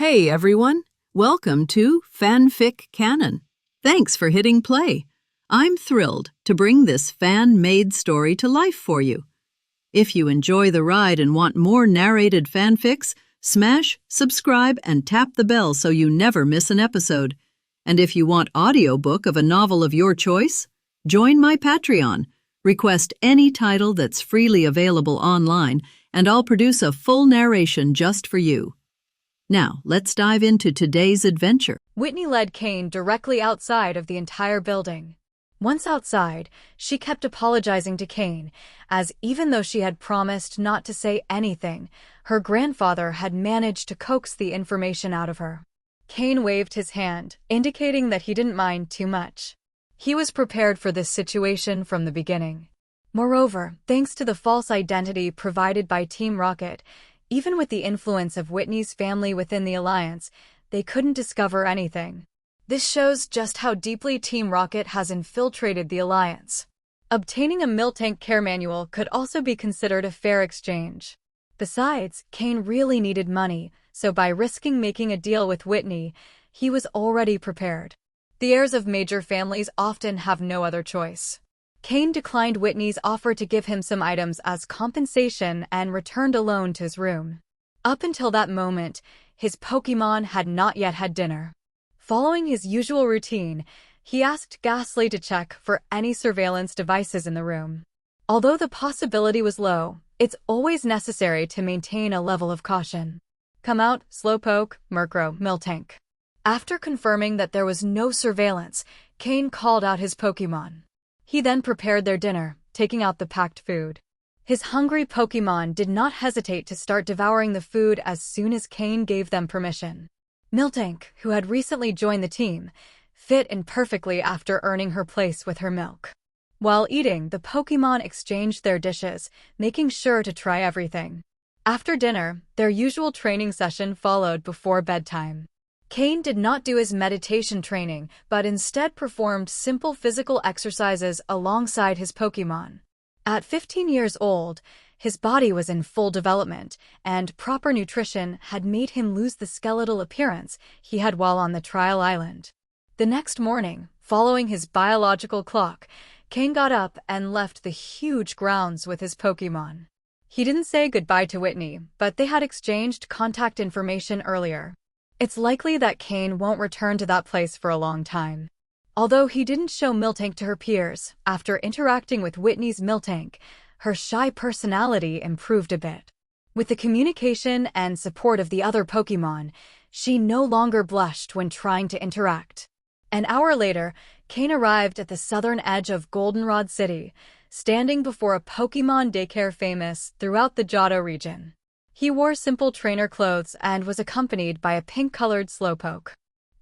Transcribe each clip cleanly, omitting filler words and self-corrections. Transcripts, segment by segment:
Hey everyone, welcome to FanFic Canon. Thanks for hitting play. I'm thrilled to bring this fan-made story to life for you. If you enjoy the ride and want more narrated fanfics, smash, subscribe, and tap the bell so you never miss an episode. And if you want audiobook of a novel of your choice, join my Patreon. Request any title that's freely available online, and I'll produce a full narration just for you. Now, let's dive into today's adventure. Whitney led Cain directly outside of the entire building. Once outside, she kept apologizing to Cain, as even though she had promised not to say anything, her grandfather had managed to coax the information out of her. Cain waved his hand, indicating that he didn't mind too much. He was prepared for this situation from the beginning. Moreover, thanks to the false identity provided by Team Rocket, even with the influence of Whitney's family within the Alliance, they couldn't discover anything. This shows just how deeply Team Rocket has infiltrated the Alliance. Obtaining a Miltank care manual could also be considered a fair exchange. Besides, Cain really needed money, so by risking making a deal with Whitney, he was already prepared. The heirs of major families often have no other choice. Cain declined Whitney's offer to give him some items as compensation and returned alone to his room. Up until that moment, his Pokémon had not yet had dinner. Following his usual routine, he asked Ghastly to check for any surveillance devices in the room. Although the possibility was low, it's always necessary to maintain a level of caution. Come out, Slowpoke, Murkrow, Miltank. After confirming that there was no surveillance, Cain called out his Pokémon. He then prepared their dinner, taking out the packed food. His hungry Pokémon did not hesitate to start devouring the food as soon as Cain gave them permission. Miltank, who had recently joined the team, fit in perfectly after earning her place with her milk. While eating, the Pokémon exchanged their dishes, making sure to try everything. After dinner, their usual training session followed before bedtime. Cain did not do his meditation training, but instead performed simple physical exercises alongside his Pokémon. At 15 years old, his body was in full development, and proper nutrition had made him lose the skeletal appearance he had while on the trial island. The next morning, following his biological clock, Cain got up and left the huge grounds with his Pokémon. He didn't say goodbye to Whitney, but they had exchanged contact information earlier. It's likely that Cain won't return to that place for a long time. Although he didn't show Miltank to her peers, after interacting with Whitney's Miltank, her shy personality improved a bit. With the communication and support of the other Pokémon, she no longer blushed when trying to interact. An hour later, Cain arrived at the southern edge of Goldenrod City, standing before a Pokémon daycare famous throughout the Johto region. He wore simple trainer clothes and was accompanied by a pink-colored Slowpoke.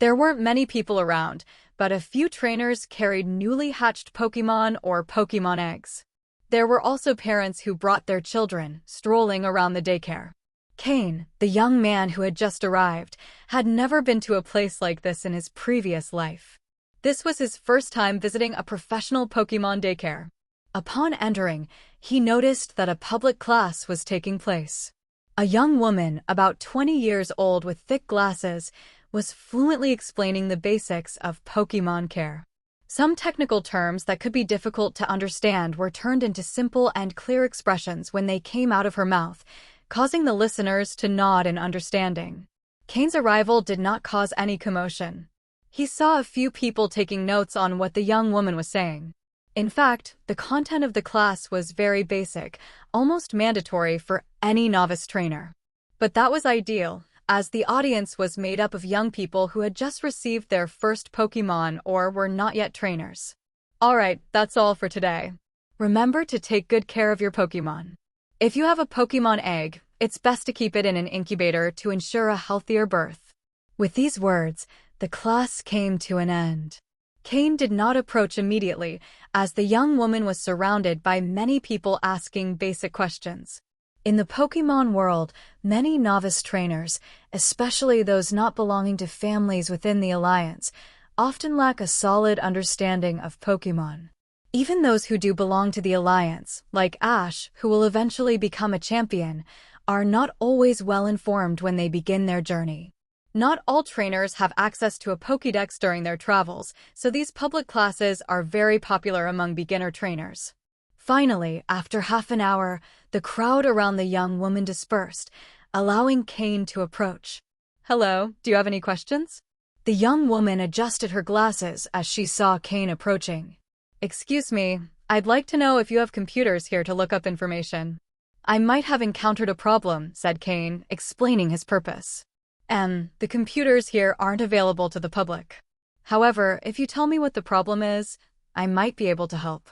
There weren't many people around, but a few trainers carried newly hatched Pokémon or Pokémon eggs. There were also parents who brought their children, strolling around the daycare. Cain, the young man who had just arrived, had never been to a place like this in his previous life. This was his first time visiting a professional Pokémon daycare. Upon entering, he noticed that a public class was taking place. A young woman, about 20 years old with thick glasses, was fluently explaining the basics of Pokémon care. Some technical terms that could be difficult to understand were turned into simple and clear expressions when they came out of her mouth, causing the listeners to nod in understanding. Cain's arrival did not cause any commotion. He saw a few people taking notes on what the young woman was saying. In fact, the content of the class was very basic, almost mandatory for any novice trainer. But that was ideal, as the audience was made up of young people who had just received their first Pokémon or were not yet trainers. Alright, that's all for today. Remember to take good care of your Pokémon. If you have a Pokémon egg, it's best to keep it in an incubator to ensure a healthier birth. With these words, the class came to an end. Cain did not approach immediately, as the young woman was surrounded by many people asking basic questions. In the Pokémon world, many novice trainers, especially those not belonging to families within the Alliance, often lack a solid understanding of Pokémon. Even those who do belong to the Alliance, like Ash, who will eventually become a champion, are not always well informed when they begin their journey. Not all trainers have access to a Pokédex during their travels, so these public classes are very popular among beginner trainers. Finally, after half an hour, the crowd around the young woman dispersed, allowing Cain to approach. "Hello, do you have any questions?" The young woman adjusted her glasses as she saw Cain approaching. "Excuse me, I'd like to know if you have computers here to look up information." "I might have encountered a problem," said Cain, explaining his purpose. "The computers here aren't available to the public. However, if you tell me what the problem is, I might be able to help.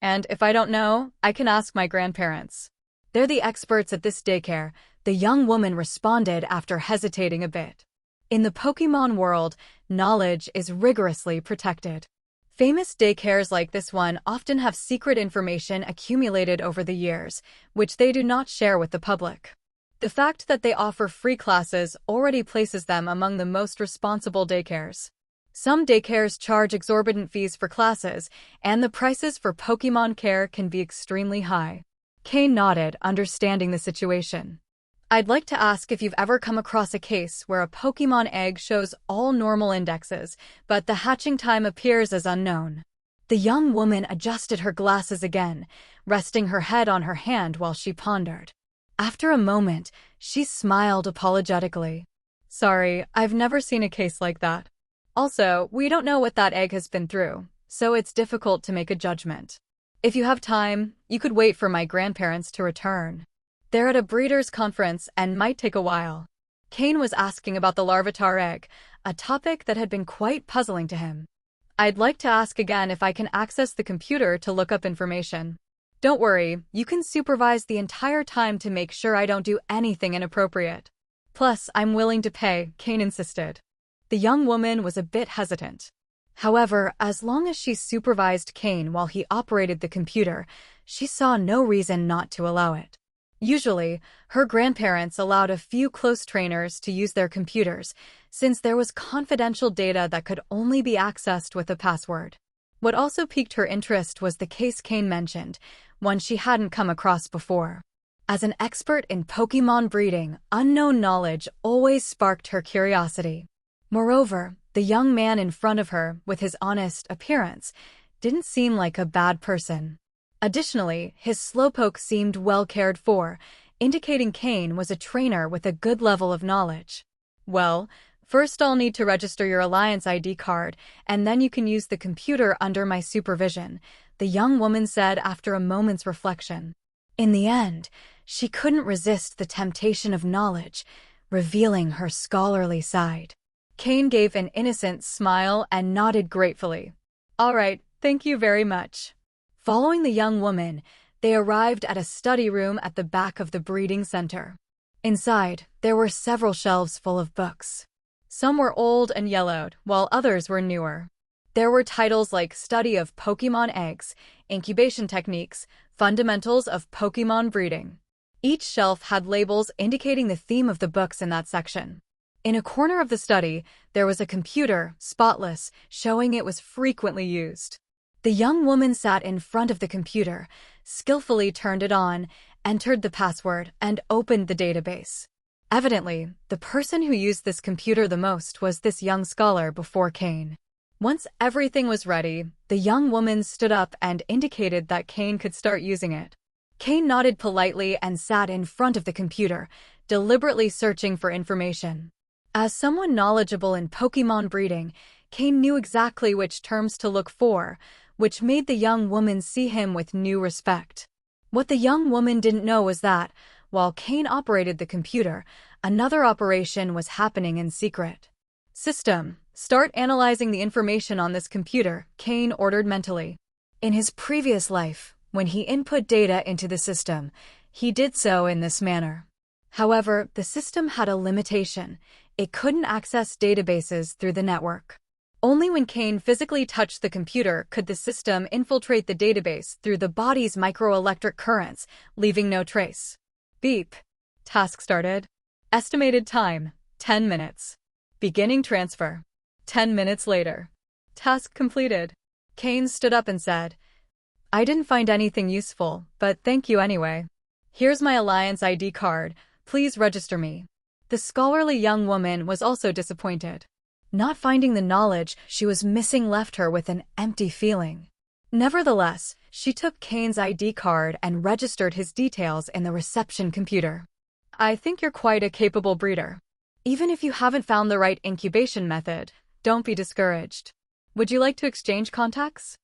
And if I don't know, I can ask my grandparents. They're the experts at this daycare," the young woman responded after hesitating a bit. In the Pokémon world, knowledge is rigorously protected. Famous daycares like this one often have secret information accumulated over the years, which they do not share with the public. The fact that they offer free classes already places them among the most responsible daycares. Some daycares charge exorbitant fees for classes, and the prices for Pokémon care can be extremely high. Cain nodded, understanding the situation. "I'd like to ask if you've ever come across a case where a Pokémon egg shows all normal indexes, but the hatching time appears as unknown." The young woman adjusted her glasses again, resting her head on her hand while she pondered. After a moment, she smiled apologetically. "Sorry, I've never seen a case like that. Also, we don't know what that egg has been through, so it's difficult to make a judgment. If you have time, you could wait for my grandparents to return. They're at a breeders' conference and might take a while." Cain was asking about the Larvitar egg, a topic that had been quite puzzling to him. "I'd like to ask again if I can access the computer to look up information." "Don't worry, you can supervise the entire time to make sure I don't do anything inappropriate. Plus, I'm willing to pay," Cain insisted. The young woman was a bit hesitant. However, as long as she supervised Cain while he operated the computer, she saw no reason not to allow it. Usually, her grandparents allowed a few close trainers to use their computers, since there was confidential data that could only be accessed with a password. What also piqued her interest was the case Cain mentioned, one she hadn't come across before. As an expert in Pokémon breeding, unknown knowledge always sparked her curiosity. Moreover, the young man in front of her, with his honest appearance, didn't seem like a bad person. Additionally, his slowpoke seemed well cared for, indicating Cain was a trainer with a good level of knowledge. "Well, first I'll need to register your Alliance ID card, and then you can use the computer under my supervision," the young woman said after a moment's reflection. In the end, she couldn't resist the temptation of knowledge, revealing her scholarly side. Cain gave an innocent smile and nodded gratefully. "All right, thank you very much." Following the young woman, they arrived at a study room at the back of the breeding center. Inside, there were several shelves full of books. Some were old and yellowed, while others were newer. There were titles like Study of Pokémon Eggs, Incubation Techniques, Fundamentals of Pokémon Breeding. Each shelf had labels indicating the theme of the books in that section. In a corner of the study, there was a computer, spotless, showing it was frequently used. The young woman sat in front of the computer, skillfully turned it on, entered the password, and opened the database. Evidently, the person who used this computer the most was this young scholar before Cain. Once everything was ready, the young woman stood up and indicated that Cain could start using it. Cain nodded politely and sat in front of the computer, deliberately searching for information. As someone knowledgeable in Pokémon breeding, Cain knew exactly which terms to look for, which made the young woman see him with new respect. What the young woman didn't know was that, while Cain operated the computer, another operation was happening in secret. "System, start analyzing the information on this computer," Cain ordered mentally. In his previous life, when he input data into the system, he did so in this manner. However, the system had a limitation. It couldn't access databases through the network. Only when Cain physically touched the computer could the system infiltrate the database through the body's microelectric currents, leaving no trace. Beep. Task started. Estimated time, 10 minutes. Beginning transfer. 10 minutes later. Task completed. Cain stood up and said, "I didn't find anything useful, but thank you anyway. Here's my Alliance ID card. Please register me." The scholarly young woman was also disappointed. Not finding the knowledge she was missing left her with an empty feeling. Nevertheless, she took Cain's ID card and registered his details in the reception computer. I think you're quite a capable breeder. Even if you haven't found the right incubation method, don't be discouraged. Would you like to exchange contacts?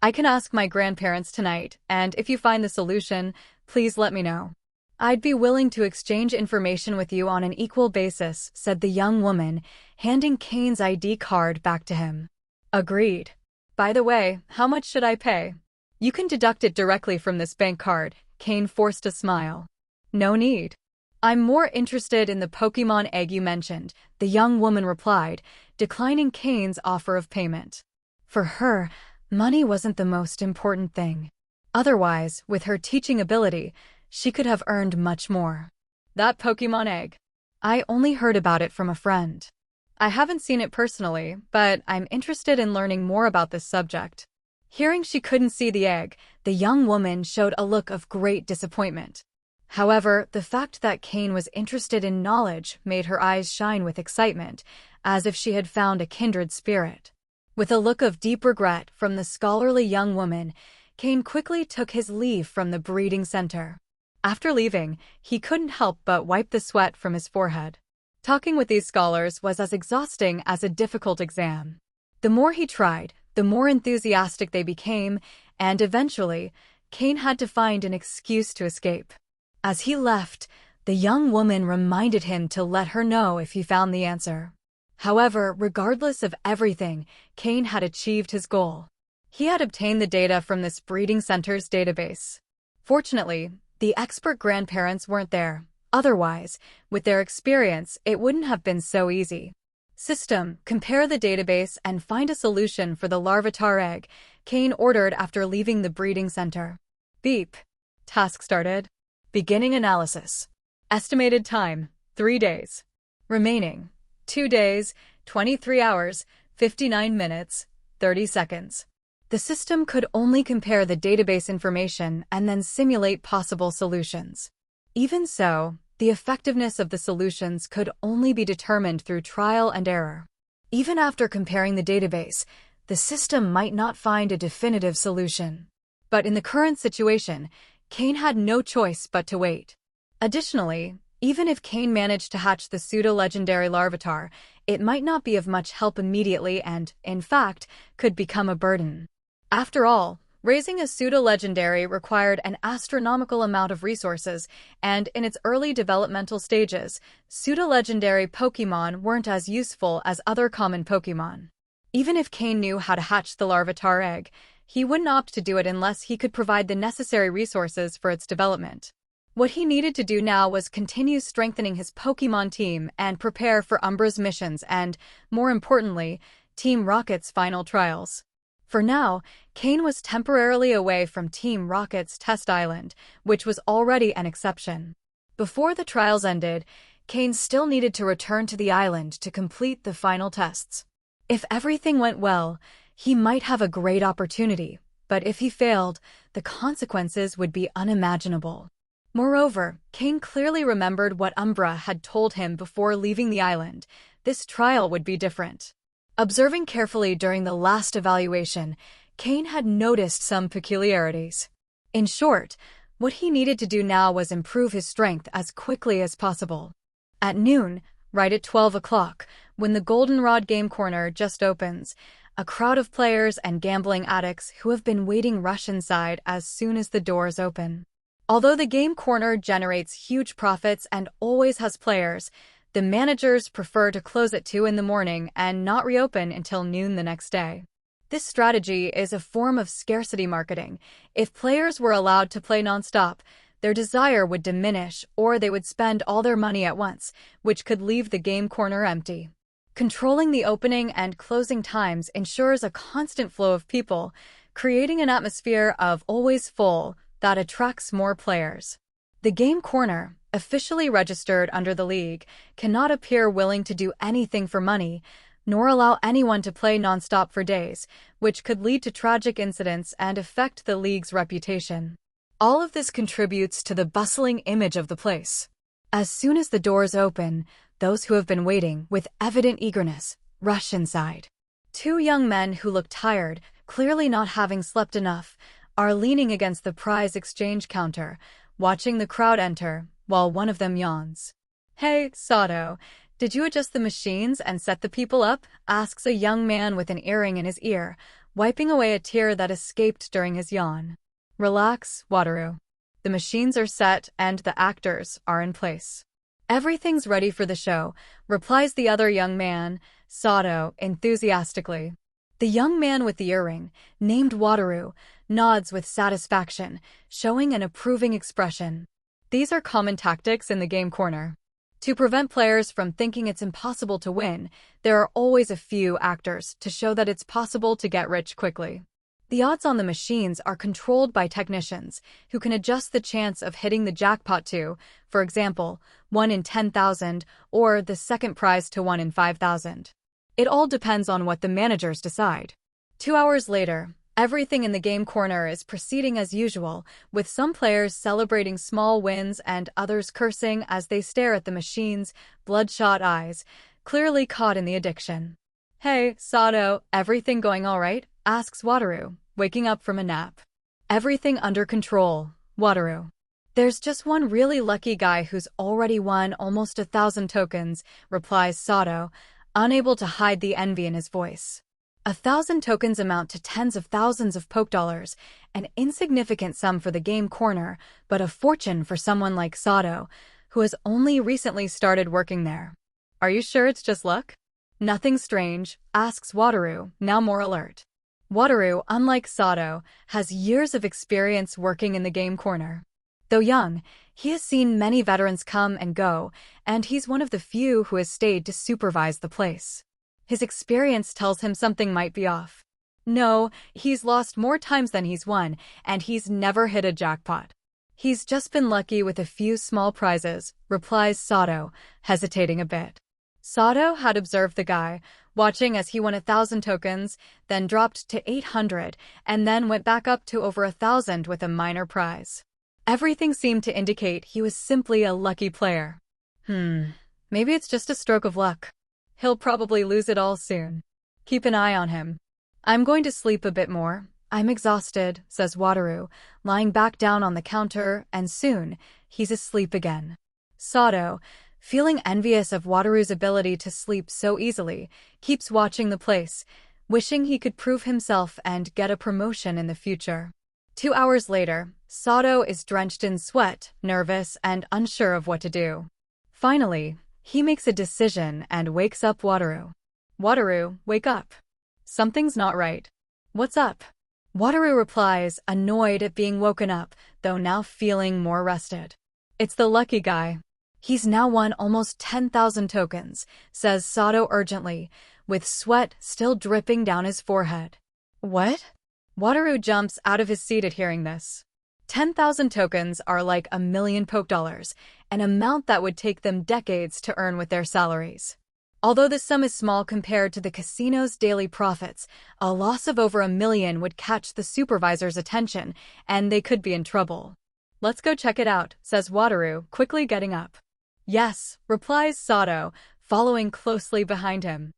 I can ask my grandparents tonight, and if you find the solution, please let me know. I'd be willing to exchange information with you on an equal basis, said the young woman, handing Cain's ID card back to him. Agreed. By the way, how much should I pay? You can deduct it directly from this bank card. Cain forced a smile. No need. I'm more interested in the Pokémon egg you mentioned, the young woman replied, declining Cain's offer of payment. For her, money wasn't the most important thing. Otherwise, with her teaching ability, she could have earned much more. That Pokémon egg. I only heard about it from a friend. I haven't seen it personally, but I'm interested in learning more about this subject. Hearing she couldn't see the egg, the young woman showed a look of great disappointment. However, the fact that Cain was interested in knowledge made her eyes shine with excitement, as if she had found a kindred spirit. With a look of deep regret from the scholarly young woman, Cain quickly took his leave from the breeding center. After leaving, he couldn't help but wipe the sweat from his forehead. Talking with these scholars was as exhausting as a difficult exam. The more he tried, the more enthusiastic they became, and eventually, Cain had to find an excuse to escape. As he left, the young woman reminded him to let her know if he found the answer. However, regardless of everything, Cain had achieved his goal. He had obtained the data from this breeding center's database. Fortunately, the expert grandparents weren't there. Otherwise, with their experience, it wouldn't have been so easy. System, compare the database and find a solution for the larvitar egg, Cain ordered after leaving the breeding center. Beep. Task started. Beginning analysis. Estimated time, 3 days. Remaining, 2 days, 23 hours, 59 minutes, 30 seconds. The system could only compare the database information and then simulate possible solutions. Even so, the effectiveness of the solutions could only be determined through trial and error. Even after comparing the database, the system might not find a definitive solution. But in the current situation, Cain had no choice but to wait. Additionally, even if Cain managed to hatch the pseudo-legendary larvitar, it might not be of much help immediately and, in fact, could become a burden. After all, raising a pseudo-legendary required an astronomical amount of resources, and in its early developmental stages, pseudo-legendary Pokémon weren't as useful as other common Pokémon. Even if Cain knew how to hatch the larvitar egg, he wouldn't opt to do it unless he could provide the necessary resources for its development. What he needed to do now was continue strengthening his Pokémon team and prepare for Umbra's missions and, more importantly, Team Rocket's final trials. For now, Cain was temporarily away from Team Rocket's test island, which was already an exception. Before the trials ended, Cain still needed to return to the island to complete the final tests. If everything went well, he might have a great opportunity, but if he failed, the consequences would be unimaginable. Moreover, Cain clearly remembered what Umbra had told him before leaving the island. This trial would be different. Observing carefully during the last evaluation, Cain had noticed some peculiarities. In short, what he needed to do now was improve his strength as quickly as possible. At noon, right at 12 o'clock, when the Goldenrod Game Corner just opens, a crowd of players and gambling addicts who have been waiting rush inside as soon as the doors open. Although the Game Corner generates huge profits and always has players, the managers prefer to close at 2 in the morning and not reopen until noon the next day. This strategy is a form of scarcity marketing. If players were allowed to play nonstop, their desire would diminish or they would spend all their money at once, which could leave the Game Corner empty. Controlling the opening and closing times ensures a constant flow of people, creating an atmosphere of always full that attracts more players. The Game Corner, officially registered under the league, cannot appear willing to do anything for money, nor allow anyone to play nonstop for days, which could lead to tragic incidents and affect the league's reputation. All of this contributes to the bustling image of the place. As soon as the doors open, those who have been waiting with evident eagerness rush inside. Two young men who look tired, clearly not having slept enough, are leaning against the prize exchange counter, watching the crowd enter, while one of them yawns. "Hey, Sato, did you adjust the machines and set the people up?" asks a young man with an earring in his ear, wiping away a tear that escaped during his yawn. "Relax, Wataru. The machines are set and the actors are in place. Everything's ready for the show," replies the other young man, Sato, enthusiastically. The young man with the earring, named Wataru, nods with satisfaction, showing an approving expression. These are common tactics in the game corner. To prevent players from thinking it's impossible to win, there are always a few actors to show that it's possible to get rich quickly. The odds on the machines are controlled by technicians, who can adjust the chance of hitting the jackpot to, for example, 1 in 10,000 or the second prize to 1 in 5,000. It all depends on what the managers decide. 2 hours later, everything in the game corner is proceeding as usual, with some players celebrating small wins and others cursing as they stare at the machine's bloodshot eyes, clearly caught in the addiction. "Hey, Sato, everything going all right?" asks Wataru, waking up from a nap. "Everything under control, Wataru. There's just one really lucky guy who's already won almost 1,000 tokens," replies Sato, unable to hide the envy in his voice. 1,000 tokens amount to tens of thousands of Poke dollars, an insignificant sum for the game corner, but a fortune for someone like Sato, who has only recently started working there. "Are you sure it's just luck?" "Nothing strange," asks Wataru, now more alert. Wataru, unlike Sato, has years of experience working in the game corner. Though young, he has seen many veterans come and go, and he's one of the few who has stayed to supervise the place. His experience tells him something might be off. No, he's lost more times than he's won, and he's never hit a jackpot. "He's just been lucky with a few small prizes," replies Sato, hesitating a bit. Sato had observed the guy, watching as he won 1,000 tokens, then dropped to 800, and then went back up to over 1,000 with a minor prize. Everything seemed to indicate he was simply a lucky player. Maybe it's just a stroke of luck. He'll probably lose it all soon. Keep an eye on him. "I'm going to sleep a bit more. I'm exhausted," says Wataru, lying back down on the counter, and soon, he's asleep again. Sato, feeling envious of Wataru's ability to sleep so easily, keeps watching the place, wishing he could prove himself and get a promotion in the future. 2 hours later, Sato is drenched in sweat, nervous, and unsure of what to do. Finally, he makes a decision and wakes up Wataru. "Wataru, wake up. Something's not right." "What's up?" Wataru replies, annoyed at being woken up, though now feeling more rested. "It's the lucky guy. He's now won almost 10,000 tokens," says Sato urgently, with sweat still dripping down his forehead. "What?" Wataru jumps out of his seat at hearing this. 10,000 tokens are like 1,000,000 Poke dollars, an amount that would take them decades to earn with their salaries. Although the sum is small compared to the casino's daily profits, a loss of over 1,000,000 would catch the supervisor's attention, and they could be in trouble. "Let's go check it out," says Wataru, quickly getting up. "Yes," replies Sato, following closely behind him.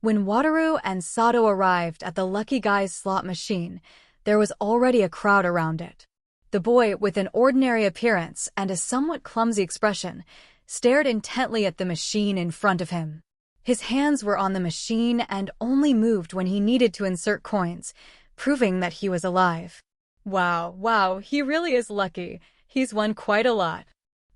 When Wataru and Sato arrived at the lucky guy's slot machine, there was already a crowd around it. The boy, with an ordinary appearance and a somewhat clumsy expression, stared intently at the machine in front of him. His hands were on the machine and only moved when he needed to insert coins, proving that he was alive. Wow, he really is lucky. He's won quite a lot.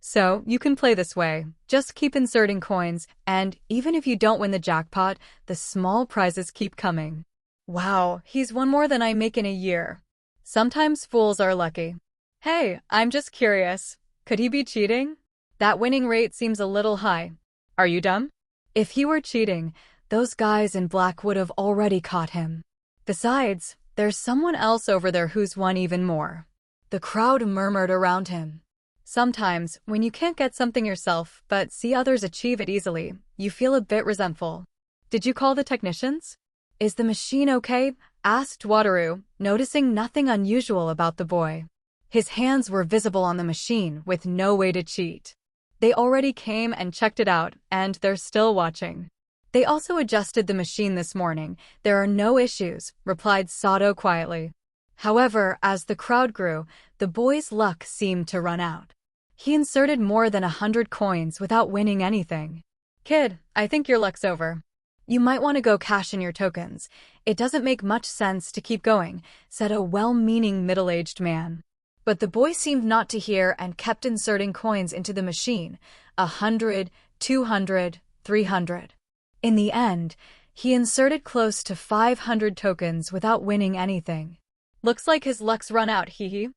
So, you can play this way. Just keep inserting coins, and even if you don't win the jackpot, the small prizes keep coming. Wow, he's won more than I make in a year. Sometimes fools are lucky. Hey, I'm just curious. Could he be cheating? That winning rate seems a little high. Are you dumb? If he were cheating, those guys in black would have already caught him. Besides, there's someone else over there who's won even more. The crowd murmured around him. Sometimes, when you can't get something yourself but see others achieve it easily, you feel a bit resentful. Did you call the technicians? Is the machine okay? Asked Wataru, noticing nothing unusual about the boy. His hands were visible on the machine with no way to cheat. They already came and checked it out, and they're still watching. They also adjusted the machine this morning. There are no issues, replied Sato quietly. However, as the crowd grew, the boy's luck seemed to run out. He inserted more than 100 coins without winning anything. Kid, I think your luck's over. You might want to go cash in your tokens. It doesn't make much sense to keep going, said a well-meaning middle-aged man. But the boy seemed not to hear and kept inserting coins into the machine, 100, 200, 300. In the end, he inserted close to 500 tokens without winning anything. Looks like his luck's run out, hee.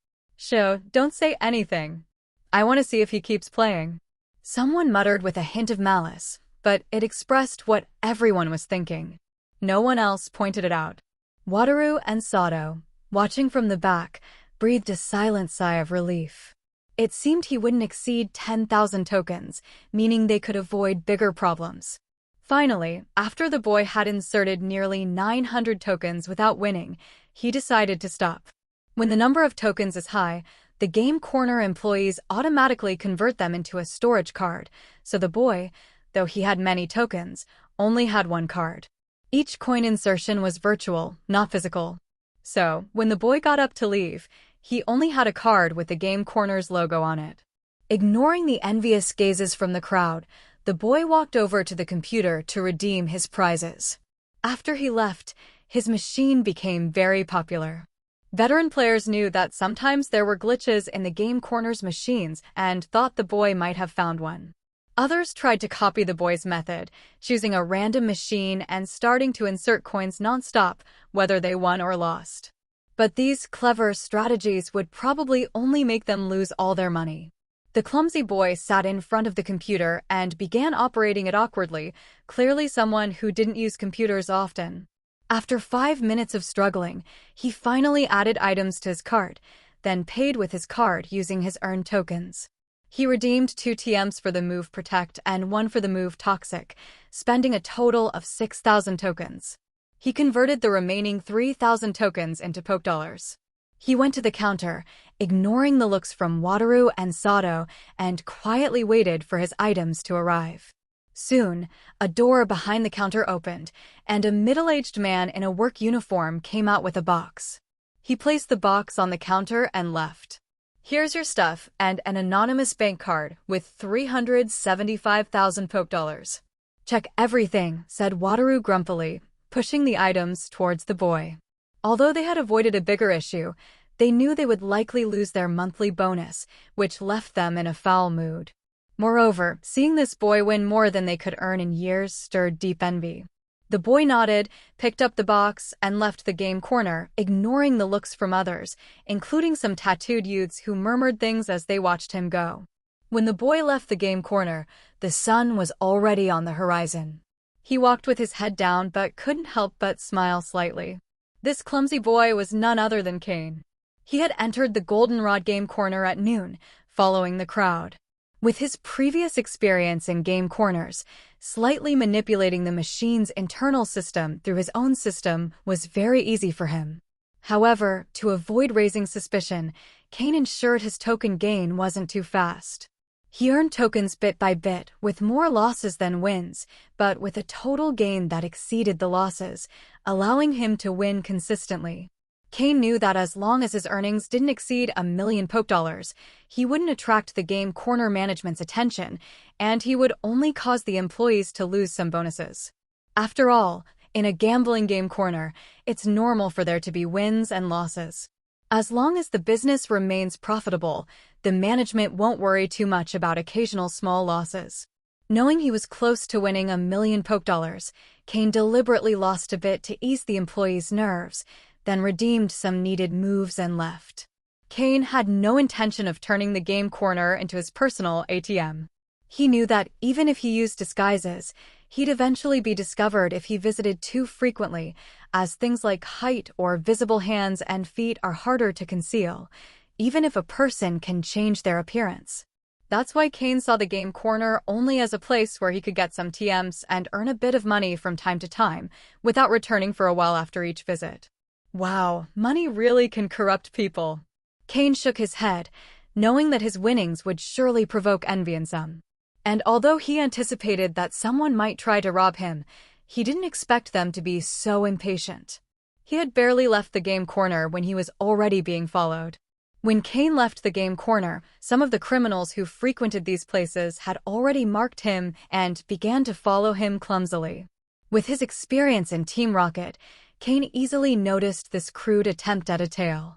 Don't say anything. I want to see if he keeps playing. Someone muttered with a hint of malice, but it expressed what everyone was thinking. No one else pointed it out. Wataru and Sato, watching from the back, breathed a silent sigh of relief. It seemed he wouldn't exceed 10,000 tokens, meaning they could avoid bigger problems. Finally, after the boy had inserted nearly 900 tokens without winning, he decided to stop. When the number of tokens is high, the game corner employees automatically convert them into a storage card, so the boy, though he had many tokens, only had one card. Each coin insertion was virtual, not physical. So, when the boy got up to leave, he only had a card with the game corner's logo on it. Ignoring the envious gazes from the crowd, the boy walked over to the computer to redeem his prizes. After he left, his machine became very popular. Veteran players knew that sometimes there were glitches in the game corner's machines and thought the boy might have found one. Others tried to copy the boy's method, choosing a random machine and starting to insert coins non-stop, whether they won or lost. But these clever strategies would probably only make them lose all their money. The clumsy boy sat in front of the computer and began operating it awkwardly, clearly someone who didn't use computers often. After 5 minutes of struggling, he finally added items to his cart, then paid with his card using his earned tokens. He redeemed 2 TMs for the move Protect and 1 for the move Toxic, spending a total of 6,000 tokens. He converted the remaining 3,000 tokens into Poke Dollars. He went to the counter, ignoring the looks from Wataru and Sato, and quietly waited for his items to arrive. Soon, a door behind the counter opened, and a middle-aged man in a work uniform came out with a box. He placed the box on the counter and left. Here's your stuff and an anonymous bank card with 375,000 Poke Dollars. Check everything, said Wataru grumpily, pushing the items towards the boy. Although they had avoided a bigger issue, they knew they would likely lose their monthly bonus, which left them in a foul mood. Moreover, seeing this boy win more than they could earn in years stirred deep envy. The boy nodded, picked up the box, and left the game corner, ignoring the looks from others, including some tattooed youths who murmured things as they watched him go. When the boy left the game corner, the sun was already on the horizon. He walked with his head down but couldn't help but smile slightly. This clumsy boy was none other than Cain. He had entered the Goldenrod game corner at noon, following the crowd. With his previous experience in game corners, slightly manipulating the machine's internal system through his own system was very easy for him. However, to avoid raising suspicion, Cain ensured his token gain wasn't too fast. He earned tokens bit by bit, with more losses than wins, but with a total gain that exceeded the losses, allowing him to win consistently. Cain knew that as long as his earnings didn't exceed 1,000,000 Poke Dollars, he wouldn't attract the game corner management's attention, and he would only cause the employees to lose some bonuses. After all, in a gambling game corner, it's normal for there to be wins and losses. As long as the business remains profitable, the management won't worry too much about occasional small losses. Knowing he was close to winning 1,000,000 Poke Dollars, Cain deliberately lost a bit to ease the employees' nerves, then redeemed some needed moves and left. Cain had no intention of turning the game corner into his personal ATM. He knew that even if he used disguises, he'd eventually be discovered if he visited too frequently, as things like height or visible hands and feet are harder to conceal, even if a person can change their appearance. That's why Cain saw the game corner only as a place where he could get some TMs and earn a bit of money from time to time, without returning for a while after each visit. Wow, money really can corrupt people. Cain shook his head, knowing that his winnings would surely provoke envy in some. And although he anticipated that someone might try to rob him, he didn't expect them to be so impatient. He had barely left the game corner when he was already being followed. When Cain left the game corner, some of the criminals who frequented these places had already marked him and began to follow him clumsily. With his experience in Team Rocket, Cain easily noticed this crude attempt at a tale.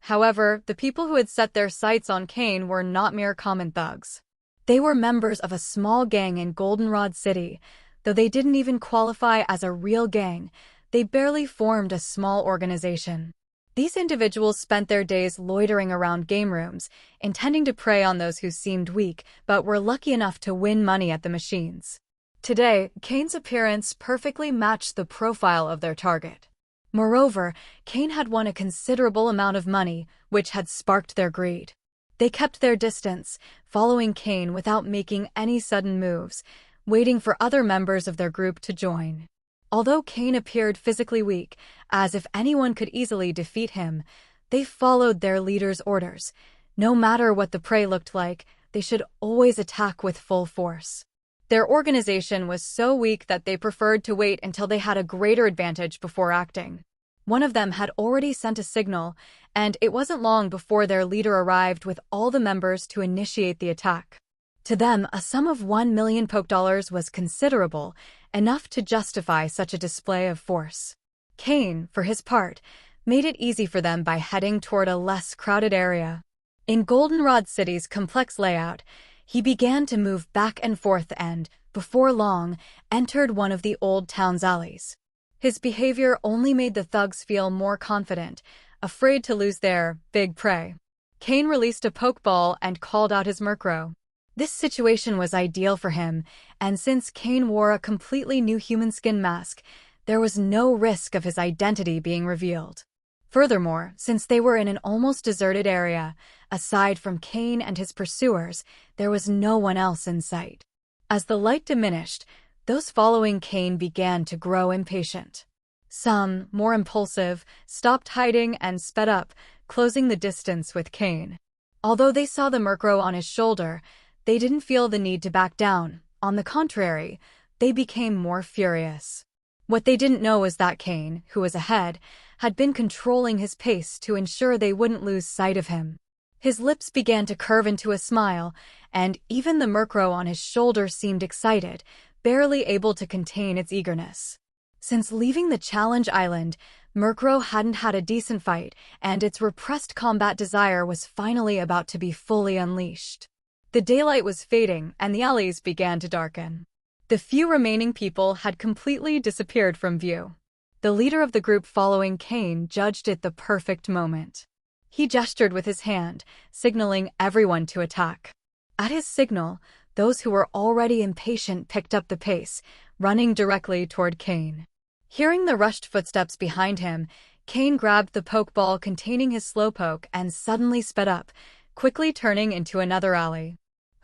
However, the people who had set their sights on Cain were not mere common thugs. They were members of a small gang in Goldenrod City. Though they didn't even qualify as a real gang, they barely formed a small organization. These individuals spent their days loitering around game rooms, intending to prey on those who seemed weak but were lucky enough to win money at the machines. Today, Cain's appearance perfectly matched the profile of their target. Moreover, Cain had won a considerable amount of money, which had sparked their greed. They kept their distance, following Cain without making any sudden moves, waiting for other members of their group to join. Although Cain appeared physically weak, as if anyone could easily defeat him, they followed their leader's orders. No matter what the prey looked like, they should always attack with full force. Their organization was so weak that they preferred to wait until they had a greater advantage before acting. One of them had already sent a signal, and it wasn't long before their leader arrived with all the members to initiate the attack. To them, a sum of 1 million Pokédollars was considerable, enough to justify such a display of force. Cain, for his part, made it easy for them by heading toward a less crowded area. In Goldenrod City's complex layout, he began to move back and forth and, before long, entered one of the old town's alleys. His behavior only made the thugs feel more confident, afraid to lose their big prey. Cain released a Pokeball and called out his Murkrow. This situation was ideal for him, and since Cain wore a completely new human skin mask, there was no risk of his identity being revealed. Furthermore, since they were in an almost deserted area, aside from Cain and his pursuers, there was no one else in sight. As the light diminished, those following Cain began to grow impatient. Some, more impulsive, stopped hiding and sped up, closing the distance with Cain. Although they saw the Murkrow on his shoulder, they didn't feel the need to back down. On the contrary, they became more furious. What they didn't know was that Cain, who was ahead, had been controlling his pace to ensure they wouldn't lose sight of him. His lips began to curve into a smile, and even the Murkrow on his shoulder seemed excited, barely able to contain its eagerness. Since leaving the Challenge Island, Murkrow hadn't had a decent fight, and its repressed combat desire was finally about to be fully unleashed. The daylight was fading, and the alleys began to darken. The few remaining people had completely disappeared from view. The leader of the group following Cain judged it the perfect moment. He gestured with his hand, signaling everyone to attack. At his signal, those who were already impatient picked up the pace, running directly toward Cain. Hearing the rushed footsteps behind him, Cain grabbed the Pokeball containing his Slowpoke and suddenly sped up, quickly turning into another alley.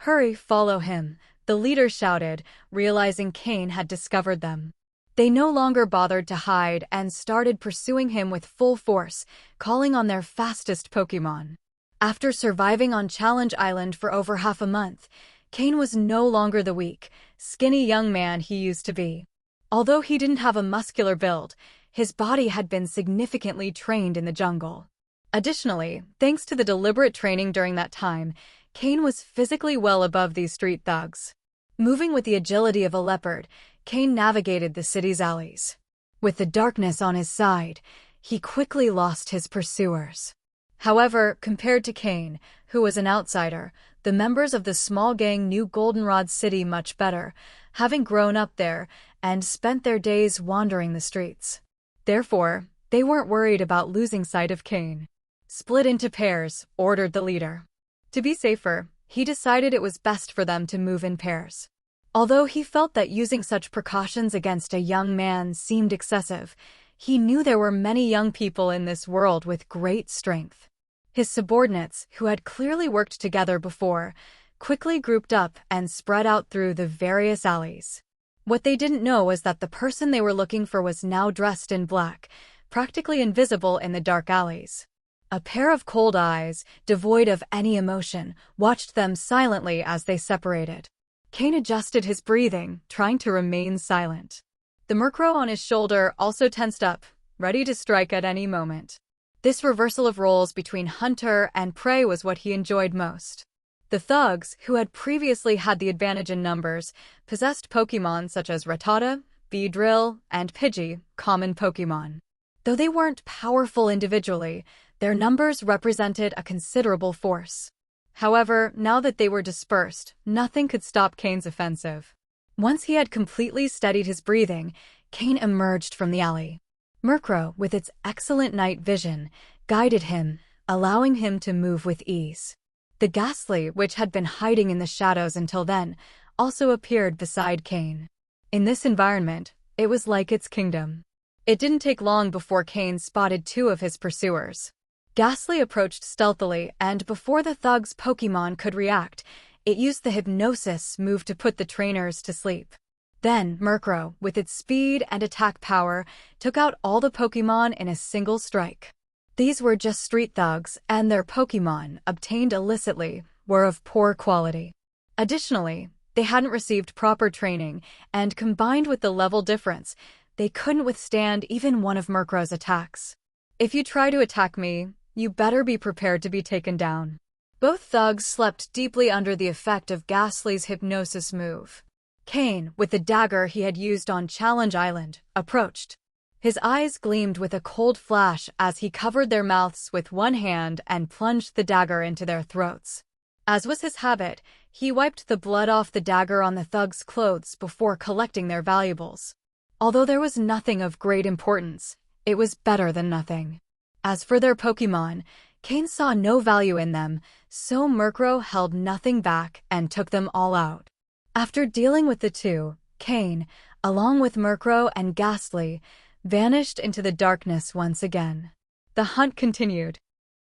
"Hurry, follow him," the leader shouted, realizing Cain had discovered them. They no longer bothered to hide and started pursuing him with full force, calling on their fastest Pokémon. After surviving on Challenge Island for over half a month, Cain was no longer the weak, skinny young man he used to be. Although he didn't have a muscular build, his body had been significantly trained in the jungle. Additionally, thanks to the deliberate training during that time, Cain was physically well above these street thugs. Moving with the agility of a leopard, Cain navigated the city's alleys. With the darkness on his side, he quickly lost his pursuers. However, compared to Cain, who was an outsider, the members of the small gang knew Goldenrod City much better, having grown up there and spent their days wandering the streets. Therefore, they weren't worried about losing sight of Cain. "Split into pairs," ordered the leader. To be safer, he decided it was best for them to move in pairs. Although he felt that using such precautions against a young man seemed excessive, he knew there were many young people in this world with great strength. His subordinates, who had clearly worked together before, quickly grouped up and spread out through the various alleys. What they didn't know was that the person they were looking for was now dressed in black, practically invisible in the dark alleys. A pair of cold eyes, devoid of any emotion, watched them silently as they separated. Cain adjusted his breathing, trying to remain silent. The Murkrow on his shoulder also tensed up, ready to strike at any moment. This reversal of roles between hunter and prey was what he enjoyed most. The thugs, who had previously had the advantage in numbers, possessed Pokémon such as Rattata, Beedrill, and Pidgey, common Pokémon. Though they weren't powerful individually, their numbers represented a considerable force. However, now that they were dispersed, nothing could stop Cain's offensive. Once he had completely steadied his breathing, Cain emerged from the alley. Murkrow, with its excellent night vision, guided him, allowing him to move with ease. The Ghastly, which had been hiding in the shadows until then, also appeared beside Cain. In this environment, it was like its kingdom. It didn't take long before Cain spotted two of his pursuers. Ghastly approached stealthily, and before the thug's Pokémon could react, it used the hypnosis move to put the trainers to sleep. Then, Murkrow, with its speed and attack power, took out all the Pokémon in a single strike. These were just street thugs, and their Pokémon, obtained illicitly, were of poor quality. Additionally, they hadn't received proper training, and combined with the level difference, they couldn't withstand even one of Murkrow's attacks. If you try to attack me, you better be prepared to be taken down. Both thugs slept deeply under the effect of Ghastly's hypnosis move. Cain, with the dagger he had used on Challenge Island, approached. His eyes gleamed with a cold flash as he covered their mouths with one hand and plunged the dagger into their throats. As was his habit, he wiped the blood off the dagger on the thugs' clothes before collecting their valuables. Although there was nothing of great importance, it was better than nothing. As for their Pokémon, Cain saw no value in them, so Murkrow held nothing back and took them all out. After dealing with the two, Cain, along with Murkrow and Ghastly, vanished into the darkness once again. The hunt continued.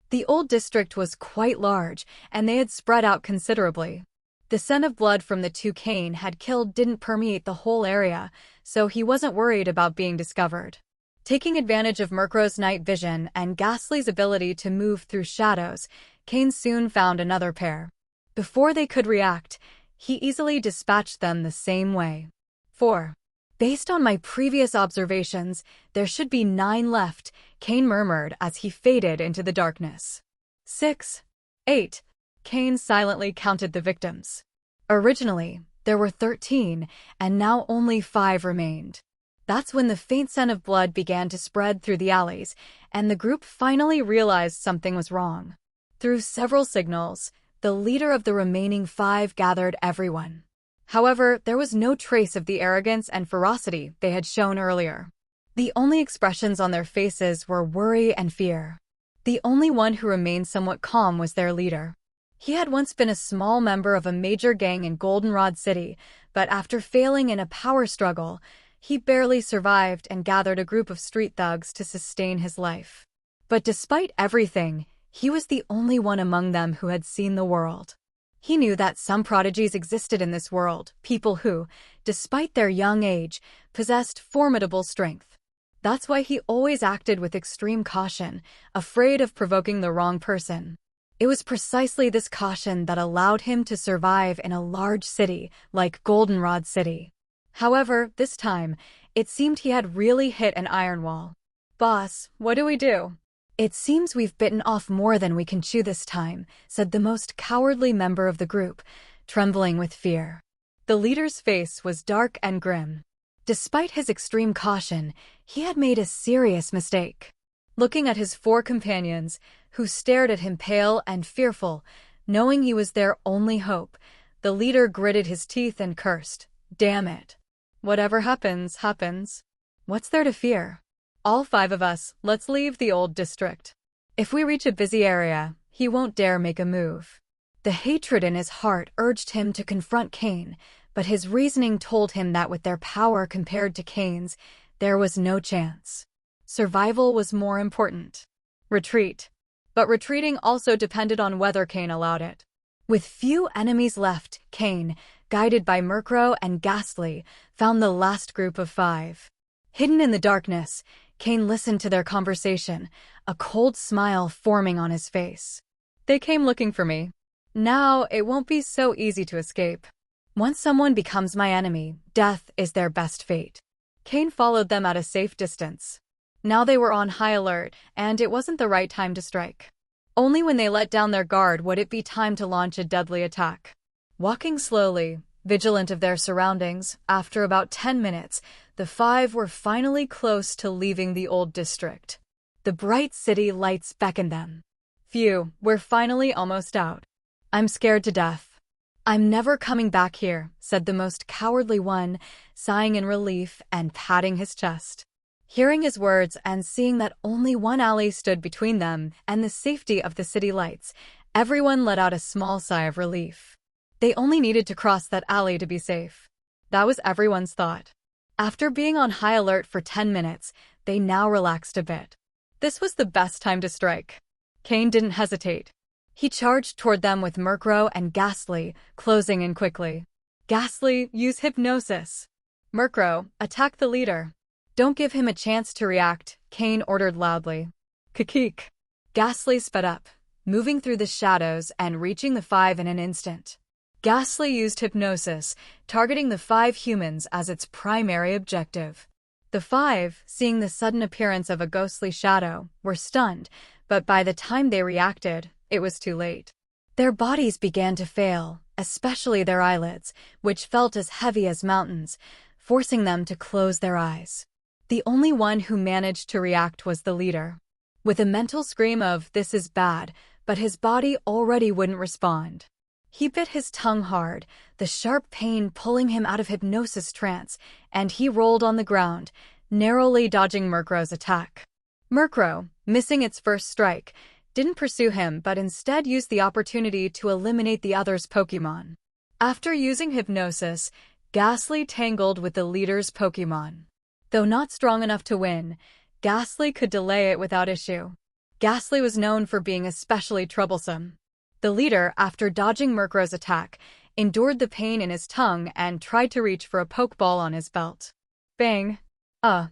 The old district was quite large, and they had spread out considerably. The scent of blood from the two Cain had killed didn't permeate the whole area, so he wasn't worried about being discovered. Taking advantage of Murkrow's night vision and Ghastly's ability to move through shadows, Cain soon found another pair. Before they could react, he easily dispatched them the same way. 4. Based on my previous observations, there should be 9 left, Cain murmured as he faded into the darkness. 6. 8. Cain silently counted the victims. Originally, there were 13, and now only 5 remained. That's when the faint scent of blood began to spread through the alleys, and the group finally realized something was wrong. Through several signals, the leader of the remaining 5 gathered everyone. However, there was no trace of the arrogance and ferocity they had shown earlier. The only expressions on their faces were worry and fear. The only one who remained somewhat calm was their leader. He had once been a small member of a major gang in Goldenrod City, but after failing in a power struggle, he barely survived and gathered a group of street thugs to sustain his life. But despite everything, he was the only one among them who had seen the world. He knew that some prodigies existed in this world, people who, despite their young age, possessed formidable strength. That's why he always acted with extreme caution, afraid of provoking the wrong person. It was precisely this caution that allowed him to survive in a large city like Goldenrod City. However, this time, it seemed he had really hit an iron wall. "Boss, what do we do?" "It seems we've bitten off more than we can chew this time," said the most cowardly member of the group, trembling with fear. The leader's face was dark and grim. Despite his extreme caution, he had made a serious mistake. Looking at his 4 companions, who stared at him pale and fearful, knowing he was their only hope, the leader gritted his teeth and cursed, "Damn it. Whatever happens, happens. What's there to fear? All 5 of us, let's leave the old district. If we reach a busy area, he won't dare make a move." The hatred in his heart urged him to confront Cain, but his reasoning told him that with their power compared to Cain's, there was no chance. Survival was more important. Retreat. But retreating also depended on whether Cain allowed it. With few enemies left, Cain, guided by Murkrow and Ghastly, found the last group of 5. Hidden in the darkness, Cain listened to their conversation, a cold smile forming on his face. "They came looking for me. Now it won't be so easy to escape." Once someone becomes my enemy, death is their best fate. Cain followed them at a safe distance. Now they were on high alert, and it wasn't the right time to strike. Only when they let down their guard would it be time to launch a deadly attack. Walking slowly, vigilant of their surroundings, after about 10 minutes, the five were finally close to leaving the old district. The bright city lights beckoned them. Phew, we're finally almost out. I'm scared to death. I'm never coming back here, said the most cowardly one, sighing in relief and patting his chest. Hearing his words and seeing that only one alley stood between them and the safety of the city lights, everyone let out a small sigh of relief. They only needed to cross that alley to be safe. That was everyone's thought. After being on high alert for 10 minutes, they now relaxed a bit. This was the best time to strike. Cain didn't hesitate. He charged toward them with Murkrow and Ghastly, closing in quickly. Ghastly, use hypnosis. Murkrow, attack the leader. Don't give him a chance to react, Cain ordered loudly. Kikik. Ghastly sped up, moving through the shadows and reaching the five in an instant. Ghastly used hypnosis, targeting the 5 humans as its primary objective. The 5, seeing the sudden appearance of a ghostly shadow, were stunned, but by the time they reacted, it was too late. Their bodies began to fail, especially their eyelids, which felt as heavy as mountains, forcing them to close their eyes. The only one who managed to react was the leader. With a mental scream of, "This is bad," but his body already wouldn't respond. He bit his tongue hard, the sharp pain pulling him out of hypnosis trance, and he rolled on the ground, narrowly dodging Murkrow's attack. Murkrow, missing its first strike, didn't pursue him but instead used the opportunity to eliminate the other's Pokémon. After using hypnosis, Ghastly tangled with the leader's Pokémon. Though not strong enough to win, Ghastly could delay it without issue. Ghastly was known for being especially troublesome. The leader, after dodging Murkrow's attack, endured the pain in his tongue and tried to reach for a Pokeball on his belt. Bang! A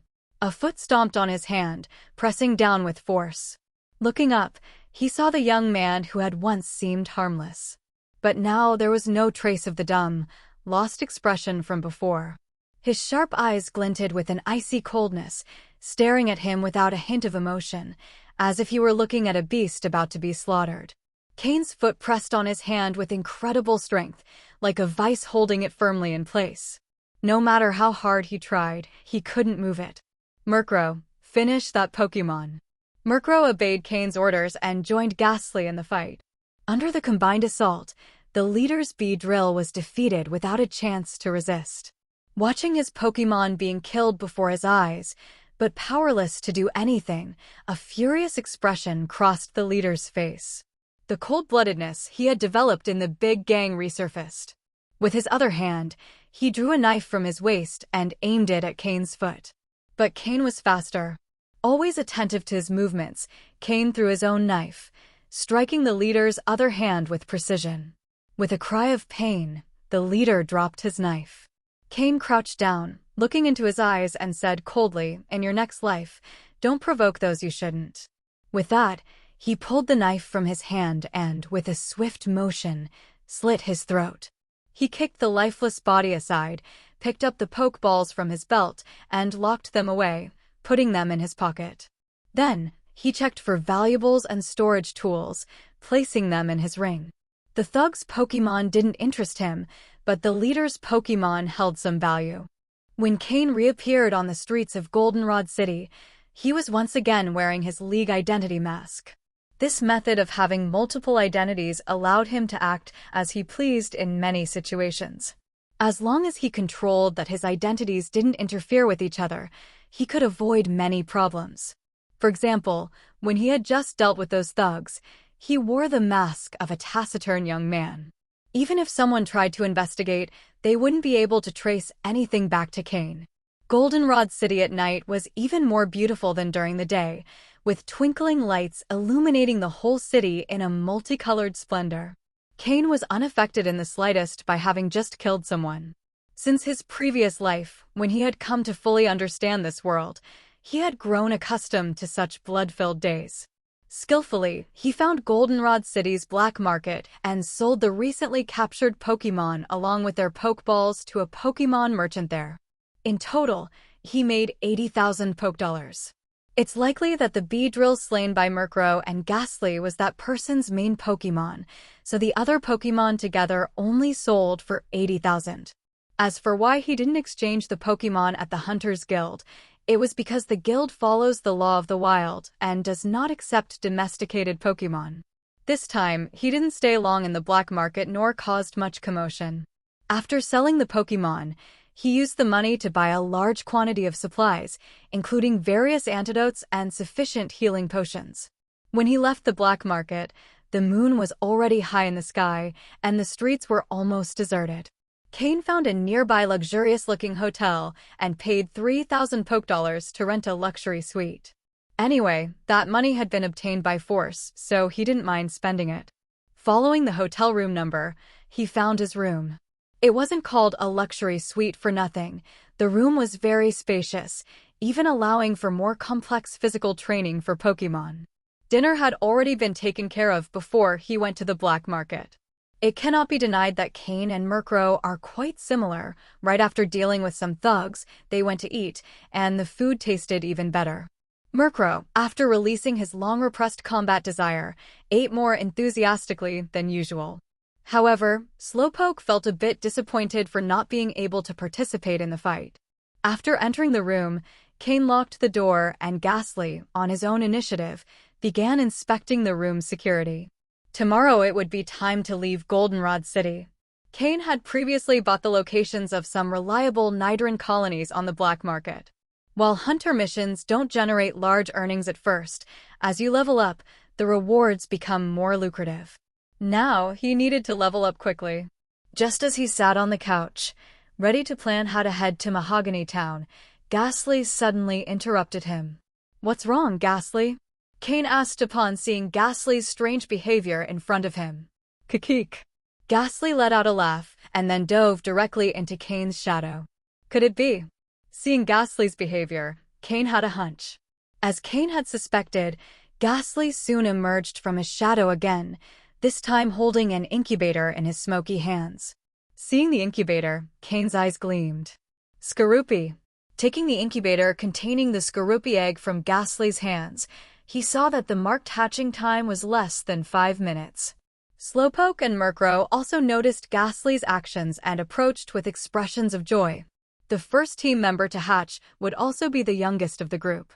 foot stomped on his hand, pressing down with force. Looking up, he saw the young man who had once seemed harmless. But now there was no trace of the dumb, lost expression from before. His sharp eyes glinted with an icy coldness, staring at him without a hint of emotion, as if he were looking at a beast about to be slaughtered. Cain's foot pressed on his hand with incredible strength, like a vice holding it firmly in place. No matter how hard he tried, he couldn't move it. Murkrow, finish that Pokémon. Murkrow obeyed Cain's orders and joined Ghastly in the fight. Under the combined assault, the leader's Beedrill was defeated without a chance to resist. Watching his Pokémon being killed before his eyes, but powerless to do anything, a furious expression crossed the leader's face. The cold-bloodedness he had developed in the big gang resurfaced. With his other hand, he drew a knife from his waist and aimed it at Cain's foot. But Cain was faster. Always attentive to his movements, Cain threw his own knife, striking the leader's other hand with precision. With a cry of pain, the leader dropped his knife. Cain crouched down, looking into his eyes and said coldly, "In your next life, don't provoke those you shouldn't." With that, he pulled the knife from his hand and, with a swift motion, slit his throat. He kicked the lifeless body aside, picked up the Pokeballs from his belt, and locked them away, putting them in his pocket. Then, he checked for valuables and storage tools, placing them in his ring. The thug's Pokémon didn't interest him, but the leader's Pokémon held some value. When Cain reappeared on the streets of Goldenrod City, he was once again wearing his League identity mask. This method of having multiple identities allowed him to act as he pleased in many situations. As long as he controlled that his identities didn't interfere with each other, he could avoid many problems. For example, when he had just dealt with those thugs, he wore the mask of a taciturn young man. Even if someone tried to investigate, they wouldn't be able to trace anything back to Cain. Goldenrod City at night was even more beautiful than during the day, with twinkling lights illuminating the whole city in a multicolored splendor. Cain was unaffected in the slightest by having just killed someone. Since his previous life, when he had come to fully understand this world, he had grown accustomed to such blood-filled days. Skillfully, he found Goldenrod City's black market and sold the recently captured Pokémon along with their Pokeballs to a Pokémon merchant there. In total, he made 80,000 Poke Dollars. It's likely that the Beedrill slain by Murkrow and Ghastly was that person's main Pokémon, so the other Pokémon together only sold for 80,000. As for why he didn't exchange the Pokémon at the Hunters Guild, it was because the guild follows the law of the wild and does not accept domesticated Pokémon. This time, he didn't stay long in the black market nor caused much commotion. After selling the Pokémon, he used the money to buy a large quantity of supplies, including various antidotes and sufficient healing potions. When he left the black market, the moon was already high in the sky, and the streets were almost deserted. Cain found a nearby luxurious-looking hotel and paid 3,000 Poke Dollars to rent a luxury suite. Anyway, that money had been obtained by force, so he didn't mind spending it. Following the hotel room number, he found his room. It wasn't called a luxury suite for nothing. The room was very spacious, even allowing for more complex physical training for Pokémon. Dinner had already been taken care of before he went to the black market. It cannot be denied that Cain and Murkrow are quite similar. Right after dealing with some thugs, they went to eat, and the food tasted even better. Murkrow, after releasing his long-repressed combat desire, ate more enthusiastically than usual. However, Slowpoke felt a bit disappointed for not being able to participate in the fight. After entering the room, Cain locked the door and Ghastly, on his own initiative, began inspecting the room's security. Tomorrow it would be time to leave Goldenrod City. Cain had previously bought the locations of some reliable Nidoran colonies on the black market. While hunter missions don't generate large earnings at first, as you level up, the rewards become more lucrative. Now he needed to level up quickly. Just as he sat on the couch, ready to plan how to head to Mahogany Town, Ghastly suddenly interrupted him. "What's wrong, Ghastly?" Cain asked upon seeing Ghastly's strange behavior in front of him. "Kikik." Ghastly let out a laugh and then dove directly into Cain's shadow. Could it be? Seeing Ghastly's behavior, Cain had a hunch. As Cain had suspected, Ghastly soon emerged from his shadow again, this time holding an incubator in his smoky hands. Seeing the incubator, Cain's eyes gleamed. Skorupi. Taking the incubator containing the Skorupi egg from Ghastly's hands, he saw that the marked hatching time was less than 5 minutes. Slowpoke and Murkrow also noticed Ghastly's actions and approached with expressions of joy. The first team member to hatch would also be the youngest of the group.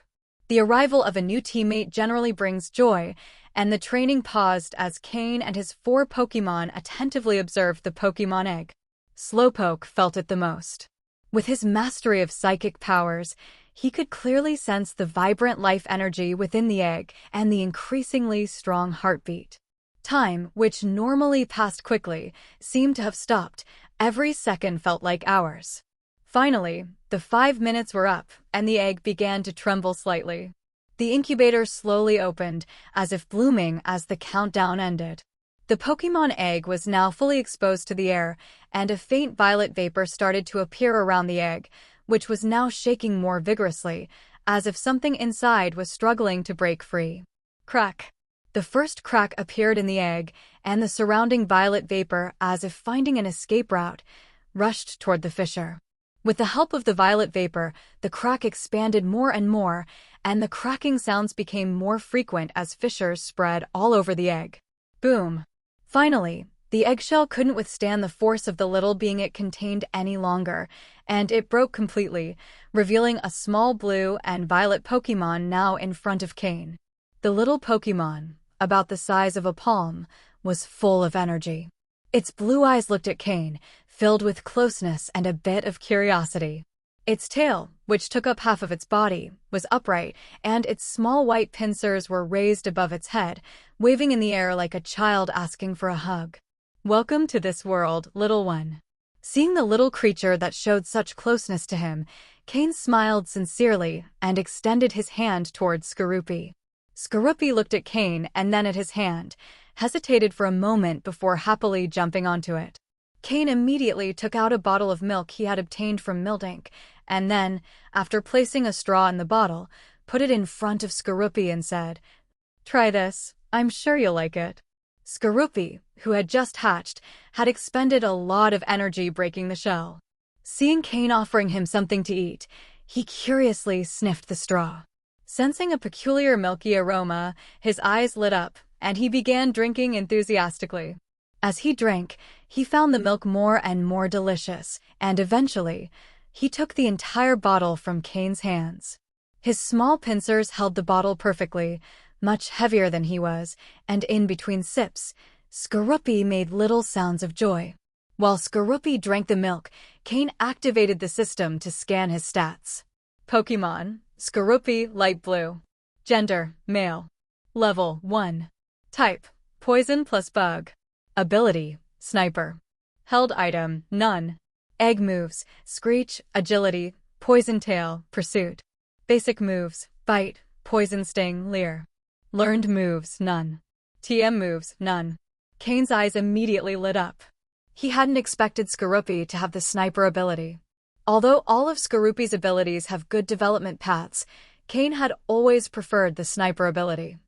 The arrival of a new teammate generally brings joy, and the training paused as Cain and his 4 Pokémon attentively observed the Pokémon egg. Slowpoke felt it the most. With his mastery of psychic powers, he could clearly sense the vibrant life energy within the egg and the increasingly strong heartbeat. Time, which normally passed quickly, seemed to have stopped. Every second felt like hours. Finally, the 5 minutes were up, and the egg began to tremble slightly. The incubator slowly opened, as if blooming as the countdown ended. The Pokémon egg was now fully exposed to the air, and a faint violet vapor started to appear around the egg, which was now shaking more vigorously, as if something inside was struggling to break free. Crack. The first crack appeared in the egg, and the surrounding violet vapor, as if finding an escape route, rushed toward the fissure. With the help of the violet vapor, the crack expanded more and more, and the cracking sounds became more frequent as fissures spread all over the egg. Boom. Finally, the eggshell couldn't withstand the force of the little being it contained any longer, and it broke completely, revealing a small blue and violet Pokémon now in front of Cain. The little Pokémon, about the size of a palm, was full of energy. Its blue eyes looked at Cain, filled with closeness and a bit of curiosity. Its tail, which took up half of its body, was upright, and its small white pincers were raised above its head, waving in the air like a child asking for a hug. "Welcome to this world, little one." Seeing the little creature that showed such closeness to him, Cain smiled sincerely and extended his hand toward Skorupi. Skorupi looked at Cain and then at his hand, hesitated for a moment before happily jumping onto it. Cain immediately took out a bottle of milk he had obtained from Miltank, and then, after placing a straw in the bottle, put it in front of Skorupi and said, Try this. I'm sure you'll like it. Skorupi, who had just hatched, had expended a lot of energy breaking the shell. Seeing Cain offering him something to eat, he curiously sniffed the straw. Sensing a peculiar milky aroma, his eyes lit up, and he began drinking enthusiastically. As he drank, he found the milk more and more delicious, and eventually, he took the entire bottle from Cain's hands. His small pincers held the bottle perfectly, much heavier than he was, and in between sips, Skorupi made little sounds of joy. While Skorupi drank the milk, Cain activated the system to scan his stats. Pokémon, Skorupi, light blue. Gender, male. Level 1. Type, poison plus bug. Ability, sniper. Held item, none. Egg moves, screech, agility, poison tail, pursuit. Basic moves, bite, poison sting, leer. Learned moves, none. TM moves, none. Cain's eyes immediately lit up. He hadn't expected Skorupi to have the sniper ability. Although all of Skorupi's abilities have good development paths, Cain had always preferred the sniper ability.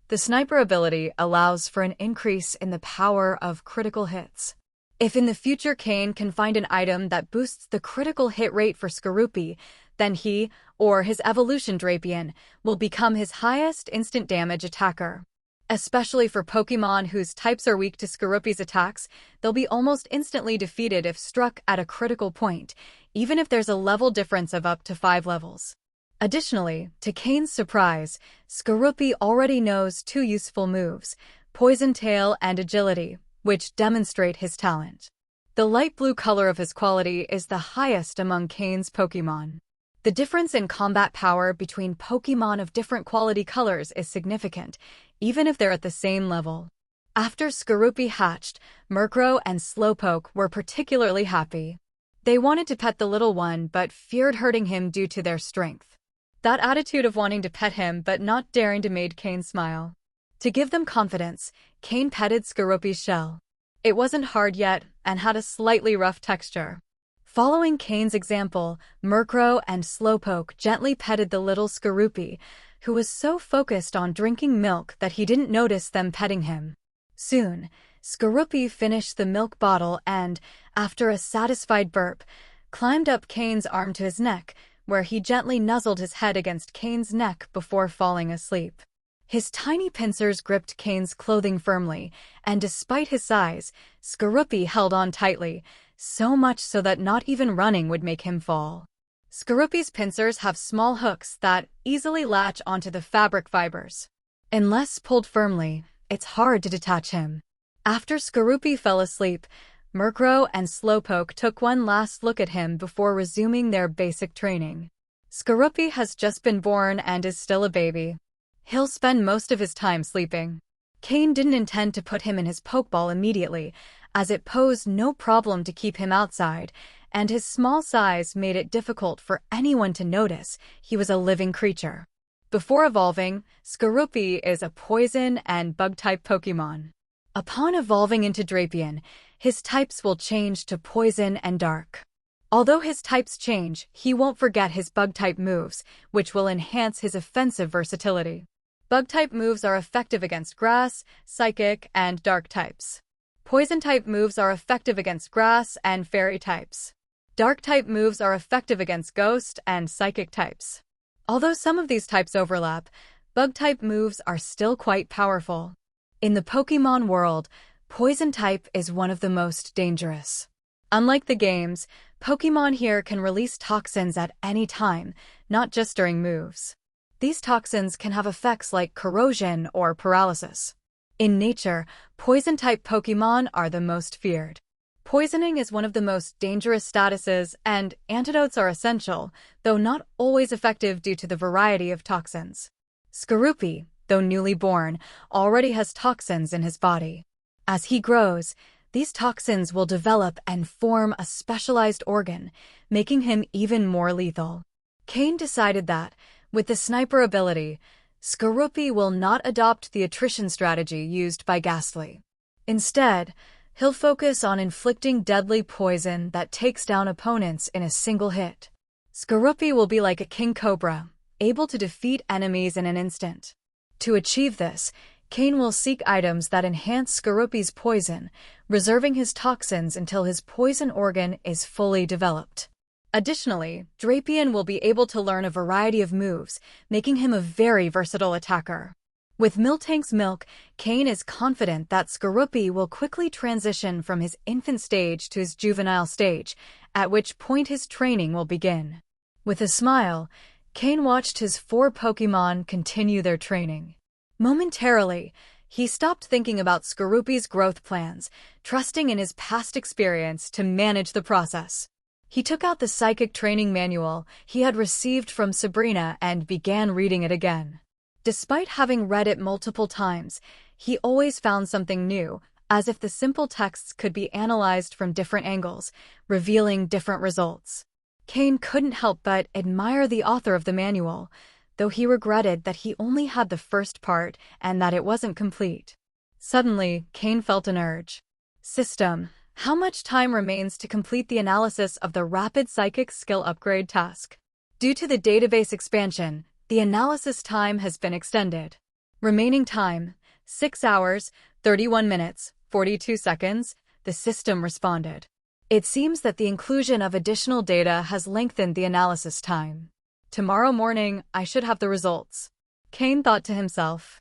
The sniper ability allows for an increase in the power of critical hits. If in the future Cain can find an item that boosts the critical hit rate for Skorupi, then he, or his evolution Drapion, will become his highest instant damage attacker. Especially for Pokémon whose types are weak to Skorupi's attacks, they'll be almost instantly defeated if struck at a critical point, even if there's a level difference of up to 5 levels. Additionally, to Cain's surprise, Skorupi already knows 2 useful moves, Poison Tail and Agility, which demonstrate his talent. The light blue color of his quality is the highest among Cain's Pokémon. The difference in combat power between Pokémon of different quality colors is significant, even if they're at the same level. After Skorupi hatched, Murkrow and Slowpoke were particularly happy. They wanted to pet the little one but feared hurting him due to their strength. That attitude of wanting to pet him but not daring to made Cain smile. To give them confidence, Cain petted Skorupi's shell. It wasn't hard yet and had a slightly rough texture. Following Cain's example, Murkrow and Slowpoke gently petted the little Skorupi, who was so focused on drinking milk that he didn't notice them petting him. Soon, Skorupi finished the milk bottle and, after a satisfied burp, climbed up Cain's arm to his neck, where he gently nuzzled his head against Cain's neck before falling asleep. His tiny pincers gripped Cain's clothing firmly, and despite his size, Skorupi held on tightly, so much so that not even running would make him fall. Skorupi's pincers have small hooks that easily latch onto the fabric fibers. Unless pulled firmly, it's hard to detach him. After Skorupi fell asleep, Murkrow and Slowpoke took one last look at him before resuming their basic training. Skorupi has just been born and is still a baby. He'll spend most of his time sleeping. Cain didn't intend to put him in his Pokeball immediately, as it posed no problem to keep him outside, and his small size made it difficult for anyone to notice he was a living creature. Before evolving, Skorupi is a poison and bug-type Pokémon. Upon evolving into Drapion, his types will change to poison and dark. Although his types change, he won't forget his bug-type moves, which will enhance his offensive versatility. Bug-type moves are effective against grass, psychic, and dark types. Poison-type moves are effective against grass and fairy types. Dark-type moves are effective against ghost and psychic types. Although some of these types overlap, bug-type moves are still quite powerful. In the Pokémon world, Poison-type is one of the most dangerous. Unlike the games, Pokémon here can release toxins at any time, not just during moves. These toxins can have effects like corrosion or paralysis. In nature, Poison-type Pokémon are the most feared. Poisoning is one of the most dangerous statuses, and antidotes are essential, though not always effective due to the variety of toxins. Skorupi, though newly born, already has toxins in his body. As he grows, these toxins will develop and form a specialized organ, making him even more lethal. Cain decided that, with the sniper ability, Skorupi will not adopt the attrition strategy used by Ghastly. Instead, he'll focus on inflicting deadly poison that takes down opponents in a single hit. Skorupi will be like a king cobra, able to defeat enemies in an instant. To achieve this, Cain will seek items that enhance Skorupi's poison, reserving his toxins until his poison organ is fully developed. Additionally, Drapion will be able to learn a variety of moves, making him a very versatile attacker. With Miltank's milk, Cain is confident that Skorupi will quickly transition from his infant stage to his juvenile stage, at which point his training will begin. With a smile, Cain watched his 4 Pokémon continue their training. Momentarily, he stopped thinking about Skorupi's growth plans, trusting in his past experience to manage the process. He took out the psychic training manual he had received from Sabrina and began reading it again. Despite having read it multiple times, he always found something new, as if the simple texts could be analyzed from different angles, revealing different results. Cain couldn't help but admire the author of the manual, though he regretted that he only had the first part and that it wasn't complete. Suddenly, Cain felt an urge. System, how much time remains to complete the analysis of the Rapid Psychic Skill Upgrade task? Due to the database expansion, the analysis time has been extended. Remaining time, 6 hours, 31 minutes, 42 seconds, the system responded. It seems that the inclusion of additional data has lengthened the analysis time. Tomorrow morning, I should have the results, Cain thought to himself.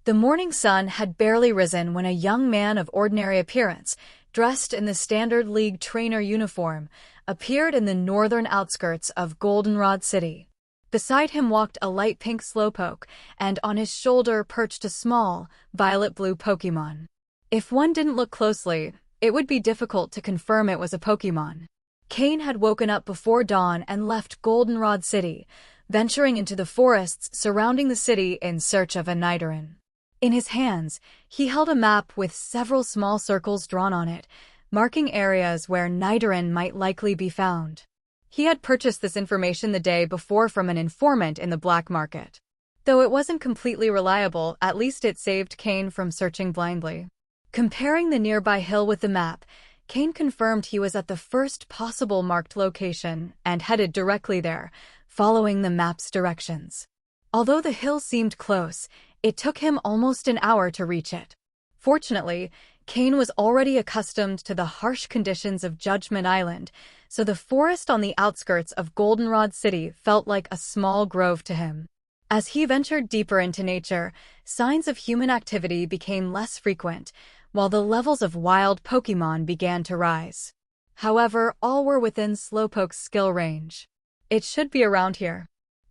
The morning sun had barely risen when a young man of ordinary appearance, dressed in the Standard League trainer uniform, appeared in the northern outskirts of Goldenrod City. Beside him walked a light pink Slowpoke, and on his shoulder perched a small, violet-blue Pokémon. If one didn't look closely, it would be difficult to confirm it was a Pokémon. Cain had woken up before dawn and left Goldenrod City, venturing into the forests surrounding the city in search of a Nidoran. In his hands, he held a map with several small circles drawn on it, marking areas where Nidoran might likely be found. He had purchased this information the day before from an informant in the black market. Though it wasn't completely reliable, at least it saved Cain from searching blindly. Comparing the nearby hill with the map, Cain confirmed he was at the first possible marked location and headed directly there, following the map's directions. Although the hill seemed close, it took him almost an hour to reach it. Fortunately, Cain was already accustomed to the harsh conditions of Judgment Island, so the forest on the outskirts of Goldenrod City felt like a small grove to him. As he ventured deeper into nature, signs of human activity became less frequent, while the levels of wild Pokémon began to rise. However, all were within Slowpoke's skill range. It should be around here.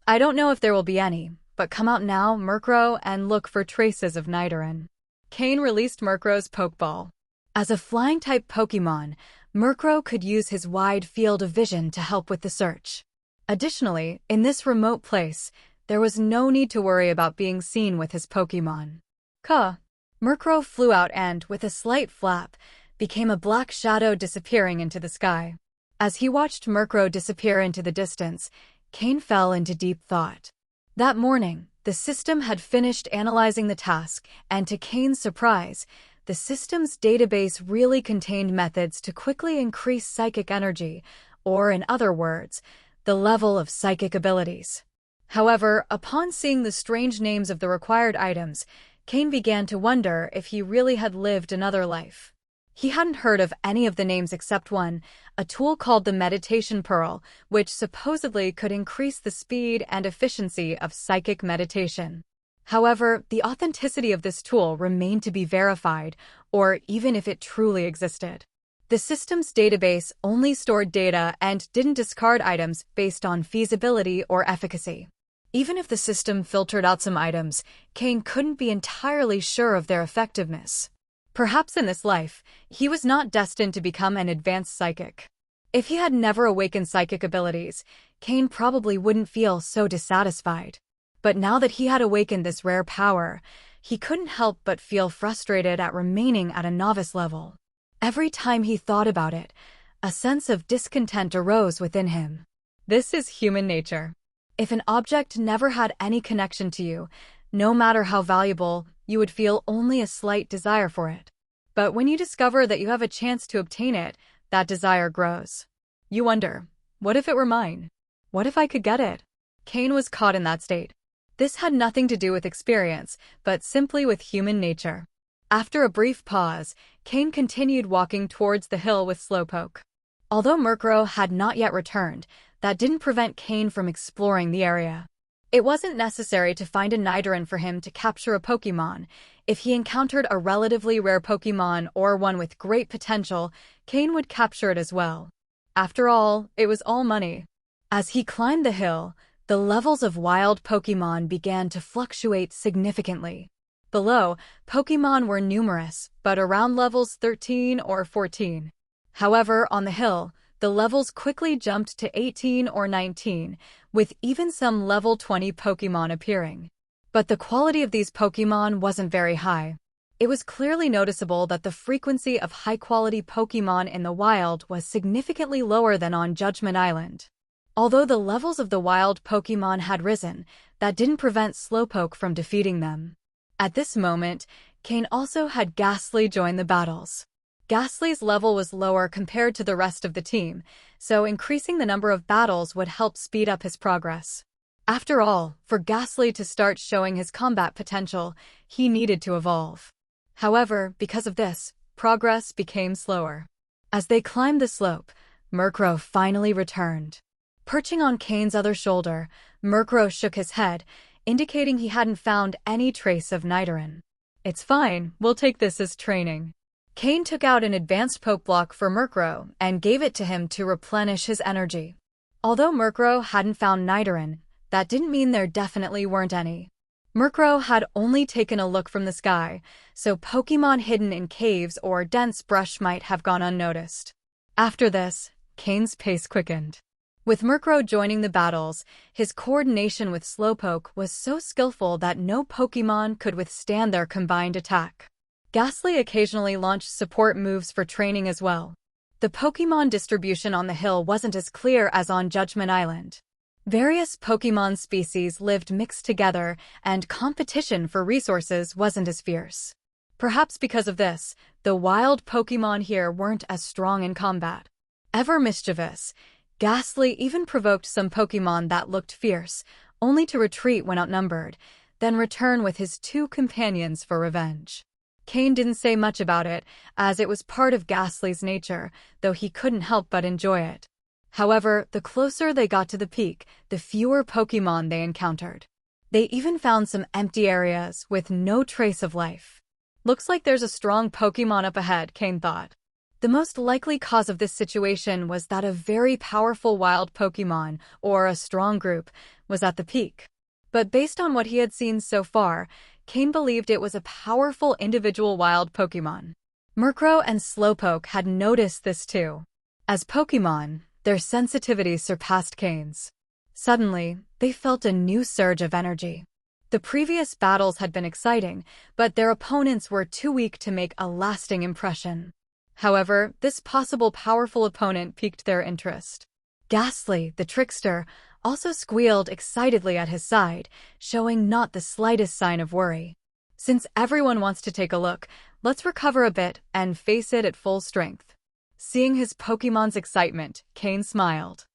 I don't know if there will be any, but come out now, Murkrow, and look for traces of Nidoran. Cain released Murkrow's Pokeball. As a flying-type Pokémon, Murkrow could use his wide field of vision to help with the search. Additionally, in this remote place, there was no need to worry about being seen with his Pokémon. Murkrow flew out and, with a slight flap, became a black shadow disappearing into the sky. As he watched Murkrow disappear into the distance, Cain fell into deep thought. That morning, the system had finished analyzing the task, and to Cain's surprise, the system's database really contained methods to quickly increase psychic energy, or in other words, the level of psychic abilities. However, upon seeing the strange names of the required items, Cain began to wonder if he really had lived another life. He hadn't heard of any of the names except one, a tool called the Meditation Pearl, which supposedly could increase the speed and efficiency of psychic meditation. However, the authenticity of this tool remained to be verified, or even if it truly existed. The system's database only stored data and didn't discard items based on feasibility or efficacy. Even if the system filtered out some items, Cain couldn't be entirely sure of their effectiveness. Perhaps in this life, he was not destined to become an advanced psychic. If he had never awakened psychic abilities, Cain probably wouldn't feel so dissatisfied. But now that he had awakened this rare power, he couldn't help but feel frustrated at remaining at a novice level. Every time he thought about it, a sense of discontent arose within him. This is human nature. If an object never had any connection to you, no matter how valuable, you would feel only a slight desire for it. But when you discover that you have a chance to obtain it, that desire grows. You wonder, what if it were mine? What if I could get it? Cain was caught in that state. This had nothing to do with experience, but simply with human nature. After a brief pause, Cain continued walking towards the hill with Slowpoke. Although Murkrow had not yet returned, that didn't prevent Cain from exploring the area. It wasn't necessary to find a Nidoran for him to capture a Pokémon. If he encountered a relatively rare Pokémon or one with great potential, Cain would capture it as well. After all, it was all money. As he climbed the hill, the levels of wild Pokémon began to fluctuate significantly. Below, Pokémon were numerous, but around levels 13 or 14. However, on the hill, the levels quickly jumped to 18 or 19, with even some level 20 Pokémon appearing. But the quality of these Pokémon wasn't very high. It was clearly noticeable that the frequency of high-quality Pokémon in the wild was significantly lower than on Judgment Island. Although the levels of the wild Pokémon had risen, that didn't prevent Slowpoke from defeating them. At this moment, Cain also had Ghastly join the battles. Ghastly's level was lower compared to the rest of the team, so increasing the number of battles would help speed up his progress. After all, for Ghastly to start showing his combat potential, he needed to evolve. However, because of this, progress became slower. As they climbed the slope, Murkrow finally returned. Perching on Cain's other shoulder, Murkrow shook his head, indicating he hadn't found any trace of Nidoran. "It's fine, we'll take this as training." Cain took out an advanced poke block for Murkrow and gave it to him to replenish his energy. Although Murkrow hadn't found Nidoran, that didn't mean there definitely weren't any. Murkrow had only taken a look from the sky, so Pokémon hidden in caves or dense brush might have gone unnoticed. After this, Cain's pace quickened. With Murkrow joining the battles, his coordination with Slowpoke was so skillful that no Pokémon could withstand their combined attack. Ghastly occasionally launched support moves for training as well. The Pokémon distribution on the hill wasn't as clear as on Judgment Island. Various Pokémon species lived mixed together, and competition for resources wasn't as fierce. Perhaps because of this, the wild Pokémon here weren't as strong in combat. Ever mischievous, Ghastly even provoked some Pokémon that looked fierce, only to retreat when outnumbered, then return with his two companions for revenge. Cain didn't say much about it, as it was part of Ghastly's nature, though he couldn't help but enjoy it. However, the closer they got to the peak, the fewer Pokémon they encountered. They even found some empty areas with no trace of life. "Looks like there's a strong Pokémon up ahead," Cain thought. The most likely cause of this situation was that a very powerful wild Pokémon, or a strong group, was at the peak. But based on what he had seen so far, Cain believed it was a powerful individual wild Pokémon. Murkrow and Slowpoke had noticed this too. As Pokémon, their sensitivity surpassed Cain's. Suddenly, they felt a new surge of energy. The previous battles had been exciting, but their opponents were too weak to make a lasting impression. However, this possible powerful opponent piqued their interest. Ghastly, the trickster, also squealed excitedly at his side, showing not the slightest sign of worry. "Since everyone wants to take a look, let's recover a bit and face it at full strength." Seeing his Pokémon's excitement, Cain smiled.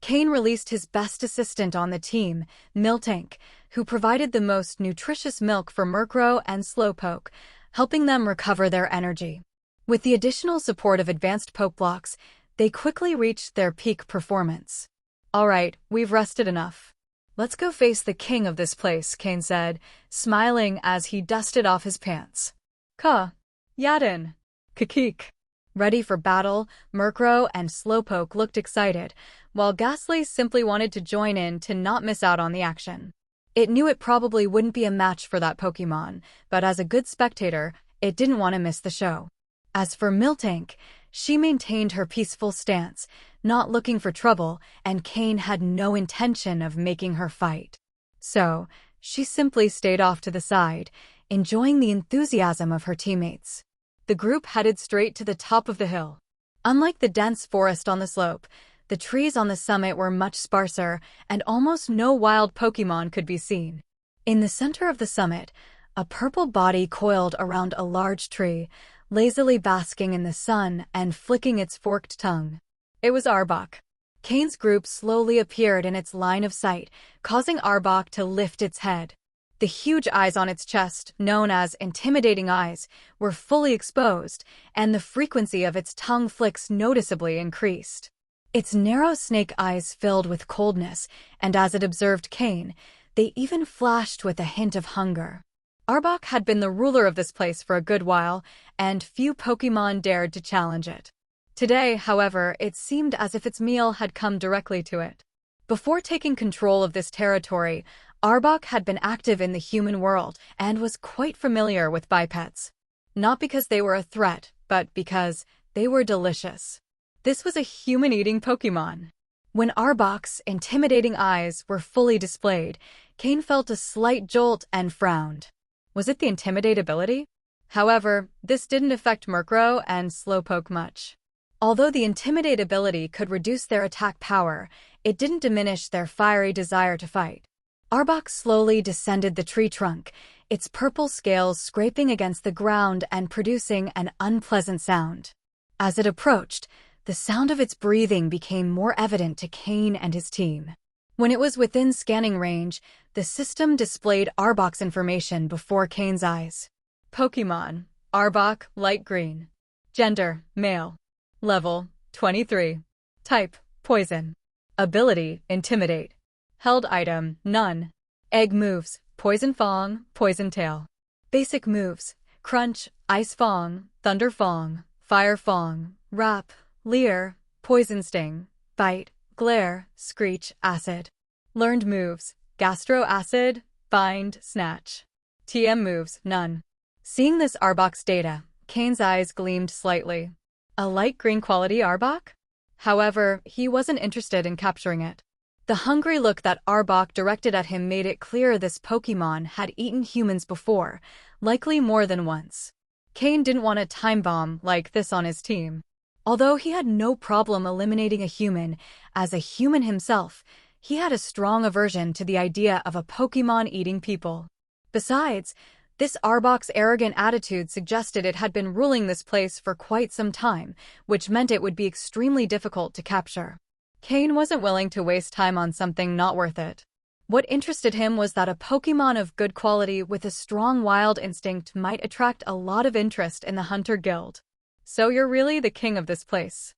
Cain released his best assistant on the team, Miltank, who provided the most nutritious milk for Murkrow and Slowpoke, helping them recover their energy. With the additional support of advanced poke blocks, they quickly reached their peak performance. "All right, we've rested enough. Let's go face the king of this place," Cain said, smiling as he dusted off his pants. Yadin. Kakik. Ready for battle, Murkrow and Slowpoke looked excited, while Ghastly simply wanted to join in to not miss out on the action. It knew it probably wouldn't be a match for that Pokémon, but as a good spectator, it didn't want to miss the show. As for Miltank, she maintained her peaceful stance, not looking for trouble, and Cain had no intention of making her fight. So, she simply stayed off to the side, enjoying the enthusiasm of her teammates. The group headed straight to the top of the hill. Unlike the dense forest on the slope, the trees on the summit were much sparser, and almost no wild Pokémon could be seen. In the center of the summit, a purple body coiled around a large tree, lazily basking in the sun and flicking its forked tongue. It was Arbok. Cain's group slowly appeared in its line of sight, causing Arbok to lift its head. The huge eyes on its chest, known as intimidating eyes, were fully exposed, and the frequency of its tongue flicks noticeably increased. Its narrow snake eyes filled with coldness, and as it observed Cain, they even flashed with a hint of hunger. Arbok had been the ruler of this place for a good while, and few Pokémon dared to challenge it. Today, however, it seemed as if its meal had come directly to it. Before taking control of this territory, Arbok had been active in the human world and was quite familiar with bipeds. Not because they were a threat, but because they were delicious. This was a human-eating Pokémon. When Arbok's intimidating eyes were fully displayed, Cain felt a slight jolt and frowned. Was it the Intimidate ability? However, this didn't affect Murkrow and Slowpoke much. Although the Intimidate ability could reduce their attack power, it didn't diminish their fiery desire to fight. Arbok slowly descended the tree trunk, its purple scales scraping against the ground and producing an unpleasant sound. As it approached, the sound of its breathing became more evident to Cain and his team. When it was within scanning range, the system displayed Arbok's information before Cain's eyes. Pokémon, Arbok, light green. Gender, male. Level, 23. Type, poison. Ability, intimidate. Held item, none. Egg moves, poison fong, poison tail. Basic moves, crunch, ice fong, thunder fong, fire fong, wrap, leer, poison sting, bite, glare, screech, acid. Learned moves, gastro acid, bind, snatch. TM moves, none. Seeing this Arbok's data, Cain's eyes gleamed slightly. A light green quality Arbok? However, he wasn't interested in capturing it. The hungry look that Arbok directed at him made it clear this Pokémon had eaten humans before, likely more than once. Cain didn't want a time bomb like this on his team. Although he had no problem eliminating a human, as a human himself, he had a strong aversion to the idea of a Pokémon eating people. Besides, this Arbok's arrogant attitude suggested it had been ruling this place for quite some time, which meant it would be extremely difficult to capture. Cain wasn't willing to waste time on something not worth it. What interested him was that a Pokémon of good quality with a strong wild instinct might attract a lot of interest in the Hunter Guild. So you're really the king of this place.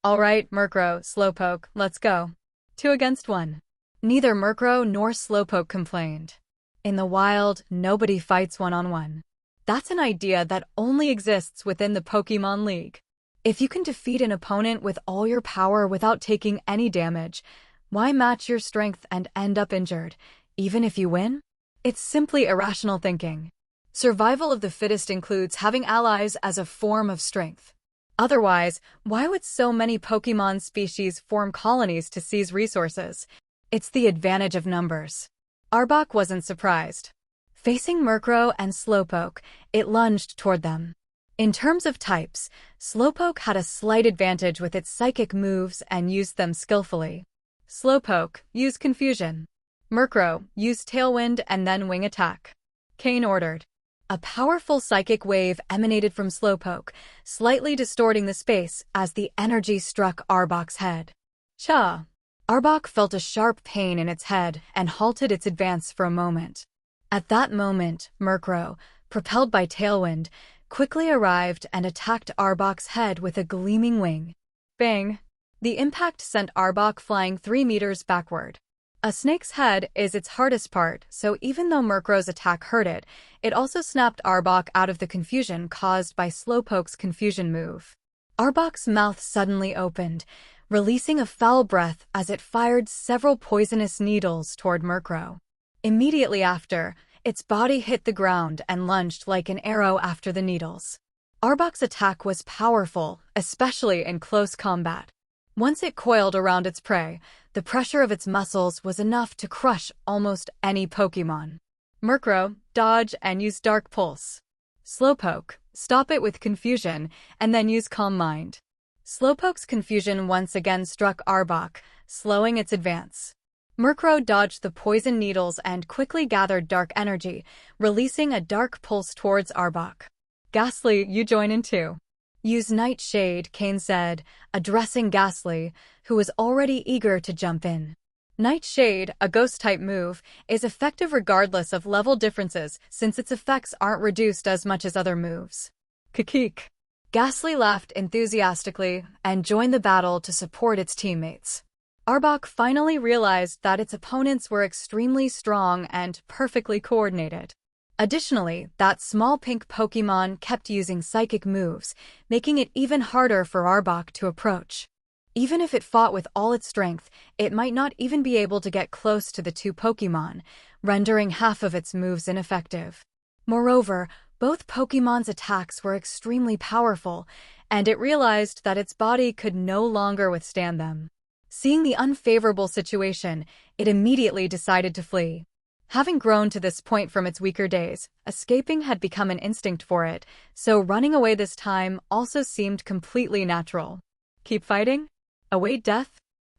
Alright, Murkrow, Slowpoke, let's go. 2 against 1. Neither Murkrow nor Slowpoke complained. In the wild, nobody fights one-on-one. That's an idea that only exists within the Pokémon League. If you can defeat an opponent with all your power without taking any damage, why match your strength and end up injured, even if you win? It's simply irrational thinking. Survival of the fittest includes having allies as a form of strength. Otherwise, why would so many Pokémon species form colonies to seize resources? It's the advantage of numbers. Arbok wasn't surprised. Facing Murkrow and Slowpoke, it lunged toward them. In terms of types, Slowpoke had a slight advantage with its psychic moves and used them skillfully. Slowpoke used Confusion. Murkrow used Tailwind and then Wing Attack. Cain ordered. A powerful psychic wave emanated from Slowpoke, slightly distorting the space as the energy struck Arbok's head. Cha! Arbok felt a sharp pain in its head and halted its advance for a moment. At that moment, Murkrow, propelled by Tailwind, quickly arrived and attacked Arbok's head with a gleaming wing. Bang! The impact sent Arbok flying 3 meters backward. A snake's head is its hardest part, so even though Murkrow's attack hurt it, it also snapped Arbok out of the confusion caused by Slowpoke's confusion move. Arbok's mouth suddenly opened, releasing a foul breath as it fired several poisonous needles toward Murkrow. Immediately after, its body hit the ground and lunged like an arrow after the needles. Arbok's attack was powerful, especially in close combat. Once it coiled around its prey, the pressure of its muscles was enough to crush almost any Pokémon. Murkrow, dodge and use Dark Pulse. Slowpoke, stop it with Confusion, and then use Calm Mind. Slowpoke's Confusion once again struck Arbok, slowing its advance. Murkrow dodged the poison needles and quickly gathered dark energy, releasing a Dark Pulse towards Arbok. Ghastly, you join in too. Use Nightshade, Cain said, addressing Ghastly, who was already eager to jump in. Nightshade, a ghost-type move, is effective regardless of level differences since its effects aren't reduced as much as other moves. Kikik. Ghastly laughed enthusiastically and joined the battle to support its teammates. Arbok finally realized that its opponents were extremely strong and perfectly coordinated. Additionally, that small pink Pokémon kept using psychic moves, making it even harder for Arbok to approach. Even if it fought with all its strength, it might not even be able to get close to the two Pokémon, rendering half of its moves ineffective. Moreover, both Pokémon's attacks were extremely powerful, and it realized that its body could no longer withstand them. Seeing the unfavorable situation, it immediately decided to flee. Having grown to this point from its weaker days, escaping had become an instinct for it, so running away this time also seemed completely natural. Keep fighting? Await death?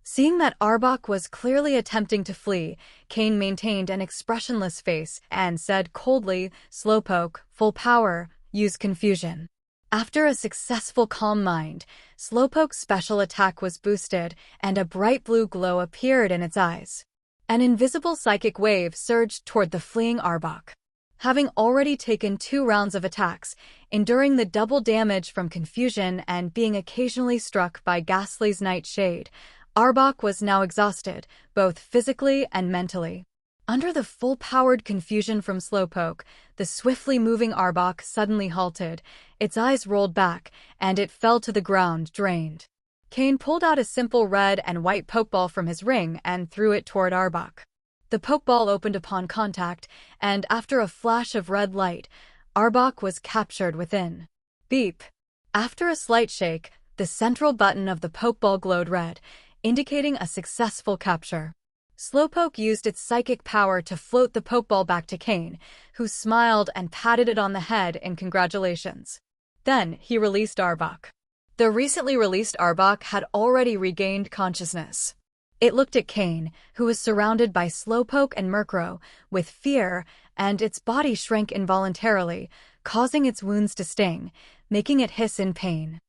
Seeing that Arbok was clearly attempting to flee, Cain maintained an expressionless face and said coldly, "Slowpoke, full power, use confusion." After a successful calm mind, Slowpoke's special attack was boosted and a bright blue glow appeared in its eyes. An invisible psychic wave surged toward the fleeing Arbok. Having already taken 2 rounds of attacks, enduring the double damage from confusion and being occasionally struck by Ghastly's Nightshade, Arbok was now exhausted, both physically and mentally. Under the full-powered confusion from Slowpoke, the swiftly moving Arbok suddenly halted, its eyes rolled back, and it fell to the ground, drained. Cain pulled out a simple red and white Pokeball from his ring and threw it toward Arbok. The Pokeball opened upon contact, and after a flash of red light, Arbok was captured within. Beep! After a slight shake, the central button of the Pokeball glowed red, indicating a successful capture. Slowpoke used its psychic power to float the Pokeball back to Cain, who smiled and patted it on the head in congratulations. Then he released Arbok. The recently released Arbok had already regained consciousness. It looked at Cain, who was surrounded by Slowpoke and Murkrow, with fear, and its body shrank involuntarily, causing its wounds to sting, making it hiss in pain.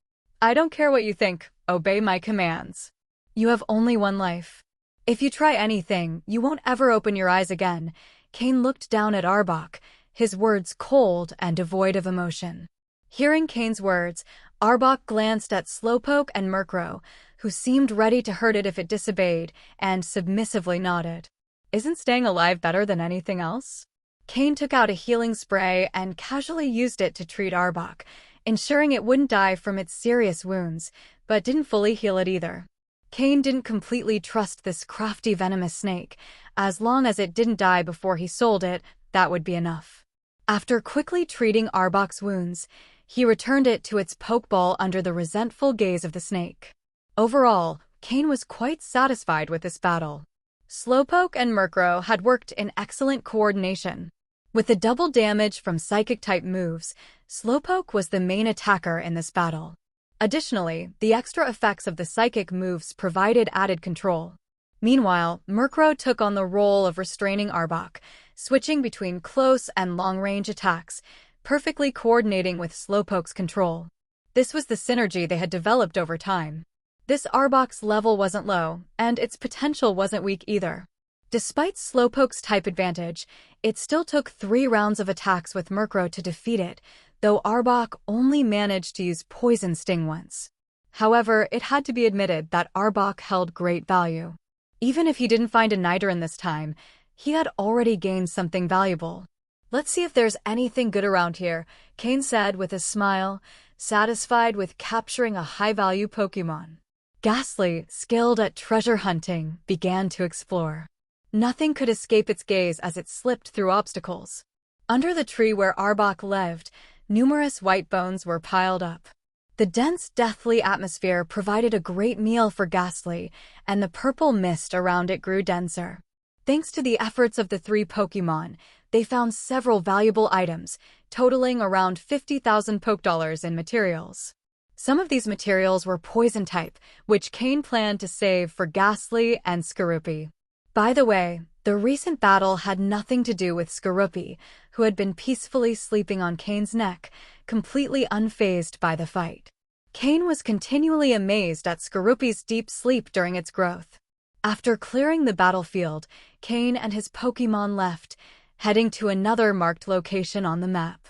"I don't care what you think, obey my commands. You have only one life. If you try anything, you won't ever open your eyes again." Cain looked down at Arbok, his words cold and devoid of emotion. Hearing Cain's words, Arbok glanced at Slowpoke and Murkrow, who seemed ready to hurt it if it disobeyed, and submissively nodded. "Isn't staying alive better than anything else?" Cain took out a healing spray and casually used it to treat Arbok, ensuring it wouldn't die from its serious wounds, but didn't fully heal it either. Cain didn't completely trust this crafty venomous snake. As long as it didn't die before he sold it, that would be enough. After quickly treating Arbok's wounds, he returned it to its Pokeball under the resentful gaze of the snake. Overall, Cain was quite satisfied with this battle. Slowpoke and Murkrow had worked in excellent coordination. With the double damage from psychic-type moves, Slowpoke was the main attacker in this battle. Additionally, the extra effects of the psychic moves provided added control. Meanwhile, Murkrow took on the role of restraining Arbok, switching between close and long-range attacks, perfectly coordinating with Slowpoke's control. This was the synergy they had developed over time. This Arbok's level wasn't low, and its potential wasn't weak either. Despite Slowpoke's type advantage, it still took 3 rounds of attacks with Murkrow to defeat it, though Arbok only managed to use Poison Sting once. However, it had to be admitted that Arbok held great value. Even if he didn't find a Nidoran this time, he had already gained something valuable. "Let's see if there's anything good around here," Cain said with a smile, satisfied with capturing a high-value Pokémon. Ghastly, skilled at treasure hunting, began to explore. Nothing could escape its gaze as it slipped through obstacles. Under the tree where Arbok lived, numerous white bones were piled up. The dense, deathly atmosphere provided a great meal for Ghastly, and the purple mist around it grew denser. Thanks to the efforts of the 3 Pokémon, they found several valuable items, totaling around 50,000 Pokedollars in materials. Some of these materials were poison type, which Cain planned to save for Ghastly and Skorupi. By the way, the recent battle had nothing to do with Skorupi, who had been peacefully sleeping on Cain's neck, completely unfazed by the fight. Cain was continually amazed at Skorupi's deep sleep during its growth. After clearing the battlefield, Cain and his Pokémon left, heading to another marked location on the map.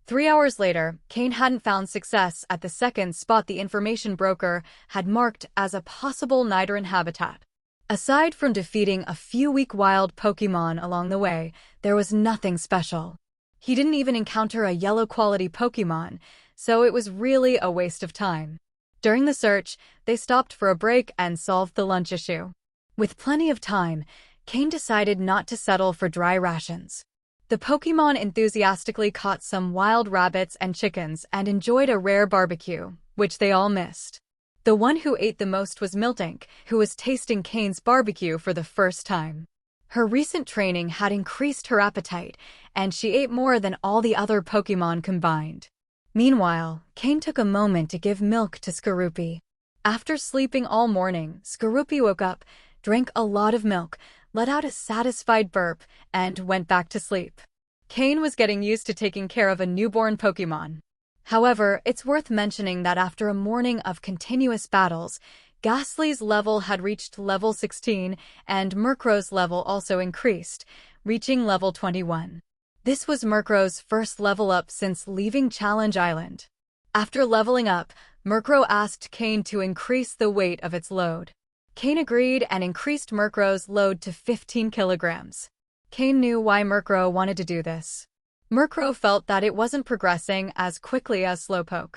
3 hours later, Cain hadn't found success at the second spot the information broker had marked as a possible Nidoran habitat. Aside from defeating a few weak wild Pokémon along the way, there was nothing special. He didn't even encounter a yellow-quality Pokémon, so it was really a waste of time. During the search, they stopped for a break and solved the lunch issue. With plenty of time, Cain decided not to settle for dry rations. The Pokémon enthusiastically caught some wild rabbits and chickens and enjoyed a rare barbecue, which they all missed. The one who ate the most was Miltank, who was tasting Cain's barbecue for the first time. Her recent training had increased her appetite, and she ate more than all the other Pokémon combined. Meanwhile, Cain took a moment to give milk to Skorupi. After sleeping all morning, Skorupi woke up, drank a lot of milk, let out a satisfied burp, and went back to sleep. Cain was getting used to taking care of a newborn Pokémon. However, it's worth mentioning that after a morning of continuous battles, Ghastly's level had reached level 16, and Murkrow's level also increased, reaching level 21. This was Murkrow's first level up since leaving Challenge Island. After leveling up, Murkrow asked Cain to increase the weight of its load. Cain agreed and increased Murkrow's load to 15 kilograms. Cain knew why Murkrow wanted to do this. Murkrow felt that it wasn't progressing as quickly as Slowpoke.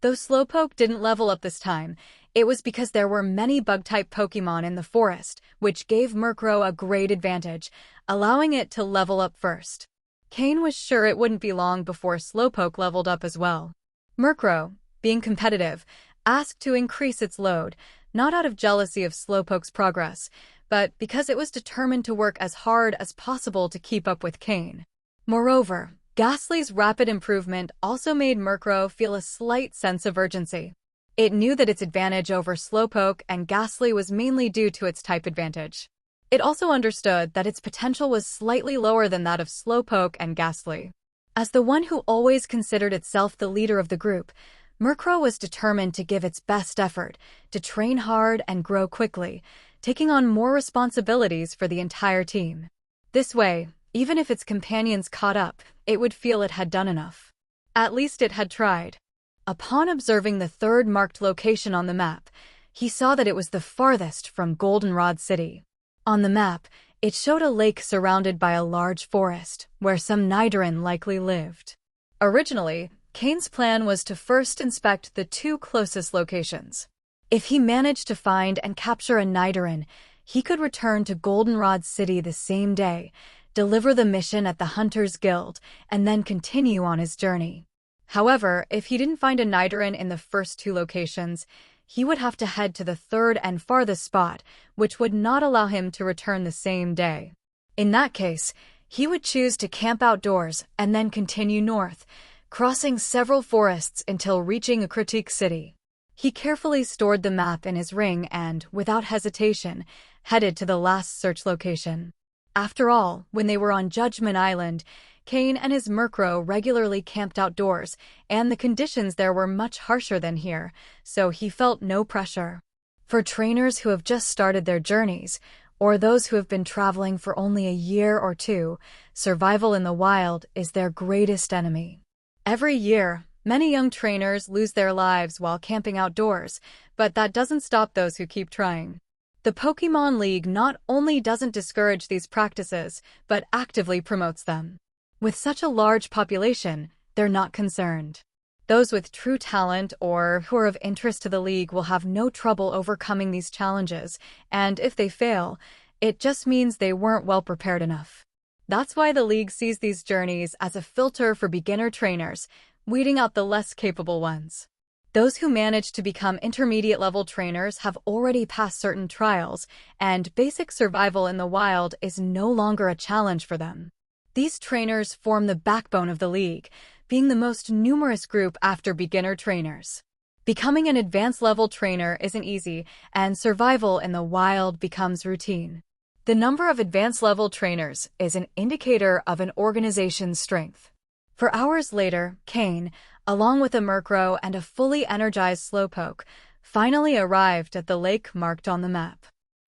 Though Slowpoke didn't level up this time, it was because there were many bug-type Pokémon in the forest, which gave Murkrow a great advantage, allowing it to level up first. Cain was sure it wouldn't be long before Slowpoke leveled up as well. Murkrow, being competitive, asked to increase its load, not out of jealousy of Slowpoke's progress, but because it was determined to work as hard as possible to keep up with Cain. Moreover, Ghastly's rapid improvement also made Murkrow feel a slight sense of urgency. It knew that its advantage over Slowpoke and Ghastly was mainly due to its type advantage. It also understood that its potential was slightly lower than that of Slowpoke and Ghastly. As the one who always considered itself the leader of the group, Murkrow was determined to give its best effort, to train hard and grow quickly, taking on more responsibilities for the entire team. This way, even if its companions caught up, it would feel it had done enough. At least it had tried. Upon observing the third marked location on the map, he saw that it was the farthest from Goldenrod City. On the map, it showed a lake surrounded by a large forest, where some Nidoran likely lived. Originally, Cain's plan was to first inspect the two closest locations. If he managed to find and capture a Nidoran, he could return to Goldenrod City the same day, deliver the mission at the Hunters Guild, and then continue on his journey. However, if he didn't find a Nidoran in the first two locations, he would have to head to the third and farthest spot, which would not allow him to return the same day. In that case, he would choose to camp outdoors and then continue north, crossing several forests until reaching a critique city. He carefully stored the map in his ring and, without hesitation, headed to the last search location. After all, when they were on Judgment Island, Cain and his Murkrow regularly camped outdoors, and the conditions there were much harsher than here, so he felt no pressure. For trainers who have just started their journeys, or those who have been traveling for only a year or two, survival in the wild is their greatest enemy. Every year, many young trainers lose their lives while camping outdoors, but that doesn't stop those who keep trying. The Pokémon League not only doesn't discourage these practices, but actively promotes them. With such a large population, they're not concerned. Those with true talent or who are of interest to the League will have no trouble overcoming these challenges, and if they fail, it just means they weren't well prepared enough. That's why the League sees these journeys as a filter for beginner trainers, weeding out the less capable ones. Those who manage to become intermediate-level trainers have already passed certain trials, and basic survival in the wild is no longer a challenge for them. These trainers form the backbone of the League, being the most numerous group after beginner trainers. Becoming an advanced-level trainer isn't easy, and survival in the wild becomes routine. The number of advanced-level trainers is an indicator of an organization's strength. For hours later, Cain, along with a Murkrow and a fully energized Slowpoke, finally arrived at the lake marked on the map.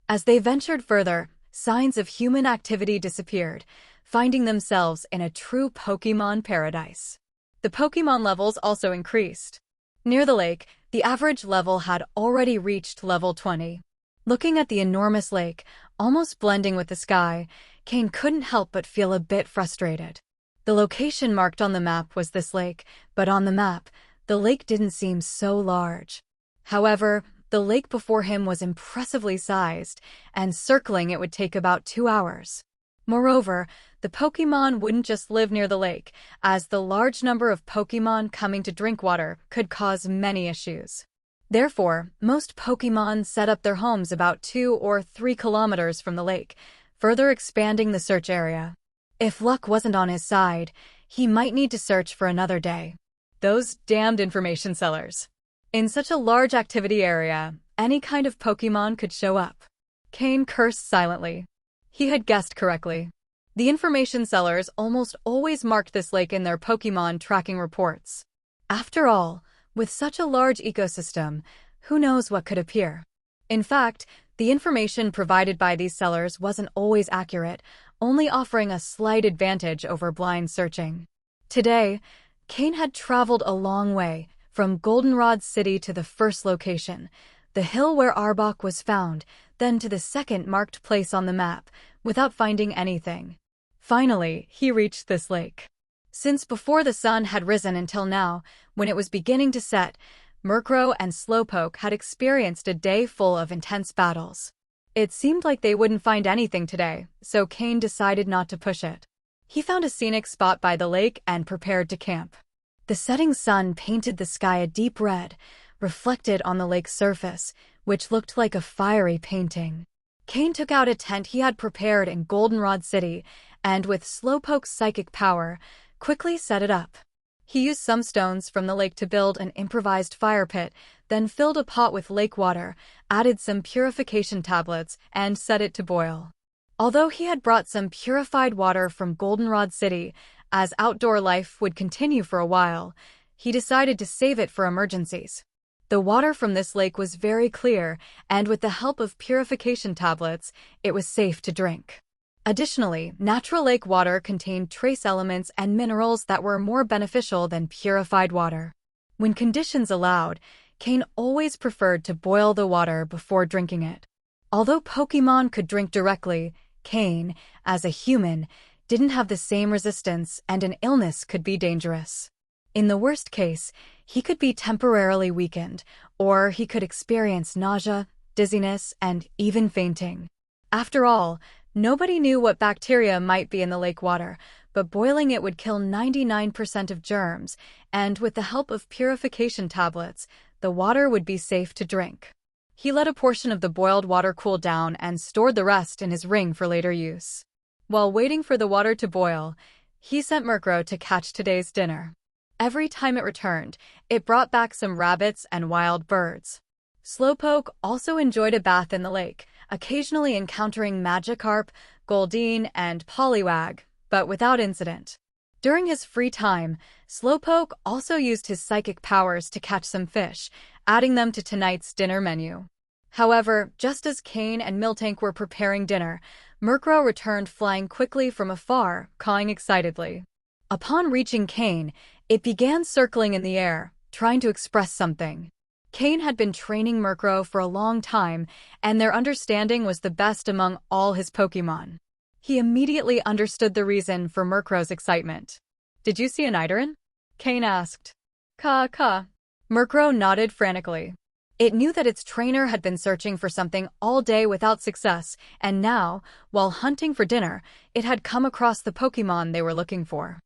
As they ventured further, signs of human activity disappeared, finding themselves in a true Pokémon paradise. The Pokémon levels also increased. Near the lake, the average level had already reached level 20. Looking at the enormous lake, almost blending with the sky, Cain couldn't help but feel a bit frustrated. The location marked on the map was this lake, but on the map, the lake didn't seem so large. However, the lake before him was impressively sized, and circling it would take about 2 hours. Moreover, the Pokémon wouldn't just live near the lake, as the large number of Pokémon coming to drink water could cause many issues. Therefore, most Pokémon set up their homes about 2 or 3 kilometers from the lake, further expanding the search area. If luck wasn't on his side, he might need to search for another day. Those damned information sellers. In such a large activity area, any kind of Pokémon could show up. Cain cursed silently. He had guessed correctly. The information sellers almost always marked this lake in their Pokémon tracking reports. After all, with such a large ecosystem, who knows what could appear? In fact, the information provided by these sellers wasn't always accurate, only offering a slight advantage over blind searching. Today, Cain had traveled a long way, from Goldenrod City to the first location, the hill where Arbok was found, then to the second marked place on the map, without finding anything. Finally, he reached this lake. Since before the sun had risen until now, when it was beginning to set, Murkrow and Slowpoke had experienced a day full of intense battles. It seemed like they wouldn't find anything today, so Cain decided not to push it. He found a scenic spot by the lake and prepared to camp. The setting sun painted the sky a deep red, reflected on the lake's surface, which looked like a fiery painting. Cain took out a tent he had prepared in Goldenrod City, and with Slowpoke's psychic power, quickly set it up. He used some stones from the lake to build an improvised fire pit, then filled a pot with lake water, added some purification tablets, and set it to boil. Although he had brought some purified water from Goldenrod City, as outdoor life would continue for a while, he decided to save it for emergencies. The water from this lake was very clear, and with the help of purification tablets, it was safe to drink. Additionally, natural lake water contained trace elements and minerals that were more beneficial than purified water. When conditions allowed, Cain always preferred to boil the water before drinking it. Although Pokémon could drink directly, Cain, as a human, didn't have the same resistance, and an illness could be dangerous. In the worst case, he could be temporarily weakened, or he could experience nausea, dizziness, and even fainting. After all, nobody knew what bacteria might be in the lake water, but boiling it would kill 99% of germs, and with the help of purification tablets, the water would be safe to drink. He let a portion of the boiled water cool down and stored the rest in his ring for later use. While waiting for the water to boil, he sent Murkrow to catch today's dinner. Every time it returned, it brought back some rabbits and wild birds. Slowpoke also enjoyed a bath in the lake, occasionally encountering Magikarp, Goldeen, and Poliwag, but without incident. During his free time, Slowpoke also used his psychic powers to catch some fish, adding them to tonight's dinner menu. However, just as Cain and Miltank were preparing dinner, Murkrow returned flying quickly from afar, cawing excitedly. Upon reaching Cain, it began circling in the air, trying to express something. Cain had been training Murkrow for a long time, and their understanding was the best among all his Pokémon. He immediately understood the reason for Murkrow's excitement. "Did you see a Nidoran?" Cain asked. "Ka. Murkrow nodded frantically. It knew that its trainer had been searching for something all day without success, and now, while hunting for dinner, it had come across the Pokémon they were looking for.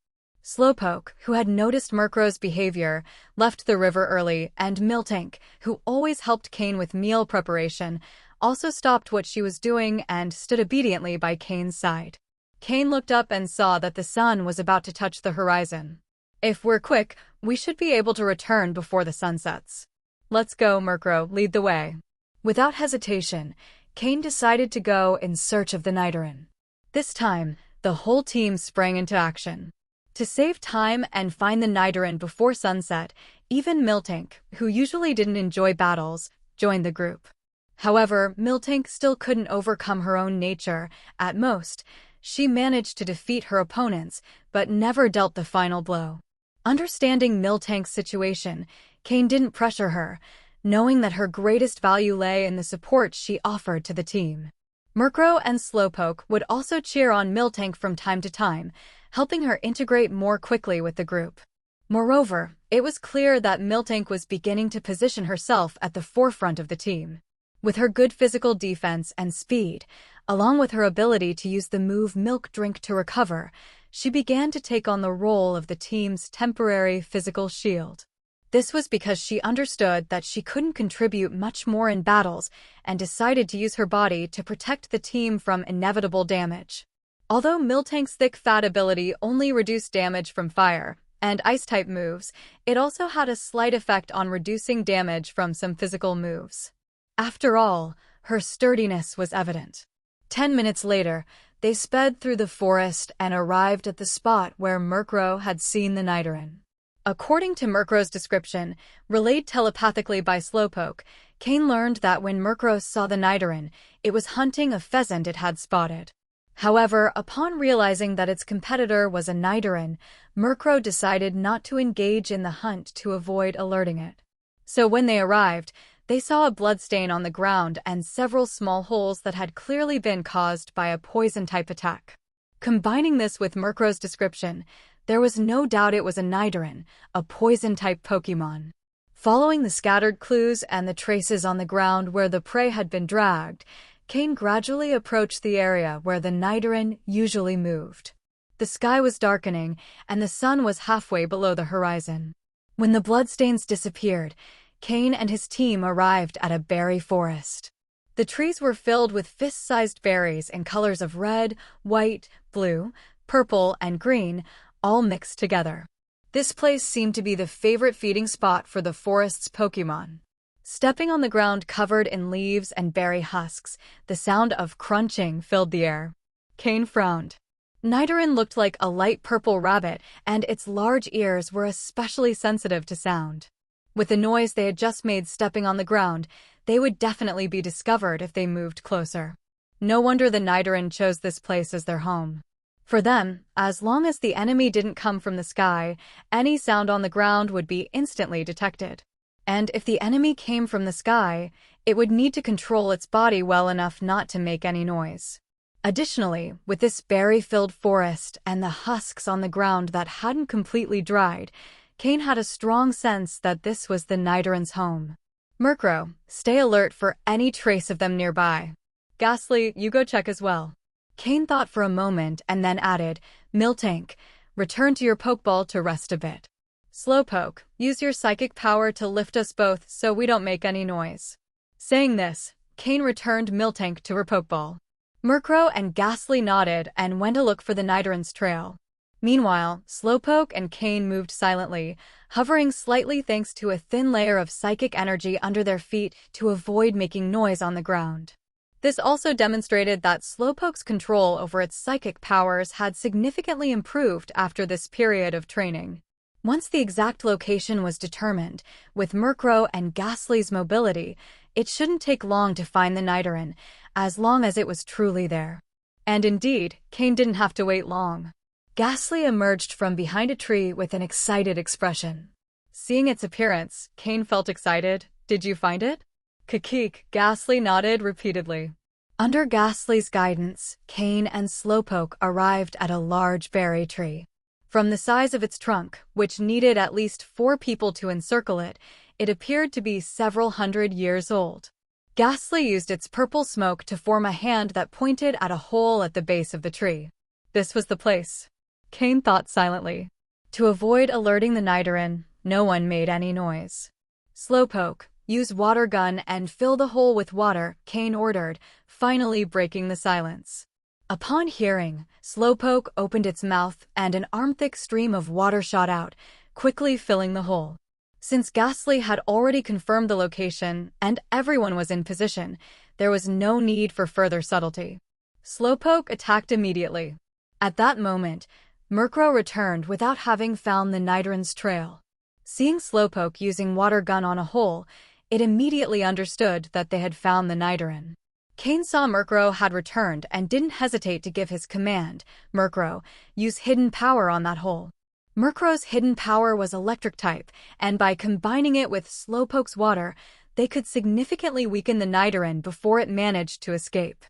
Slowpoke, who had noticed Murkrow's behavior, left the river early, and Miltank, who always helped Cain with meal preparation, also stopped what she was doing and stood obediently by Cain's side. Cain looked up and saw that the sun was about to touch the horizon. "If we're quick, we should be able to return before the sun sets. Let's go, Murkrow, lead the way." Without hesitation, Cain decided to go in search of the Nidoran. This time, the whole team sprang into action. To save time and find the Nidoran before sunset, even Miltank, who usually didn't enjoy battles, joined the group. However, Miltank still couldn't overcome her own nature. At most, she managed to defeat her opponents, but never dealt the final blow. Understanding Miltank's situation, Cain didn't pressure her, knowing that her greatest value lay in the support she offered to the team. Murkrow and Slowpoke would also cheer on Miltank from time to time, helping her integrate more quickly with the group. Moreover, it was clear that Miltank was beginning to position herself at the forefront of the team. With her good physical defense and speed, along with her ability to use the move Milk Drink to recover, she began to take on the role of the team's temporary physical shield. This was because she understood that she couldn't contribute much more in battles and decided to use her body to protect the team from inevitable damage. Although Miltank's thick fat ability only reduced damage from fire and ice-type moves, it also had a slight effect on reducing damage from some physical moves. After all, her sturdiness was evident. 10 minutes later, they sped through the forest and arrived at the spot where Murkrow had seen the Nidoran. According to Murkrow's description, relayed telepathically by Slowpoke, Cain learned that when Murkrow saw the Nidoran, it was hunting a pheasant it had spotted. However, upon realizing that its competitor was a Nidoran, Murkrow decided not to engage in the hunt to avoid alerting it. So when they arrived, they saw a bloodstain on the ground and several small holes that had clearly been caused by a poison-type attack. Combining this with Murkrow's description, there was no doubt it was a Nidoran, a poison-type Pokémon. Following the scattered clues and the traces on the ground where the prey had been dragged, Cain gradually approached the area where the Nidoran usually moved. The sky was darkening, and the sun was halfway below the horizon. When the bloodstains disappeared, Cain and his team arrived at a berry forest. The trees were filled with fist-sized berries in colors of red, white, blue, purple, and green, all mixed together. This place seemed to be the favorite feeding spot for the forest's Pokémon. Stepping on the ground covered in leaves and berry husks, the sound of crunching filled the air. Cain frowned. Nidoran looked like a light purple rabbit, and its large ears were especially sensitive to sound. With the noise they had just made stepping on the ground, they would definitely be discovered if they moved closer. No wonder the Nidoran chose this place as their home. For them, as long as the enemy didn't come from the sky, any sound on the ground would be instantly detected. And if the enemy came from the sky, it would need to control its body well enough not to make any noise. Additionally, with this berry-filled forest and the husks on the ground that hadn't completely dried, Cain had a strong sense that this was the Nidoran's home. Murkrow, stay alert for any trace of them nearby. Ghastly, you go check as well. Cain thought for a moment and then added, Miltank, return to your Pokeball to rest a bit. Slowpoke, use your psychic power to lift us both so we don't make any noise. Saying this, Cain returned Miltank to her Pokeball. Murkrow and Ghastly nodded and went to look for the Nidoran's trail. Meanwhile, Slowpoke and Cain moved silently, hovering slightly thanks to a thin layer of psychic energy under their feet to avoid making noise on the ground. This also demonstrated that Slowpoke's control over its psychic powers had significantly improved after this period of training. Once the exact location was determined, with Murkrow and Ghastly's mobility, it shouldn't take long to find the Nidoran, as long as it was truly there. And indeed, Cain didn't have to wait long. Ghastly emerged from behind a tree with an excited expression. Seeing its appearance, Cain felt excited. Did you find it? Kakik, Ghastly nodded repeatedly. Under Ghastly's guidance, Cain and Slowpoke arrived at a large berry tree. From the size of its trunk, which needed at least 4 people to encircle it, it appeared to be several hundred years old. Ghastly used its purple smoke to form a hand that pointed at a hole at the base of the tree. This was the place. Cain thought silently. To avoid alerting the Nidoran, no one made any noise. Slowpoke, use water gun and fill the hole with water, Cain ordered, finally breaking the silence. Upon hearing, Slowpoke opened its mouth and an arm-thick stream of water shot out, quickly filling the hole. Since Ghastly had already confirmed the location and everyone was in position, there was no need for further subtlety. Slowpoke attacked immediately. At that moment, Murkrow returned without having found the Nidorann's trail. Seeing Slowpoke using water gun on a hole, it immediately understood that they had found the Nidoran. Cain saw Murkrow had returned and didn't hesitate to give his command, "Murkrow, use hidden power on that hole." Murkrow's hidden power was electric type, and by combining it with Slowpoke's water, they could significantly weaken the Nidoran before it managed to escape.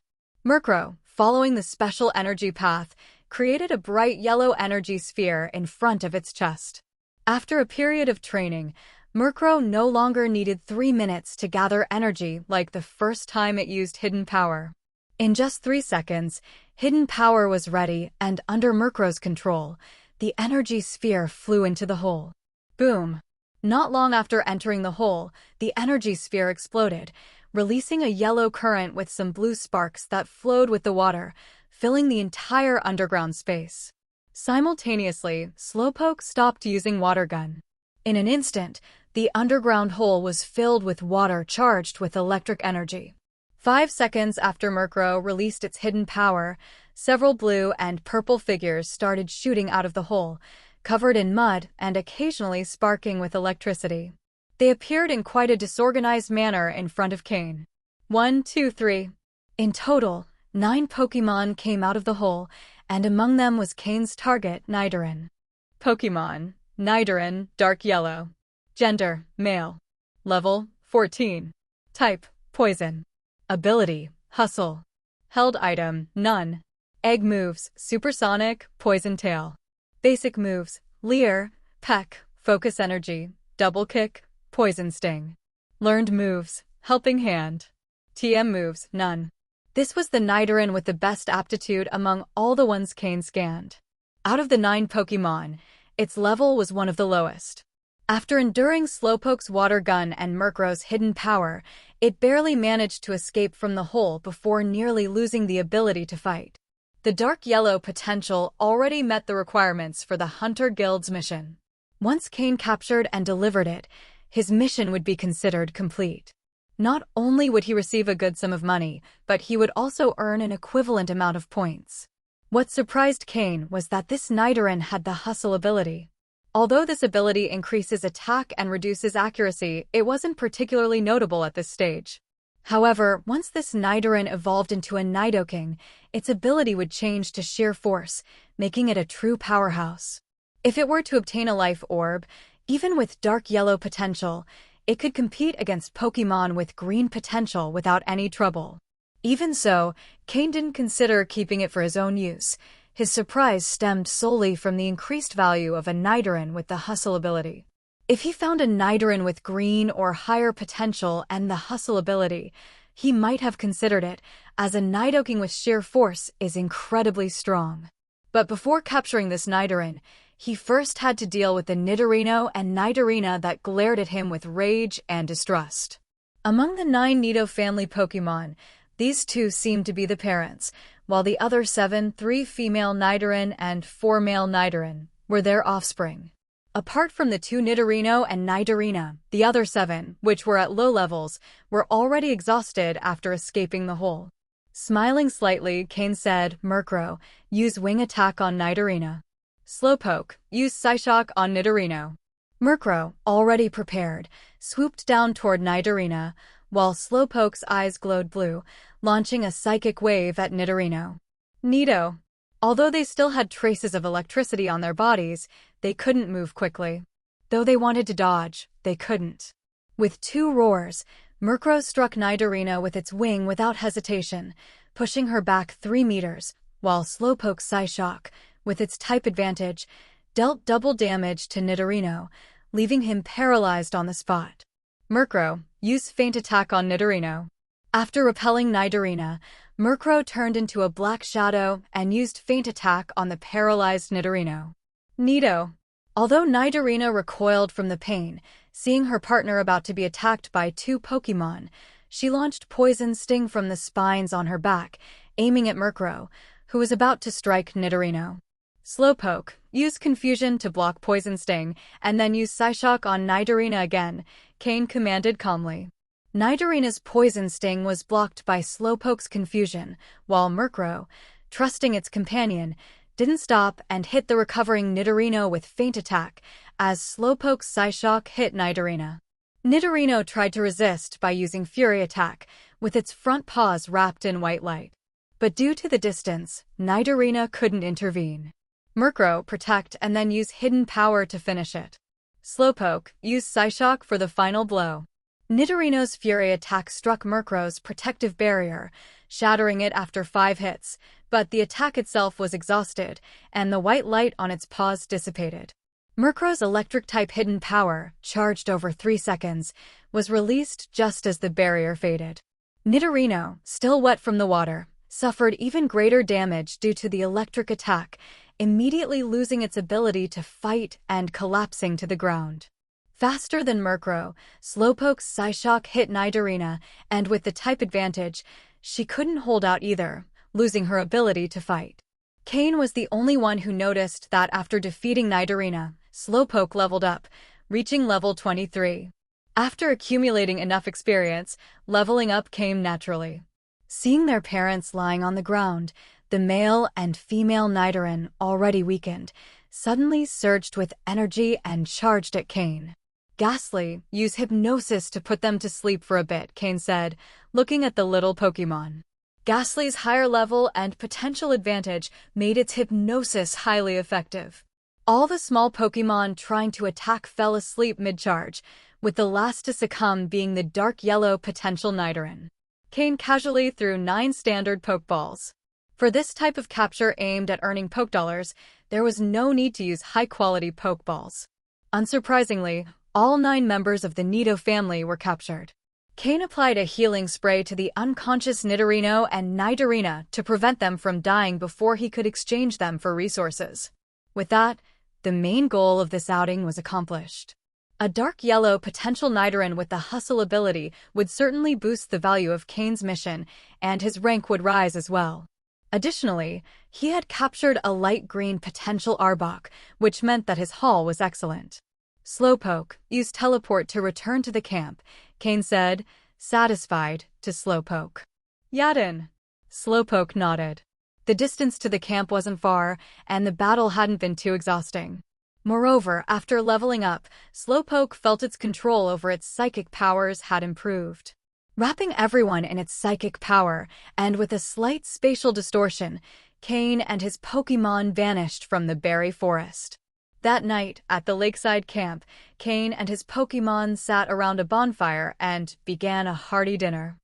Murkrow, following the special energy path, created a bright yellow energy sphere in front of its chest. After a period of training, Murkrow no longer needed 3 minutes to gather energy like the first time it used hidden power. In just 3 seconds, hidden power was ready, and under Murkrow's control, the energy sphere flew into the hole. Boom! Not long after entering the hole, the energy sphere exploded, releasing a yellow current with some blue sparks that flowed with the water, filling the entire underground space. Simultaneously, Slowpoke stopped using water gun. In an instant, the underground hole was filled with water charged with electric energy. 5 seconds after Murkrow released its hidden power, several blue and purple figures started shooting out of the hole, covered in mud and occasionally sparking with electricity. They appeared in quite a disorganized manner in front of Cain. 1, 2, 3. In total, 9 Pokémon came out of the hole, and among them was Cain's target, Nidoran. Pokémon: Nidoran, dark yellow. Gender: male. Level: 14. Type: poison. Ability: hustle. Held item: none. Egg moves: supersonic, poison tail. Basic moves: leer, peck, focus energy, double kick, poison sting. Learned moves: helping hand. TM moves: none. This was the Nidoran with the best aptitude among all the ones Cain scanned. Out of the 9 Pokémon, its level was one of the lowest. After enduring Slowpoke's water gun and Murkrow's hidden power, it barely managed to escape from the hole before nearly losing the ability to fight. The dark yellow potential already met the requirements for the Hunter Guild's mission. Once Cain captured and delivered it, his mission would be considered complete. Not only would he receive a good sum of money, but he would also earn an equivalent amount of points. What surprised Cain was that this Nidoran had the hustle ability. Although this ability increases attack and reduces accuracy, it wasn't particularly notable at this stage. However, once this Nidoran evolved into a Nidoking, its ability would change to sheer force, making it a true powerhouse. If it were to obtain a life orb, even with dark yellow potential, it could compete against Pokémon with green potential without any trouble. Even so, Cain didn't consider keeping it for his own use. His surprise stemmed solely from the increased value of a Nidoran with the hustle ability. If he found a Nidoran with green or higher potential and the hustle ability, he might have considered it, as a Nidoking with sheer force is incredibly strong. But before capturing this Nidoran, he first had to deal with the Nidorino and Nidorina that glared at him with rage and distrust. Among the 9 Nido family Pokémon, these 2 seemed to be the parents, while the other 7, 3 female Nidoran and 4 male Nidoran, were their offspring. Apart from the 2 Nidorino and Nidorina, the other 7, which were at low levels, were already exhausted after escaping the hole. Smiling slightly, Cain said, "Murkrow, use wing attack on Nidorina. Slowpoke, use Psyshock on Nidorino." Murkrow, already prepared, swooped down toward Nidorina, while Slowpoke's eyes glowed blue, launching a psychic wave at Nidorino. Nido. Although they still had traces of electricity on their bodies, they couldn't move quickly. Though they wanted to dodge, they couldn't. With 2 roars, Murkrow struck Nidorina with its wing without hesitation, pushing her back 3 meters, while Slowpoke's Psyshock, with its type advantage, dealt double damage to Nidorino, leaving him paralyzed on the spot. Murkrow, use feint attack on Nidorino. After repelling Nidorina, Murkrow turned into a black shadow and used feint attack on the paralyzed Nidorino. Nido. Although Nidorina recoiled from the pain, seeing her partner about to be attacked by 2 Pokémon, she launched poison sting from the spines on her back, aiming at Murkrow, who was about to strike Nidorino. Slowpoke, use confusion to block poison sting, and then use Psyshock on Nidorina again, Cain commanded calmly. Nidorina's poison sting was blocked by Slowpoke's confusion, while Murkrow, trusting its companion, didn't stop and hit the recovering Nidorino with feint attack as Slowpoke's Psyshock hit Nidorina. Nidorino tried to resist by using Fury Attack, with its front paws wrapped in white light. But due to the distance, Nidorina couldn't intervene. Murkrow protect and then use Hidden Power to finish it. Slowpoke used Psyshock for the final blow. Nidorino's Fury Attack struck Murkrow's protective barrier, shattering it after 5 hits, but the attack itself was exhausted, and the white light on its paws dissipated. Murkrow's Electric-type Hidden Power, charged over 3 seconds, was released just as the barrier faded. Nidorino, still wet from the water, suffered even greater damage due to the electric attack, immediately losing its ability to fight and collapsing to the ground. Faster than Murkrow, Slowpoke's Psyshock hit Nidorina, and with the type advantage, she couldn't hold out either, losing her ability to fight. Cain was the only one who noticed that after defeating Nidorina, Slowpoke leveled up, reaching level 23. After accumulating enough experience, leveling up came naturally. Seeing their parents lying on the ground, the male and female Nidoran, already weakened, suddenly surged with energy and charged at Cain. Ghastly, use hypnosis to put them to sleep for a bit, Cain said, looking at the little Pokémon. Ghastly's higher level and potential advantage made its hypnosis highly effective. All the small Pokémon trying to attack fell asleep mid-charge, with the last to succumb being the dark yellow potential Nidoran. Cain casually threw 9 standard Pokeballs. For this type of capture aimed at earning Pokedollars, there was no need to use high-quality Pokeballs. Unsurprisingly, all 9 members of the Nido family were captured. Cain applied a healing spray to the unconscious Nidorino and Nidorina to prevent them from dying before he could exchange them for resources. With that, the main goal of this outing was accomplished. A dark yellow potential Nidoran with the Hustle ability would certainly boost the value of Cain's mission, and his rank would rise as well. Additionally, he had captured a light green potential Arbok, which meant that his haul was excellent. Slowpoke used Teleport to return to the camp, Cain said, satisfied, to Slowpoke. Yadin. Slowpoke nodded. The distance to the camp wasn't far, and the battle hadn't been too exhausting. Moreover, after leveling up, Slowpoke felt its control over its psychic powers had improved. Wrapping everyone in its psychic power, and with a slight spatial distortion, Cain and his Pokémon vanished from the berry forest. That night, at the lakeside camp, Cain and his Pokémon sat around a bonfire and began a hearty dinner.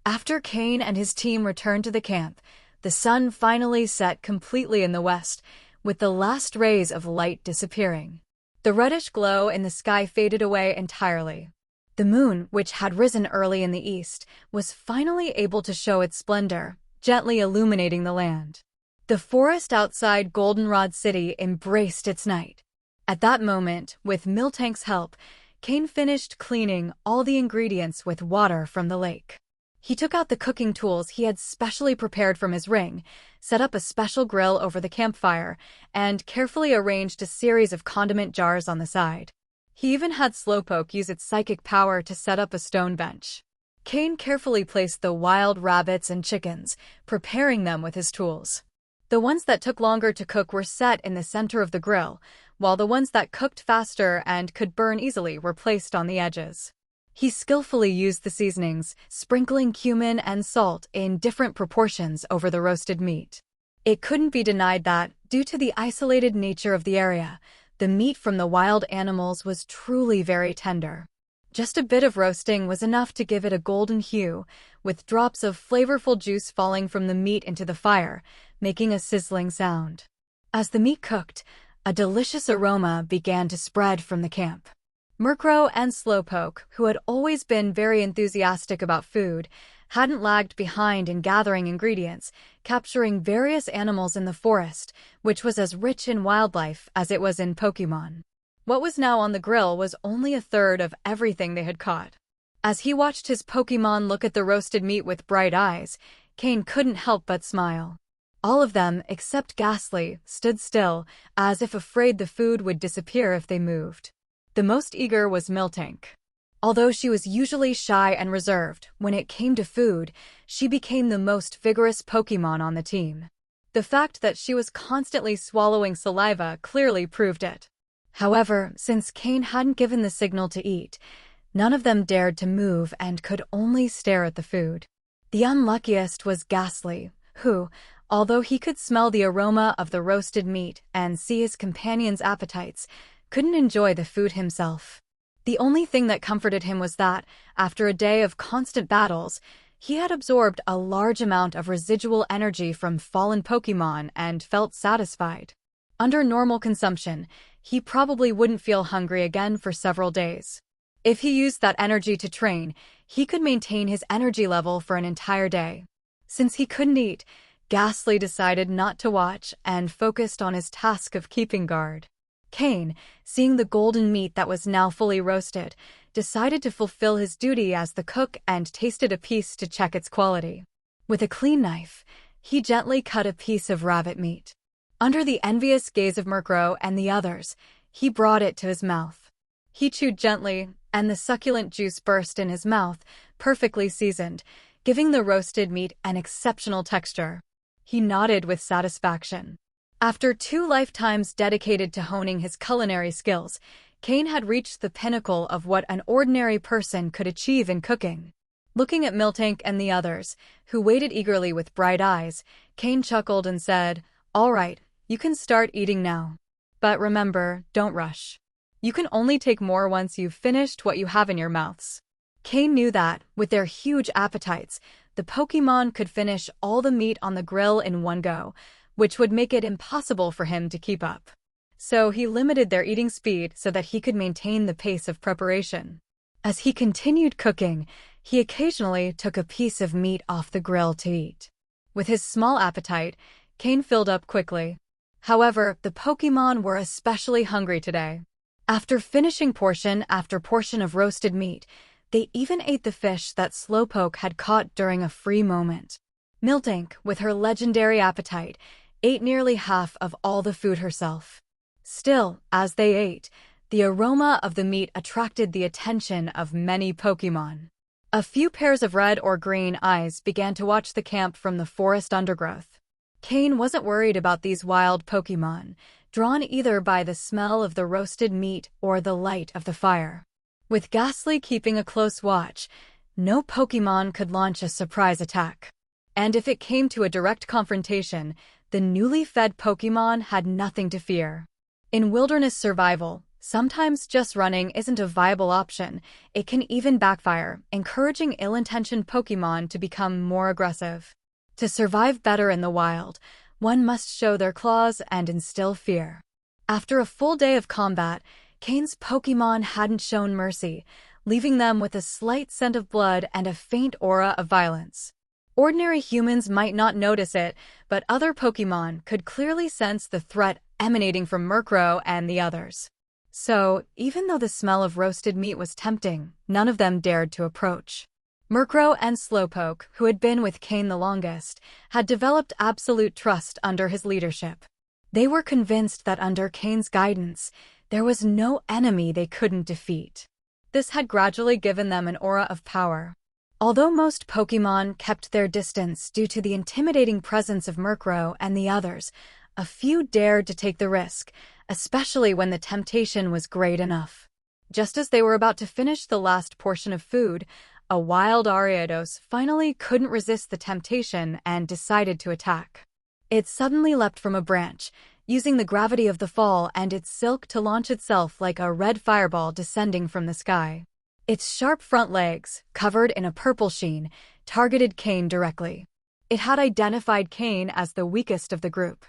After Cain and his team returned to the camp, the sun finally set completely in the west, with the last rays of light disappearing. The reddish glow in the sky faded away entirely. The moon, which had risen early in the east, was finally able to show its splendor, gently illuminating the land. The forest outside Goldenrod City embraced its night. At that moment, with Miltank's help, Cain finished cleaning all the ingredients with water from the lake. He took out the cooking tools he had specially prepared from his ring, set up a special grill over the campfire, and carefully arranged a series of condiment jars on the side. He even had Slowpoke use its psychic power to set up a stone bench. Cain carefully placed the wild rabbits and chickens, preparing them with his tools. The ones that took longer to cook were set in the center of the grill, while the ones that cooked faster and could burn easily were placed on the edges. He skillfully used the seasonings, sprinkling cumin and salt in different proportions over the roasted meat. It couldn't be denied that, due to the isolated nature of the area, the meat from the wild animals was truly very tender. Just a bit of roasting was enough to give it a golden hue, with drops of flavorful juice falling from the meat into the fire, making a sizzling sound. As the meat cooked, a delicious aroma began to spread from the camp. Murkrow and Slowpoke, who had always been very enthusiastic about food, hadn't lagged behind in gathering ingredients, capturing various animals in the forest, which was as rich in wildlife as it was in Pokémon. What was now on the grill was only a third of everything they had caught. As he watched his Pokémon look at the roasted meat with bright eyes, Cain couldn't help but smile. All of them, except Ghastly, stood still, as if afraid the food would disappear if they moved. The most eager was Miltank. Although she was usually shy and reserved, when it came to food, she became the most vigorous Pokémon on the team. The fact that she was constantly swallowing saliva clearly proved it. However, since Cain hadn't given the signal to eat, none of them dared to move and could only stare at the food. The unluckiest was Ghastly, who, although he could smell the aroma of the roasted meat and see his companions' appetites, couldn't enjoy the food himself. The only thing that comforted him was that, after a day of constant battles, he had absorbed a large amount of residual energy from fallen Pokémon and felt satisfied. Under normal consumption, he probably wouldn't feel hungry again for several days. If he used that energy to train, he could maintain his energy level for an entire day. Since he couldn't eat, Ghastly decided not to watch and focused on his task of keeping guard. Cain, seeing the golden meat that was now fully roasted, decided to fulfill his duty as the cook and tasted a piece to check its quality. With a clean knife, he gently cut a piece of rabbit meat. Under the envious gaze of Murkrow and the others, he brought it to his mouth. He chewed gently, and the succulent juice burst in his mouth, perfectly seasoned, giving the roasted meat an exceptional texture. He nodded with satisfaction. After 2 lifetimes dedicated to honing his culinary skills, Cain had reached the pinnacle of what an ordinary person could achieve in cooking. Looking at Miltank and the others, who waited eagerly with bright eyes, Cain chuckled and said, "All right, you can start eating now. But remember, don't rush. You can only take more once you've finished what you have in your mouths." Cain knew that, with their huge appetites, the Pokémon could finish all the meat on the grill in one go, which would make it impossible for him to keep up. So he limited their eating speed so that he could maintain the pace of preparation. As he continued cooking, he occasionally took a piece of meat off the grill to eat. With his small appetite, Cain filled up quickly. However, the Pokémon were especially hungry today. After finishing portion after portion of roasted meat, they even ate the fish that Slowpoke had caught during a free moment. Miltank, with her legendary appetite, ate nearly half of all the food herself. Still, as they ate, the aroma of the meat attracted the attention of many Pokémon. A few pairs of red or green eyes began to watch the camp from the forest undergrowth. Cain wasn't worried about these wild Pokémon, drawn either by the smell of the roasted meat or the light of the fire. With Ghastly keeping a close watch, no Pokémon could launch a surprise attack. And if it came to a direct confrontation, the newly fed Pokémon had nothing to fear. In wilderness survival, sometimes just running isn't a viable option. It can even backfire, encouraging ill-intentioned Pokémon to become more aggressive. To survive better in the wild, one must show their claws and instill fear. After a full day of combat, Cain's Pokémon hadn't shown mercy, leaving them with a slight scent of blood and a faint aura of violence. Ordinary humans might not notice it, but other Pokémon could clearly sense the threat emanating from Murkrow and the others. So, even though the smell of roasted meat was tempting, none of them dared to approach. Murkrow and Slowpoke, who had been with Cain the longest, had developed absolute trust under his leadership. They were convinced that under Cain's guidance, there was no enemy they couldn't defeat. This had gradually given them an aura of power. Although most Pokémon kept their distance due to the intimidating presence of Murkrow and the others, a few dared to take the risk, especially when the temptation was great enough. Just as they were about to finish the last portion of food, a wild Ariados finally couldn't resist the temptation and decided to attack. It suddenly leapt from a branch, using the gravity of the fall and its silk to launch itself like a red fireball descending from the sky. Its sharp front legs, covered in a purple sheen, targeted Cain directly. It had identified Cain as the weakest of the group.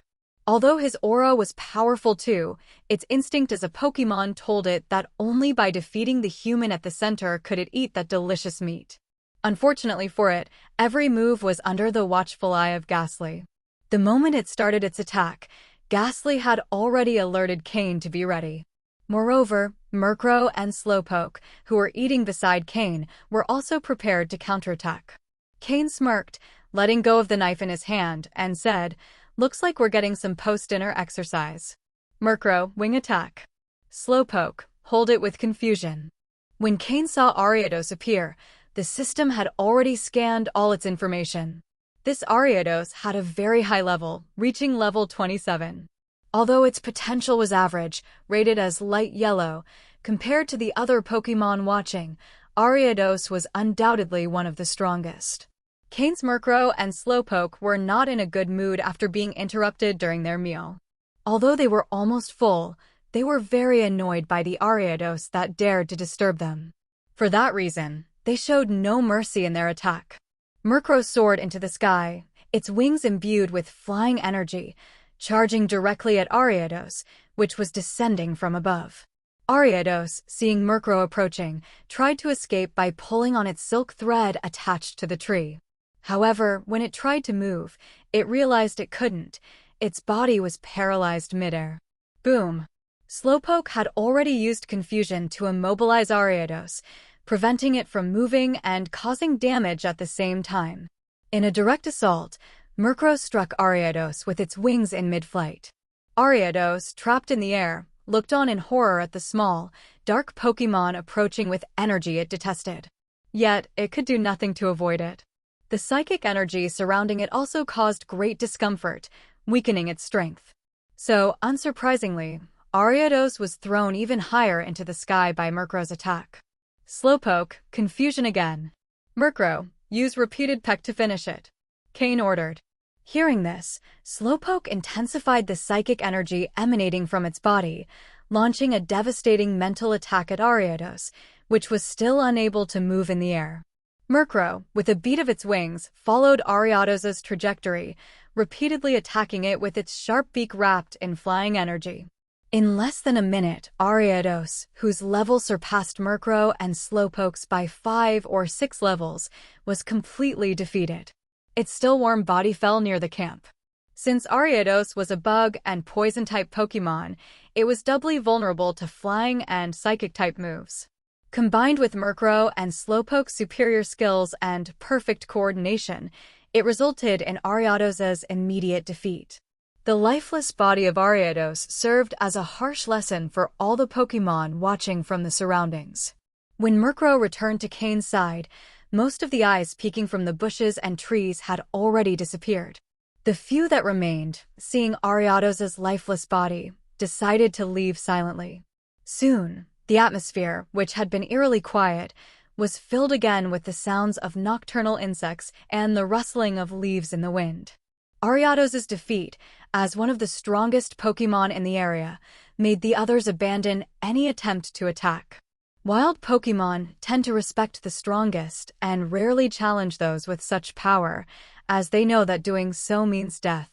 Although his aura was powerful too, its instinct as a Pokémon told it that only by defeating the human at the center could it eat that delicious meat. Unfortunately for it, every move was under the watchful eye of Ghastly. The moment it started its attack, Ghastly had already alerted Cain to be ready. Moreover, Murkrow and Slowpoke, who were eating beside Cain, were also prepared to counterattack. Cain smirked, letting go of the knife in his hand, and said, "Looks like we're getting some post-dinner exercise." Murkrow, wing attack. Slowpoke, hold it with confusion. When Cain saw Ariados appear, the system had already scanned all its information. This Ariados had a very high level, reaching level 27. Although its potential was average, rated as light yellow, compared to the other Pokémon watching, Ariados was undoubtedly one of the strongest. Cain's Murkrow and Slowpoke were not in a good mood after being interrupted during their meal. Although they were almost full, they were very annoyed by the Ariados that dared to disturb them. For that reason, they showed no mercy in their attack. Murkrow soared into the sky, its wings imbued with flying energy, charging directly at Ariados, which was descending from above. Ariados, seeing Murkrow approaching, tried to escape by pulling on its silk thread attached to the tree. However, when it tried to move, it realized it couldn't. Its body was paralyzed midair. Boom! Slowpoke had already used confusion to immobilize Ariados, preventing it from moving and causing damage at the same time. In a direct assault, Murkrow struck Ariados with its wings in mid-flight. Ariados, trapped in the air, looked on in horror at the small, dark Pokémon approaching with energy it detested. Yet, it could do nothing to avoid it. The psychic energy surrounding it also caused great discomfort, weakening its strength. So, unsurprisingly, Ariados was thrown even higher into the sky by Murkrow's attack. Slowpoke, confusion again. Murkrow, use repeated peck to finish it. Cain ordered. Hearing this, Slowpoke intensified the psychic energy emanating from its body, launching a devastating mental attack at Ariados, which was still unable to move in the air. Murkrow, with a beat of its wings, followed Ariados' trajectory, repeatedly attacking it with its sharp beak wrapped in flying energy. In less than a minute, Ariados, whose level surpassed Murkrow and Slowpoke's by 5 or 6 levels, was completely defeated. Its still warm body fell near the camp. Since Ariados was a bug and poison-type Pokémon, it was doubly vulnerable to flying and psychic-type moves. Combined with Murkrow and Slowpoke's superior skills and perfect coordination, it resulted in Ariados' immediate defeat. The lifeless body of Ariados served as a harsh lesson for all the Pokémon watching from the surroundings. When Murkrow returned to Cain's side, most of the eyes peeking from the bushes and trees had already disappeared. The few that remained, seeing Ariados' lifeless body, decided to leave silently. Soon, the atmosphere, which had been eerily quiet, was filled again with the sounds of nocturnal insects and the rustling of leaves in the wind. Ariados' defeat, as one of the strongest Pokémon in the area, made the others abandon any attempt to attack. Wild Pokémon tend to respect the strongest and rarely challenge those with such power, as they know that doing so means death.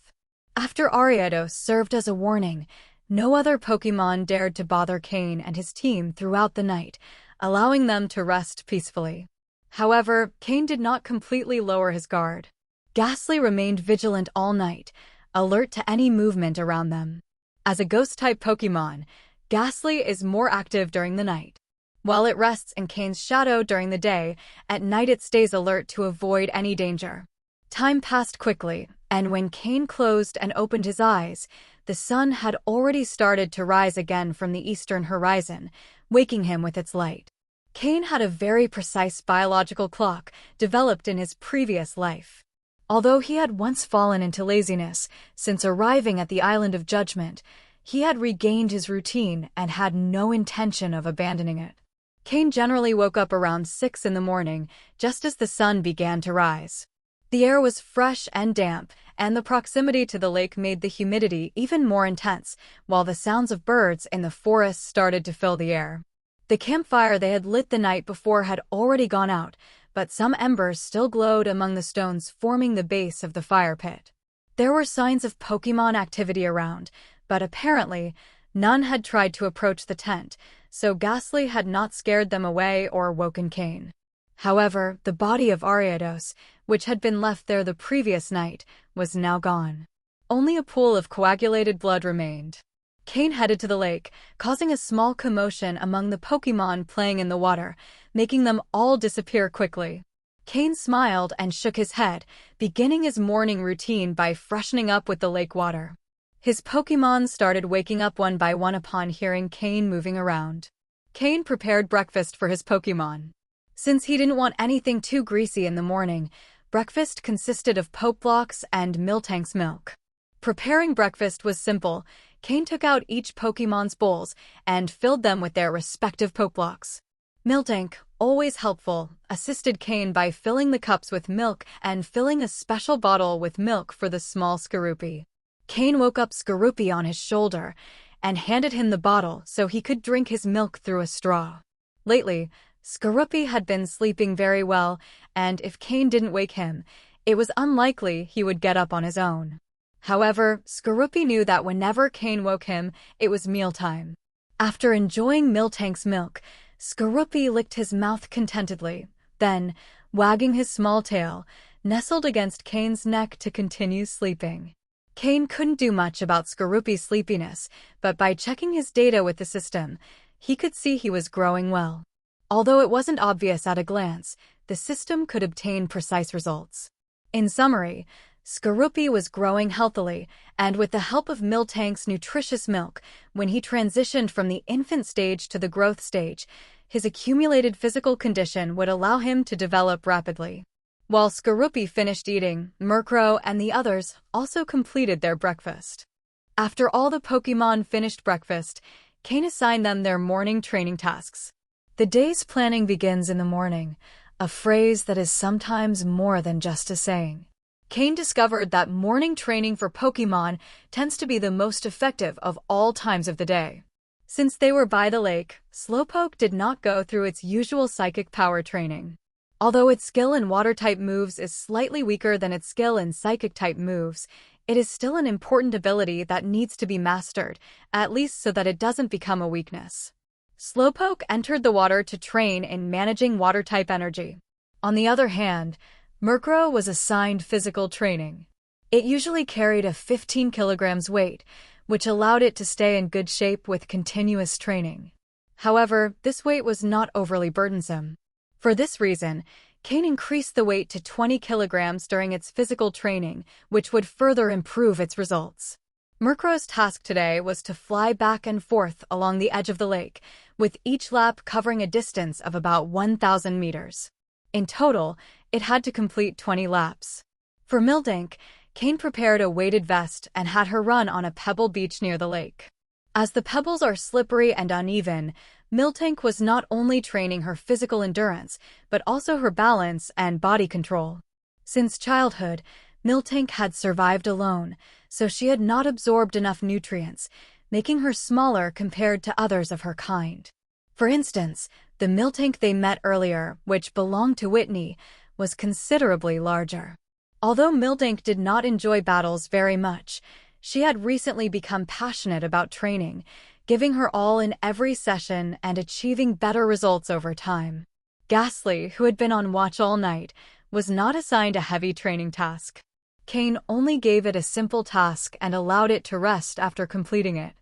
After Ariados served as a warning, no other Pokémon dared to bother Cain and his team throughout the night, allowing them to rest peacefully. However, Cain did not completely lower his guard. Ghastly remained vigilant all night, alert to any movement around them. As a ghost-type Pokémon, Ghastly is more active during the night. While it rests in Cain's shadow during the day, at night it stays alert to avoid any danger. Time passed quickly, and when Cain closed and opened his eyes, the sun had already started to rise again from the eastern horizon, waking him with its light. Cain had a very precise biological clock developed in his previous life. Although he had once fallen into laziness, since arriving at the Island of Judgment, he had regained his routine and had no intention of abandoning it. Cain generally woke up around 6 in the morning, just as the sun began to rise. The air was fresh and damp, and the proximity to the lake made the humidity even more intense, while the sounds of birds in the forest started to fill the air. The campfire they had lit the night before had already gone out, but some embers still glowed among the stones forming the base of the fire pit. There were signs of Pokémon activity around, but apparently, none had tried to approach the tent, so Ghastly had not scared them away or woken Cain. However, the body of Ariados, which had been left there the previous night, was now gone. Only a pool of coagulated blood remained. Cain headed to the lake, causing a small commotion among the Pokémon playing in the water, making them all disappear quickly. Cain smiled and shook his head, beginning his morning routine by freshening up with the lake water. His Pokémon started waking up one by one upon hearing Cain moving around. Cain prepared breakfast for his Pokémon. Since he didn't want anything too greasy in the morning, breakfast consisted of Poke Blocks and Miltank's milk. Preparing breakfast was simple. Cain took out each Pokemon's bowls and filled them with their respective Poke Blocks. Miltank, always helpful, assisted Cain by filling the cups with milk and filling a special bottle with milk for the small Skorupi. Cain woke up Skorupi on his shoulder and handed him the bottle so he could drink his milk through a straw. Lately, Skorupi had been sleeping very well, and if Cain didn't wake him, it was unlikely he would get up on his own. However, Skorupi knew that whenever Cain woke him, it was mealtime. After enjoying Miltank's milk, Skorupi licked his mouth contentedly, then, wagging his small tail, nestled against Cain's neck to continue sleeping. Cain couldn't do much about Skorupi's sleepiness, but by checking his data with the system, he could see he was growing well. Although it wasn't obvious at a glance, the system could obtain precise results. In summary, Skorupi was growing healthily, and with the help of Miltank's nutritious milk, when he transitioned from the infant stage to the growth stage, his accumulated physical condition would allow him to develop rapidly. While Skorupi finished eating, Murkrow and the others also completed their breakfast. After all the Pokémon finished breakfast, Cain assigned them their morning training tasks. The day's planning begins in the morning, a phrase that is sometimes more than just a saying. Cain discovered that morning training for Pokémon tends to be the most effective of all times of the day. Since they were by the lake, Slowpoke did not go through its usual psychic power training. Although its skill in water-type moves is slightly weaker than its skill in psychic-type moves, it is still an important ability that needs to be mastered, at least so that it doesn't become a weakness. Slowpoke entered the water to train in managing water-type energy. On the other hand, Murkrow was assigned physical training. It usually carried a 15 kilograms weight, which allowed it to stay in good shape with continuous training. However, this weight was not overly burdensome. For this reason, Cain increased the weight to 20 kilograms during its physical training, which would further improve its results. Murkrow's task today was to fly back and forth along the edge of the lake, with each lap covering a distance of about 1,000 meters. In total, it had to complete 20 laps. For Miltank, Cain prepared a weighted vest and had her run on a pebble beach near the lake. As the pebbles are slippery and uneven, Miltank was not only training her physical endurance, but also her balance and body control. Since childhood, Miltank had survived alone, so she had not absorbed enough nutrients, making her smaller compared to others of her kind. For instance, the Miltank they met earlier, which belonged to Whitney, was considerably larger. Although Miltank did not enjoy battles very much, she had recently become passionate about training, giving her all in every session and achieving better results over time. Ghastly, who had been on watch all night, was not assigned a heavy training task. Cain only gave it a simple task and allowed it to rest after completing it.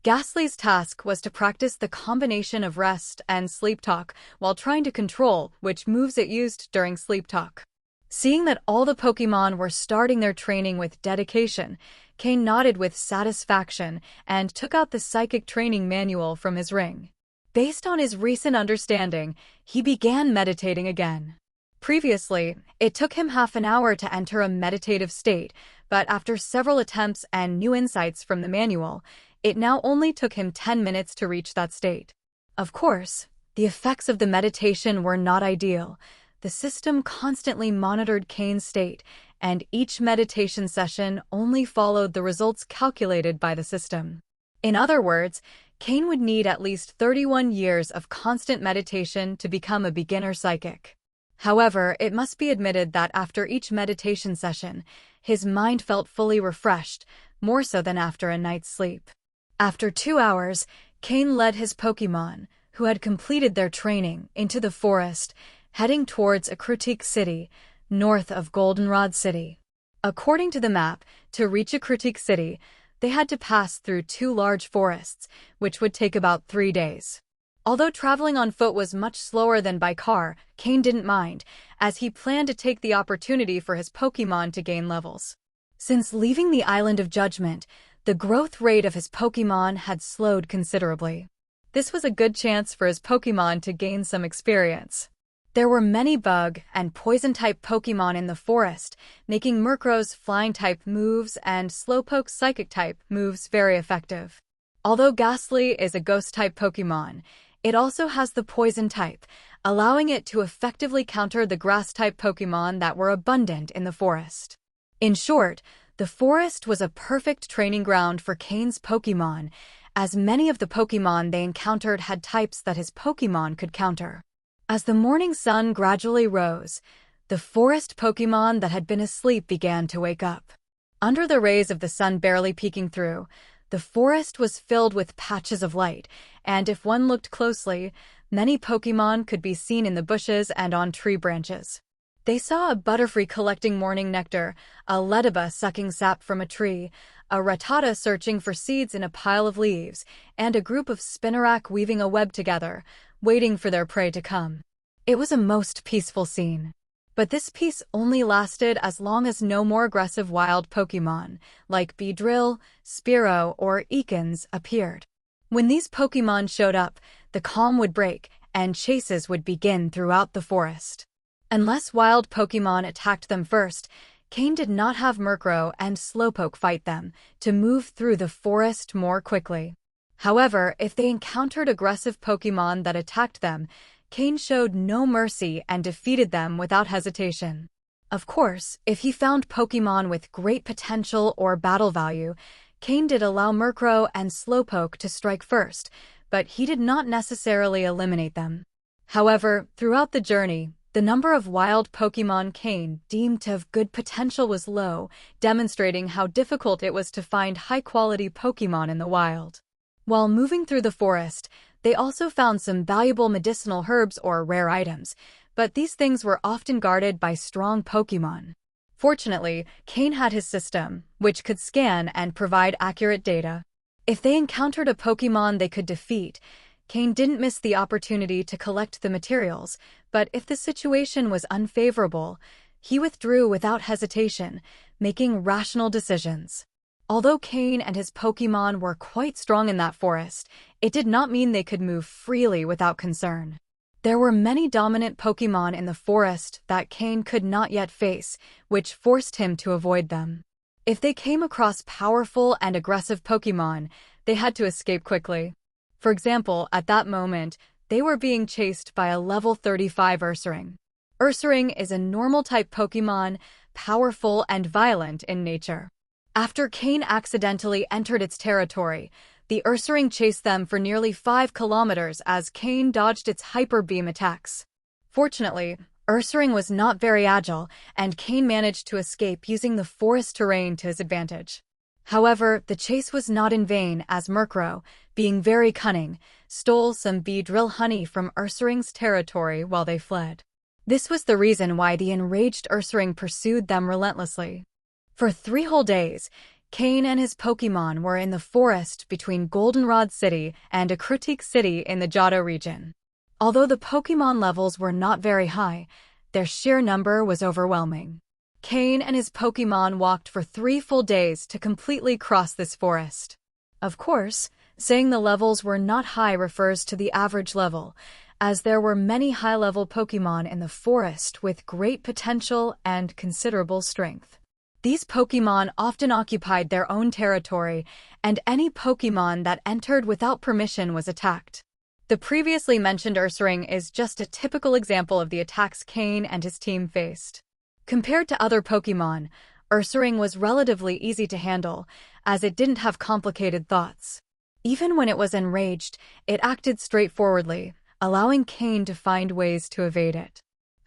Ghastly's task was to practice the combination of rest and sleep talk while trying to control which moves it used during sleep talk. Seeing that all the Pokémon were starting their training with dedication, Cain nodded with satisfaction and took out the psychic training manual from his ring. Based on his recent understanding, he began meditating again. Previously, it took him half an hour to enter a meditative state, but after several attempts and new insights from the manual, it now only took him 10 minutes to reach that state. Of course, the effects of the meditation were not ideal. The system constantly monitored Cain's state, and each meditation session only followed the results calculated by the system. In other words, Cain would need at least 31 years of constant meditation to become a beginner psychic. However, it must be admitted that after each meditation session, his mind felt fully refreshed, more so than after a night's sleep. After 2 hours, Cain led his Pokémon, who had completed their training, into the forest, heading towards Akrutik City, north of Goldenrod City. According to the map, to reach Akrutik City, they had to pass through 2 large forests, which would take about 3 days. Although traveling on foot was much slower than by car, Cain didn't mind, as he planned to take the opportunity for his Pokémon to gain levels. Since leaving the Island of Judgment, the growth rate of his Pokémon had slowed considerably. This was a good chance for his Pokémon to gain some experience. There were many bug and poison-type Pokémon in the forest, making Murkrow's flying-type moves and Slowpoke's psychic-type moves very effective. Although Ghastly is a ghost-type Pokémon, it also has the poison type, allowing it to effectively counter the grass-type Pokémon that were abundant in the forest. In short, the forest was a perfect training ground for Cain's Pokémon, as many of the Pokémon they encountered had types that his Pokémon could counter. As the morning sun gradually rose, the forest Pokémon that had been asleep began to wake up. Under the rays of the sun barely peeking through, the forest was filled with patches of light, and if one looked closely, many Pokémon could be seen in the bushes and on tree branches. They saw a Butterfree collecting morning nectar, a Ledaba sucking sap from a tree, a Rattata searching for seeds in a pile of leaves, and a group of Spinarak weaving a web together, waiting for their prey to come. It was a most peaceful scene. But this peace only lasted as long as no more aggressive wild Pokémon, like Beedrill, Spearow, or Ekans, appeared. When these Pokémon showed up, the calm would break, and chases would begin throughout the forest. Unless wild Pokémon attacked them first, Cain did not have Murkrow and Slowpoke fight them to move through the forest more quickly. However, if they encountered aggressive Pokémon that attacked them, Cain showed no mercy and defeated them without hesitation. Of course, if he found Pokémon with great potential or battle value, Cain did allow Murkrow and Slowpoke to strike first, but he did not necessarily eliminate them. However, throughout the journey, the number of wild Pokémon Cain deemed to have good potential was low, demonstrating how difficult it was to find high-quality Pokémon in the wild. While moving through the forest, they also found some valuable medicinal herbs or rare items, but these things were often guarded by strong Pokémon. Fortunately, Cain had his system, which could scan and provide accurate data. If they encountered a Pokémon they could defeat, Cain didn't miss the opportunity to collect the materials, but if the situation was unfavorable, he withdrew without hesitation, making rational decisions. Although Cain and his Pokémon were quite strong in that forest, it did not mean they could move freely without concern. There were many dominant Pokémon in the forest that Cain could not yet face, which forced him to avoid them. If they came across powerful and aggressive Pokémon, they had to escape quickly. For example, at that moment, they were being chased by a level 35 Ursaring. Ursaring is a normal-type Pokémon, powerful and violent in nature. After Cain accidentally entered its territory, the Ursaring chased them for nearly 5 kilometers as Cain dodged its hyper beam attacks. Fortunately, Ursaring was not very agile, and Cain managed to escape using the forest terrain to his advantage. However, the chase was not in vain as Murkrow, being very cunning, stole some Beedrill honey from Ursaring's territory while they fled. This was the reason why the enraged Ursaring pursued them relentlessly. For 3 whole days, Cain and his Pokémon were in the forest between Goldenrod City and Akritique City in the Johto region. Although the Pokémon levels were not very high, their sheer number was overwhelming. Cain and his Pokémon walked for 3 full days to completely cross this forest. Of course, saying the levels were not high refers to the average level, as there were many high-level Pokémon in the forest with great potential and considerable strength. These Pokémon often occupied their own territory, and any Pokémon that entered without permission was attacked. The previously mentioned Ursaring is just a typical example of the attacks Cain and his team faced. Compared to other Pokémon, Ursaring was relatively easy to handle, as it didn't have complicated thoughts. Even when it was enraged, it acted straightforwardly, allowing Cain to find ways to evade it.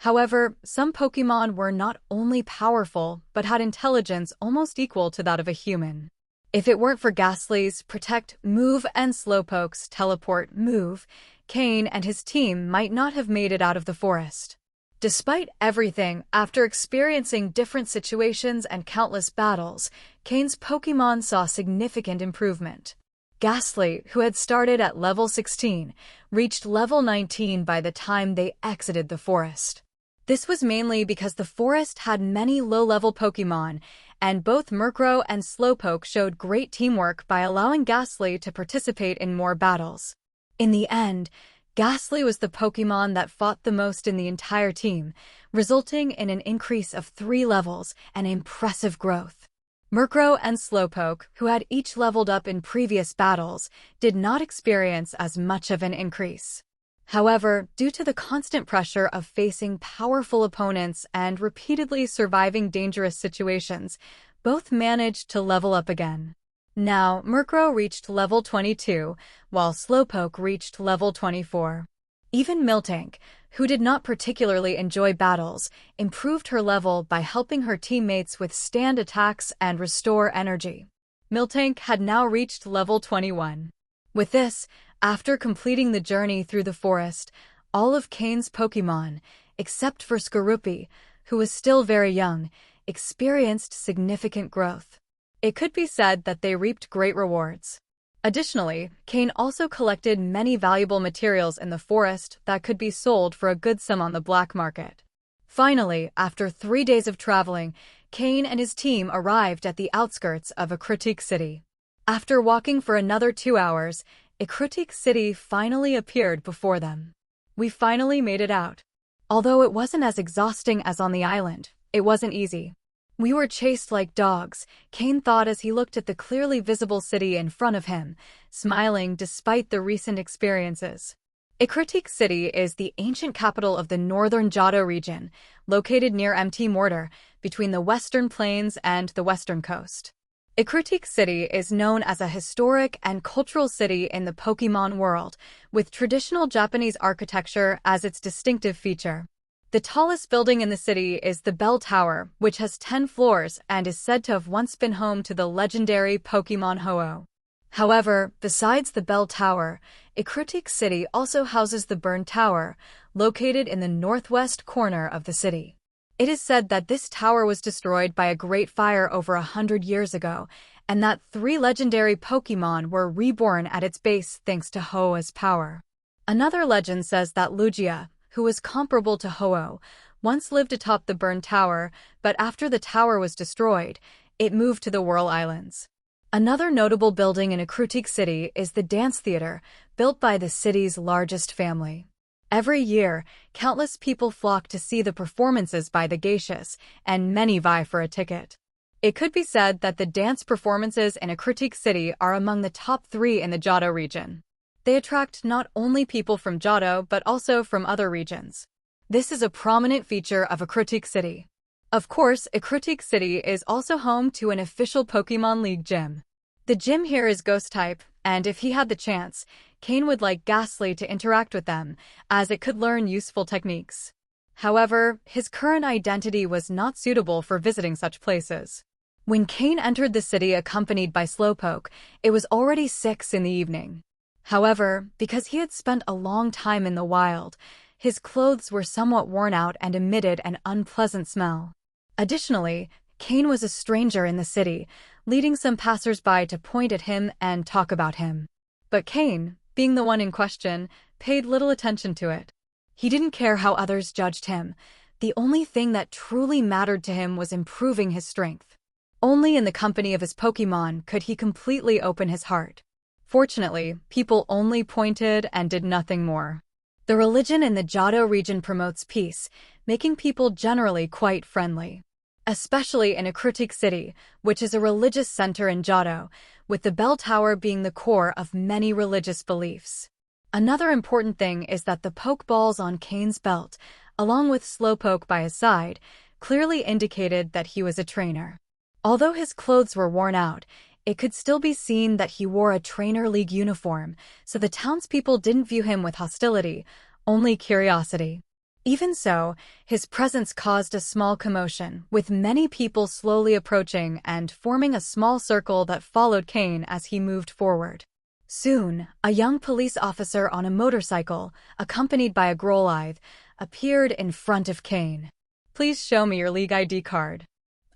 However, some Pokémon were not only powerful, but had intelligence almost equal to that of a human. If it weren't for Ghastly's Protect, Move, and Slowpoke's Teleport, Move, Cain and his team might not have made it out of the forest. Despite everything, after experiencing different situations and countless battles, Cain's Pokémon saw significant improvement. Ghastly, who had started at level 16, reached level 19 by the time they exited the forest. This was mainly because the forest had many low-level Pokémon, and both Murkrow and Slowpoke showed great teamwork by allowing Ghastly to participate in more battles. In the end, Ghastly was the Pokémon that fought the most in the entire team, resulting in an increase of 3 levels and impressive growth. Murkrow and Slowpoke, who had each leveled up in previous battles, did not experience as much of an increase. However, due to the constant pressure of facing powerful opponents and repeatedly surviving dangerous situations, both managed to level up again. Now, Murkrow reached level 22, while Slowpoke reached level 24. Even Miltank, who did not particularly enjoy battles, improved her level by helping her teammates withstand attacks and restore energy. Miltank had now reached level 21. With this, after completing the journey through the forest, all of Cain's Pokémon, except for Skorupi, who was still very young, experienced significant growth. It could be said that they reaped great rewards. Additionally, Cain also collected many valuable materials in the forest that could be sold for a good sum on the black market. Finally, after 3 days of traveling, Cain and his team arrived at the outskirts of Ecruteak City. After walking for another 2 hours, Ecruteak City finally appeared before them. We finally made it out. Although it wasn't as exhausting as on the island, it wasn't easy. We were chased like dogs, Cain thought as he looked at the clearly visible city in front of him, smiling despite the recent experiences. Ecruteak City is the ancient capital of the northern Johto region, located near Mt. Mortar, between the western plains and the western coast. Ecruteak City is known as a historic and cultural city in the Pokémon world, with traditional Japanese architecture as its distinctive feature. The tallest building in the city is the Bell Tower, which has 10 floors and is said to have once been home to the legendary Pokémon Ho-Oh. However, besides the Bell Tower, Ecruteak City also houses the Burn Tower, located in the northwest corner of the city. It is said that this tower was destroyed by a great fire over 100 years ago, and that 3 legendary Pokémon were reborn at its base thanks to Ho-Oh's power. Another legend says that Lugia, who was comparable to Ho-Oh, once lived atop the Burn Tower, but after the tower was destroyed, it moved to the Whirl Islands. Another notable building in Ecruteak City is the Dance Theater, built by the city's largest family. Every year, countless people flock to see the performances by the geishas, and many vie for a ticket. It could be said that the dance performances in Ecruteak City are among the top 3 in the Johto region. They attract not only people from Johto but also from other regions. This is a prominent feature of Ecruteak City. Of course, Ecruteak City is also home to an official Pokémon League gym. The gym here is Ghost-type, and if he had the chance, Cain would like Ghastly to interact with them, as it could learn useful techniques. However, his current identity was not suitable for visiting such places. When Cain entered the city accompanied by Slowpoke, it was already 6 in the evening. However, because he had spent a long time in the wild, his clothes were somewhat worn out and emitted an unpleasant smell. Additionally, Cain was a stranger in the city, leading some passers-by to point at him and talk about him. But Cain, being the one in question, paid little attention to it. He didn't care how others judged him. The only thing that truly mattered to him was improving his strength. Only in the company of his Pokémon could he completely open his heart. Fortunately, people only pointed and did nothing more. The religion in the Johto region promotes peace, making people generally quite friendly. Especially in Ecruteak City, which is a religious center in Johto, with the Bell Tower being the core of many religious beliefs. Another important thing is that the Pokeballs on Cain's belt, along with Slowpoke by his side, clearly indicated that he was a trainer. Although his clothes were worn out, it could still be seen that he wore a Trainer League uniform, so the townspeople didn't view him with hostility, only curiosity. Even so, his presence caused a small commotion, with many people slowly approaching and forming a small circle that followed Cain as he moved forward. Soon, a young police officer on a motorcycle, accompanied by a Growlithe, appeared in front of Cain. "Please show me your League ID card.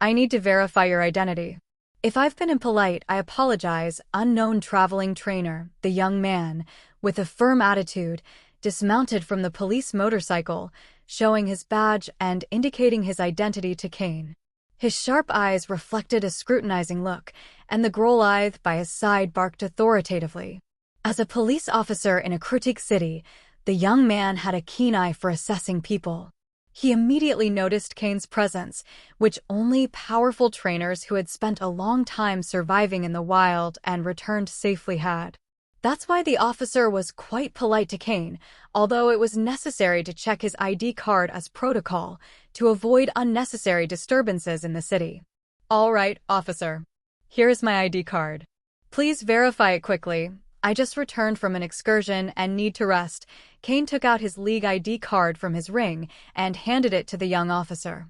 I need to verify your identity." "If I've been impolite, I apologize," unknown traveling trainer, the young man, with a firm attitude, dismounted from the police motorcycle, showing his badge and indicating his identity to Cain. His sharp eyes reflected a scrutinizing look, and the Growlithe by his side barked authoritatively. As a police officer in Ecruteak City, The young man had a keen eye for assessing people. He immediately noticed Cain's presence, which only powerful trainers who had spent a long time surviving in the wild and returned safely had. That's why the officer was quite polite to Cain, although it was necessary to check his ID card as protocol to avoid unnecessary disturbances in the city. "All right, officer. Here is my ID card. Please verify it quickly. I just returned from an excursion and need to rest." Cain took out his league ID card from his ring and handed it to the young officer.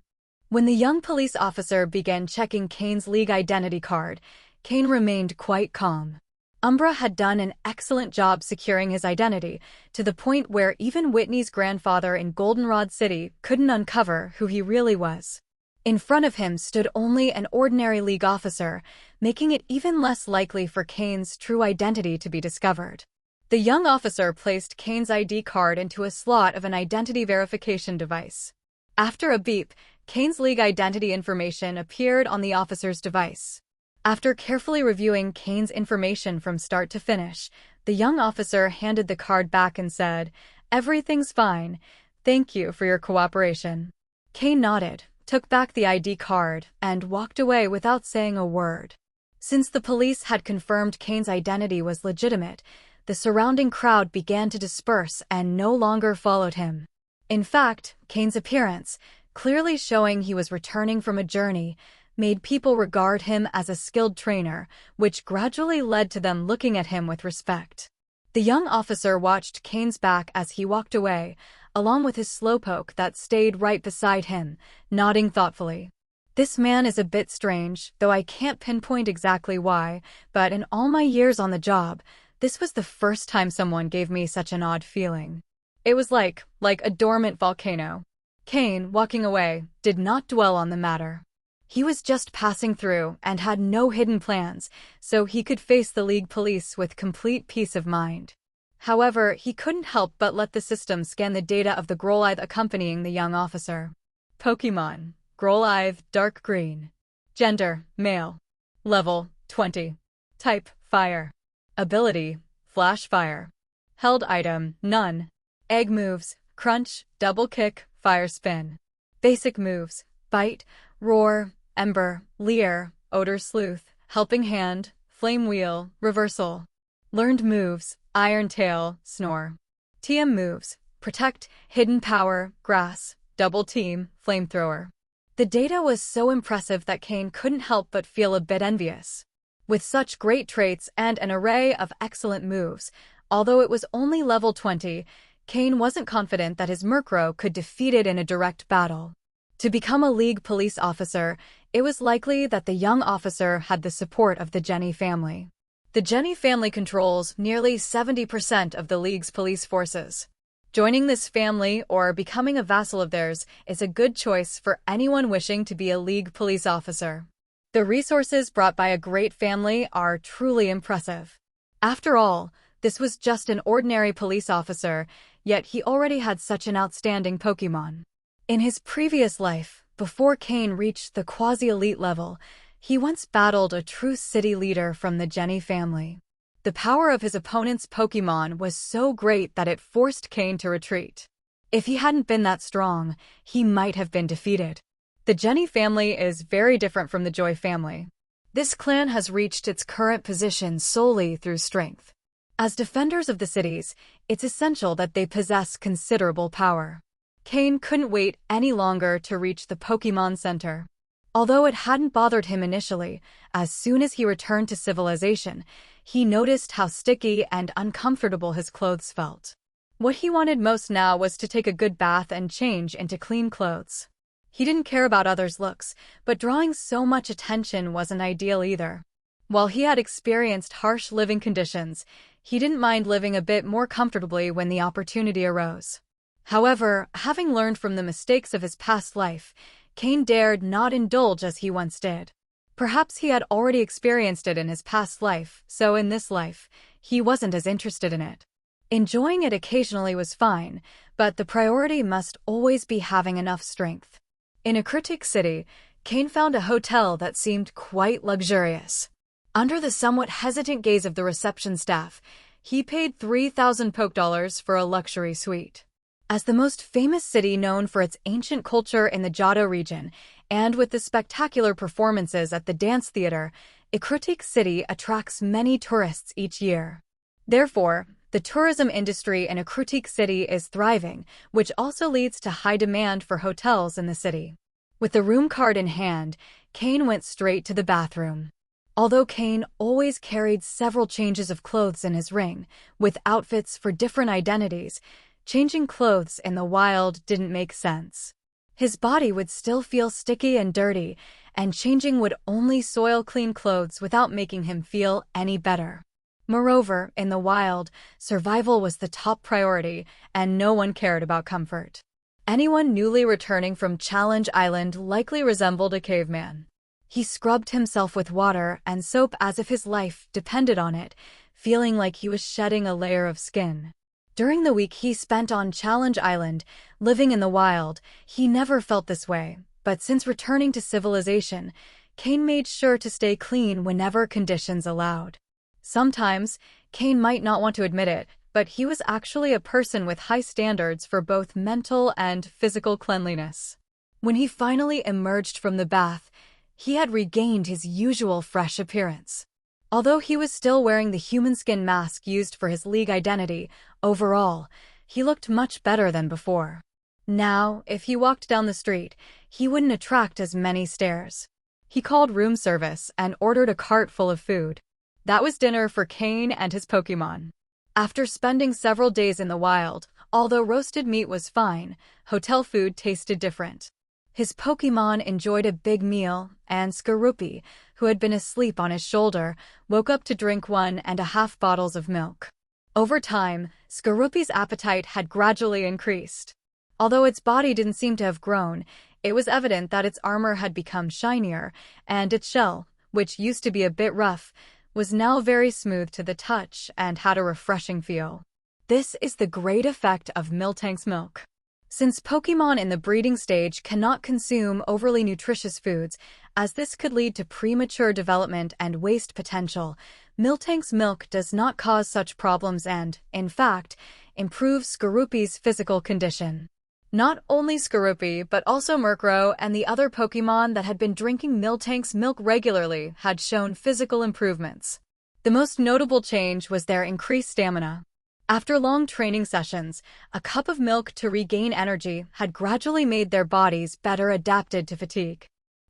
When the young police officer began checking Cain's league identity card, Cain remained quite calm. Umbra had done an excellent job securing his identity, to the point where even Whitney's grandfather in Goldenrod City couldn't uncover who he really was. In front of him stood only an ordinary League officer, making it even less likely for Cain's true identity to be discovered. The young officer placed Cain's ID card into a slot of an identity verification device. After a beep, Cain's League identity information appeared on the officer's device. After carefully reviewing Cain's information from start to finish, the young officer handed the card back and said, "Everything's fine. Thank you for your cooperation." Cain nodded, took back the ID card, and walked away without saying a word. Since the police had confirmed Cain's identity was legitimate, the surrounding crowd began to disperse and no longer followed him. In fact, Cain's appearance, clearly showing he was returning from a journey, made people regard him as a skilled trainer, which gradually led to them looking at him with respect. The young officer watched Cain's back as he walked away, along with his slowpoke that stayed right beside him, nodding thoughtfully. "This man is a bit strange, though I can't pinpoint exactly why, but in all my years on the job, this was the first time someone gave me such an odd feeling. It was like a dormant volcano." Cain, walking away, did not dwell on the matter. He was just passing through and had no hidden plans, so he could face the League police with complete peace of mind. However, he couldn't help but let the system scan the data of the Growlithe accompanying the young officer. Pokémon, Growlithe, dark green. Gender, male. Level, 20. Type, fire. Ability, flash fire. Held item, none. Egg moves, crunch, double kick, fire spin. Basic moves, bite, roar, ember, leer, odor sleuth, helping hand, flame wheel, reversal. Learned moves, iron tail, snore. TM moves, protect, hidden power, grass, double team, flamethrower. The data was so impressive that Cain couldn't help but feel a bit envious. With such great traits and an array of excellent moves, although it was only level 20, Cain wasn't confident that his Murkrow could defeat it in a direct battle. To become a League police officer, it was likely that the young officer had the support of the Jenny family. The Jenny family controls nearly 70% of the League's police forces. Joining this family or becoming a vassal of theirs is a good choice for anyone wishing to be a League police officer. The resources brought by a great family are truly impressive. After all, this was just an ordinary police officer, yet he already had such an outstanding Pokémon. In his previous life, before Cain reached the quasi-elite level, he once battled a true city leader from the Jenny family. The power of his opponent's Pokémon was so great that it forced Cain to retreat. If he hadn't been that strong, he might have been defeated. The Jenny family is very different from the Joy family. This clan has reached its current position solely through strength. As defenders of the cities, it's essential that they possess considerable power. Cain couldn't wait any longer to reach the Pokémon Center. Although it hadn't bothered him initially, as soon as he returned to civilization, he noticed how sticky and uncomfortable his clothes felt. What he wanted most now was to take a good bath and change into clean clothes. He didn't care about others' looks, but drawing so much attention wasn't ideal either. While he had experienced harsh living conditions, he didn't mind living a bit more comfortably when the opportunity arose. However, having learned from the mistakes of his past life, Cain dared not indulge as he once did. Perhaps he had already experienced it in his past life, so in this life, he wasn't as interested in it. Enjoying it occasionally was fine, but the priority must always be having enough strength. In a critic city, Cain found a hotel that seemed quite luxurious. Under the somewhat hesitant gaze of the reception staff, He paid 3,000 poke dollars for a luxury suite. As the most famous city known for its ancient culture in the Johto region, and with the spectacular performances at the dance theater, Ikrutik City attracts many tourists each year. Therefore, the tourism industry in Ikrutik City is thriving, which also leads to high demand for hotels in the city. With the room card in hand, Cain went straight to the bathroom. Although Cain always carried several changes of clothes in his ring, with outfits for different identities, changing clothes in the wild didn't make sense. His body would still feel sticky and dirty, and changing would only soil clean clothes without making him feel any better. Moreover, in the wild, survival was the top priority, and no one cared about comfort. Anyone newly returning from Challenge Island likely resembled a caveman. He scrubbed himself with water and soap as if his life depended on it, feeling like he was shedding a layer of skin. During the week he spent on Challenge Island, living in the wild, he never felt this way, but since returning to civilization, Cain made sure to stay clean whenever conditions allowed. Sometimes, Cain might not want to admit it, but he was actually a person with high standards for both mental and physical cleanliness. When he finally emerged from the bath, he had regained his usual fresh appearance. Although he was still wearing the human skin mask used for his league identity, overall, he looked much better than before. Now, if he walked down the street, he wouldn't attract as many stares. He called room service and ordered a cart full of food. That was dinner for Cain and his Pokémon. After spending several days in the wild, although roasted meat was fine, hotel food tasted different. His Pokémon enjoyed a big meal, and Skorupi, who had been asleep on his shoulder, woke up to drink 1.5 bottles of milk. Over time, Skorupi's appetite had gradually increased. Although its body didn't seem to have grown, it was evident that its armor had become shinier, and its shell, which used to be a bit rough, was now very smooth to the touch and had a refreshing feel. This is the great effect of Miltank's milk. Since Pokémon in the breeding stage cannot consume overly nutritious foods, as this could lead to premature development and waste potential, Miltank's milk does not cause such problems and, in fact, improves Skorupi's physical condition. Not only Skorupi, but also Murkrow and the other Pokémon that had been drinking Miltank's milk regularly had shown physical improvements. The most notable change was their increased stamina. After long training sessions, a cup of milk to regain energy had gradually made their bodies better adapted to fatigue.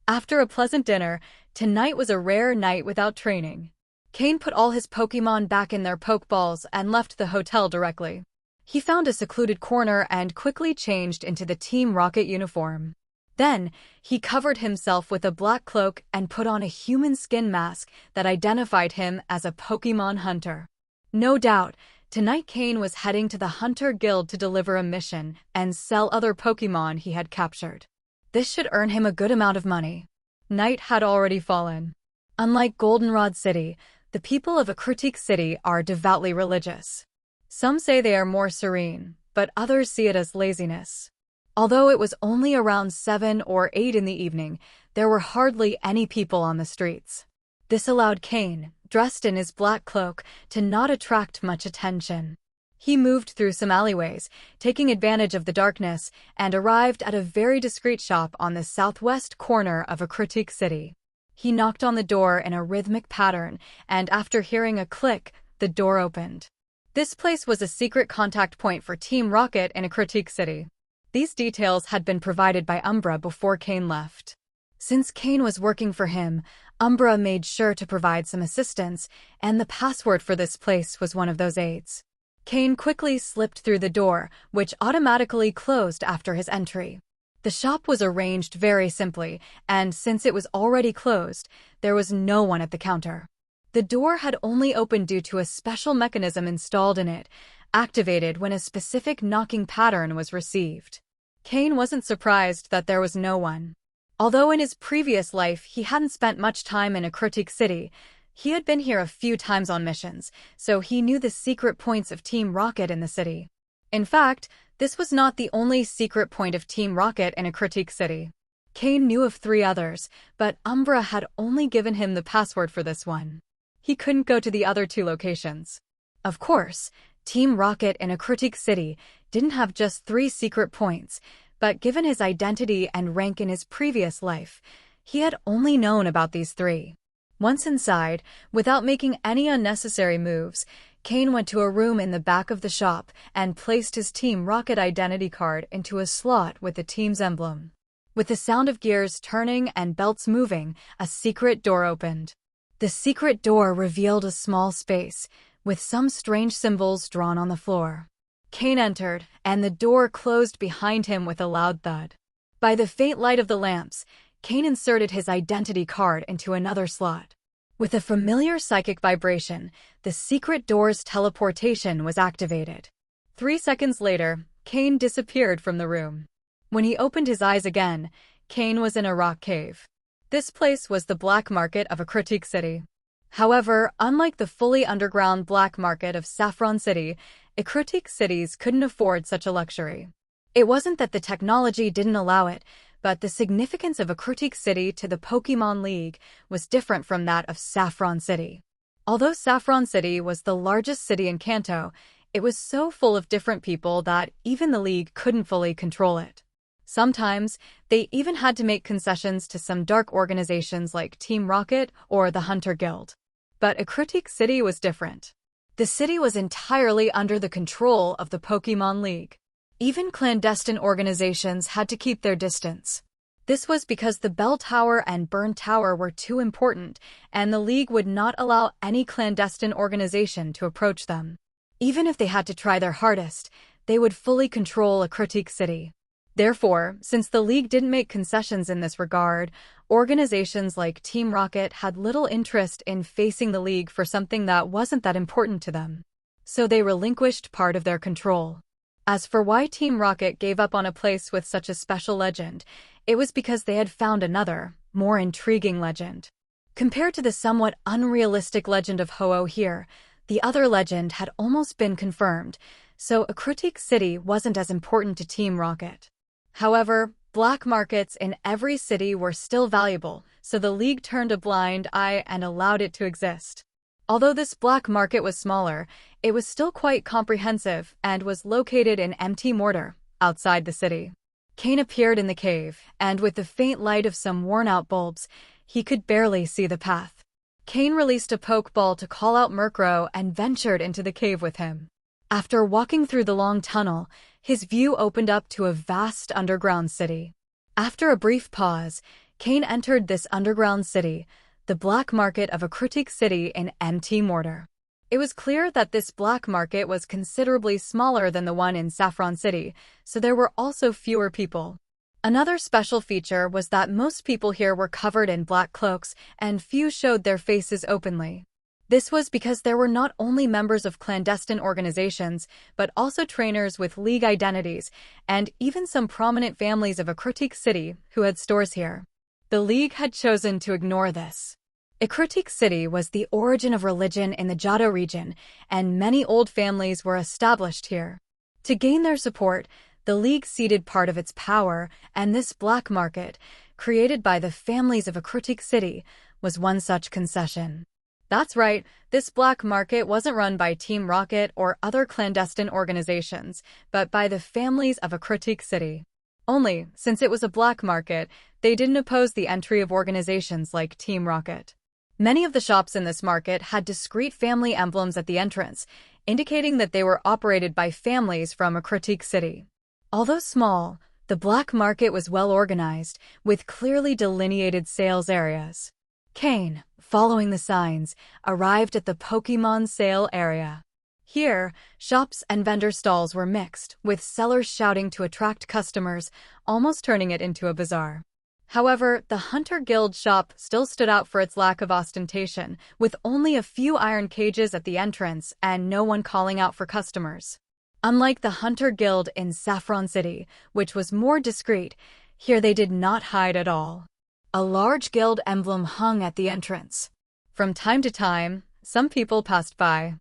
After a pleasant dinner, tonight was a rare night without training. Cain put all his Pokémon back in their Pokeballs and left the hotel directly. He found a secluded corner and quickly changed into the Team Rocket uniform. Then, he covered himself with a black cloak and put on a human skin mask that identified him as a Pokémon hunter. No doubt, tonight Cain was heading to the Hunter Guild to deliver a mission and sell other Pokémon he had captured. This should earn him a good amount of money. Night had already fallen. Unlike Goldenrod City, the people of Ikrutik City are devoutly religious. Some say they are more serene, but others see it as laziness. Although it was only around 7 or 8 in the evening, there were hardly any people on the streets. This allowed Cain, dressed in his black cloak, to not attract much attention. He moved through some alleyways, taking advantage of the darkness, and arrived at a very discreet shop on the southwest corner of Ikrutik City. He knocked on the door in a rhythmic pattern, and after hearing a click, the door opened. This place was a secret contact point for Team Rocket in Ikrutik City. These details had been provided by Umbra before Cain left. Since Cain was working for him, Umbra made sure to provide some assistance, and the password for this place was one of those aids. Cain quickly slipped through the door, which automatically closed after his entry. The shop was arranged very simply, and since it was already closed, there was no one at the counter. The door had only opened due to a special mechanism installed in it, activated when a specific knocking pattern was received. Cain wasn't surprised that there was no one. Although in his previous life he hadn't spent much time in Ikrutik City, he had been here a few times on missions, so he knew the secret points of Team Rocket in the city. In fact, this was not the only secret point of Team Rocket in Ikrutik City. Cain knew of 3 others, but Umbra had only given him the password for this one. He couldn't go to the other 2 locations. Of course, Team Rocket in a Critique City didn't have just 3 secret points, but given his identity and rank in his previous life, he had only known about these 3. Once inside, without making any unnecessary moves, Cain went to a room in the back of the shop and placed his Team Rocket identity card into a slot with the team's emblem. With the sound of gears turning and belts moving, a secret door opened. The secret door revealed a small space, with some strange symbols drawn on the floor. Cain entered, and the door closed behind him with a loud thud. By the faint light of the lamps, Cain inserted his identity card into another slot. With a familiar psychic vibration, the secret door's teleportation was activated. 3 seconds later, Cain disappeared from the room. When he opened his eyes again, Cain was in a rock cave. This place was the black market of a Critique City. However, unlike the fully underground black market of Saffron City, Critique Cities couldn't afford such a luxury. It wasn't that the technology didn't allow it, but the significance of a Critique City to the Pokémon League was different from that of Saffron City. Although Saffron City was the largest city in Kanto, it was so full of different people that even the League couldn't fully control it. Sometimes, they even had to make concessions to some dark organizations like Team Rocket or the Hunter Guild. But a Critique City was different. The city was entirely under the control of the Pokémon League. Even clandestine organizations had to keep their distance. This was because the Bell Tower and Burn Tower were too important, and the League would not allow any clandestine organization to approach them. Even if they had to try their hardest, they would fully control a Critique City. Therefore, since the League didn't make concessions in this regard, organizations like Team Rocket had little interest in facing the League for something that wasn't that important to them. So they relinquished part of their control. As for why Team Rocket gave up on a place with such a special legend, it was because they had found another, more intriguing legend. Compared to the somewhat unrealistic legend of Ho-Oh here, the other legend had almost been confirmed, so a Critique City wasn't as important to Team Rocket. However, black markets in every city were still valuable, so the League turned a blind eye and allowed it to exist. Although this black market was smaller, it was still quite comprehensive and was located in empty mortar, outside the city. Cain appeared in the cave, and with the faint light of some worn-out bulbs, he could barely see the path. Cain released a Pokeball to call out Murkrow and ventured into the cave with him. After walking through the long tunnel, his view opened up to a vast underground city. After a brief pause, Cain entered this underground city, the black market of a Critique City in empty mortar. It was clear that this black market was considerably smaller than the one in Saffron City, so there were also fewer people. Another special feature was that most people here were covered in black cloaks, and few showed their faces openly. This was because there were not only members of clandestine organizations, but also trainers with League identities, and even some prominent families of a Critique City who had stores here. The League had chosen to ignore this. A Critique City was the origin of religion in the Johto region, and many old families were established here. To gain their support, the League ceded part of its power, and this black market, created by the families of a Critique City, was one such concession. That's right, this black market wasn't run by Team Rocket or other clandestine organizations, but by the families of a Critique City. Only, since it was a black market, they didn't oppose the entry of organizations like Team Rocket. Many of the shops in this market had discrete family emblems at the entrance, indicating that they were operated by families from a Critique City. Although small, the black market was well organized, with clearly delineated sales areas. Cain, following the signs, arrived at the Pokémon sale area. Here, shops and vendor stalls were mixed, with sellers shouting to attract customers, almost turning it into a bazaar. However, the Hunter Guild shop still stood out for its lack of ostentation, with only a few iron cages at the entrance and no one calling out for customers. Unlike the Hunter Guild in Saffron City, which was more discreet, here they did not hide at all. A large guild emblem hung at the entrance. From time to time, some people passed by.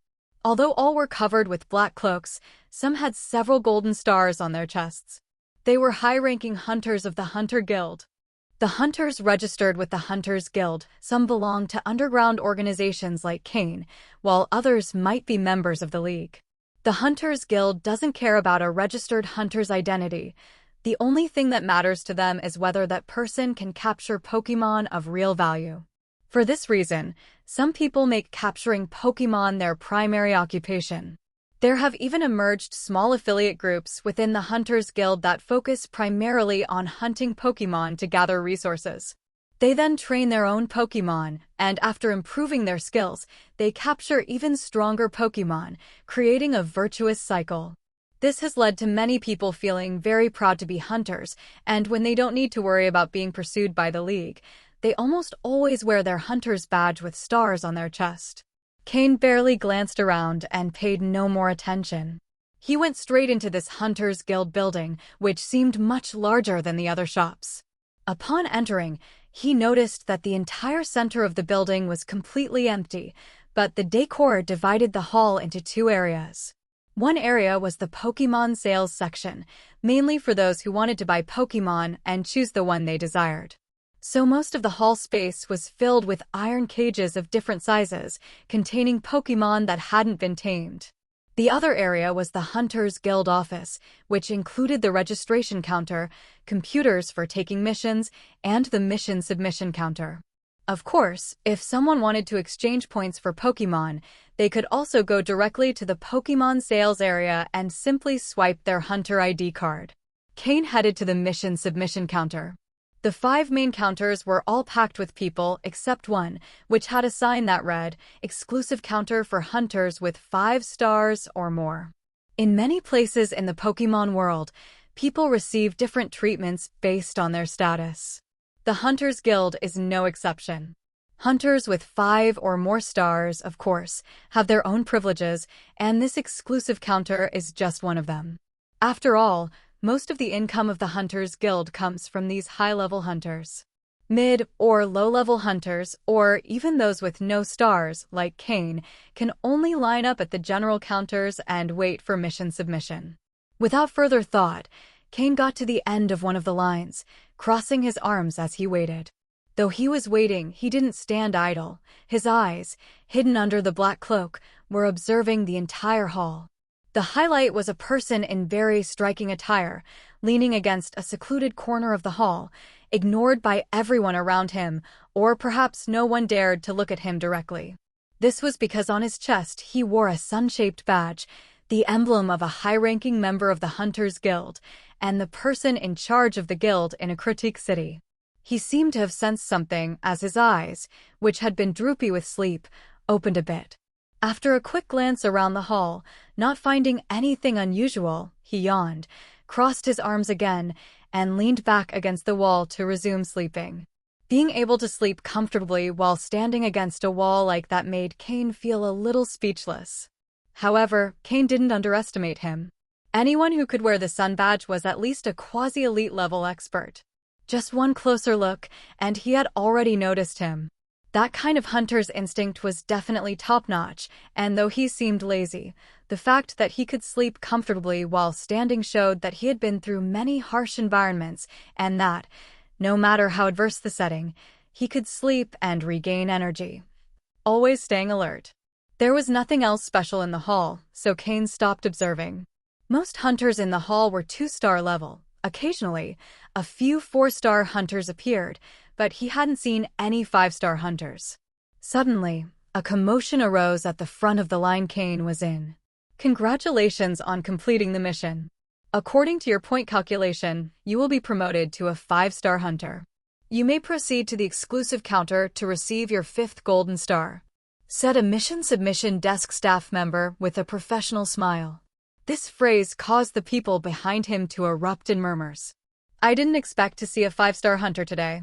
Although all were covered with black cloaks, some had several golden stars on their chests. They were high-ranking hunters of the Hunter Guild. The hunters registered with the Hunters Guild. Some belong to underground organizations like Cain, while others might be members of the League. The Hunters Guild doesn't care about a registered hunter's identity. The only thing that matters to them is whether that person can capture Pokémon of real value. For this reason, some people make capturing Pokémon their primary occupation. There have even emerged small affiliate groups within the Hunters Guild that focus primarily on hunting Pokémon to gather resources. They then train their own Pokémon, and after improving their skills, they capture even stronger Pokémon, creating a virtuous cycle. This has led to many people feeling very proud to be hunters, and when they don't need to worry about being pursued by the League, they almost always wear their hunter's badge with stars on their chest. Cain barely glanced around and paid no more attention. He went straight into this Hunters Guild building, which seemed much larger than the other shops. Upon entering, he noticed that the entire center of the building was completely empty, but the decor divided the hall into two areas. One area was the Pokémon sales section, mainly for those who wanted to buy Pokémon and choose the one they desired. So most of the hall space was filled with iron cages of different sizes, containing Pokémon that hadn't been tamed. The other area was the Hunters Guild office, which included the registration counter, computers for taking missions, and the mission submission counter. Of course, if someone wanted to exchange points for Pokémon, they could also go directly to the Pokémon sales area and simply swipe their Hunter ID card. Cain headed to the mission submission counter. The 5 main counters were all packed with people except one, which had a sign that read, "Exclusive counter for hunters with 5 stars or more." In many places in the Pokémon world, people receive different treatments based on their status. The Hunters Guild is no exception. Hunters with 5 or more stars, of course, have their own privileges, and this exclusive counter is just one of them. After all, most of the income of the Hunters Guild comes from these high-level hunters. Mid- or low-level hunters, or even those with no stars, like Cain, can only line up at the general counters and wait for mission submission. Without further thought, Cain got to the end of one of the lines, crossing his arms as he waited. Though he was waiting, he didn't stand idle. His eyes, hidden under the black cloak, were observing the entire hall. The highlight was a person in very striking attire, leaning against a secluded corner of the hall, ignored by everyone around him, or perhaps no one dared to look at him directly. This was because on his chest he wore a sun-shaped badge, the emblem of a high-ranking member of the Hunters Guild, and the person in charge of the guild in a critique city. He seemed to have sensed something as his eyes, which had been droopy with sleep, opened a bit. After a quick glance around the hall, not finding anything unusual, he yawned, crossed his arms again, and leaned back against the wall to resume sleeping. Being able to sleep comfortably while standing against a wall like that made Cain feel a little speechless. However, Cain didn't underestimate him. Anyone who could wear the sun badge was at least a quasi-elite level expert. Just one closer look, and he had already noticed him. That kind of hunter's instinct was definitely top-notch, and though he seemed lazy, the fact that he could sleep comfortably while standing showed that he had been through many harsh environments, and that, no matter how adverse the setting, he could sleep and regain energy. Always staying alert. There was nothing else special in the hall, so Cain stopped observing. Most hunters in the hall were 2-star level. Occasionally, a few 4-star hunters appeared, but he hadn't seen any 5-star hunters. Suddenly, a commotion arose at the front of the line Cain was in. Congratulations on completing the mission. According to your point calculation, you will be promoted to a 5-star hunter. You may proceed to the exclusive counter to receive your 5th golden star, said a mission submission desk staff member with a professional smile. This phrase caused the people behind him to erupt in murmurs. I didn't expect to see a 5-star hunter today.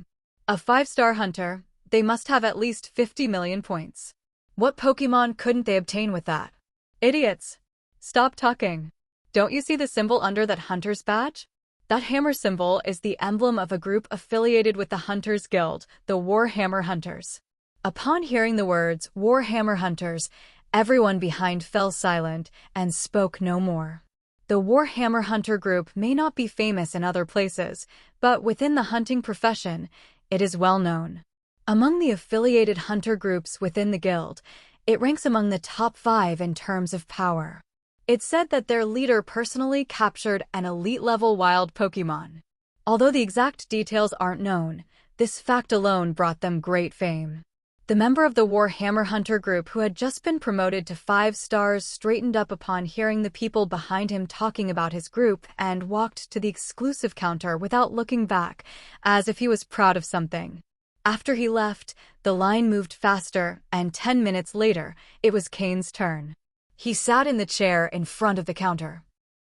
A 5-star hunter, they must have at least 50 million points. What Pokémon couldn't they obtain with that? Idiots! Stop talking. Don't you see the symbol under that hunter's badge? That hammer symbol is the emblem of a group affiliated with the Hunters Guild, the Warhammer Hunters. Upon hearing the words Warhammer Hunters, everyone behind fell silent and spoke no more. The Warhammer Hunter group may not be famous in other places, but within the hunting profession, It is well known. Among the affiliated hunter groups within the guild, it ranks among the top 5 in terms of power. It's said that their leader personally captured an elite-level wild Pokémon. Although the exact details aren't known, this fact alone brought them great fame. The member of the Warhammer Hunter group who had just been promoted to 5 stars straightened up upon hearing the people behind him talking about his group and walked to the exclusive counter without looking back, as if he was proud of something. After he left, the line moved faster, and 10 minutes later, it was Cain's turn. He sat in the chair in front of the counter.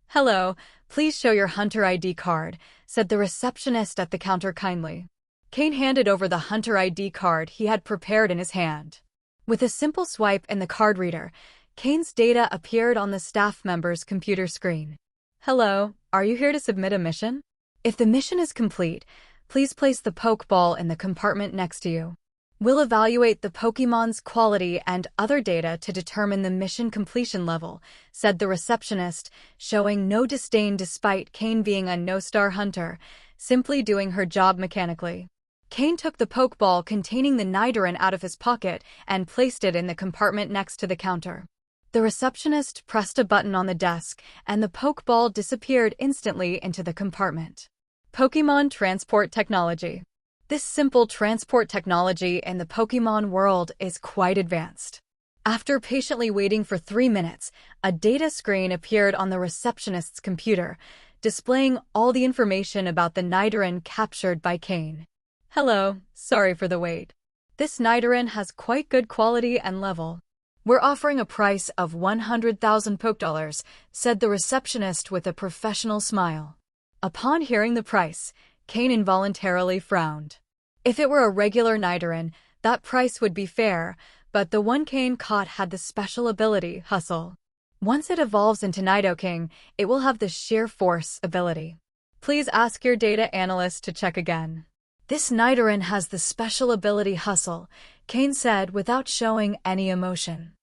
"Hello, please show your Hunter ID card," said the receptionist at the counter kindly. Cain handed over the Hunter ID card he had prepared in his hand. With a simple swipe in the card reader, Cain's data appeared on the staff member's computer screen. "Hello, are you here to submit a mission? If the mission is complete, please place the Pokeball in the compartment next to you. We'll evaluate the Pokemon's quality and other data to determine the mission completion level," said the receptionist, showing no disdain despite Cain being a no-star hunter, simply doing her job mechanically. Cain took the Pokeball containing the Nidoran out of his pocket and placed it in the compartment next to the counter. The receptionist pressed a button on the desk, and the Pokeball disappeared instantly into the compartment. Pokémon Transport Technology. This simple transport technology in the Pokémon World is quite advanced. After patiently waiting for 3 minutes, a data screen appeared on the receptionist's computer, displaying all the information about the Nidoran captured by Cain. "Hello, sorry for the wait. This Nidoran has quite good quality and level. We're offering a price of 100,000 Pokedollars," said the receptionist with a professional smile. Upon hearing the price, Cain involuntarily frowned. If it were a regular Nidoran, that price would be fair, but the one Cain caught had the special ability, Hustle. Once it evolves into Nidoking, it will have the Sheer Force ability. Please ask your data analyst to check again. This Nidoran has the special ability Hustle, Cain said without showing any emotion.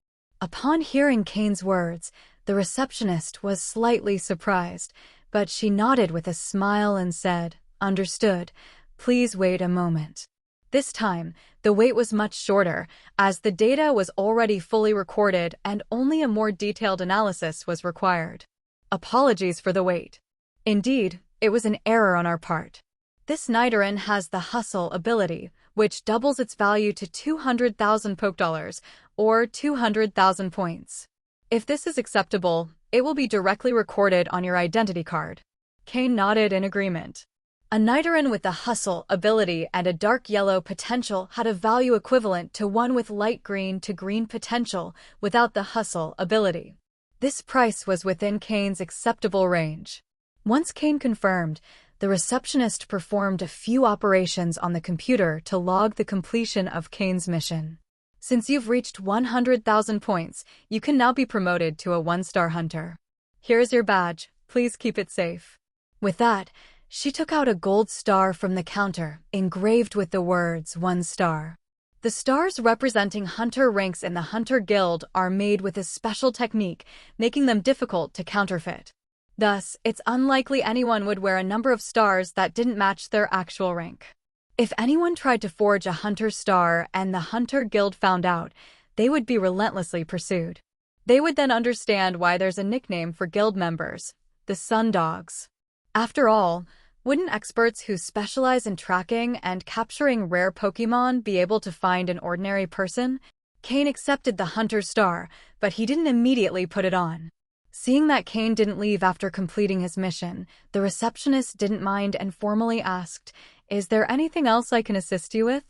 Upon hearing Cain's words, the receptionist was slightly surprised, but she nodded with a smile and said, "Understood. Please wait a moment." This time, the wait was much shorter, as the data was already fully recorded and only a more detailed analysis was required. Apologies for the wait. Indeed, it was an error on our part. This Nidoran has the Hustle ability, which doubles its value to 200,000 Pokedollars, or 200,000 points. If this is acceptable, it will be directly recorded on your identity card. Cain nodded in agreement. A Nidoran with the Hustle ability and a dark yellow potential had a value equivalent to one with light green to green potential without the Hustle ability. This price was within Cain's acceptable range. Once Cain confirmed, the receptionist performed a few operations on the computer to log the completion of Cain's mission. "Since you've reached 100,000 points, you can now be promoted to a 1-star hunter. Here is your badge. Please keep it safe." With that, she took out a gold star from the counter, engraved with the words 1 star. The stars representing hunter ranks in the Hunter Guild are made with a special technique, making them difficult to counterfeit. Thus, it's unlikely anyone would wear a number of stars that didn't match their actual rank. If anyone tried to forge a hunter star and the Hunter Guild found out, they would be relentlessly pursued. They would then understand why there's a nickname for guild members, the Sun Dogs. After all, wouldn't experts who specialize in tracking and capturing rare Pokémon be able to find an ordinary person? Cain accepted the hunter star, but he didn't immediately put it on. Seeing that Cain didn't leave after completing his mission, the receptionist didn't mind and formally asked, "Is there anything else I can assist you with?"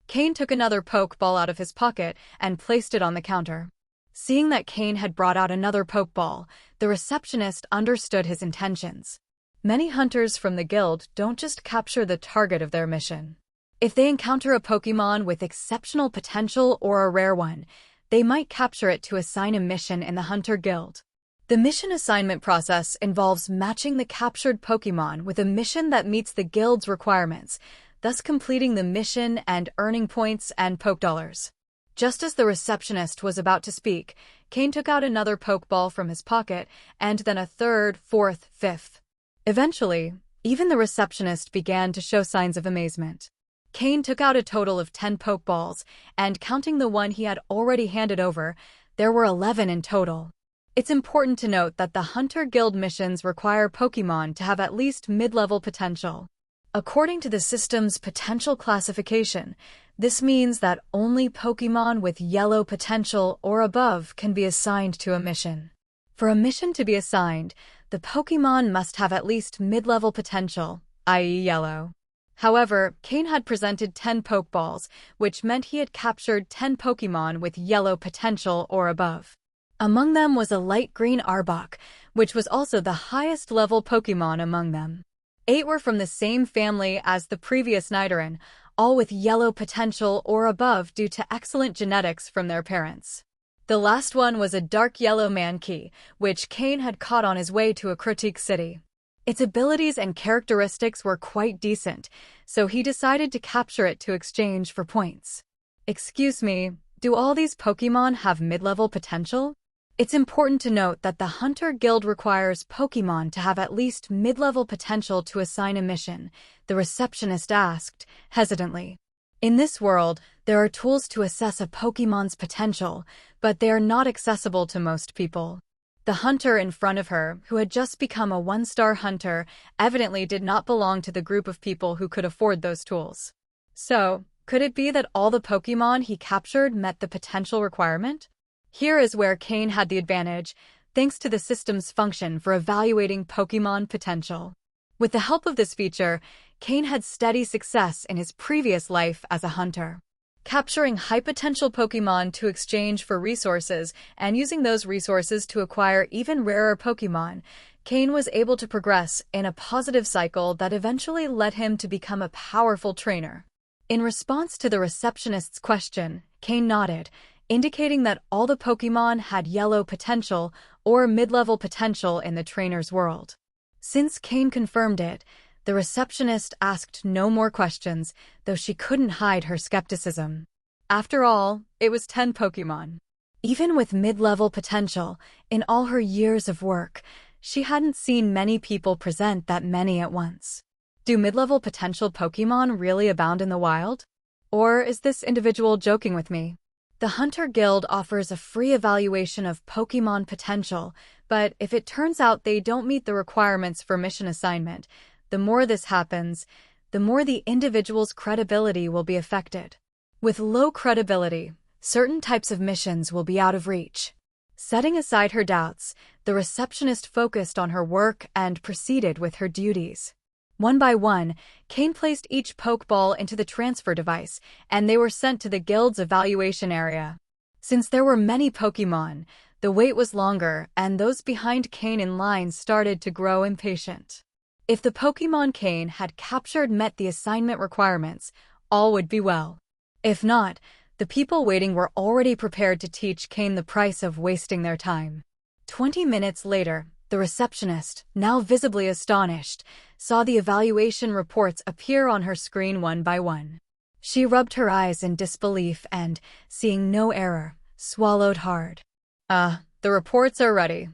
Cain took another Pokeball out of his pocket and placed it on the counter. Seeing that Cain had brought out another Pokeball, the receptionist understood his intentions. Many hunters from the guild don't just capture the target of their mission. If they encounter a Pokémon with exceptional potential or a rare one, they might capture it to assign a mission in the Hunter Guild. The mission assignment process involves matching the captured Pokémon with a mission that meets the guild's requirements, thus completing the mission and earning points and Pokedollars. Just as the receptionist was about to speak, Cain took out another Pokeball from his pocket, and then a third, fourth, fifth. Eventually, even the receptionist began to show signs of amazement. Cain took out a total of 10 Pokeballs, and counting the one he had already handed over, there were 11 in total. It's important to note that the Hunter Guild missions require Pokémon to have at least mid-level potential. According to the system's potential classification, this means that only Pokémon with yellow potential or above can be assigned to a mission. For a mission to be assigned, the Pokémon must have at least mid-level potential, i.e. yellow. However, Cain had presented 10 Pokeballs, which meant he had captured 10 Pokémon with yellow potential or above. Among them was a light green Arbok, which was also the highest level Pokémon among them. 8 were from the same family as the previous Nidoran, all with yellow potential or above due to excellent genetics from their parents. The last one was a dark yellow Mankey, which Cain had caught on his way to a Critique City. Its abilities and characteristics were quite decent, so he decided to capture it to exchange for points. Excuse me, do all these Pokémon have mid-level potential? It's important to note that the Hunter Guild requires Pokémon to have at least mid-level potential to assign a mission, the receptionist asked, hesitantly. In this world, there are tools to assess a Pokémon's potential, but they are not accessible to most people. The hunter in front of her, who had just become a one-star hunter, evidently did not belong to the group of people who could afford those tools. So, could it be that all the Pokémon he captured met the potential requirement? Here is where Cain had the advantage, thanks to the system's function for evaluating Pokémon potential. With the help of this feature, Cain had steady success in his previous life as a hunter. Capturing high-potential Pokémon to exchange for resources and using those resources to acquire even rarer Pokémon, Cain was able to progress in a positive cycle that eventually led him to become a powerful trainer. In response to the receptionist's question, Cain nodded, indicating that all the Pokémon had yellow potential or mid-level potential in the trainer's world. Since Cain confirmed it, the receptionist asked no more questions, though she couldn't hide her skepticism. After all, it was 10 Pokémon. Even with mid-level potential, in all her years of work, she hadn't seen many people present that many at once. Do mid-level potential Pokémon really abound in the wild? Or is this individual joking with me? The Hunter Guild offers a free evaluation of Pokémon potential, but if it turns out they don't meet the requirements for mission assignment, the more this happens, the more the individual's credibility will be affected. With low credibility, certain types of missions will be out of reach. Setting aside her doubts, the receptionist focused on her work and proceeded with her duties. One by one, Cain placed each Pokeball into the transfer device, and they were sent to the guild's evaluation area. Since there were many Pokémon, the wait was longer, and those behind Cain in line started to grow impatient. If the Pokémon Cain had captured met the assignment requirements, all would be well. If not, the people waiting were already prepared to teach Cain the price of wasting their time. 20 minutes later, the receptionist, now visibly astonished, saw the evaluation reports appear on her screen one by one. She rubbed her eyes in disbelief and, seeing no error, swallowed hard. The reports are ready.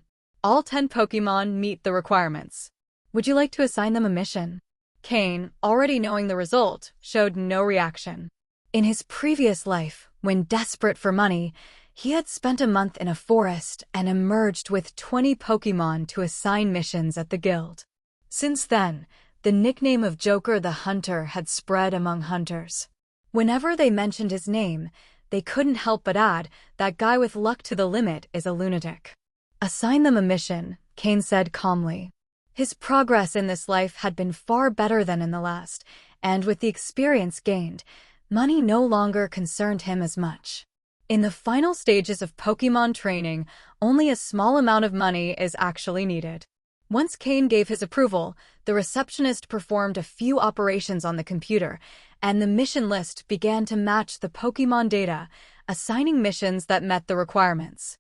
All 10 Pokémon meet the requirements. Would you like to assign them a mission? Cain, already knowing the result, showed no reaction. In his previous life, when desperate for money, he had spent a month in a forest and emerged with 20 Pokémon to assign missions at the guild. Since then, the nickname of Joker the Hunter had spread among hunters. Whenever they mentioned his name, they couldn't help but add, "That guy with luck to the limit is a lunatic." Assign them a mission, Cain said calmly. His progress in this life had been far better than in the last, and with the experience gained, money no longer concerned him as much. In the final stages of Pokémon training, only a small amount of money is actually needed. Once Cain gave his approval, the receptionist performed a few operations on the computer, and the mission list began to match the Pokémon data, assigning missions that met the requirements.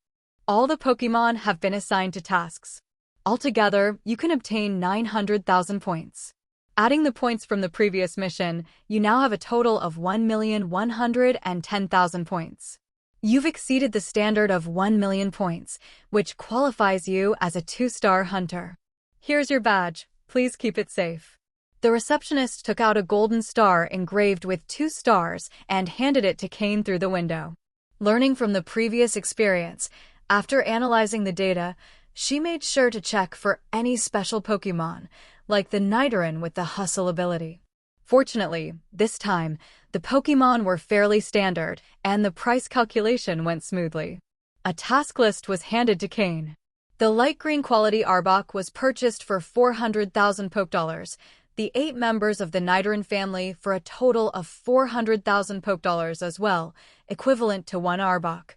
All the Pokémon have been assigned to tasks. Altogether, you can obtain 900,000 points. Adding the points from the previous mission, you now have a total of 1,110,000 points. You've exceeded the standard of 1 million points, which qualifies you as a 2-star hunter. Here's your badge. Please keep it safe. The receptionist took out a golden star engraved with 2 stars and handed it to Cain through the window. Learning from the previous experience, after analyzing the data, she made sure to check for any special Pokémon, like the Nidoran with the hustle ability. Fortunately, this time, the Pokémon were fairly standard, and the price calculation went smoothly. A task list was handed to Cain. The light green quality Arbok was purchased for 400,000 Pokédollars, the 8 members of the Nidoran family for a total of 400,000 Pokédollars as well, equivalent to 1 Arbok.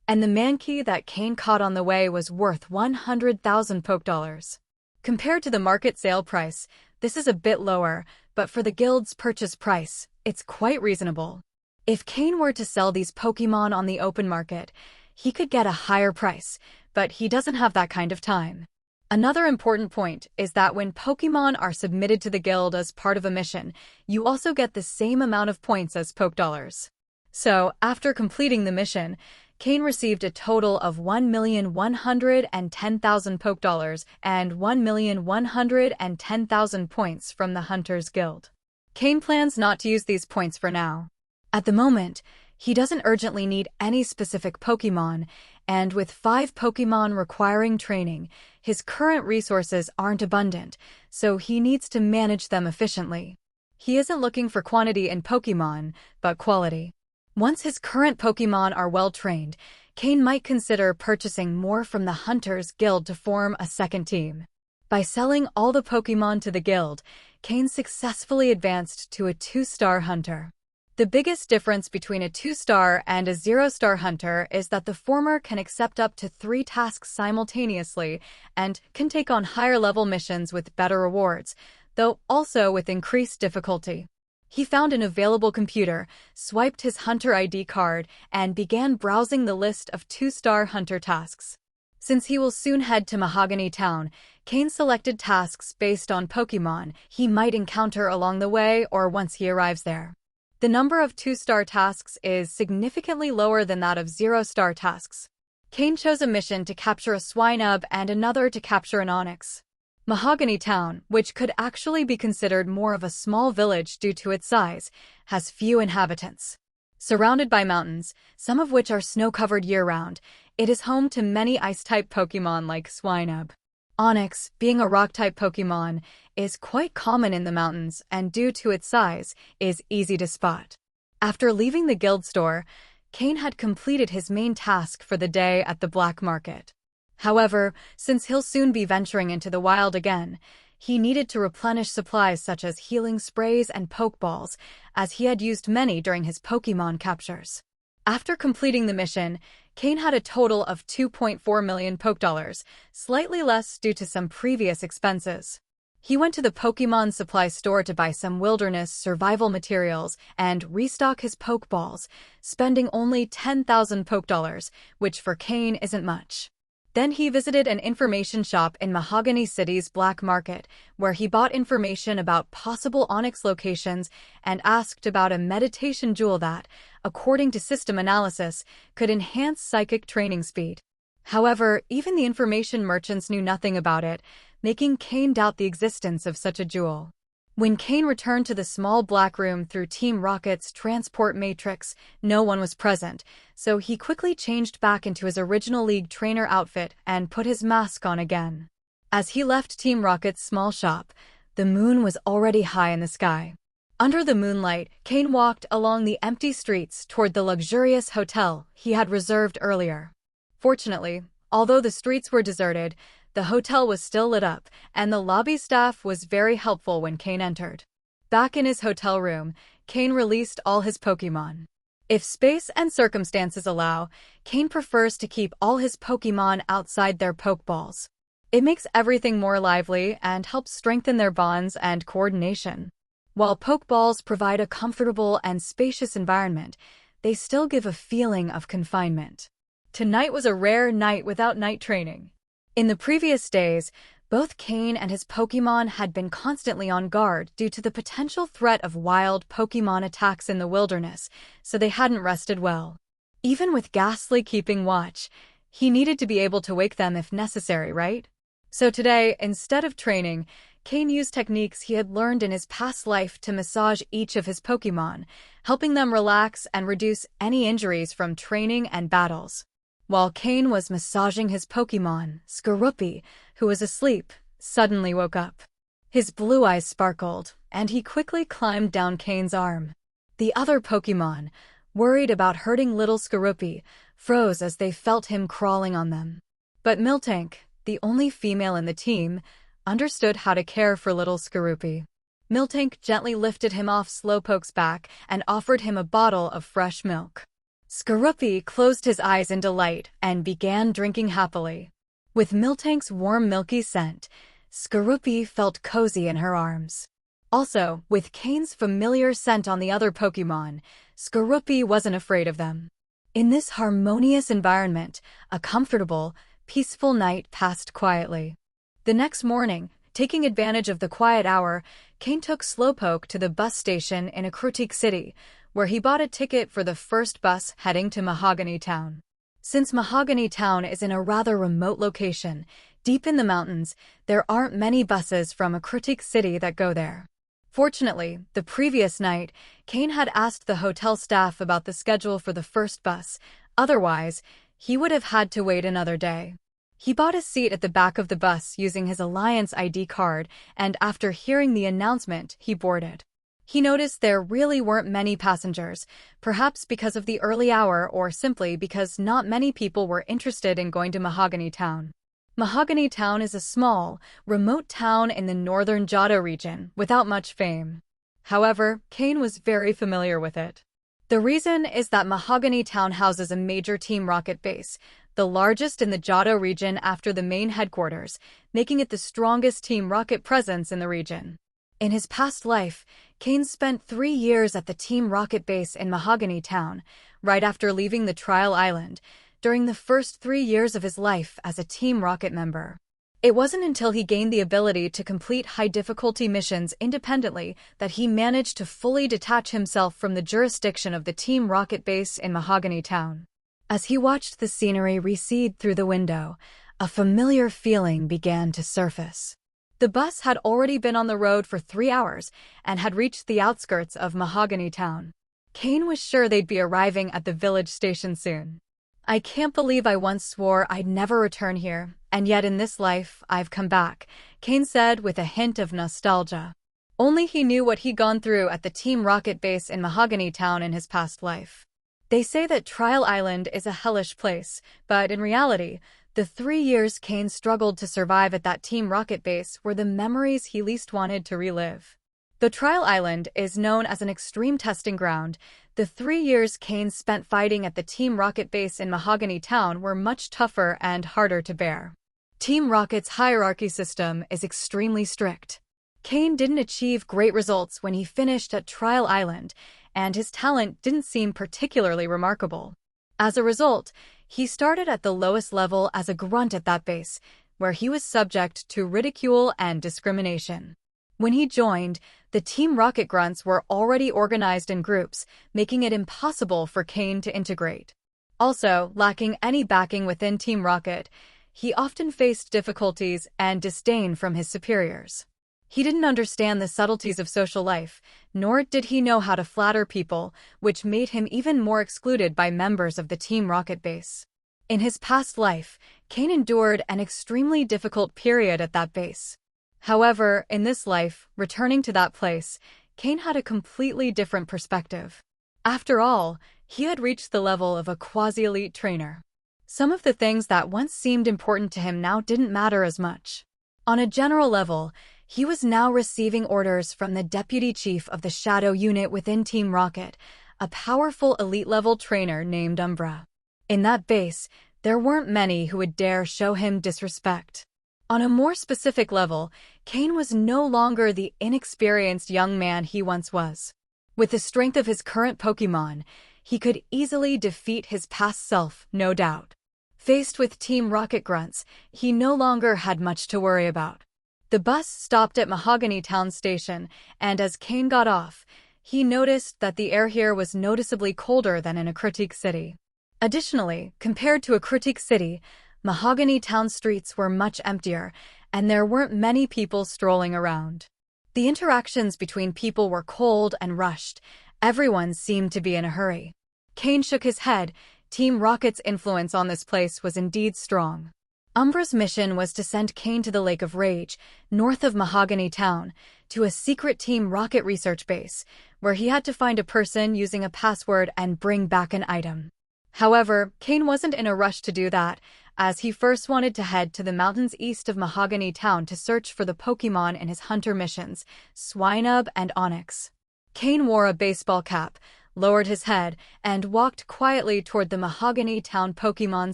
And the Mankey that Cain caught on the way was worth 100,000 Pokédollars. Compared to the market sale price, this is a bit lower, but for the guild's purchase price, it's quite reasonable. If Cain were to sell these Pokémon on the open market, he could get a higher price, but he doesn't have that kind of time. Another important point is that when Pokémon are submitted to the guild as part of a mission, you also get the same amount of points as Pokédollars. So, after completing the mission, Cain received a total of 1,110,000 Pokédollars and 1,110,000 points from the Hunters Guild. Cain plans not to use these points for now. At the moment, he doesn't urgently need any specific Pokémon, and with 5 Pokémon requiring training, his current resources aren't abundant, so he needs to manage them efficiently. He isn't looking for quantity in Pokémon, but quality. Once his current Pokémon are well-trained, Cain might consider purchasing more from the Hunters Guild to form a second team. By selling all the Pokémon to the guild, Cain successfully advanced to a 2-star hunter. The biggest difference between a 2-star and a 0-star hunter is that the former can accept up to 3 tasks simultaneously and can take on higher-level missions with better rewards, though also with increased difficulty. He found an available computer, swiped his Hunter ID card, and began browsing the list of 2-star hunter tasks. Since he will soon head to Mahogany Town, Cain selected tasks based on Pokémon he might encounter along the way or once he arrives there. The number of 2-star tasks is significantly lower than that of 0-star tasks. Cain chose a mission to capture a Swinub and another to capture an Onyx. Mahogany Town, which could actually be considered more of a small village due to its size, has few inhabitants. Surrounded by mountains, some of which are snow-covered year-round, it is home to many ice-type Pokémon like Swinub. Onyx, being a rock-type Pokémon, is quite common in the mountains and due to its size, is easy to spot. After leaving the guild store, Cain had completed his main task for the day at the black market. However, since he'll soon be venturing into the wild again, he needed to replenish supplies such as healing sprays and Pokeballs, as he had used many during his Pokémon captures. After completing the mission, Cain had a total of 2.4 million Pokédollars, slightly less due to some previous expenses. He went to the Pokémon supply store to buy some wilderness survival materials and restock his Pokeballs, spending only 10,000 Pokédollars, which for Cain isn't much. Then he visited an information shop in Mahogany City's black market, where he bought information about possible Onyx locations and asked about a meditation jewel that, according to system analysis, could enhance psychic training speed. However, even the information merchants knew nothing about it, making Cain doubt the existence of such a jewel. When Cain returned to the small black room through Team Rocket's transport matrix, no one was present, so he quickly changed back into his original League trainer outfit and put his mask on again. As he left Team Rocket's small shop, the moon was already high in the sky. Under the moonlight, Cain walked along the empty streets toward the luxurious hotel he had reserved earlier. Fortunately, although the streets were deserted, the hotel was still lit up, and the lobby staff was very helpful when Cain entered. Back in his hotel room, Cain released all his Pokémon. If space and circumstances allow, Cain prefers to keep all his Pokémon outside their Pokeballs. It makes everything more lively and helps strengthen their bonds and coordination. While Pokeballs provide a comfortable and spacious environment, they still give a feeling of confinement. Tonight was a rare night without night training. In the previous days, both Cain and his Pokémon had been constantly on guard due to the potential threat of wild Pokémon attacks in the wilderness, so they hadn't rested well. Even with Ghastly keeping watch, he needed to be able to wake them if necessary, right? So today, instead of training, Cain used techniques he had learned in his past life to massage each of his Pokémon, helping them relax and reduce any injuries from training and battles. While Cain was massaging his Pokémon, Skorupi, who was asleep, suddenly woke up. His blue eyes sparkled, and he quickly climbed down Cain's arm. The other Pokémon, worried about hurting little Skorupi, froze as they felt him crawling on them. But Miltank, the only female in the team, understood how to care for little Skorupi. Miltank gently lifted him off Slowpoke's back and offered him a bottle of fresh milk. Skorupi closed his eyes in delight and began drinking happily. With Miltank's warm milky scent, Skorupi felt cozy in her arms. Also, with Cain's familiar scent on the other Pokémon, Skorupi wasn't afraid of them. In this harmonious environment, a comfortable, peaceful night passed quietly. The next morning, taking advantage of the quiet hour, Cain took Slowpoke to the bus station in Ecruteak City, where he bought a ticket for the first bus heading to Mahogany Town. Since Mahogany Town is in a rather remote location, deep in the mountains, there aren't many buses from Ecruteak City that go there. Fortunately, the previous night, Cain had asked the hotel staff about the schedule for the first bus. Otherwise, he would have had to wait another day. He bought a seat at the back of the bus using his Alliance ID card, and after hearing the announcement, he boarded. He noticed there really weren't many passengers, perhaps because of the early hour or simply because not many people were interested in going to Mahogany Town. Mahogany Town is a small, remote town in the northern Johto region without much fame. However, Cain was very familiar with it. The reason is that Mahogany Town houses a major Team Rocket base, the largest in the Johto region after the main headquarters, making it the strongest Team Rocket presence in the region. In his past life, Cain spent 3 years at the Team Rocket base in Mahogany Town, right after leaving the Trial Island, during the first 3 years of his life as a Team Rocket member. It wasn't until he gained the ability to complete high-difficulty missions independently that he managed to fully detach himself from the jurisdiction of the Team Rocket base in Mahogany Town. As he watched the scenery recede through the window, a familiar feeling began to surface. The bus had already been on the road for 3 hours and had reached the outskirts of Mahogany Town. Cain was sure they'd be arriving at the village station soon. "I can't believe I once swore I'd never return here, and yet in this life I've come back," Cain said with a hint of nostalgia. Only he knew what he'd gone through at the Team Rocket base in Mahogany Town in his past life. They say that Trial Island is a hellish place, but in reality, the 3 years Cain struggled to survive at that Team Rocket base were the memories he least wanted to relive. Though Trial Island is known as an extreme testing ground, the 3 years Cain spent fighting at the Team Rocket base in Mahogany Town were much tougher and harder to bear. Team Rocket's hierarchy system is extremely strict. Cain didn't achieve great results when he finished at Trial Island, and his talent didn't seem particularly remarkable. As a result, he started at the lowest level as a grunt at that base, where he was subject to ridicule and discrimination. When he joined, the Team Rocket grunts were already organized in groups, making it impossible for Cain to integrate. Also, lacking any backing within Team Rocket, he often faced difficulties and disdain from his superiors. He didn't understand the subtleties of social life, nor did he know how to flatter people, which made him even more excluded by members of the Team Rocket base. In his past life, Cain endured an extremely difficult period at that base. However, in this life, returning to that place, Cain had a completely different perspective. After all, he had reached the level of a quasi-elite trainer. Some of the things that once seemed important to him now didn't matter as much. On a general level, he was now receiving orders from the deputy chief of the Shadow unit within Team Rocket, a powerful elite-level trainer named Umbra. In that base, there weren't many who would dare show him disrespect. On a more specific level, Cain was no longer the inexperienced young man he once was. With the strength of his current Pokémon, he could easily defeat his past self, no doubt. Faced with Team Rocket grunts, he no longer had much to worry about. The bus stopped at Mahogany Town Station, and as Cain got off, he noticed that the air here was noticeably colder than in Ecruteak City. Additionally, compared to Ecruteak City, Mahogany Town streets were much emptier, and there weren't many people strolling around. The interactions between people were cold and rushed. Everyone seemed to be in a hurry. Cain shook his head. Team Rocket's influence on this place was indeed strong. Umbra's mission was to send Cain to the Lake of Rage, north of Mahogany Town, to a secret Team Rocket research base, where he had to find a person using a password and bring back an item. However, Cain wasn't in a rush to do that, as he first wanted to head to the mountains east of Mahogany Town to search for the Pokémon in his hunter missions, Swinub and Onyx. Cain wore a baseball cap, lowered his head, and walked quietly toward the Mahogany Town Pokémon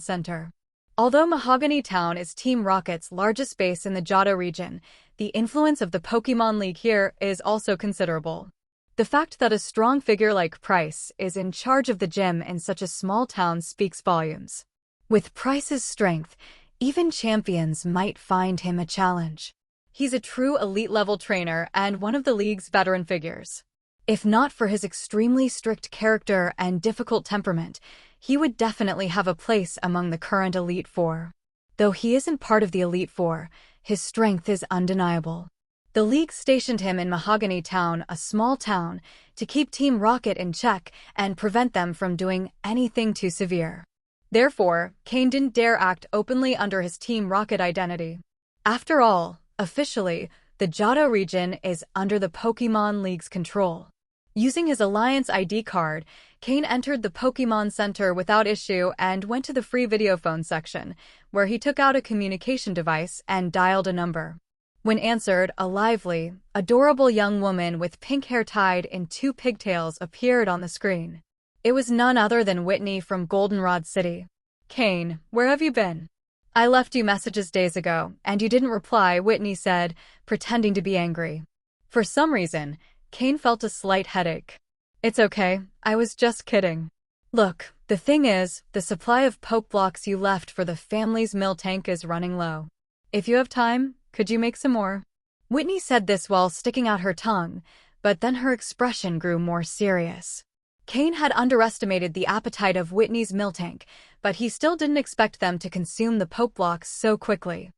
Center. Although Mahogany Town is Team Rocket's largest base in the Johto region, the influence of the Pokémon League here is also considerable. The fact that a strong figure like Price is in charge of the gym in such a small town speaks volumes. With Price's strength, even champions might find him a challenge. He's a true elite-level trainer and one of the league's veteran figures. If not for his extremely strict character and difficult temperament, he would definitely have a place among the current Elite Four. Though he isn't part of the Elite Four, his strength is undeniable. The League stationed him in Mahogany Town, a small town, to keep Team Rocket in check and prevent them from doing anything too severe. Therefore, Cain didn't dare act openly under his Team Rocket identity. After all, officially, the Johto region is under the Pokémon League's control. Using his Alliance ID card, Cain entered the Pokémon Center without issue and went to the free video phone section, where he took out a communication device and dialed a number. When answered, a lively, adorable young woman with pink hair tied in 2 pigtails appeared on the screen. It was none other than Whitney from Goldenrod City. "Cain, where have you been? I left you messages days ago, and you didn't reply," Whitney said, pretending to be angry. For some reason, Cain felt a slight headache. "It's okay, I was just kidding. Look, the thing is, the supply of Poke Blocks you left for the family's mill tank is running low. If you have time, could you make some more?" Whitney said this while sticking out her tongue, but then her expression grew more serious. Cain had underestimated the appetite of Whitney's mill tank, but he still didn't expect them to consume the Poke Blocks so quickly.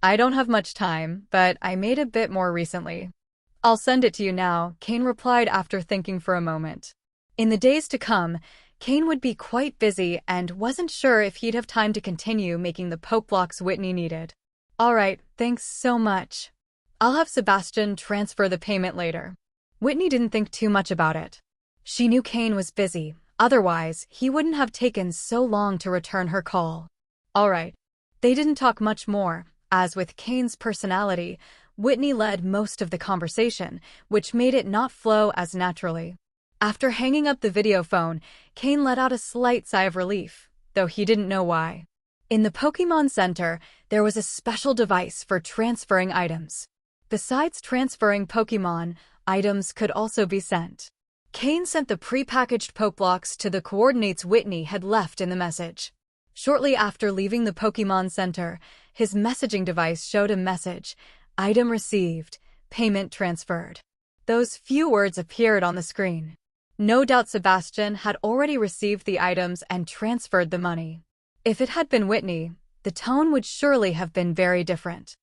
"I don't have much time, but I made a bit more recently. I'll send it to you now," Cain replied after thinking for a moment. In the days to come, Cain would be quite busy and wasn't sure if he'd have time to continue making the Poke Blocks Whitney needed. "All right, thanks so much. I'll have Sebastian transfer the payment later." Whitney didn't think too much about it. She knew Cain was busy, otherwise he wouldn't have taken so long to return her call. All right. They didn't talk much more, as with Cain's personality, Whitney led most of the conversation, which made it not flow as naturally. After hanging up the video phone, Cain let out a slight sigh of relief, though he didn't know why. In the Pokémon Center, there was a special device for transferring items. Besides transferring Pokémon, items could also be sent. Cain sent the pre-packaged Pokeblocks to the coordinates Whitney had left in the message. Shortly after leaving the Pokémon Center, his messaging device showed a message, "Item received, payment transferred." Those few words appeared on the screen. No doubt Sebastian had already received the items and transferred the money. If it had been Whitney, the tone would surely have been very different.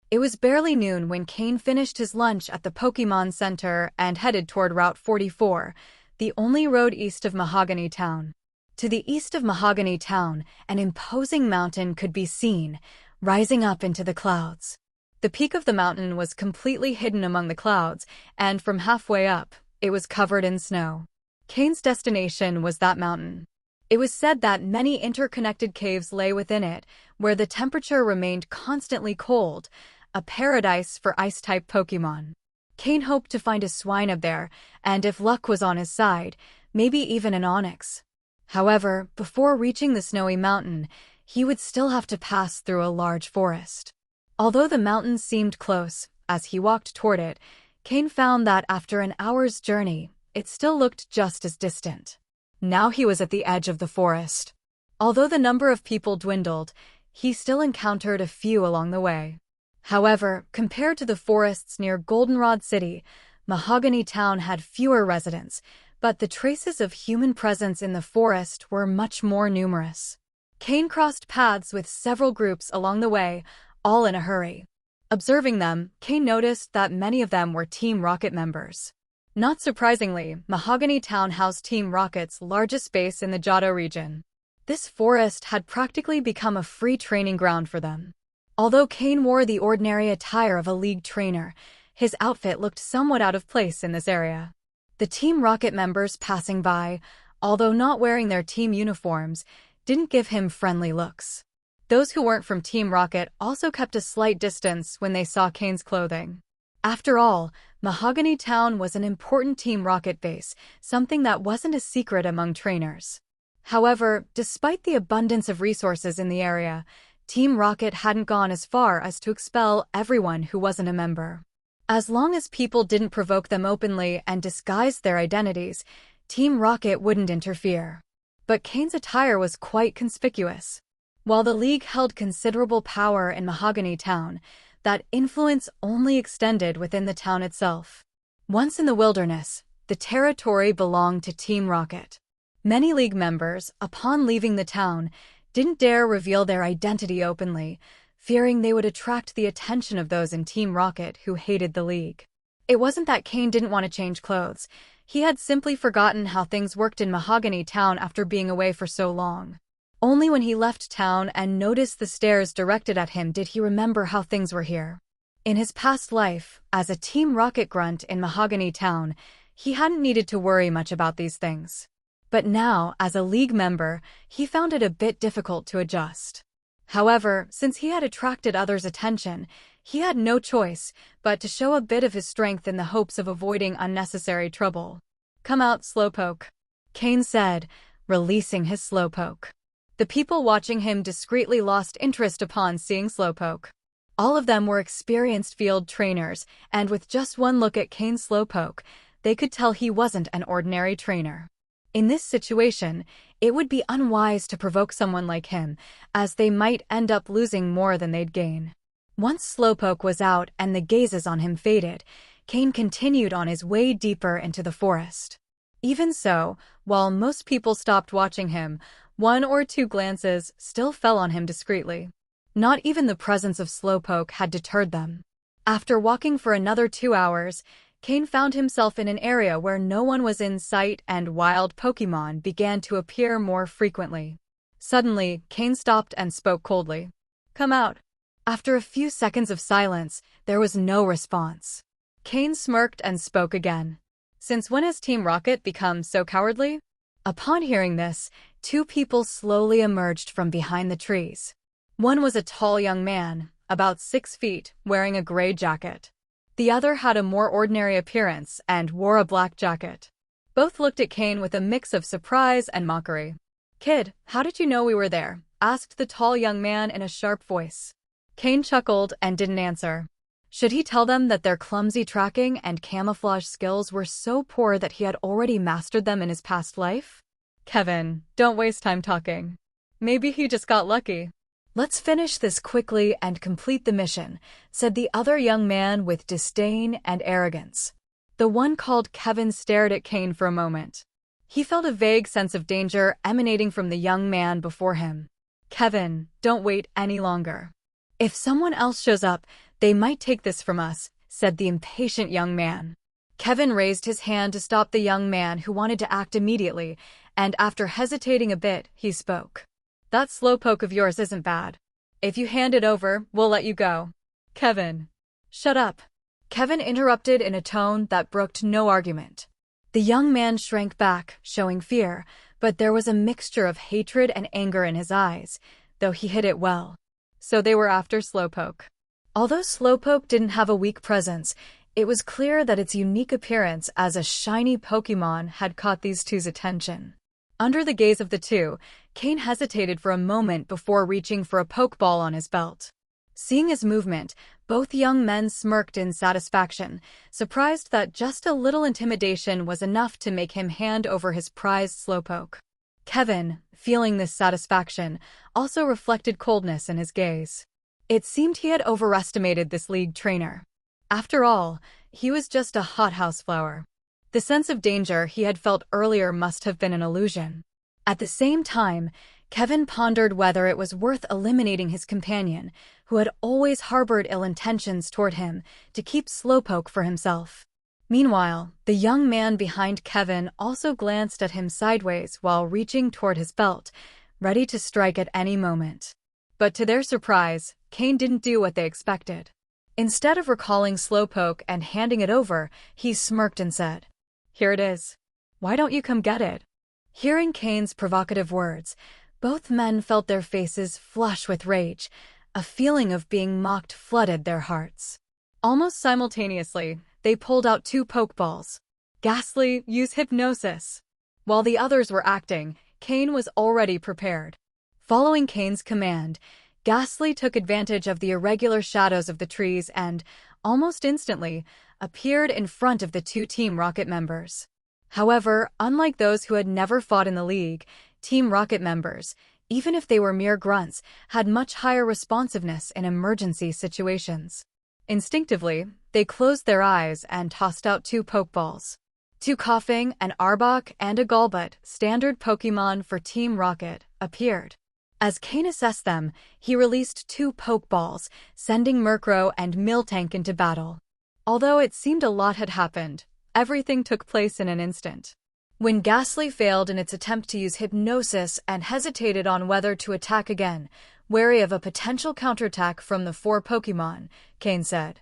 It was barely noon when Cain finished his lunch at the Pokémon Center and headed toward Route 44, the only road east of Mahogany Town. To the east of Mahogany Town, an imposing mountain could be seen, rising up into the clouds. The peak of the mountain was completely hidden among the clouds, and from halfway up, it was covered in snow. Cain's destination was that mountain. It was said that many interconnected caves lay within it, where the temperature remained constantly cold, a paradise for ice-type Pokémon. Cain hoped to find a Swinub there, and if luck was on his side, maybe even an Onyx. However, before reaching the snowy mountain, he would still have to pass through a large forest. Although the mountain seemed close, as he walked toward it, Cain found that after an hour's journey, it still looked just as distant. Now he was at the edge of the forest. Although the number of people dwindled, he still encountered a few along the way. However, compared to the forests near Goldenrod City, Mahogany Town had fewer residents, but the traces of human presence in the forest were much more numerous. Cain crossed paths with several groups along the way, all in a hurry. Observing them, Cain noticed that many of them were Team Rocket members. Not surprisingly, Mahogany Town housed Team Rocket's largest base in the Johto region. This forest had practically become a free training ground for them. Although Cain wore the ordinary attire of a league trainer, his outfit looked somewhat out of place in this area. The Team Rocket members passing by, although not wearing their team uniforms, didn't give him friendly looks. Those who weren't from Team Rocket also kept a slight distance when they saw Cain's clothing. After all, Mahogany Town was an important Team Rocket base, something that wasn't a secret among trainers. However, despite the abundance of resources in the area, Team Rocket hadn't gone as far as to expel everyone who wasn't a member. As long as people didn't provoke them openly and disguise their identities, Team Rocket wouldn't interfere. But Cain's attire was quite conspicuous. While the League held considerable power in Mahogany Town, that influence only extended within the town itself. Once in the wilderness, the territory belonged to Team Rocket. Many League members, upon leaving the town, didn't dare reveal their identity openly, fearing they would attract the attention of those in Team Rocket who hated the League. It wasn't that Cain didn't want to change clothes. He had simply forgotten how things worked in Mahogany Town after being away for so long. Only when he left town and noticed the stares directed at him did he remember how things were here. In his past life, as a Team Rocket grunt in Mahogany Town, he hadn't needed to worry much about these things. But now, as a League member, he found it a bit difficult to adjust. However, since he had attracted others' attention, he had no choice but to show a bit of his strength in the hopes of avoiding unnecessary trouble. "Come out, Slowpoke," Cain said, releasing his Slowpoke. The people watching him discreetly lost interest upon seeing Slowpoke. All of them were experienced field trainers, and with just one look at Cain's Slowpoke, they could tell he wasn't an ordinary trainer. In this situation, it would be unwise to provoke someone like him, as they might end up losing more than they'd gain. Once Slowpoke was out and the gazes on him faded, Cain continued on his way deeper into the forest. Even so, while most people stopped watching him, one or two glances still fell on him discreetly. Not even the presence of Slowpoke had deterred them. After walking for another 2 hours, Cain found himself in an area where no one was in sight and wild Pokémon began to appear more frequently. Suddenly, Cain stopped and spoke coldly. "Come out." After a few seconds of silence, there was no response. Cain smirked and spoke again. "Since when has Team Rocket become so cowardly?" Upon hearing this, 2 people slowly emerged from behind the trees. One was a tall young man, about 6 feet, wearing a gray jacket. The other had a more ordinary appearance and wore a black jacket. Both looked at Cain with a mix of surprise and mockery. "Kid, how did you know we were there?" asked the tall young man in a sharp voice. Cain chuckled and didn't answer. Should he tell them that their clumsy tracking and camouflage skills were so poor that he had already mastered them in his past life? "Kevin, don't waste time talking. Maybe he just got lucky." "Let's finish this quickly and complete the mission," said the other young man with disdain and arrogance. The one called Kevin stared at Cain for a moment. He felt a vague sense of danger emanating from the young man before him. "Kevin, don't wait any longer. If someone else shows up, they might take this from us," said the impatient young man. Kevin raised his hand to stop the young man who wanted to act immediately, and after hesitating a bit, he spoke. "That Slowpoke of yours isn't bad. If you hand it over, we'll let you go." "Kevin." "Shut up." Kevin interrupted in a tone that brooked no argument. The young man shrank back, showing fear, but there was a mixture of hatred and anger in his eyes, though he hid it well. So they were after Slowpoke. Although Slowpoke didn't have a weak presence, it was clear that its unique appearance as a shiny Pokémon had caught these two's attention. Under the gaze of the two, Cain hesitated for a moment before reaching for a Pokeball on his belt. Seeing his movement, both young men smirked in satisfaction, surprised that just a little intimidation was enough to make him hand over his prized Slowpoke. Kevin, feeling this satisfaction, also reflected coldness in his gaze. It seemed he had overestimated this league trainer. After all, he was just a hothouse flower. The sense of danger he had felt earlier must have been an illusion. At the same time, Kevin pondered whether it was worth eliminating his companion, who had always harbored ill intentions toward him, to keep Slowpoke for himself. Meanwhile, the young man behind Kevin also glanced at him sideways while reaching toward his belt, ready to strike at any moment. But to their surprise, Cain didn't do what they expected. Instead of recalling Slowpoke and handing it over, he smirked and said, "Here it is. Why don't you come get it?" Hearing Cain's provocative words, both men felt their faces flush with rage. A feeling of being mocked flooded their hearts. Almost simultaneously, they pulled out 2 Pokeballs. Ghastly, use hypnosis. While the others were acting, Cain was already prepared. Following Cain's command, Ghastly took advantage of the irregular shadows of the trees and, almost instantly, appeared in front of the 2 Team Rocket members. However, unlike those who had never fought in the League, Team Rocket members, even if they were mere grunts, had much higher responsiveness in emergency situations. Instinctively, they closed their eyes and tossed out 2 Pokeballs. 2 Coughing, an Arbok, and a Golbat, standard Pokémon for Team Rocket, appeared. As Cain assessed them, he released 2 Pokeballs, sending Murkrow and Miltank into battle. Although it seemed a lot had happened, everything took place in an instant. When Ghastly failed in its attempt to use hypnosis and hesitated on whether to attack again, wary of a potential counterattack from the 4 Pokémon, Cain said,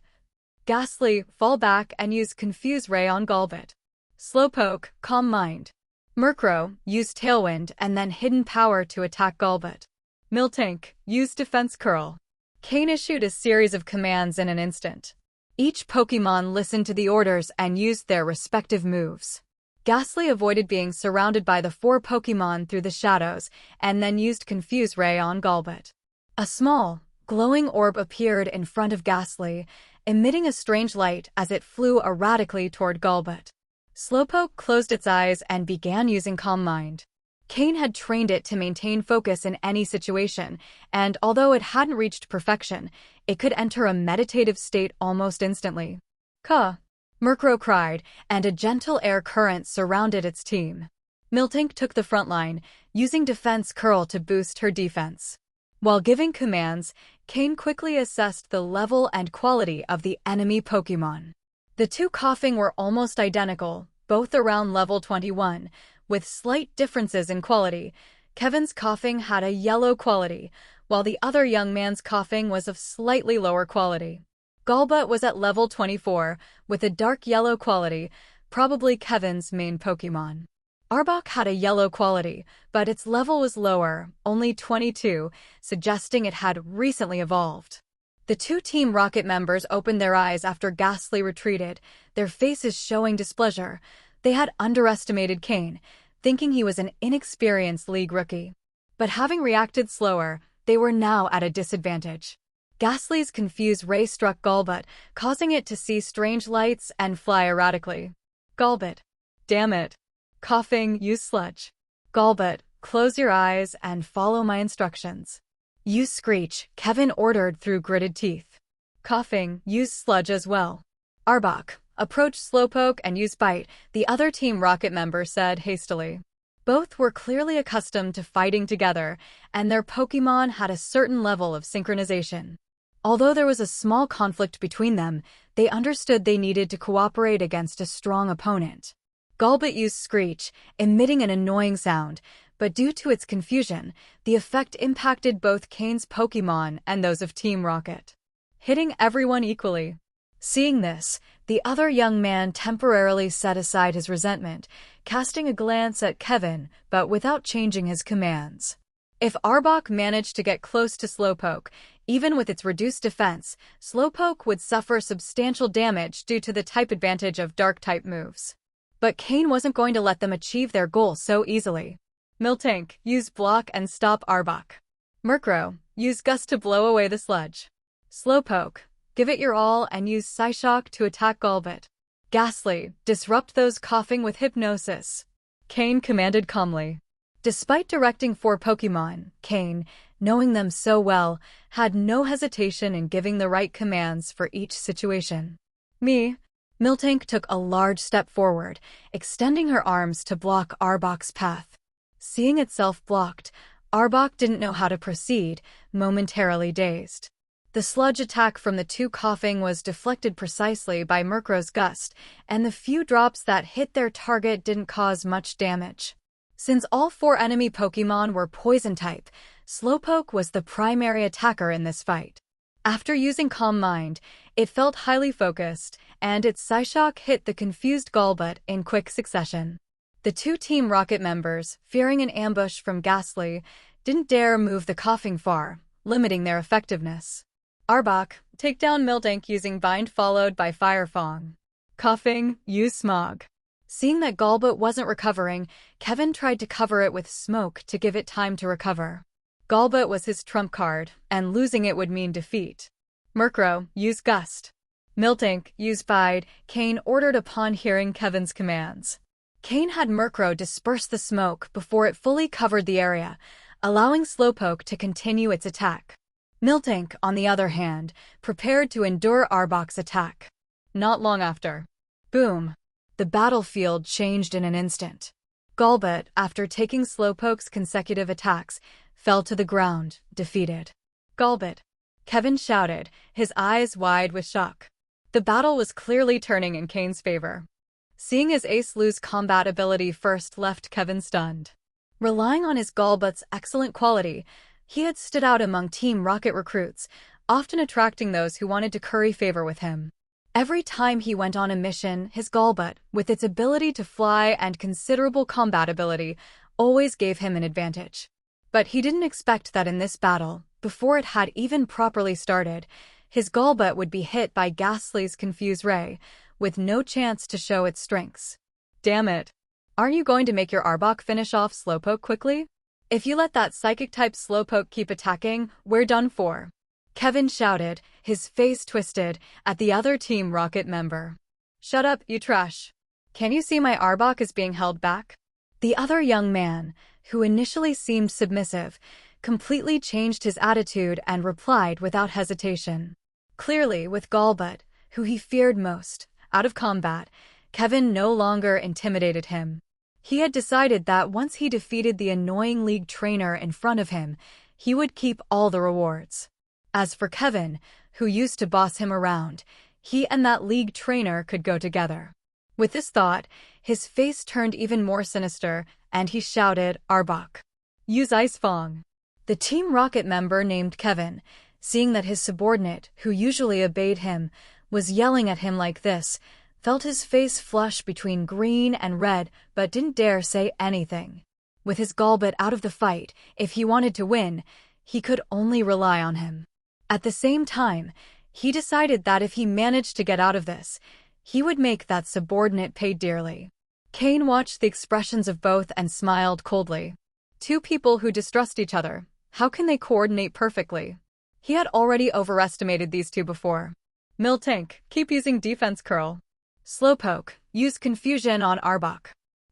"Ghastly, fall back and use Confuse Ray on Golbat. Slowpoke, Calm Mind. Murkrow, use Tailwind and then Hidden Power to attack Golbat. Miltank, use Defense Curl." Cain issued a series of commands in an instant. Each Pokémon listened to the orders and used their respective moves. Ghastly avoided being surrounded by the 4 Pokémon through the shadows and then used Confuse Ray on Golbat. A small, glowing orb appeared in front of Ghastly, emitting a strange light as it flew erratically toward Golbat. Slowpoke closed its eyes and began using Calm Mind. Cain had trained it to maintain focus in any situation, and although it hadn't reached perfection, it could enter a meditative state almost instantly. "Caw!" Murkrow cried, and a gentle air current surrounded its team. Miltank took the front line, using Defense Curl to boost her defense. While giving commands, Cain quickly assessed the level and quality of the enemy Pokémon. The 2 Coughing were almost identical, both around level 21, with slight differences in quality. Kevin's Coughing had a yellow quality, while the other young man's Coughing was of slightly lower quality. Golbat was at level 24, with a dark yellow quality, probably Kevin's main Pokémon. Arbok had a yellow quality, but its level was lower, only 22, suggesting it had recently evolved. The 2 Team Rocket members opened their eyes after Ghastly retreated, their faces showing displeasure. They had underestimated Cain, thinking he was an inexperienced League rookie. But having reacted slower, they were now at a disadvantage. Ghastly's Confuse Ray struck Golbat, causing it to see strange lights and fly erratically. Golbat. Damn it. Coughing, use Sludge. Golbat, close your eyes and follow my instructions. Use Screech, Kevin ordered through gritted teeth. Coughing, use Sludge as well. Arbok, approach Slowpoke and use Bite, the other Team Rocket member said hastily. Both were clearly accustomed to fighting together, and their Pokémon had a certain level of synchronization. Although there was a small conflict between them, they understood they needed to cooperate against a strong opponent. Golbat used Screech, emitting an annoying sound, but due to its confusion, the effect impacted both Cain's Pokémon and those of Team Rocket, hitting everyone equally. Seeing this, the other young man temporarily set aside his resentment, casting a glance at Kevin but without changing his commands. If Arbok managed to get close to Slowpoke, even with its reduced defense, Slowpoke would suffer substantial damage due to the type advantage of Dark-type moves. But Cain wasn't going to let them achieve their goal so easily. Miltank, use Block and stop Arbok. Murkrow, use Gust to blow away the sludge. Slowpoke, give it your all and use Psyshock to attack Golbat. Ghastly, disrupt those coughing with hypnosis. Cain commanded calmly. Despite directing 4 Pokémon, Cain, knowing them so well, had no hesitation in giving the right commands for each situation. Miltank took a large step forward, extending her arms to block Arbok's path. Seeing itself blocked, Arbok didn't know how to proceed, momentarily dazed. The sludge attack from the two coughing was deflected precisely by Murkrow's gust, and the few drops that hit their target didn't cause much damage. Since all 4 enemy Pokémon were poison type, Slowpoke was the primary attacker in this fight. After using Calm Mind, it felt highly focused, and its Psyshock hit the confused Golbat in quick succession. The 2 Team Rocket members, fearing an ambush from Ghastly, didn't dare move the coughing far, limiting their effectiveness. Arbok, take down Miltank using Bind followed by Fire Fang. Coughing, use Smog. Seeing that Golbat wasn't recovering, Kevin tried to cover it with smoke to give it time to recover. Golbat was his trump card, and losing it would mean defeat. Murkrow, use Gust. Miltank, use Bide, Cain ordered upon hearing Kevin's commands. Cain had Murkrow disperse the smoke before it fully covered the area, allowing Slowpoke to continue its attack. Miltank, on the other hand, prepared to endure Arbok's attack. Not long after. Boom! The battlefield changed in an instant. Golbat, after taking Slowpoke's consecutive attacks, fell to the ground, defeated. Golbat! Kevin shouted, his eyes wide with shock. The battle was clearly turning in Cain's favor. Seeing his ace lose combat ability first left Kevin stunned. Relying on his Golbat's excellent quality, he had stood out among Team Rocket recruits, often attracting those who wanted to curry favor with him. Every time he went on a mission, his Golbat, with its ability to fly and considerable combat ability, always gave him an advantage. But he didn't expect that in this battle, before it had even properly started, his Golbat would be hit by Ghastly's Confuse Ray, with no chance to show its strengths. Damn it! Aren't you going to make your Arbok finish off Slowpoke quickly? If you let that Psychic-type Slowpoke keep attacking, we're done for. Kevin shouted, his face twisted, at the other Team Rocket member. Shut up, you trash. Can you see my Arbok is being held back? The other young man, who initially seemed submissive, completely changed his attitude and replied without hesitation. Clearly, with Golbat, who he feared most, out of combat, Kevin no longer intimidated him. He had decided that once he defeated the annoying league trainer in front of him, he would keep all the rewards. As for Kevin, who used to boss him around, he and that league trainer could go together. With this thought, his face turned even more sinister, and he shouted, Arbok, use Ice Fang. The Team Rocket member named Kevin, seeing that his subordinate, who usually obeyed him, was yelling at him like this, felt his face flush between green and red but didn't dare say anything. With his Golbat out of the fight, if he wanted to win, he could only rely on him. At the same time, he decided that if he managed to get out of this, he would make that subordinate pay dearly. Cain watched the expressions of both and smiled coldly. 2 people who distrust each other, how can they coordinate perfectly? He had already overestimated these 2 before. Miltank, keep using Defense Curl. Slowpoke, use Confusion on Arbok.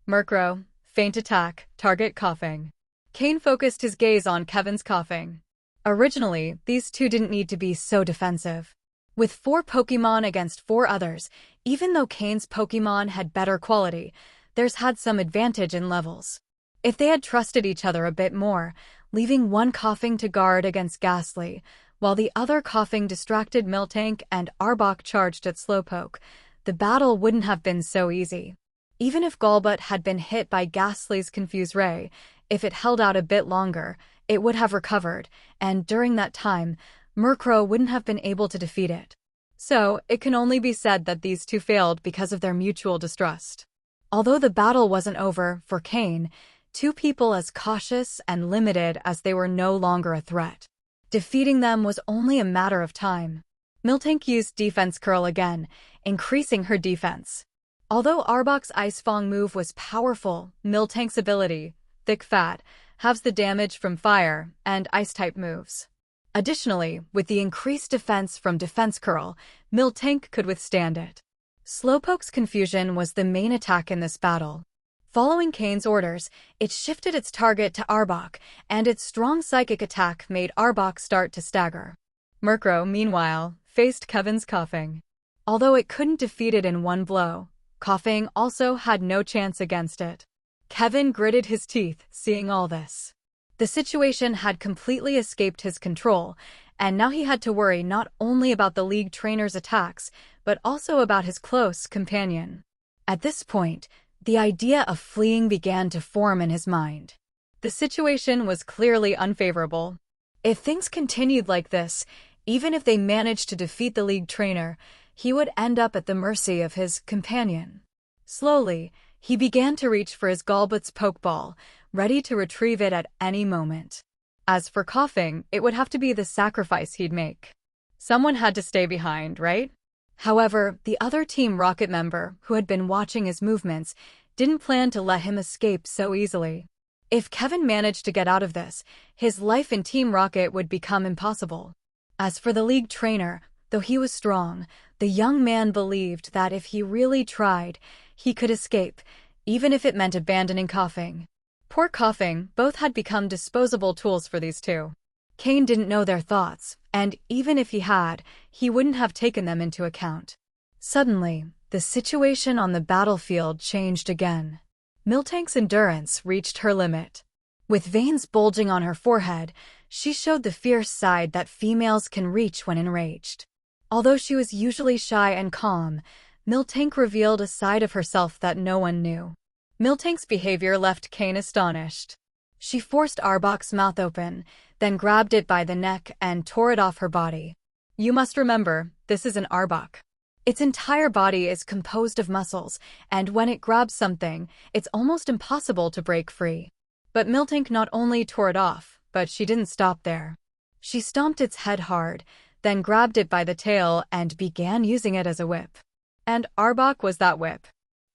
Murkrow, Feint Attack, target coughing. Cain focused his gaze on Kevin's coughing. Originally, these 2 didn't need to be so defensive. With 4 Pokémon against 4 others, even though Cain's Pokémon had better quality, theirs had some advantage in levels. If they had trusted each other a bit more, leaving one coughing to guard against Ghastly, while the other coughing distracted Miltank and Arbok charged at Slowpoke, the battle wouldn't have been so easy. Even if Golbat had been hit by Ghastly's Confuse Ray, if it held out a bit longer, it would have recovered, and during that time, Murkrow wouldn't have been able to defeat it. So, it can only be said that these 2 failed because of their mutual distrust. Although the battle wasn't over, for Cain, 2 people as cautious and limited as they were no longer a threat. Defeating them was only a matter of time. Miltank used Defense Curl again, increasing her defense. Although Arbok's Ice Fang move was powerful, Miltank's ability, Thick Fat, halves the damage from fire and ice-type moves. Additionally, with the increased defense from Defense Curl, Miltank could withstand it. Slowpoke's Confusion was the main attack in this battle. Following Cain's orders, it shifted its target to Arbok, and its strong psychic attack made Arbok start to stagger. Murkrow, meanwhile, faced Kevin's coughing. Although it couldn't defeat it in one blow, coughing also had no chance against it. Kevin gritted his teeth, seeing all this. The situation had completely escaped his control, and now he had to worry not only about the League trainer's attacks, but also about his close companion. At this point, the idea of fleeing began to form in his mind. The situation was clearly unfavorable. If things continued like this, even if they managed to defeat the League trainer, he would end up at the mercy of his companion. Slowly, he began to reach for his Golbat's Pokeball, ready to retrieve it at any moment. As for coughing, it would have to be the sacrifice he'd make. Someone had to stay behind, right? However, the other Team Rocket member, who had been watching his movements, didn't plan to let him escape so easily. If Kevin managed to get out of this, his life in Team Rocket would become impossible. As for the League trainer, though he was strong, the young man believed that if he really tried, he could escape, even if it meant abandoning coughing. Poor coughing, both had become disposable tools for these two. Cain didn't know their thoughts, and even if he had, he wouldn't have taken them into account. Suddenly, the situation on the battlefield changed again. Miltank's endurance reached her limit. With veins bulging on her forehead, she showed the fierce side that females can reach when enraged. Although she was usually shy and calm, Miltank revealed a side of herself that no one knew. Miltank's behavior left Cain astonished. She forced Arbok's mouth open, then grabbed it by the neck and tore it off her body. You must remember, this is an Arbok. Its entire body is composed of muscles, and when it grabs something, it's almost impossible to break free. But Miltank not only tore it off, but she didn't stop there. She stomped its head hard, then grabbed it by the tail and began using it as a whip. And Arbok was that whip.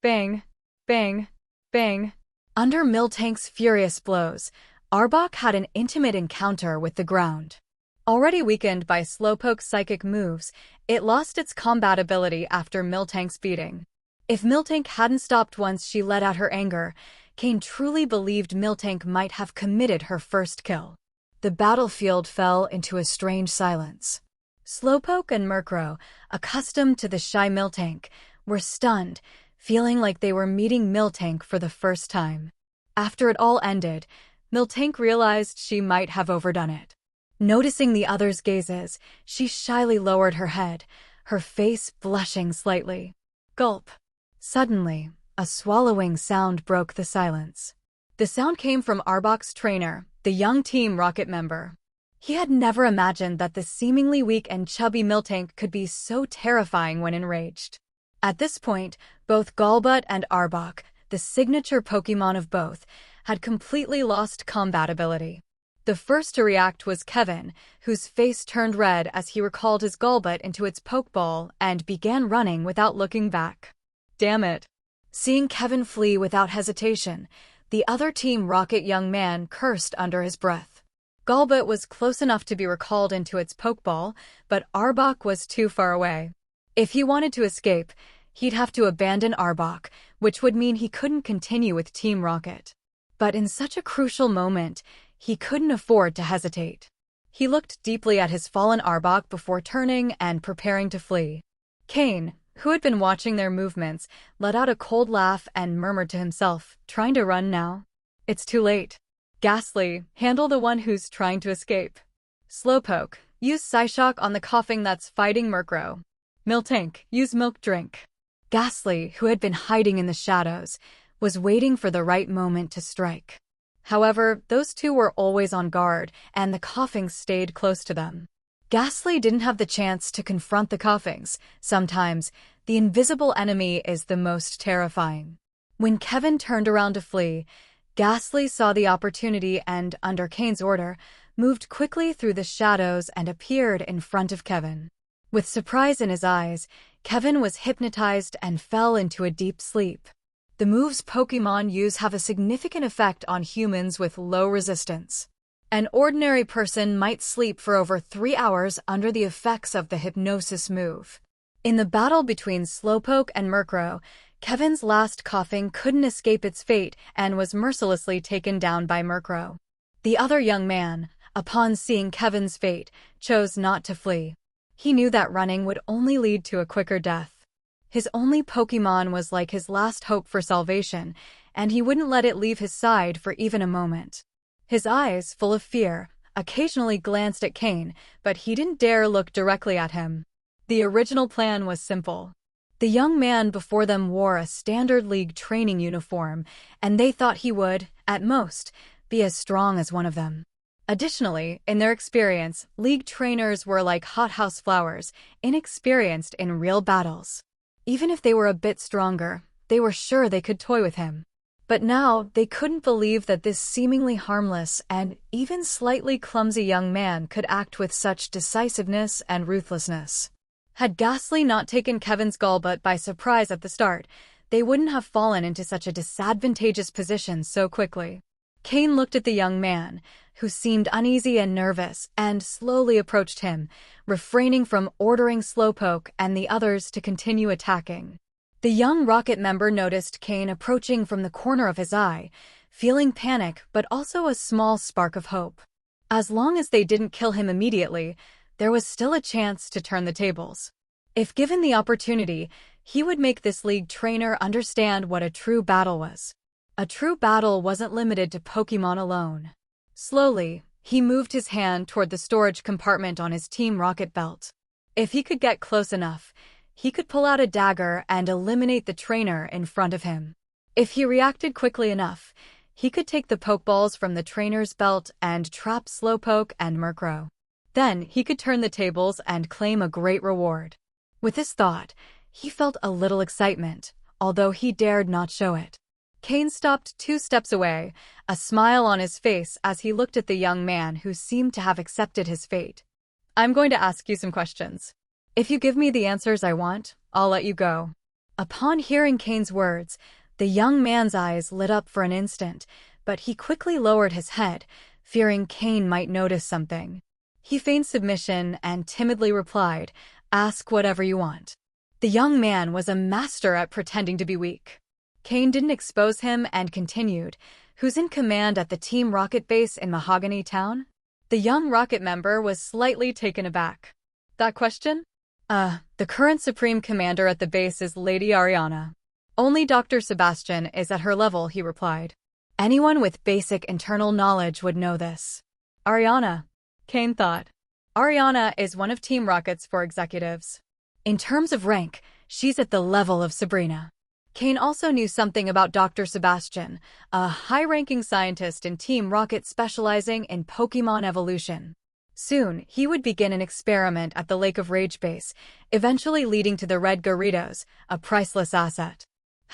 Bang, bang, bang. Under Miltank's furious blows, Arbok had an intimate encounter with the ground. Already weakened by Slowpoke's psychic moves, it lost its combat ability after Miltank's beating. If Miltank hadn't stopped once she let out her anger, Cain truly believed Miltank might have committed her first kill. The battlefield fell into a strange silence. Slowpoke and Murkrow, accustomed to the shy Miltank, were stunned, feeling like they were meeting Miltank for the first time. After it all ended, Miltank realized she might have overdone it. Noticing the others' gazes, she shyly lowered her head, her face blushing slightly. Gulp. Suddenly, a swallowing sound broke the silence. The sound came from Arbok's trainer, the young Team Rocket member. He had never imagined that the seemingly weak and chubby Miltank could be so terrifying when enraged. At this point, both Golbat and Arbok, the signature Pokémon of both, had completely lost combat ability. The first to react was Kevin, whose face turned red as he recalled his Golbat into its Pokeball and began running without looking back. Damn it. Seeing Kevin flee without hesitation, the other Team Rocket young man cursed under his breath. Golbat was close enough to be recalled into its Pokeball, but Arbok was too far away. If he wanted to escape, he'd have to abandon Arbok, which would mean he couldn't continue with Team Rocket. But in such a crucial moment, he couldn't afford to hesitate. He looked deeply at his fallen Arbok before turning and preparing to flee. Cain, who had been watching their movements, let out a cold laugh and murmured to himself, trying to run now? It's too late. Ghastly, handle the one who's trying to escape. Slowpoke, use Psyshock on the coughing that's fighting Murkrow. Miltank, use Milk Drink. Ghastly, who had been hiding in the shadows, was waiting for the right moment to strike. However, those two were always on guard, and the coughings stayed close to them. Ghastly didn't have the chance to confront the coughings. Sometimes, the invisible enemy is the most terrifying. When Kevin turned around to flee, Ghastly saw the opportunity and, under Cain's order, moved quickly through the shadows and appeared in front of Kevin. With surprise in his eyes, Kevin was hypnotized and fell into a deep sleep. The moves Pokémon use have a significant effect on humans with low resistance. An ordinary person might sleep for over 3 hours under the effects of the hypnosis move. In the battle between Slowpoke and Murkrow, Kevin's last coughing couldn't escape its fate and was mercilessly taken down by Murkrow. The other young man, upon seeing Kevin's fate, chose not to flee. He knew that running would only lead to a quicker death. His only Pokémon was like his last hope for salvation, and he wouldn't let it leave his side for even a moment. His eyes, full of fear, occasionally glanced at Cain, but he didn't dare look directly at him. The original plan was simple. The young man before them wore a standard league training uniform, and they thought he would, at most, be as strong as one of them. Additionally, in their experience, league trainers were like hothouse flowers, inexperienced in real battles. Even if they were a bit stronger, they were sure they could toy with him. But now, they couldn't believe that this seemingly harmless and even slightly clumsy young man could act with such decisiveness and ruthlessness. Had Ghastly not taken Kevin's gallbutt by surprise at the start, they wouldn't have fallen into such a disadvantageous position so quickly. Cain looked at the young man, who seemed uneasy and nervous, and slowly approached him, refraining from ordering Slowpoke and the others to continue attacking. The young Rocket member noticed Cain approaching from the corner of his eye, feeling panic but also a small spark of hope. As long as they didn't kill him immediately, there was still a chance to turn the tables. If given the opportunity, he would make this league trainer understand what a true battle was. A true battle wasn't limited to Pokémon alone. Slowly, he moved his hand toward the storage compartment on his Team Rocket belt. If he could get close enough, he could pull out a dagger and eliminate the trainer in front of him. If he reacted quickly enough, he could take the Pokeballs from the trainer's belt and trap Slowpoke and Murkrow. Then he could turn the tables and claim a great reward. With this thought, he felt a little excitement, although he dared not show it. Cain stopped 2 steps away, a smile on his face as he looked at the young man who seemed to have accepted his fate. "I'm going to ask you some questions. If you give me the answers I want, I'll let you go." Upon hearing Cain's words, the young man's eyes lit up for an instant, but he quickly lowered his head, fearing Cain might notice something. He feigned submission and timidly replied, "Ask whatever you want." The young man was a master at pretending to be weak. Cain didn't expose him and continued, "Who's in command at the Team Rocket base in Mahogany Town?" The young Rocket member was slightly taken aback. "That question? The current Supreme Commander at the base is Lady Ariana. Only Dr. Sebastian is at her level," he replied. Anyone with basic internal knowledge would know this. Ariana, Cain thought. Ariana is one of Team Rocket's 4 executives. In terms of rank, she's at the level of Sabrina. Cain also knew something about Dr. Sebastian, a high-ranking scientist in Team Rocket specializing in Pokémon evolution. Soon, he would begin an experiment at the Lake of Rage base, eventually leading to the Red Gyarados, a priceless asset.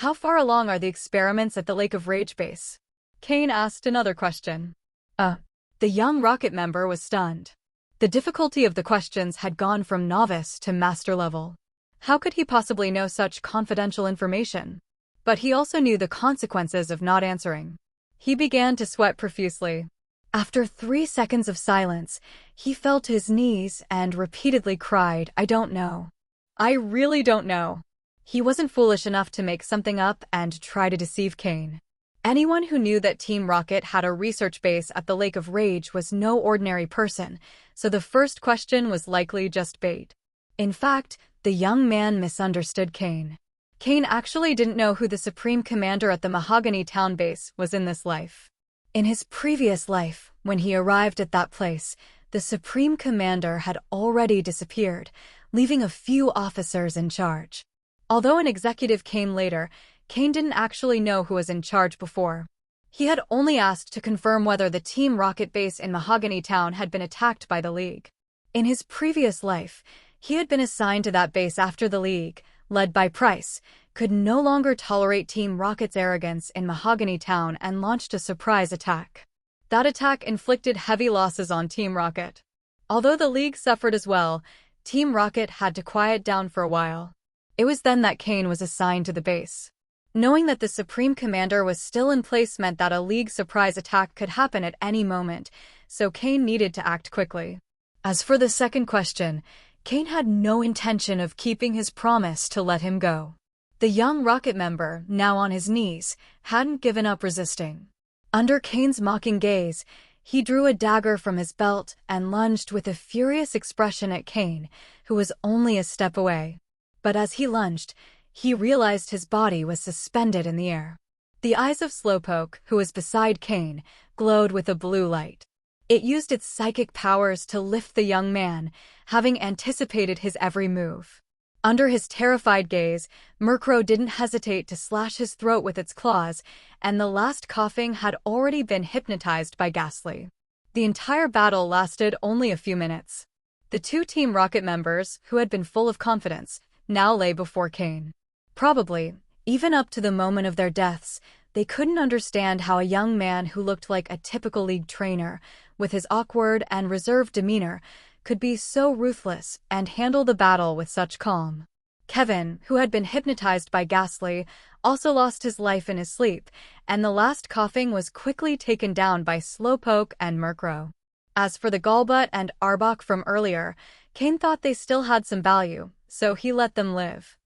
How far along are the experiments at the Lake of Rage base? Cain asked another question. The young Rocket member was stunned. The difficulty of the questions had gone from novice to master level. How could he possibly know such confidential information? But he also knew the consequences of not answering. He began to sweat profusely. After 3 seconds of silence, he fell to his knees and repeatedly cried, "I don't know. I really don't know." He wasn't foolish enough to make something up and try to deceive Cain. Anyone who knew that Team Rocket had a research base at the Lake of Rage was no ordinary person, so the first question was likely just bait. In fact, the young man misunderstood Cain. Cain actually didn't know who the Supreme Commander at the Mahogany Town base was in this life. In his previous life, when he arrived at that place, the Supreme Commander had already disappeared, leaving a few officers in charge. Although an executive came later, Cain didn't actually know who was in charge before. He had only asked to confirm whether the Team Rocket base in Mahogany Town had been attacked by the League. In his previous life, he had been assigned to that base after the League, led by Price, could no longer tolerate Team Rocket's arrogance in Mahogany Town and launched a surprise attack. That attack inflicted heavy losses on Team Rocket. Although the League suffered as well, Team Rocket had to quiet down for a while. It was then that Cain was assigned to the base. Knowing that the Supreme Commander was still in place meant that a League surprise attack could happen at any moment, so Cain needed to act quickly. As for the second question, Cain had no intention of keeping his promise to let him go. The young Rocket member, now on his knees, hadn't given up resisting. Under Cain's mocking gaze, he drew a dagger from his belt and lunged with a furious expression at Cain, who was only a step away. But as he lunged, he realized his body was suspended in the air. The eyes of Slowpoke, who was beside Cain, glowed with a blue light. It used its psychic powers to lift the young man, having anticipated his every move. Under his terrified gaze, Murkrow didn't hesitate to slash his throat with its claws, and the last coughing had already been hypnotized by Ghastly. The entire battle lasted only a few minutes. The two Team Rocket members, who had been full of confidence, now lay before Cain. Probably, even up to the moment of their deaths, they couldn't understand how a young man who looked like a typical league trainer, with his awkward and reserved demeanor, could be so ruthless and handle the battle with such calm. Kevin, who had been hypnotized by Ghastly, also lost his life in his sleep, and the last coughing was quickly taken down by Slowpoke and Murkrow. As for the Golbat and Arbok from earlier, Cain thought they still had some value, so he let them live.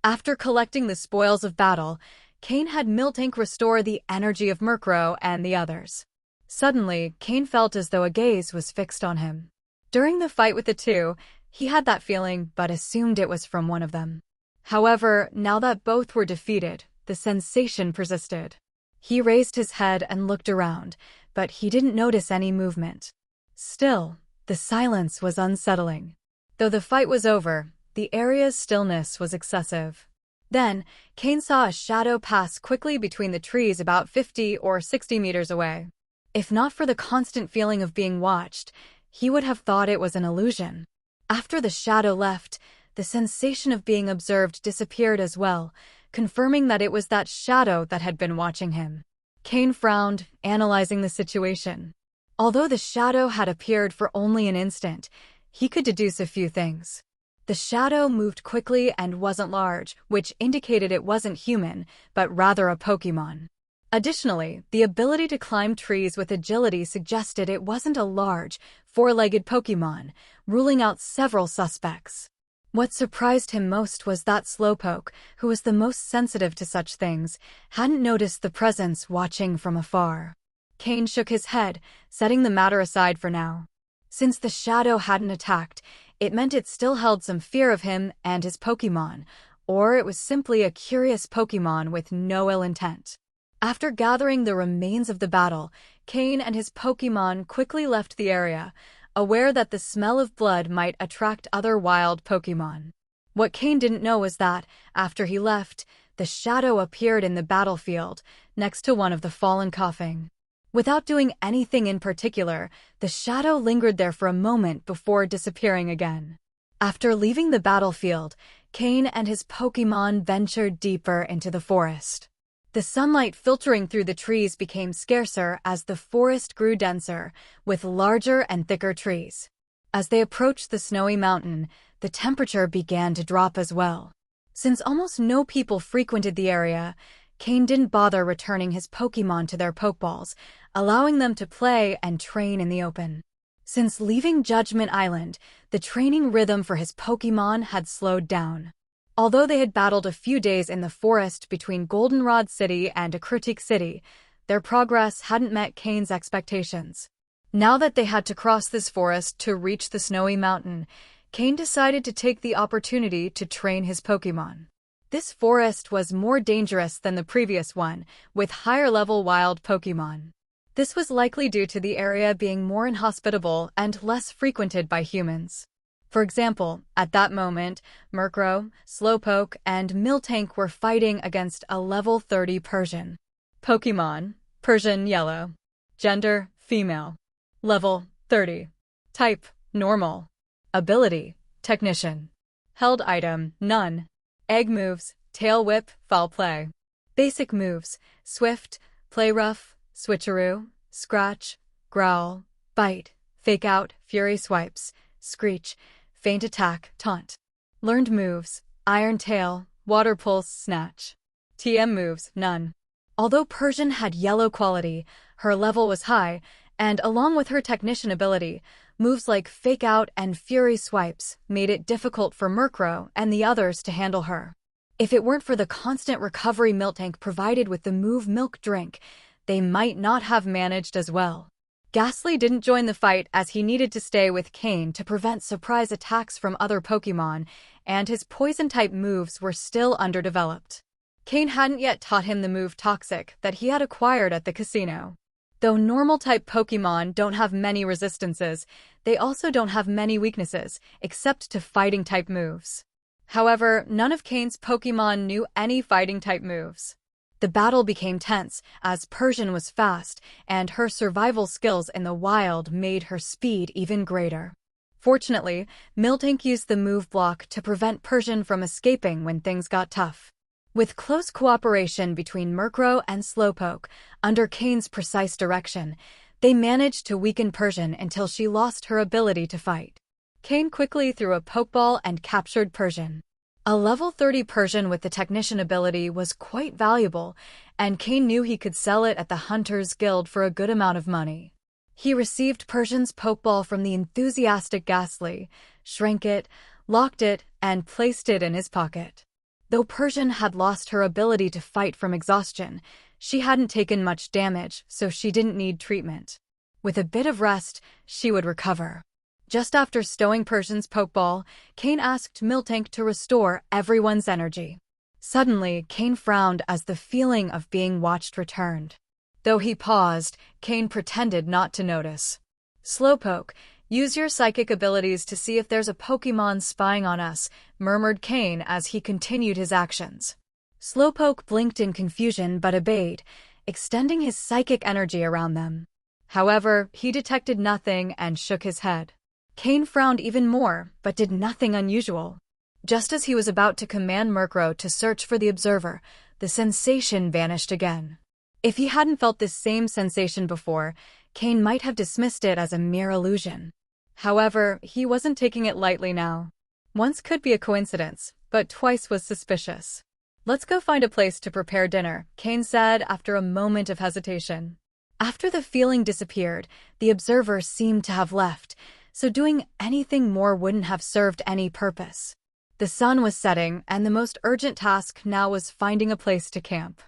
After collecting the spoils of battle, Cain had Miltank restore the energy of Murkrow and the others. Suddenly, Cain felt as though a gaze was fixed on him. During the fight with the two, he had that feeling but assumed it was from one of them. However, now that both were defeated, the sensation persisted. He raised his head and looked around, but he didn't notice any movement. Still, the silence was unsettling. Though the fight was over, the area's stillness was excessive. Then, Cain saw a shadow pass quickly between the trees about 50 or 60 meters away. If not for the constant feeling of being watched, he would have thought it was an illusion. After the shadow left, the sensation of being observed disappeared as well, confirming that it was that shadow that had been watching him. Cain frowned, analyzing the situation. Although the shadow had appeared for only an instant, he could deduce a few things. The shadow moved quickly and wasn't large, which indicated it wasn't human, but rather a Pokémon. Additionally, the ability to climb trees with agility suggested it wasn't a large, four-legged Pokémon, ruling out several suspects. What surprised him most was that Slowpoke, who was the most sensitive to such things, hadn't noticed the presence watching from afar. Cain shook his head, setting the matter aside for now. Since the shadow hadn't attacked, it meant it still held some fear of him and his Pokémon, or it was simply a curious Pokémon with no ill intent. After gathering the remains of the battle, Cain and his Pokémon quickly left the area, aware that the smell of blood might attract other wild Pokémon. What Cain didn't know was that, after he left, the shadow appeared in the battlefield, next to one of the fallen coughing. Without doing anything in particular, the shadow lingered there for a moment before disappearing again. After leaving the battlefield, Cain and his Pokémon ventured deeper into the forest. The sunlight filtering through the trees became scarcer as the forest grew denser, with larger and thicker trees. As they approached the snowy mountain, the temperature began to drop as well. Since almost no people frequented the area, Cain didn't bother returning his Pokémon to their Pokeballs, allowing them to play and train in the open. Since leaving Judgment Island, the training rhythm for his Pokémon had slowed down. Although they had battled a few days in the forest between Goldenrod City and Akritik City, their progress hadn't met Cain's expectations. Now that they had to cross this forest to reach the snowy mountain, Cain decided to take the opportunity to train his Pokémon. This forest was more dangerous than the previous one, with higher-level wild Pokémon. This was likely due to the area being more inhospitable and less frequented by humans. For example, at that moment, Murkrow, Slowpoke, and Miltank were fighting against a level 30 Persian. Pokémon, Persian Yellow. Gender, female. Level, 30. Type, normal. Ability, Technician. Held item, none. Egg moves, Tail Whip, Foul Play. Basic moves, Swift, Play Rough, Switcheroo, Scratch, Growl, Bite, Fake Out, Fury Swipes, Screech, Feint Attack, Taunt. Learned moves, Iron Tail, Water Pulse, Snatch. TM moves, none. Although Persian had yellow quality, her level was high, and along with her technician ability, moves like Fake Out and Fury Swipes made it difficult for Murkrow and the others to handle her. If it weren't for the constant recovery Miltank provided with the move Milk Drink, they might not have managed as well. Ghastly didn't join the fight as he needed to stay with Cain to prevent surprise attacks from other Pokémon, and his Poison-type moves were still underdeveloped. Cain hadn't yet taught him the move Toxic that he had acquired at the casino. Though normal-type Pokémon don't have many resistances, they also don't have many weaknesses, except to fighting-type moves. However, none of Cain's Pokémon knew any fighting-type moves. The battle became tense, as Persian was fast, and her survival skills in the wild made her speed even greater. Fortunately, Miltank used the move block to prevent Persian from escaping when things got tough. With close cooperation between Murkrow and Slowpoke, under Cain's precise direction, they managed to weaken Persian until she lost her ability to fight. Cain quickly threw a Pokeball and captured Persian. A level 30 Persian with the Technician ability was quite valuable, and Cain knew he could sell it at the Hunters Guild for a good amount of money. He received Persian's Pokeball from the enthusiastic Ghastly, shrank it, locked it, and placed it in his pocket. Though Persian had lost her ability to fight from exhaustion, she hadn't taken much damage, so she didn't need treatment. With a bit of rest, she would recover. Just after stowing Persian's Pokeball, Cain asked Miltank to restore everyone's energy. Suddenly, Cain frowned as the feeling of being watched returned. Though he paused, Cain pretended not to notice. Slowpoke, use your psychic abilities to see if there's a Pokémon spying on us, murmured Cain as he continued his actions. Slowpoke blinked in confusion but obeyed, extending his psychic energy around them. However, he detected nothing and shook his head. Cain frowned even more, but did nothing unusual. Just as he was about to command Murkrow to search for the observer, the sensation vanished again. If he hadn't felt this same sensation before, Cain might have dismissed it as a mere illusion. However, he wasn't taking it lightly now. Once could be a coincidence, but twice was suspicious. Let's go find a place to prepare dinner, Cain said after a moment of hesitation. After the feeling disappeared, the observer seemed to have left, so doing anything more wouldn't have served any purpose. The sun was setting, and the most urgent task now was finding a place to camp.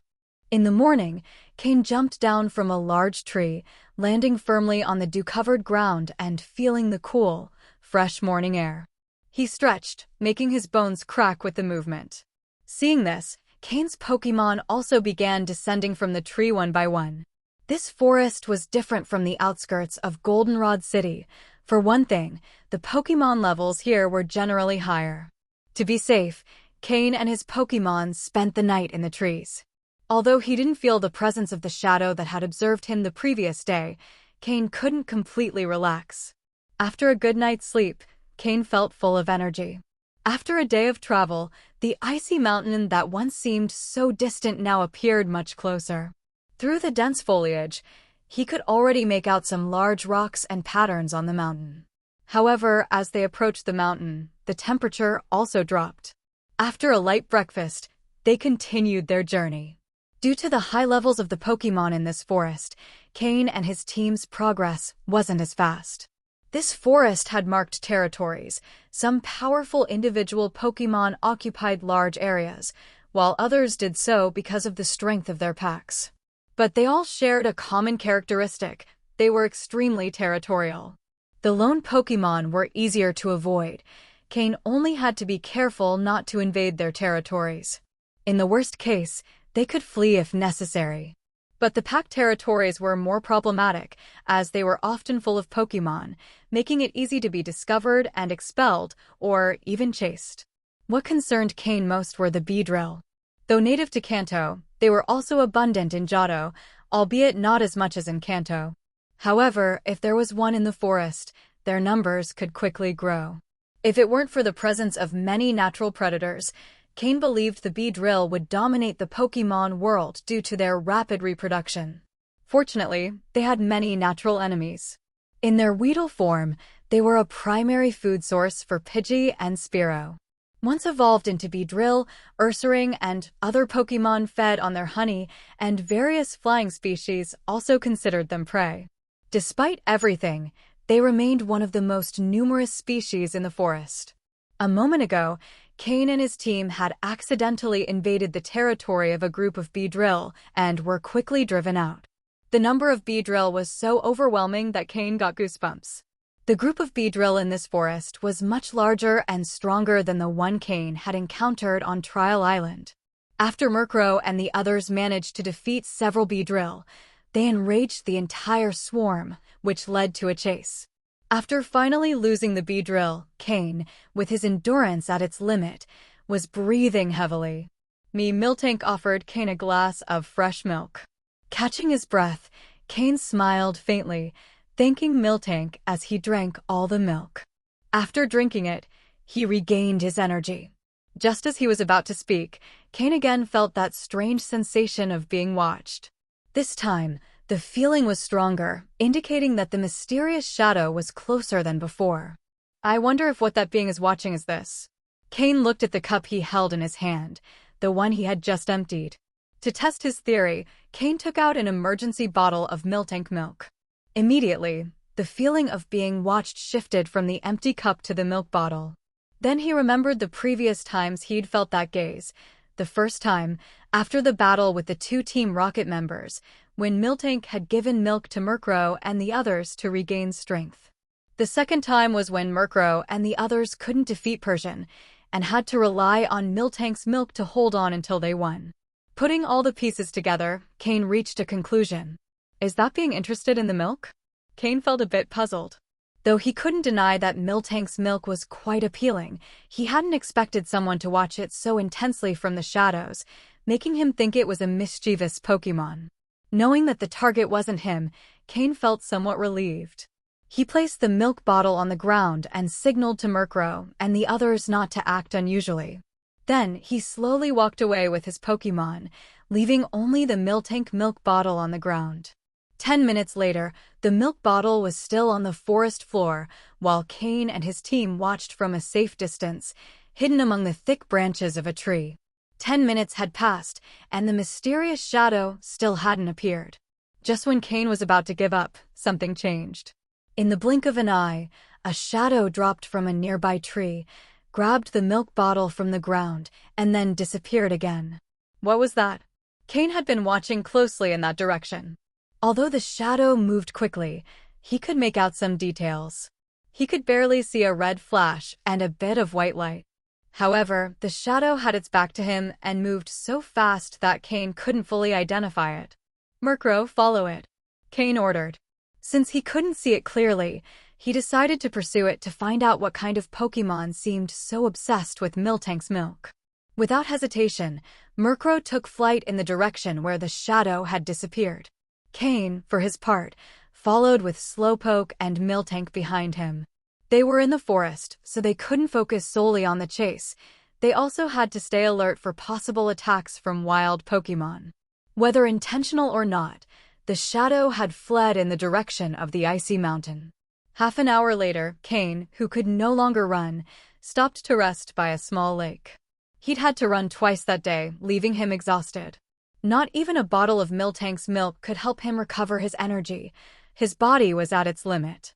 In the morning, Cain jumped down from a large tree, landing firmly on the dew-covered ground and feeling the cool, fresh morning air. He stretched, making his bones crack with the movement. Seeing this, Cain's Pokémon also began descending from the tree one by one. This forest was different from the outskirts of Goldenrod City. For one thing, the Pokémon levels here were generally higher. To be safe, Cain and his Pokémon spent the night in the trees. Although he didn't feel the presence of the shadow that had observed him the previous day, Cain couldn't completely relax. After a good night's sleep, Cain felt full of energy. After a day of travel, the icy mountain that once seemed so distant now appeared much closer. Through the dense foliage, he could already make out some large rocks and patterns on the mountain. However, as they approached the mountain, the temperature also dropped. After a light breakfast, they continued their journey. Due to the high levels of the Pokémon in this forest, Cain and his team's progress wasn't as fast. This forest had marked territories. Some powerful individual Pokémon occupied large areas, while others did so because of the strength of their packs. But they all shared a common characteristic: they were extremely territorial. The lone Pokémon were easier to avoid. Cain only had to be careful not to invade their territories. In the worst case, they could flee if necessary. But the pack territories were more problematic, as they were often full of Pokémon, making it easy to be discovered and expelled, or even chased. What concerned Cain most were the Beedrill. Though native to Kanto, they were also abundant in Johto, albeit not as much as in Kanto. However, if there was one in the forest, their numbers could quickly grow. If it weren't for the presence of many natural predators, Cain believed the Beedrill would dominate the Pokémon world due to their rapid reproduction. Fortunately, they had many natural enemies. In their Weedle form, they were a primary food source for Pidgey and Spearow. Once evolved into Beedrill, Ursaring, and other Pokémon fed on their honey, and various flying species also considered them prey. Despite everything, they remained one of the most numerous species in the forest. A moment ago, Cain and his team had accidentally invaded the territory of a group of Beedrill and were quickly driven out. The number of Beedrill was so overwhelming that Cain got goosebumps. The group of Beedrill in this forest was much larger and stronger than the one Cain had encountered on Trial Island. After Murkrow and the others managed to defeat several Beedrill, they enraged the entire swarm, which led to a chase. After finally losing the Beedrill, Cain, with his endurance at its limit, was breathing heavily. Miltank offered Cain a glass of fresh milk. Catching his breath, Cain smiled faintly, thanking Miltank as he drank all the milk. After drinking it, he regained his energy. Just as he was about to speak, Cain again felt that strange sensation of being watched. This time, the feeling was stronger, indicating that the mysterious shadow was closer than before. I wonder if what that being is watching is this. Cain looked at the cup he held in his hand, the one he had just emptied. To test his theory, Cain took out an emergency bottle of Miltank milk. Immediately, the feeling of being watched shifted from the empty cup to the milk bottle. Then he remembered the previous times he'd felt that gaze. The first time, after the battle with the two Team Rocket members, when Miltank had given milk to Murkrow and the others to regain strength. The second time was when Murkrow and the others couldn't defeat Persian, and had to rely on Miltank's milk to hold on until they won. Putting all the pieces together, Cain reached a conclusion. Is that being interested in the milk? Cain felt a bit puzzled. Though he couldn't deny that Miltank's milk was quite appealing, he hadn't expected someone to watch it so intensely from the shadows, making him think it was a mischievous Pokémon. Knowing that the target wasn't him, Cain felt somewhat relieved. He placed the milk bottle on the ground and signaled to Murkrow and the others not to act unusually. Then he slowly walked away with his Pokémon, leaving only the Miltank milk bottle on the ground. 10 minutes later, the milk bottle was still on the forest floor, while Cain and his team watched from a safe distance, hidden among the thick branches of a tree. 10 minutes had passed, and the mysterious shadow still hadn't appeared. Just when Cain was about to give up, something changed. In the blink of an eye, a shadow dropped from a nearby tree, grabbed the milk bottle from the ground, and then disappeared again. What was that? Cain had been watching closely in that direction. Although the shadow moved quickly, he could make out some details. He could barely see a red flash and a bit of white light. However, the shadow had its back to him and moved so fast that Cain couldn't fully identify it. Murkrow, follow it, Cain ordered. Since he couldn't see it clearly, he decided to pursue it to find out what kind of Pokémon seemed so obsessed with Miltank's milk. Without hesitation, Murkrow took flight in the direction where the shadow had disappeared. Cain, for his part, followed with Slowpoke and Miltank behind him. They were in the forest, so they couldn't focus solely on the chase. They also had to stay alert for possible attacks from wild Pokémon. Whether intentional or not, the shadow had fled in the direction of the icy mountain. Half an hour later, Cain, who could no longer run, stopped to rest by a small lake. He'd had to run twice that day, leaving him exhausted. Not even a bottle of Miltank's milk could help him recover his energy. His body was at its limit.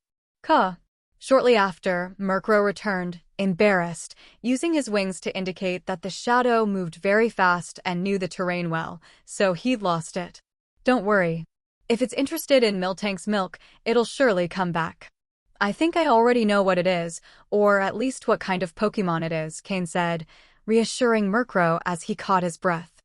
Shortly after, Murkrow returned, embarrassed, using his wings to indicate that the shadow moved very fast and knew the terrain well, so he'd lost it. Don't worry. If it's interested in Miltank's milk, it'll surely come back. I think I already know what it is, or at least what kind of Pokémon it is, Cain said, reassuring Murkrow as he caught his breath.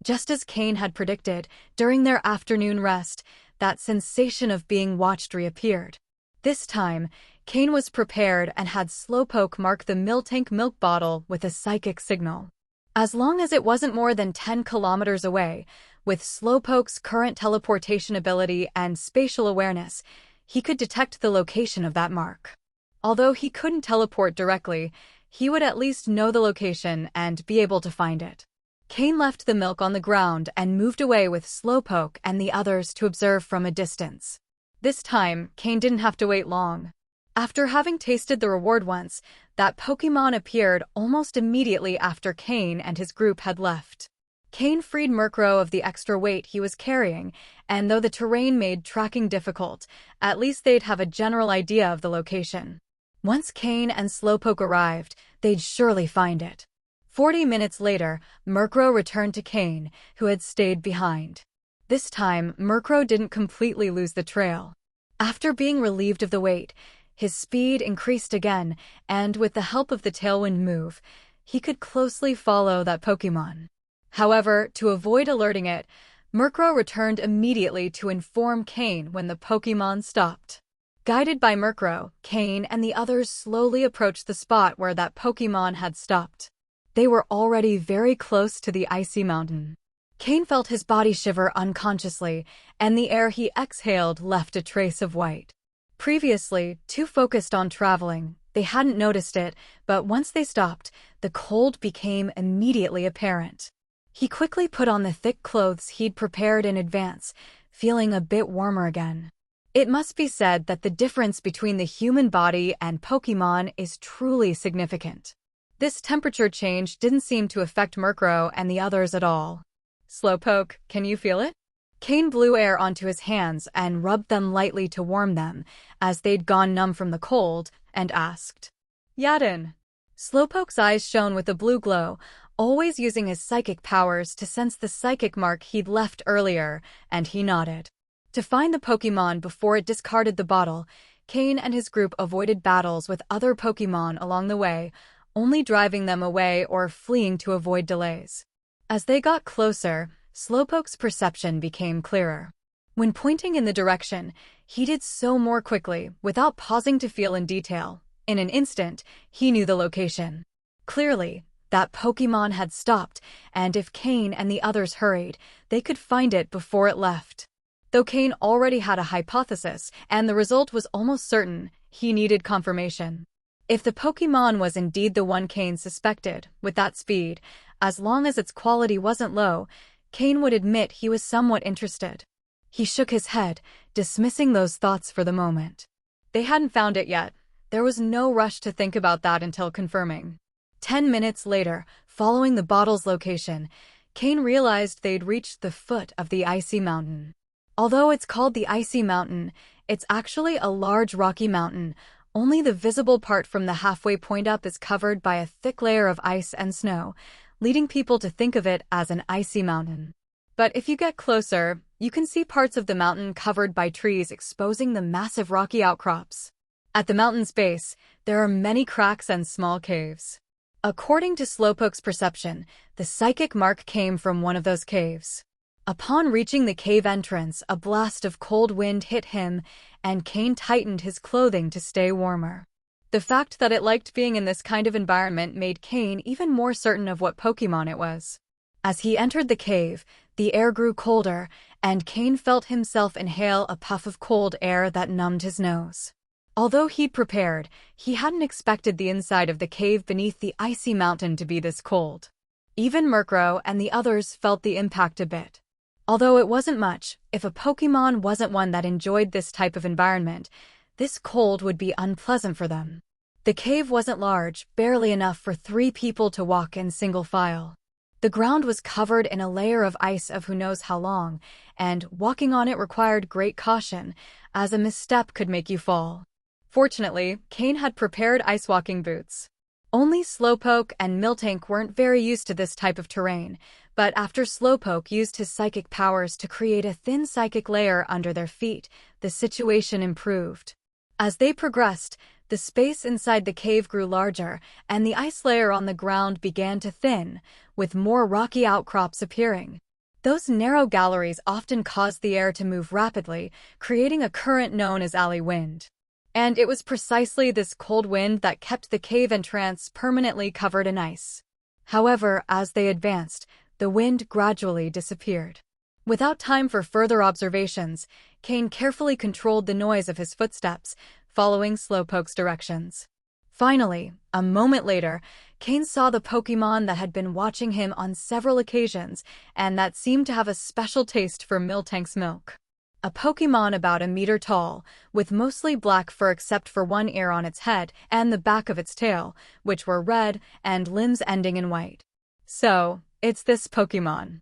Just as Cain had predicted, during their afternoon rest, that sensation of being watched reappeared. This time, Cain was prepared and had Slowpoke mark the Miltank milk bottle with a psychic signal. As long as it wasn't more than 10 kilometers away, with Slowpoke's current teleportation ability and spatial awareness, he could detect the location of that mark. Although he couldn't teleport directly, he would at least know the location and be able to find it. Cain left the milk on the ground and moved away with Slowpoke and the others to observe from a distance. This time, Cain didn't have to wait long. After having tasted the reward once, that Pokémon appeared almost immediately after Cain and his group had left. Cain freed Murkrow of the extra weight he was carrying, and though the terrain made tracking difficult, at least they'd have a general idea of the location. Once Cain and Slowpoke arrived, they'd surely find it. 40 minutes later, Murkrow returned to Cain, who had stayed behind. This time, Murkrow didn't completely lose the trail. After being relieved of the weight, his speed increased again, and with the help of the Tailwind move, he could closely follow that Pokémon. However, to avoid alerting it, Murkrow returned immediately to inform Cain when the Pokémon stopped. Guided by Murkrow, Cain and the others slowly approached the spot where that Pokémon had stopped. They were already very close to the icy mountain. Cain felt his body shiver unconsciously, and the air he exhaled left a trace of white. Previously, too focused on traveling, they hadn't noticed it, but once they stopped, the cold became immediately apparent. He quickly put on the thick clothes he'd prepared in advance, feeling a bit warmer again. It must be said that the difference between the human body and Pokémon is truly significant. This temperature change didn't seem to affect Murkrow and the others at all. Slowpoke, can you feel it? Cain blew air onto his hands and rubbed them lightly to warm them, as they'd gone numb from the cold, and asked. Yadin. Slowpoke's eyes shone with a blue glow, always using his psychic powers to sense the psychic mark he'd left earlier, and he nodded. To find the Pokémon before it discarded the bottle, Cain and his group avoided battles with other Pokémon along the way, only driving them away or fleeing to avoid delays. As they got closer, Slowpoke's perception became clearer. When pointing in the direction, he did so more quickly, without pausing to feel in detail. In an instant, he knew the location. Clearly, that Pokémon had stopped, and if Cain and the others hurried, they could find it before it left. Though Cain already had a hypothesis, and the result was almost certain, he needed confirmation. If the Pokémon was indeed the one Cain suspected, with that speed, as long as its quality wasn't low, Cain would admit he was somewhat interested. He shook his head, dismissing those thoughts for the moment. They hadn't found it yet. There was no rush to think about that until confirming. 10 minutes later, following the bottle's location, Cain realized they'd reached the foot of the icy mountain. Although it's called the Icy Mountain, it's actually a large rocky mountain. Only the visible part from the halfway point up is covered by a thick layer of ice and snow, leading people to think of it as an icy mountain. But if you get closer, you can see parts of the mountain covered by trees exposing the massive rocky outcrops. At the mountain's base, there are many cracks and small caves. According to Slowpoke's perception, the psychic mark came from one of those caves. Upon reaching the cave entrance, a blast of cold wind hit him, and Cain tightened his clothing to stay warmer. The fact that it liked being in this kind of environment made Cain even more certain of what Pokémon it was. As he entered the cave, the air grew colder, and Cain felt himself inhale a puff of cold air that numbed his nose. Although he'd prepared, he hadn't expected the inside of the cave beneath the icy mountain to be this cold. Even Murkrow and the others felt the impact a bit. Although it wasn't much, if a Pokémon wasn't one that enjoyed this type of environment, this cold would be unpleasant for them. The cave wasn't large, barely enough for 3 people to walk in single file. The ground was covered in a layer of ice of who knows how long, and walking on it required great caution, as a misstep could make you fall. Fortunately, Cain had prepared ice-walking boots. Only Slowpoke and Miltank weren't very used to this type of terrain, but after Slowpoke used his psychic powers to create a thin psychic layer under their feet, the situation improved. As they progressed, the space inside the cave grew larger, and the ice layer on the ground began to thin, with more rocky outcrops appearing. Those narrow galleries often caused the air to move rapidly, creating a current known as alley wind. And it was precisely this cold wind that kept the cave entrance permanently covered in ice. However, as they advanced, the wind gradually disappeared. Without time for further observations, Cain carefully controlled the noise of his footsteps, following Slowpoke's directions. Finally, a moment later, Cain saw the Pokémon that had been watching him on several occasions and that seemed to have a special taste for Miltank's milk. A Pokémon about 1 meter tall, with mostly black fur except for one ear on its head and the back of its tail, which were red, and limbs ending in white. So, it's this Pokémon.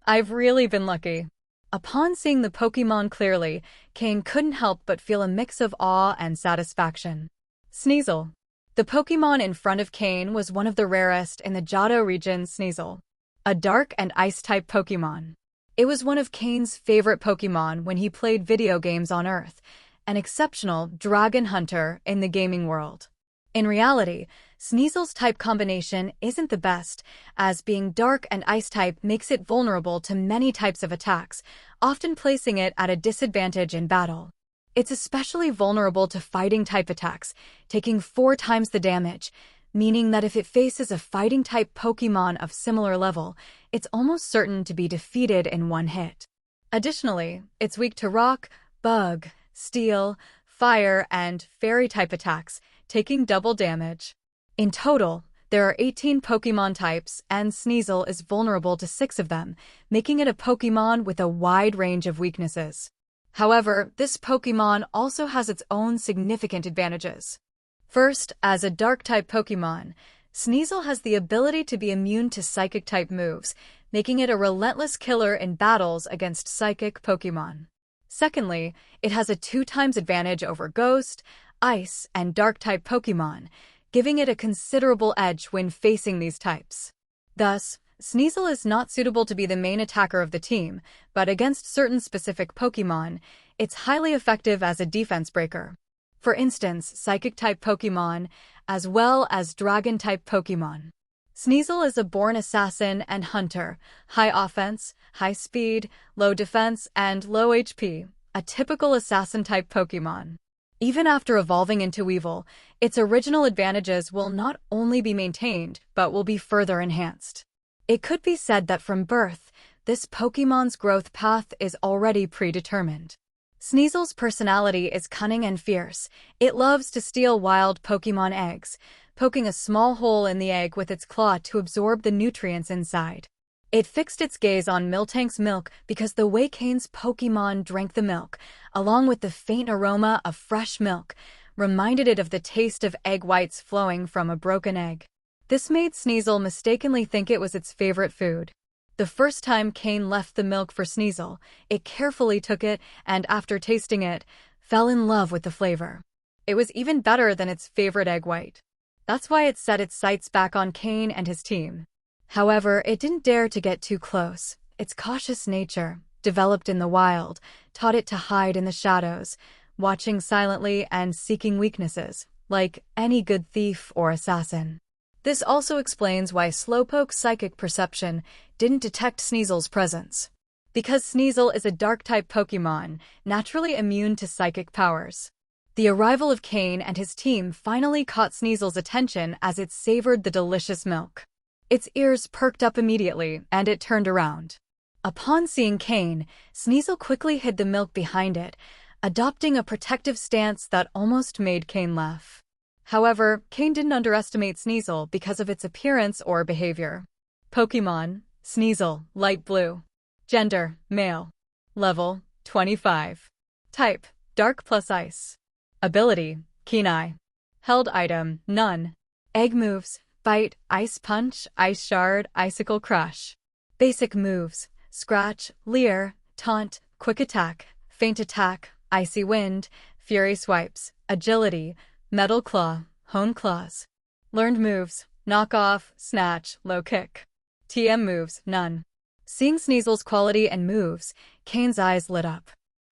I've really been lucky. Upon seeing the Pokémon clearly, Cain couldn't help but feel a mix of awe and satisfaction. Sneasel. The Pokémon in front of Cain was one of the rarest in the Johto region. Sneasel, a dark and ice-type Pokémon. It was one of Cain's favorite Pokémon when he played video games on Earth, an exceptional dragon hunter in the gaming world. In reality, Sneasel's type combination isn't the best, as being dark and ice type makes it vulnerable to many types of attacks, often placing it at a disadvantage in battle. It's especially vulnerable to fighting type attacks, taking 4 times the damage, meaning that if it faces a fighting type Pokémon of similar level, it's almost certain to be defeated in one hit. Additionally, it's weak to rock, bug, steel, fire, and fairy type attacks, taking double damage. In total, there are 18 Pokémon types, and Sneasel is vulnerable to 6 of them, making it a Pokémon with a wide range of weaknesses. However, this Pokémon also has its own significant advantages. First, as a Dark-type Pokémon, Sneasel has the ability to be immune to Psychic-type moves, making it a relentless killer in battles against Psychic Pokémon. Secondly, it has a 2 times advantage over Ghost, Ice, and Dark-type Pokémon, giving it a considerable edge when facing these types. Thus, Sneasel is not suitable to be the main attacker of the team, but against certain specific Pokémon, it's highly effective as a defense breaker. For instance, Psychic-type Pokémon, as well as Dragon-type Pokémon. Sneasel is a born assassin and hunter, high offense, high speed, low defense, and low HP, a typical assassin-type Pokémon. Even after evolving into Weevil, its original advantages will not only be maintained, but will be further enhanced. It could be said that from birth, this Pokémon's growth path is already predetermined. Sneasel's personality is cunning and fierce. It loves to steal wild Pokémon eggs, poking a small hole in the egg with its claw to absorb the nutrients inside. It fixed its gaze on Miltank's milk because the way Cain's Pokémon drank the milk, along with the faint aroma of fresh milk, reminded it of the taste of egg whites flowing from a broken egg. This made Sneasel mistakenly think it was its favorite food. The first time Cain left the milk for Sneasel, it carefully took it and, after tasting it, fell in love with the flavor. It was even better than its favorite egg white. That's why it set its sights back on Cain and his team. However, it didn't dare to get too close. Its cautious nature, developed in the wild, taught it to hide in the shadows, watching silently and seeking weaknesses, like any good thief or assassin. This also explains why Slowpoke's psychic perception didn't detect Sneasel's presence. Because Sneasel is a Dark-type Pokémon, naturally immune to psychic powers. The arrival of Cain and his team finally caught Sneasel's attention as it savored the delicious milk. Its ears perked up immediately, and it turned around. Upon seeing Cain, Sneasel quickly hid the milk behind it, adopting a protective stance that almost made Cain laugh. However, Cain didn't underestimate Sneasel because of its appearance or behavior. Pokémon, Sneasel, light blue. Gender, male. Level, 25. Type, dark plus ice. Ability, keen eye. Held item, none. Egg moves, bite, ice punch, ice shard, icicle crush. Basic moves, scratch, leer, taunt, quick attack, feint attack, icy wind, fury swipes, agility, metal claw, hone claws. Learned moves, knock off, snatch, low kick. TM moves, none. Seeing Sneasel's quality and moves, Cain's eyes lit up.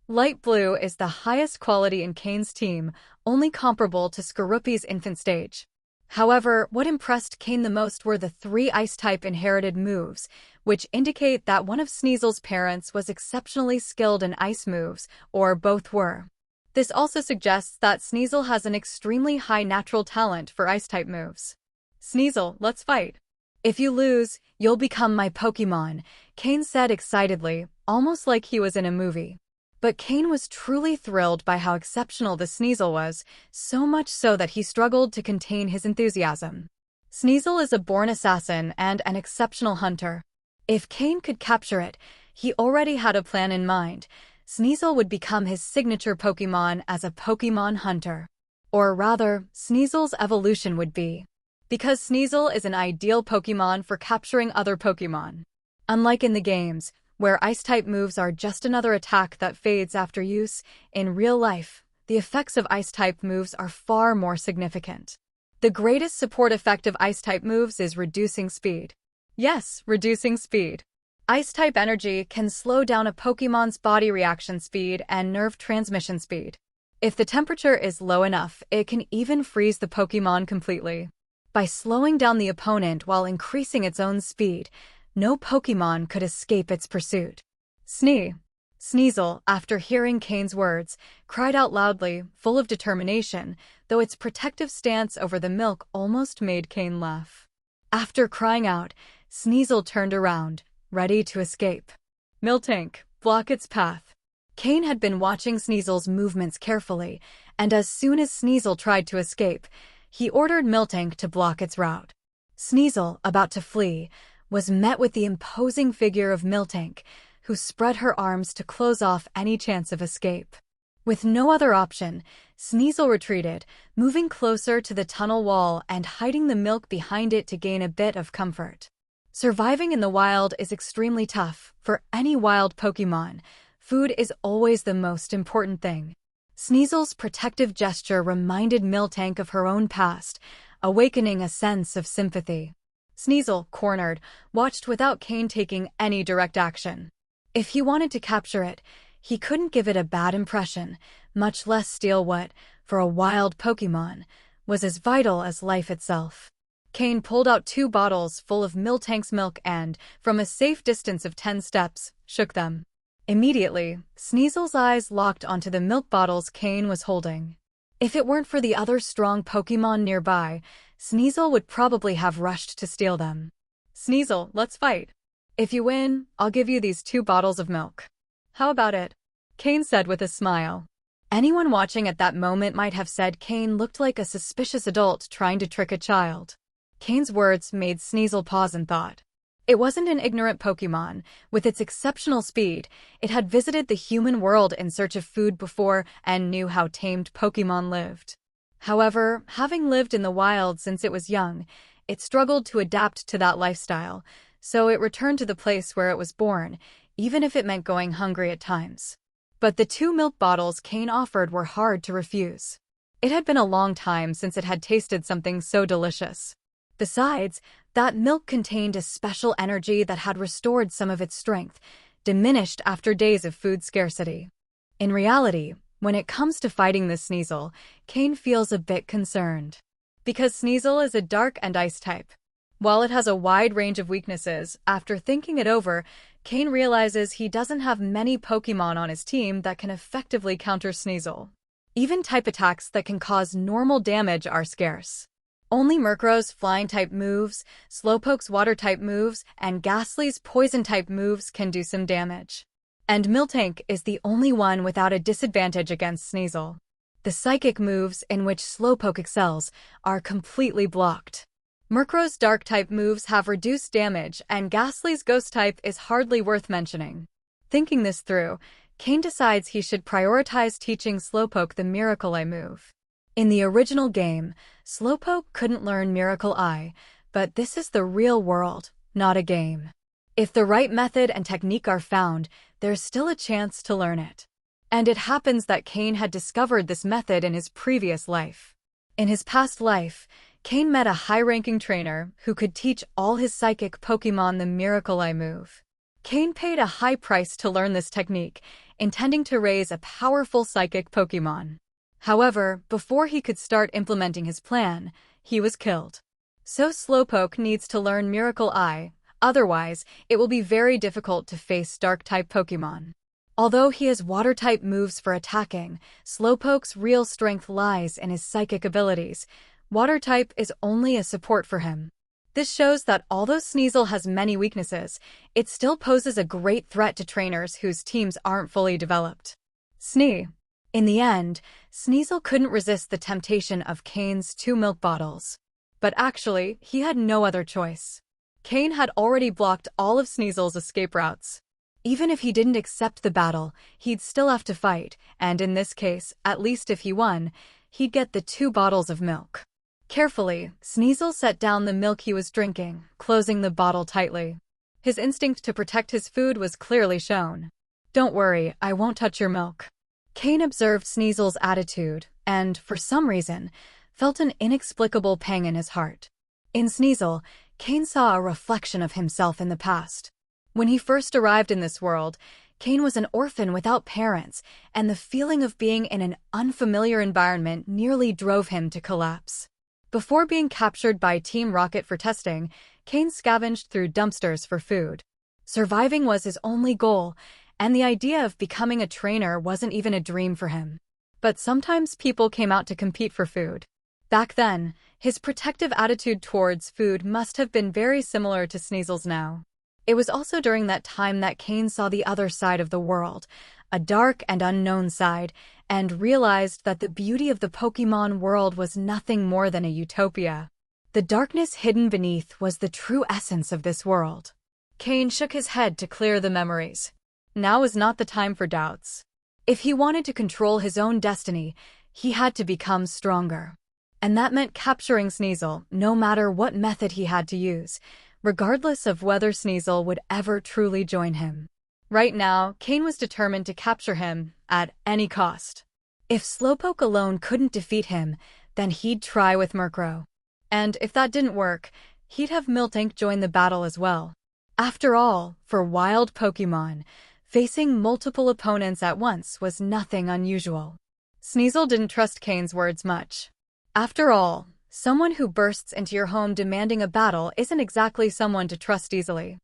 Light blue is the highest quality in Cain's team, only comparable to Skorupi's infant stage. However, what impressed Cain the most were the 3 ice-type inherited moves, which indicate that one of Sneasel's parents was exceptionally skilled in ice moves, or both were. This also suggests that Sneasel has an extremely high natural talent for ice-type moves. Sneasel, let's fight. If you lose, you'll become my Pokémon, Cain said excitedly, almost like he was in a movie. But Cain was truly thrilled by how exceptional the Sneasel was, so much so that he struggled to contain his enthusiasm. Sneasel is a born assassin and an exceptional hunter. If Cain could capture it, he already had a plan in mind. Sneasel would become his signature Pokémon as a Pokémon hunter. Or rather, Sneasel's evolution would be. Because Sneasel is an ideal Pokémon for capturing other Pokémon. Unlike in the games, where ice-type moves are just another attack that fades after use, in real life, the effects of ice-type moves are far more significant. The greatest support effect of ice-type moves is reducing speed. Yes, reducing speed. Ice-type energy can slow down a Pokémon's body reaction speed and nerve transmission speed. If the temperature is low enough, it can even freeze the Pokémon completely. By slowing down the opponent while increasing its own speed, no Pokémon could escape its pursuit. Sneasel, after hearing Cain's words, cried out loudly, full of determination, though its protective stance over the milk almost made Cain laugh. After crying out, Sneasel turned around, ready to escape. Miltank, block its path. Cain had been watching Sneasel's movements carefully, and as soon as Sneasel tried to escape, he ordered Miltank to block its route. Sneasel, about to flee, was met with the imposing figure of Miltank, who spread her arms to close off any chance of escape. With no other option, Sneasel retreated, moving closer to the tunnel wall and hiding the milk behind it to gain a bit of comfort. Surviving in the wild is extremely tough. For any wild Pokémon, food is always the most important thing. Sneasel's protective gesture reminded Miltank of her own past, awakening a sense of sympathy. Sneasel, cornered, watched without Cain taking any direct action. If he wanted to capture it, he couldn't give it a bad impression, much less steal what, for a wild Pokémon, was as vital as life itself. Cain pulled out 2 bottles full of Miltank's milk and, from a safe distance of 10 steps, shook them. Immediately, Sneasel's eyes locked onto the milk bottles Cain was holding. If it weren't for the other strong Pokémon nearby, Sneasel would probably have rushed to steal them. Sneasel, let's fight. If you win, I'll give you these 2 bottles of milk. How about it? Cain said with a smile. Anyone watching at that moment might have said Cain looked like a suspicious adult trying to trick a child. Cain's words made Sneasel pause in thought. It wasn't an ignorant Pokémon. With its exceptional speed, it had visited the human world in search of food before and knew how tamed Pokémon lived. However, having lived in the wild since it was young, it struggled to adapt to that lifestyle, so it returned to the place where it was born, even if it meant going hungry at times. But the 2 milk bottles Cain offered were hard to refuse. It had been a long time since it had tasted something so delicious. Besides, that milk contained a special energy that had restored some of its strength, diminished after days of food scarcity. In reality, when it comes to fighting this Sneasel, Cain feels a bit concerned. Because Sneasel is a dark and ice type. While it has a wide range of weaknesses, after thinking it over, Cain realizes he doesn't have many Pokémon on his team that can effectively counter Sneasel. Even type attacks that can cause normal damage are scarce. Only Murkrow's flying-type moves, Slowpoke's water-type moves, and Ghastly's poison-type moves can do some damage. And Miltank is the only one without a disadvantage against Sneasel. The psychic moves, in which Slowpoke excels, are completely blocked. Murkrow's dark-type moves have reduced damage, and Ghastly's ghost-type is hardly worth mentioning. Thinking this through, Cain decides he should prioritize teaching Slowpoke the Miracle Eye move. In the original game, Slowpoke couldn't learn Miracle Eye, but this is the real world, not a game. If the right method and technique are found, there's still a chance to learn it. And it happens that Cain had discovered this method in his previous life. In his past life, Cain met a high-ranking trainer who could teach all his psychic Pokémon the Miracle Eye move. Cain paid a high price to learn this technique, intending to raise a powerful psychic Pokémon. However, before he could start implementing his plan, he was killed. So Slowpoke needs to learn Miracle Eye, otherwise it will be very difficult to face Dark-type Pokémon. Although he has Water-type moves for attacking, Slowpoke's real strength lies in his psychic abilities. Water-type is only a support for him. This shows that although Sneasel has many weaknesses, it still poses a great threat to trainers whose teams aren't fully developed. In the end, Sneasel couldn't resist the temptation of Cain's 2 milk bottles. But actually, he had no other choice. Cain had already blocked all of Sneasel's escape routes. Even if he didn't accept the battle, he'd still have to fight, and in this case, at least if he won, he'd get the 2 bottles of milk. Carefully, Sneasel set down the milk he was drinking, closing the bottle tightly. His instinct to protect his food was clearly shown. "Don't worry, I won't touch your milk." Cain observed Sneasel's attitude and, for some reason, felt an inexplicable pang in his heart. In Sneasel, Cain saw a reflection of himself in the past. When he first arrived in this world, Cain was an orphan without parents, and the feeling of being in an unfamiliar environment nearly drove him to collapse. Before being captured by Team Rocket for testing, Cain scavenged through dumpsters for food. Surviving was his only goal, and the idea of becoming a trainer wasn't even a dream for him. But sometimes people came out to compete for food. Back then, his protective attitude towards food must have been very similar to Sneasel's now. It was also during that time that Cain saw the other side of the world, a dark and unknown side, and realized that the beauty of the Pokémon world was nothing more than a utopia. The darkness hidden beneath was the true essence of this world. Cain shook his head to clear the memories. Now was not the time for doubts. If he wanted to control his own destiny, he had to become stronger. And that meant capturing Sneasel, no matter what method he had to use, regardless of whether Sneasel would ever truly join him. Right now, Cain was determined to capture him at any cost. If Slowpoke alone couldn't defeat him, then he'd try with Murkrow. And if that didn't work, he'd have Miltank join the battle as well. After all, for wild Pokémon, facing multiple opponents at once was nothing unusual. Sneasel didn't trust Cain's words much. After all, someone who bursts into your home demanding a battle isn't exactly someone to trust easily.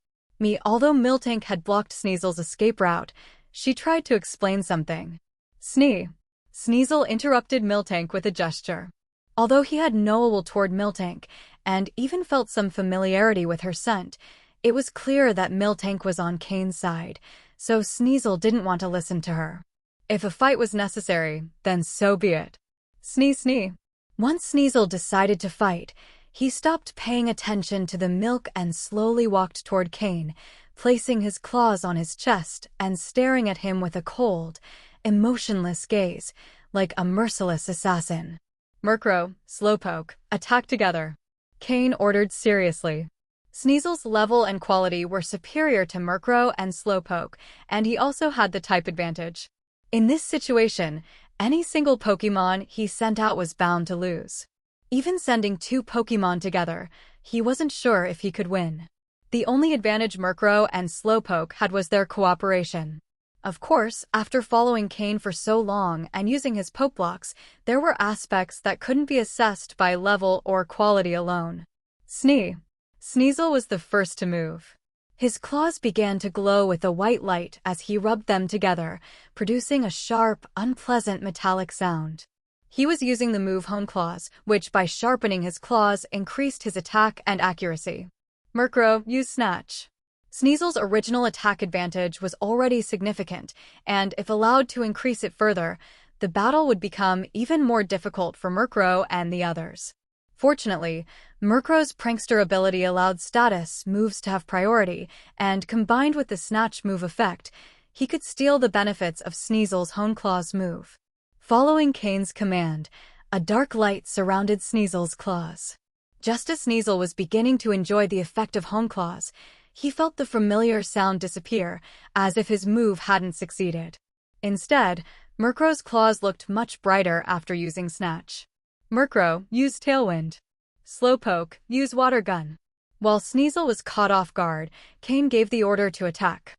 Although Miltank had blocked Sneasel's escape route, she tried to explain something. Sneasel interrupted Miltank with a gesture. Although he had no ill will toward Miltank, and even felt some familiarity with her scent, it was clear that Miltank was on Cain's side, so Sneasel didn't want to listen to her. If a fight was necessary, then so be it. Snee. Once Sneasel decided to fight, he stopped paying attention to the milk and slowly walked toward Cain, placing his claws on his chest and staring at him with a cold, emotionless gaze, like a merciless assassin. Murkrow, Slowpoke, attack together, Cain ordered seriously. Sneasel's level and quality were superior to Murkrow and Slowpoke, and he also had the type advantage. In this situation, any single Pokémon he sent out was bound to lose. Even sending two Pokémon together, he wasn't sure if he could win. The only advantage Murkrow and Slowpoke had was their cooperation. Of course, after following Cain for so long and using his poke blocks, there were aspects that couldn't be assessed by level or quality alone. Sneasel was the first to move. His claws began to glow with a white light as he rubbed them together, producing a sharp, unpleasant metallic sound. He was using the move Hone Claws, which by sharpening his claws increased his attack and accuracy. Murkrow, use Snatch. Sneasel's original attack advantage was already significant, and if allowed to increase it further, the battle would become even more difficult for Murkrow and the others. Fortunately, Murkrow's prankster ability allowed status moves to have priority, and combined with the Snatch move effect, he could steal the benefits of Sneasel's Hone Claws move. Following Cain's command, a dark light surrounded Sneasel's claws. Just as Sneasel was beginning to enjoy the effect of Hone Claws, he felt the familiar sound disappear, as if his move hadn't succeeded. Instead, Murkrow's claws looked much brighter after using Snatch. Murkrow, use Tailwind. Slowpoke, use Water Gun. While Sneasel was caught off guard, Cain gave the order to attack.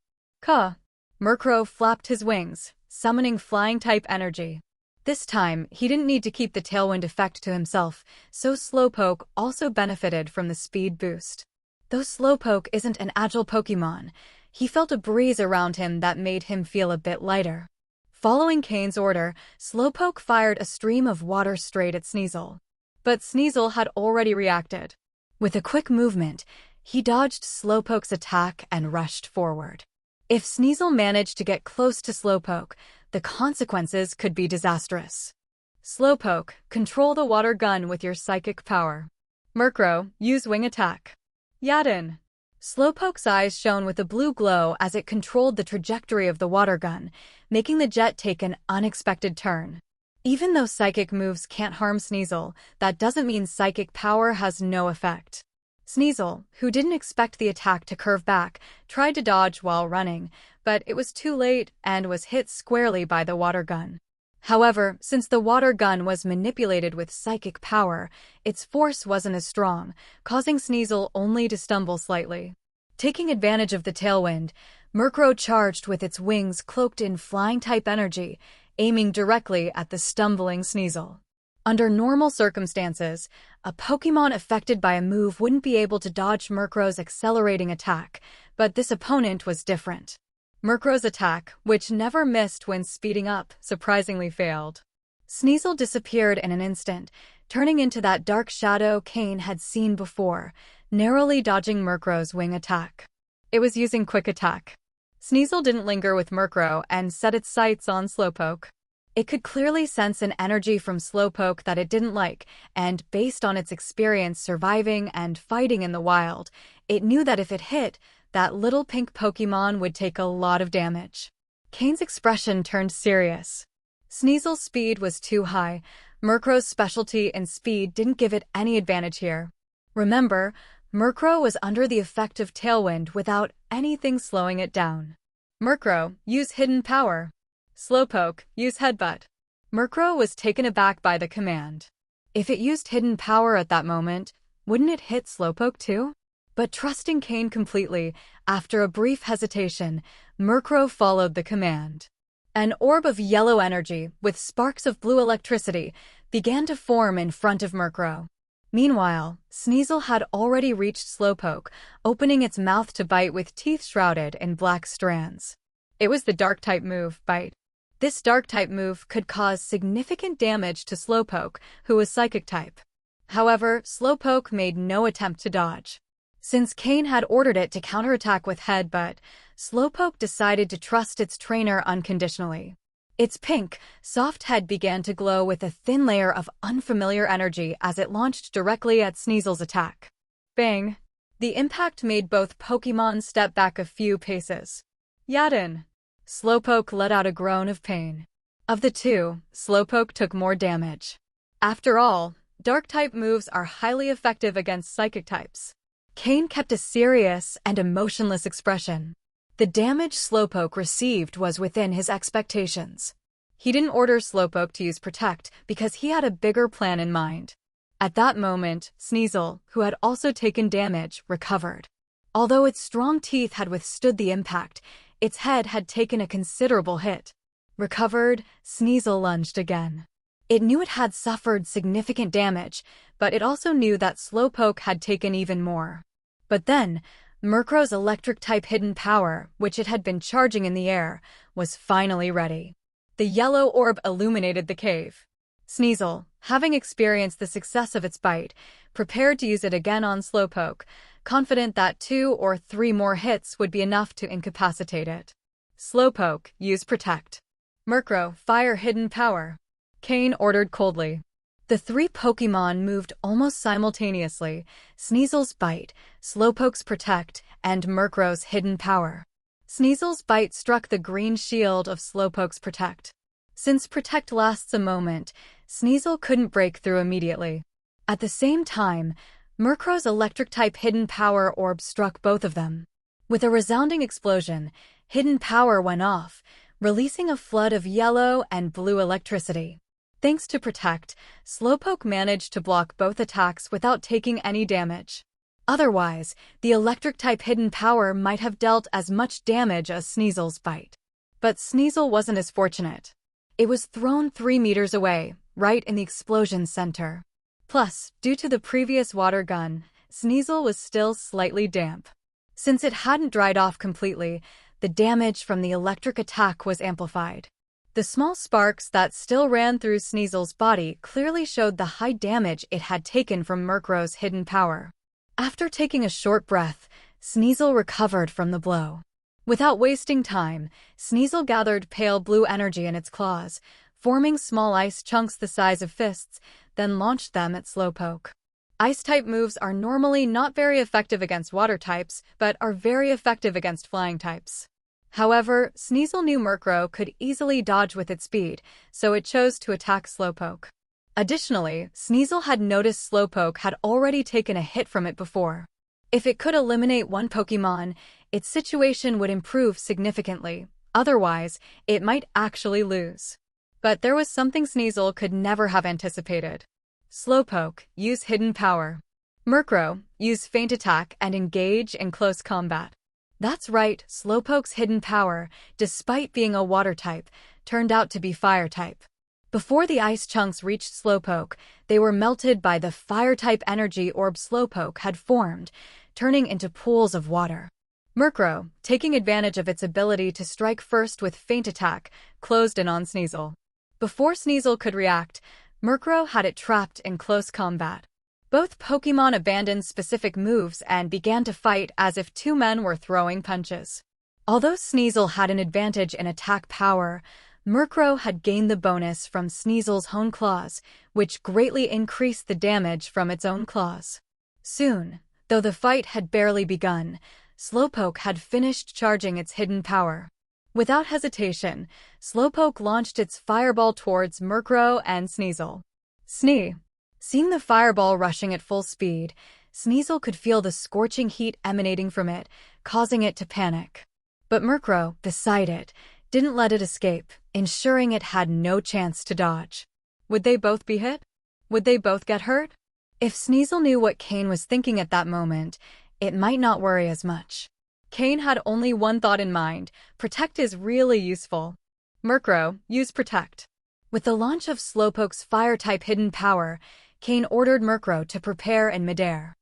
Murkrow flapped his wings, summoning Flying-type energy. This time, he didn't need to keep the Tailwind effect to himself, so Slowpoke also benefited from the speed boost. Though Slowpoke isn't an agile Pokémon, he felt a breeze around him that made him feel a bit lighter. Following Cain's order, Slowpoke fired a stream of water straight at Sneasel. But Sneasel had already reacted. With a quick movement, he dodged Slowpoke's attack and rushed forward. If Sneasel managed to get close to Slowpoke, the consequences could be disastrous. Slowpoke, control the water gun with your psychic power. Murkrow, use Wing Attack. Yadin. Slowpoke's eyes shone with a blue glow as it controlled the trajectory of the water gun, making the jet take an unexpected turn. Even though psychic moves can't harm Sneasel, that doesn't mean psychic power has no effect. Sneasel, who didn't expect the attack to curve back, tried to dodge while running, but it was too late and was hit squarely by the water gun. However, since the water gun was manipulated with psychic power, its force wasn't as strong, causing Sneasel only to stumble slightly. Taking advantage of the tailwind, Murkrow charged with its wings cloaked in flying-type energy, aiming directly at the stumbling Sneasel. Under normal circumstances, a Pokémon affected by a move wouldn't be able to dodge Murkrow's accelerating attack, but this opponent was different. Murkrow's attack, which never missed when speeding up, surprisingly failed. Sneasel disappeared in an instant, turning into that dark shadow Cain had seen before, narrowly dodging Murkrow's wing attack. It was using Quick Attack. Sneasel didn't linger with Murkrow and set its sights on Slowpoke. It could clearly sense an energy from Slowpoke that it didn't like, and based on its experience surviving and fighting in the wild, it knew that if it hit, that little pink Pokémon would take a lot of damage. Cain's expression turned serious. Sneasel's speed was too high. Murkrow's specialty in speed didn't give it any advantage here. Remember, Murkrow was under the effect of Tailwind without anything slowing it down. Murkrow, use Hidden Power. Slowpoke, use Headbutt. Murkrow was taken aback by the command. If it used Hidden Power at that moment, wouldn't it hit Slowpoke too? But trusting Cain completely, after a brief hesitation, Murkrow followed the command. An orb of yellow energy, with sparks of blue electricity, began to form in front of Murkrow. Meanwhile, Sneasel had already reached Slowpoke, opening its mouth to bite with teeth shrouded in black strands. It was the Dark-type move, Bite. This Dark-type move could cause significant damage to Slowpoke, who was Psychic-type. However, Slowpoke made no attempt to dodge. Since Cain had ordered it to counterattack with Headbutt, Slowpoke decided to trust its trainer unconditionally. Its pink, soft head began to glow with a thin layer of unfamiliar energy as it launched directly at Sneasel's attack. Bang! The impact made both Pokémon step back a few paces. Yadin! Slowpoke let out a groan of pain. Of the two, Slowpoke took more damage. After all, Dark-type moves are highly effective against Psychic types. Cain kept a serious and emotionless expression. The damage Slowpoke received was within his expectations. He didn't order Slowpoke to use Protect because he had a bigger plan in mind. At that moment, Sneasel, who had also taken damage, recovered. Although its strong teeth had withstood the impact, its head had taken a considerable hit. Recovered, Sneasel lunged again. It knew it had suffered significant damage, but it also knew that Slowpoke had taken even more. But then, Murkrow's electric-type hidden power, which it had been charging in the air, was finally ready. The yellow orb illuminated the cave. Sneasel, having experienced the success of its bite, prepared to use it again on Slowpoke, confident that 2 or 3 more hits would be enough to incapacitate it. Slowpoke, use Protect. Murkrow, fire Hidden Power. Cain ordered coldly. The 3 Pokémon moved almost simultaneously: Sneasel's bite, Slowpoke's Protect, and Murkrow's Hidden Power. Sneasel's bite struck the green shield of Slowpoke's Protect. Since Protect lasts a moment, Sneasel couldn't break through immediately. At the same time, Murkrow's electric-type Hidden Power orb struck both of them. With a resounding explosion, Hidden Power went off, releasing a flood of yellow and blue electricity. Thanks to Protect, Slowpoke managed to block both attacks without taking any damage. Otherwise, the electric-type Hidden Power might have dealt as much damage as Sneasel's bite. But Sneasel wasn't as fortunate. It was thrown 3 meters away, right in the explosion's center. Plus, due to the previous water gun, Sneasel was still slightly damp. Since it hadn't dried off completely, the damage from the electric attack was amplified. The small sparks that still ran through Sneasel's body clearly showed the high damage it had taken from Murkrow's hidden power. After taking a short breath, Sneasel recovered from the blow. Without wasting time, Sneasel gathered pale blue energy in its claws, forming small ice chunks the size of fists, then launched them at Slowpoke. Ice-type moves are normally not very effective against water types, but are very effective against flying types. However, Sneasel knew Murkrow could easily dodge with its speed, so it chose to attack Slowpoke. Additionally, Sneasel had noticed Slowpoke had already taken a hit from it before. If it could eliminate one Pokémon, its situation would improve significantly. Otherwise, it might actually lose. But there was something Sneasel could never have anticipated. Slowpoke, use Hidden Power. Murkrow, use Feint Attack and engage in close combat. That's right, Slowpoke's hidden power, despite being a water type, turned out to be fire type. Before the ice chunks reached Slowpoke, they were melted by the fire-type energy orb Slowpoke had formed, turning into pools of water. Murkrow, taking advantage of its ability to strike first with Feint Attack, closed in on Sneasel. Before Sneasel could react, Murkrow had it trapped in close combat. Both Pokémon abandoned specific moves and began to fight as if two men were throwing punches. Although Sneasel had an advantage in attack power, Murkrow had gained the bonus from Sneasel's own claws, which greatly increased the damage from its own claws. Soon, though the fight had barely begun, Slowpoke had finished charging its hidden power. Without hesitation, Slowpoke launched its fireball towards Murkrow and Sneasel. Snee! Seeing the fireball rushing at full speed, Sneasel could feel the scorching heat emanating from it, causing it to panic. But Murkrow, beside it, didn't let it escape, ensuring it had no chance to dodge. Would they both be hit? Would they both get hurt? If Sneasel knew what Cain was thinking at that moment, it might not worry as much. Cain had only one thought in mind: Protect is really useful. Murkrow, use Protect. With the launch of Slowpoke's fire-type hidden power, Cain ordered Murkrow to prepare in midair.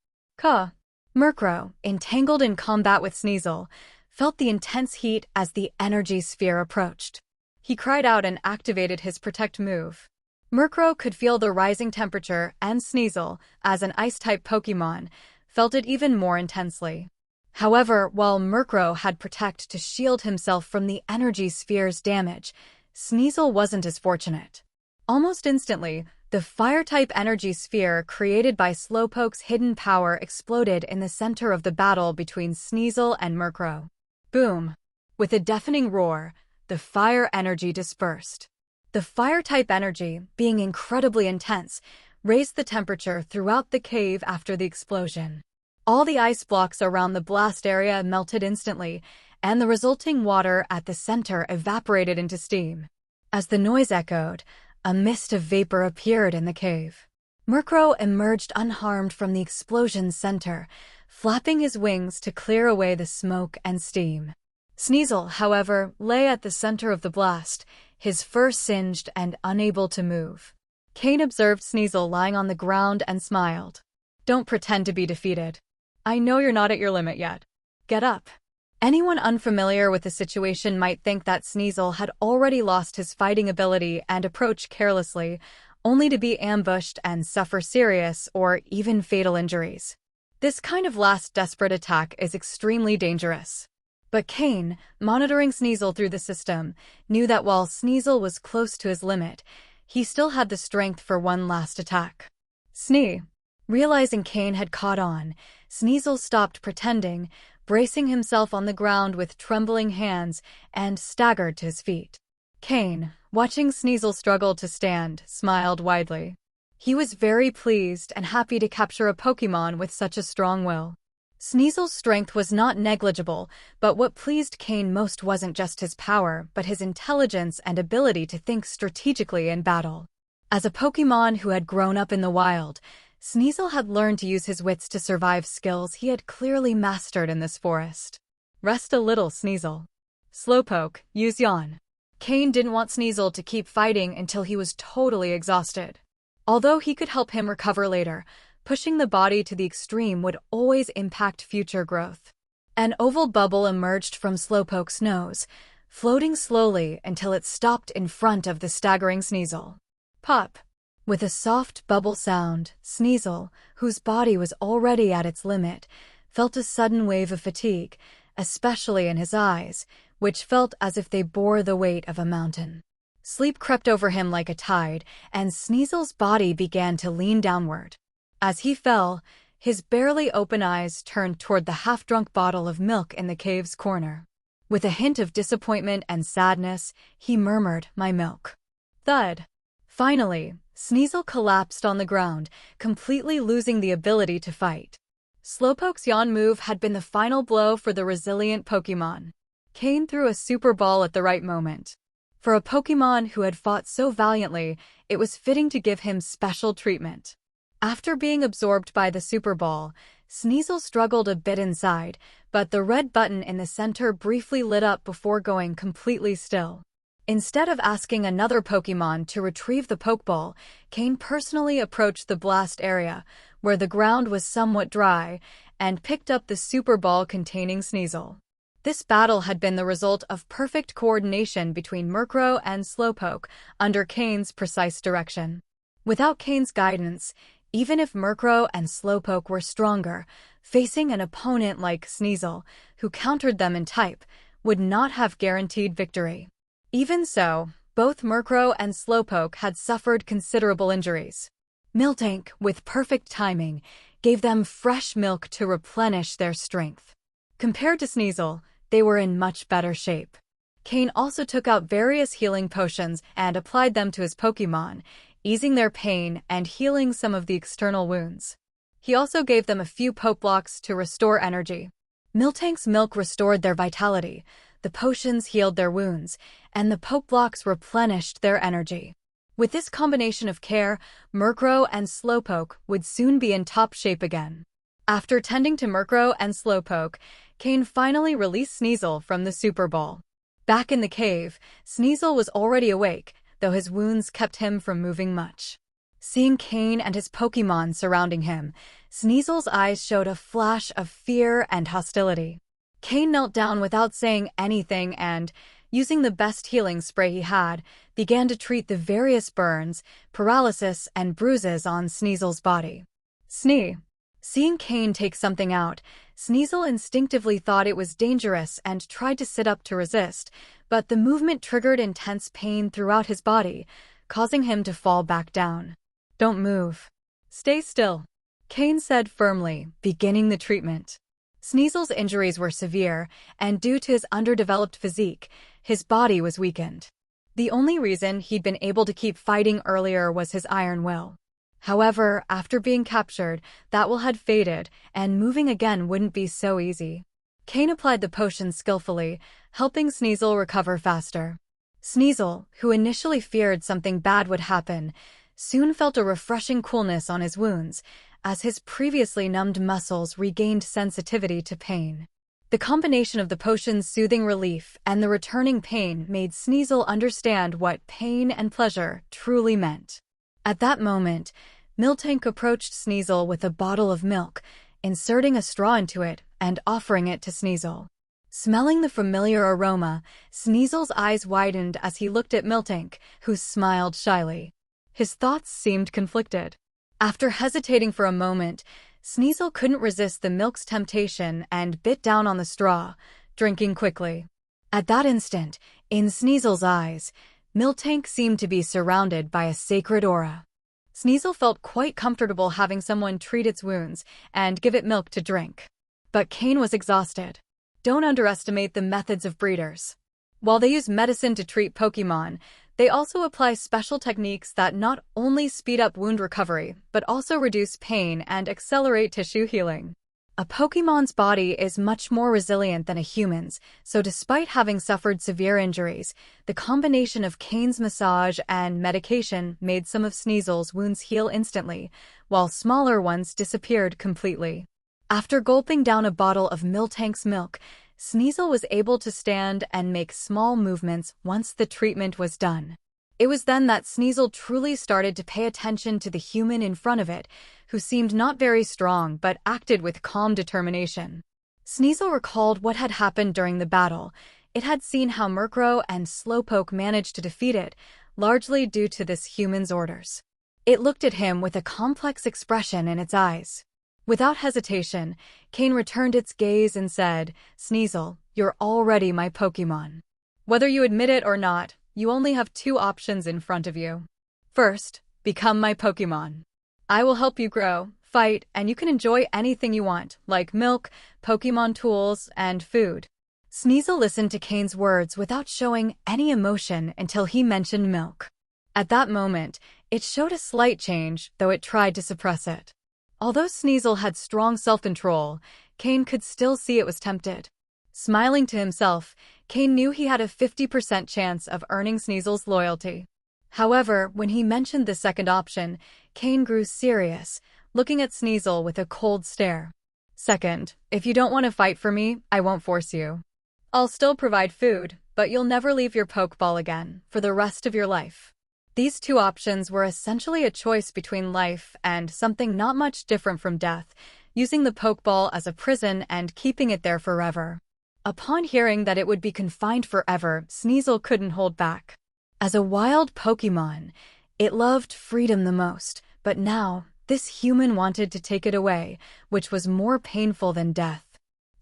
Murkrow, entangled in combat with Sneasel, felt the intense heat as the energy sphere approached. He cried out and activated his Protect move. Murkrow could feel the rising temperature, and Sneasel, as an ice-type Pokémon, felt it even more intensely. However, while Murkrow had Protect to shield himself from the energy sphere's damage, Sneasel wasn't as fortunate. Almost instantly, the fire-type energy sphere created by Slowpoke's hidden power exploded in the center of the battle between Sneasel and Murkrow. Boom! With a deafening roar, the fire energy dispersed. The fire-type energy, being incredibly intense, raised the temperature throughout the cave after the explosion. All the ice blocks around the blast area melted instantly, and the resulting water at the center evaporated into steam. As the noise echoed, a mist of vapor appeared in the cave. Murkrow emerged unharmed from the explosion's center, flapping his wings to clear away the smoke and steam. Sneasel, however, lay at the center of the blast, his fur singed and unable to move. Cain observed Sneasel lying on the ground and smiled. Don't pretend to be defeated. I know you're not at your limit yet. Get up. Anyone unfamiliar with the situation might think that Sneasel had already lost his fighting ability and approached carelessly, only to be ambushed and suffer serious or even fatal injuries. This kind of last desperate attack is extremely dangerous. But Cain, monitoring Sneasel through the system, knew that while Sneasel was close to his limit, he still had the strength for one last attack. Snee! Realizing Cain had caught on, Sneasel stopped pretending, bracing himself on the ground with trembling hands, and staggered to his feet. Cain, watching Sneasel struggle to stand, smiled widely. He was very pleased and happy to capture a Pokémon with such a strong will. Sneasel's strength was not negligible, but what pleased Cain most wasn't just his power, but his intelligence and ability to think strategically in battle. As a Pokémon who had grown up in the wild, Sneasel had learned to use his wits to survive, skills he had clearly mastered in this forest. Rest a little, Sneasel. Slowpoke, use Yawn. Cain didn't want Sneasel to keep fighting until he was totally exhausted. Although he could help him recover later, pushing the body to the extreme would always impact future growth. An oval bubble emerged from Slowpoke's nose, floating slowly until it stopped in front of the staggering Sneasel. Pop! With a soft bubble sound, Sneasel, whose body was already at its limit, felt a sudden wave of fatigue, especially in his eyes, which felt as if they bore the weight of a mountain. Sleep crept over him like a tide, and Sneasel's body began to lean downward. As he fell, his barely open eyes turned toward the half-drunk bottle of milk in the cave's corner. With a hint of disappointment and sadness, he murmured, "My milk." Thud! Finally, Sneasel collapsed on the ground, completely losing the ability to fight. Slowpoke's Yawn move had been the final blow for the resilient Pokémon. Cain threw a Super Ball at the right moment. For a Pokémon who had fought so valiantly, it was fitting to give him special treatment. After being absorbed by the Super Ball, Sneasel struggled a bit inside, but the red button in the center briefly lit up before going completely still. Instead of asking another Pokémon to retrieve the Pokeball, Cain personally approached the blast area, where the ground was somewhat dry, and picked up the Super Ball containing Sneasel. This battle had been the result of perfect coordination between Murkrow and Slowpoke under Cain's precise direction. Without Cain's guidance, even if Murkrow and Slowpoke were stronger, facing an opponent like Sneasel, who countered them in type, would not have guaranteed victory. Even so, both Murkrow and Slowpoke had suffered considerable injuries. Miltank, with perfect timing, gave them fresh milk to replenish their strength. Compared to Sneasel, they were in much better shape. Cain also took out various healing potions and applied them to his Pokémon, easing their pain and healing some of the external wounds. He also gave them a few Poke Blocks to restore energy. Miltank's milk restored their vitality, the potions healed their wounds, and the Poke Blocks replenished their energy. With this combination of care, Murkrow and Slowpoke would soon be in top shape again. After tending to Murkrow and Slowpoke, Cain finally released Sneasel from the Super Ball. Back in the cave, Sneasel was already awake, though his wounds kept him from moving much. Seeing Cain and his Pokémon surrounding him, Sneasel's eyes showed a flash of fear and hostility. Cain knelt down without saying anything and, using the best healing spray he had, began to treat the various burns, paralysis, and bruises on Sneasel's body. Seeing Cain take something out, Sneasel instinctively thought it was dangerous and tried to sit up to resist, but the movement triggered intense pain throughout his body, causing him to fall back down. "Don't move. Stay still," Cain said firmly, beginning the treatment. Sneasel's injuries were severe, and due to his underdeveloped physique, his body was weakened. The only reason he'd been able to keep fighting earlier was his iron will. However, after being captured, that will had faded, and moving again wouldn't be so easy. Cain applied the potion skillfully, helping Sneasel recover faster. Sneasel, who initially feared something bad would happen, soon felt a refreshing coolness on his wounds, as his previously numbed muscles regained sensitivity to pain. The combination of the potion's soothing relief and the returning pain made Sneasel understand what pain and pleasure truly meant. At that moment, Miltank approached Sneasel with a bottle of milk, inserting a straw into it and offering it to Sneasel. Smelling the familiar aroma, Sneasel's eyes widened as he looked at Miltank, who smiled shyly. His thoughts seemed conflicted. After hesitating for a moment, Sneasel couldn't resist the milk's temptation and bit down on the straw, drinking quickly. At that instant, in Sneasel's eyes, Miltank seemed to be surrounded by a sacred aura. Sneasel felt quite comfortable having someone treat its wounds and give it milk to drink. But Cain was exhausted. Don't underestimate the methods of breeders. While they use medicine to treat Pokémon, they also apply special techniques that not only speed up wound recovery, but also reduce pain and accelerate tissue healing. A Pokémon's body is much more resilient than a human's, so despite having suffered severe injuries, the combination of Cain's massage and medication made some of Sneasel's wounds heal instantly, while smaller ones disappeared completely. After gulping down a bottle of Miltank's milk, Sneasel was able to stand and make small movements once the treatment was done. It was then that Sneasel truly started to pay attention to the human in front of it, who seemed not very strong but acted with calm determination. Sneasel recalled what had happened during the battle. It had seen how Murkrow and Slowpoke managed to defeat it, largely due to this human's orders. It looked at him with a complex expression in its eyes. Without hesitation, Cain returned its gaze and said, "Sneasel, you're already my Pokémon. Whether you admit it or not, you only have two options in front of you. First, become my Pokémon. I will help you grow, fight, and you can enjoy anything you want, like milk, Pokémon tools, and food." Sneasel listened to Cain's words without showing any emotion until he mentioned milk. At that moment, it showed a slight change, though it tried to suppress it. Although Sneasel had strong self-control, Cain could still see it was tempted. Smiling to himself, Cain knew he had a 50% chance of earning Sneasel's loyalty. However, when he mentioned the second option, Cain grew serious, looking at Sneasel with a cold stare. "Second, if you don't want to fight for me, I won't force you. I'll still provide food, but you'll never leave your Pokeball again for the rest of your life. These two options were essentially a choice between life and something not much different from death, using the Pokeball as a prison and keeping it there forever. Upon hearing that it would be confined forever, Sneasel couldn't hold back. As a wild Pokémon, it loved freedom the most, but now, this human wanted to take it away, which was more painful than death.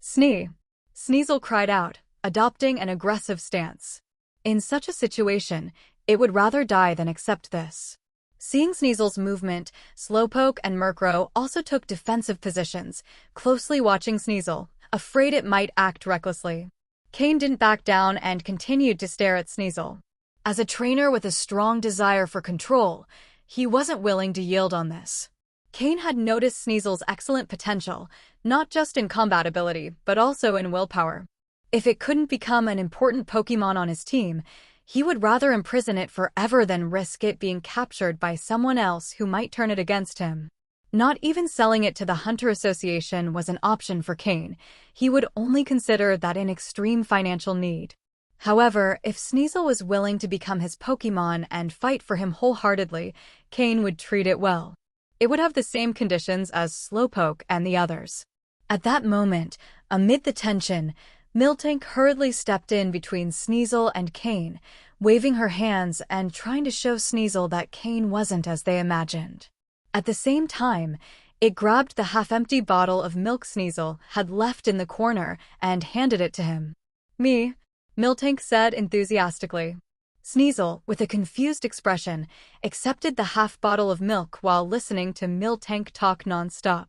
Sneasel cried out, adopting an aggressive stance. In such a situation, it would rather die than accept this. Seeing Sneasel's movement, Slowpoke and Murkrow also took defensive positions, closely watching Sneasel, afraid it might act recklessly. Cain didn't back down and continued to stare at Sneasel. As a trainer with a strong desire for control, he wasn't willing to yield on this. Cain had noticed Sneasel's excellent potential, not just in combat ability, but also in willpower. If it couldn't become an important Pokémon on his team, he would rather imprison it forever than risk it being captured by someone else who might turn it against him. Not even selling it to the Hunter Association was an option for Cain. He would only consider that in extreme financial need. However, if Sneasel was willing to become his Pokémon and fight for him wholeheartedly, Cain would treat it well. It would have the same conditions as Slowpoke and the others. At that moment, amid the tension, Miltank hurriedly stepped in between Sneasel and Cain, waving her hands and trying to show Sneasel that Cain wasn't as they imagined. At the same time, it grabbed the half-empty bottle of milk Sneasel had left in the corner and handed it to him. "Me," Miltank said enthusiastically. Sneasel, with a confused expression, accepted the half bottle of milk while listening to Miltank talk nonstop.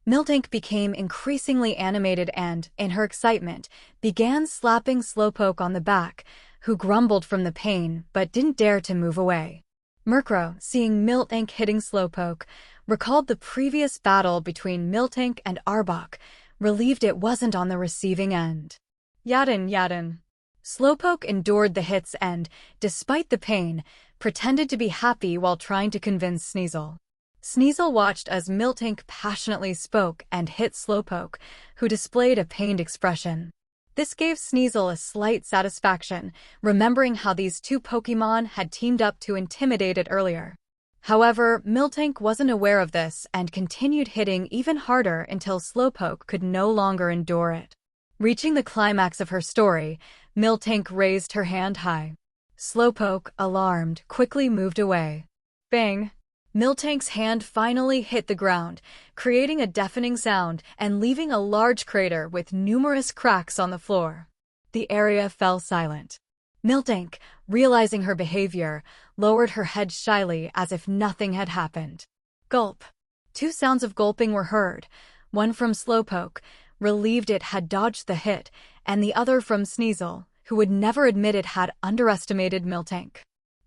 Miltank became increasingly animated and, in her excitement, began slapping Slowpoke on the back, who grumbled from the pain but didn't dare to move away. Murkrow, seeing Miltank hitting Slowpoke, recalled the previous battle between Miltank and Arbok, relieved it wasn't on the receiving end. Yadin. Slowpoke endured the hits and, despite the pain, pretended to be happy while trying to convince Sneasel. Sneasel watched as Miltank passionately spoke and hit Slowpoke, who displayed a pained expression. This gave Sneasel a slight satisfaction, remembering how these two Pokémon had teamed up to intimidate it earlier. However, Miltank wasn't aware of this and continued hitting even harder until Slowpoke could no longer endure it. Reaching the climax of her story, Miltank raised her hand high. Slowpoke, alarmed, quickly moved away. Bang! Miltank's hand finally hit the ground, creating a deafening sound and leaving a large crater with numerous cracks on the floor. The area fell silent. Miltank, realizing her behavior, lowered her head shyly as if nothing had happened. Gulp! Two sounds of gulping were heard, one from Slowpoke, relieved it had dodged the hit, and the other from Sneasel, who would never admit it had underestimated Miltank.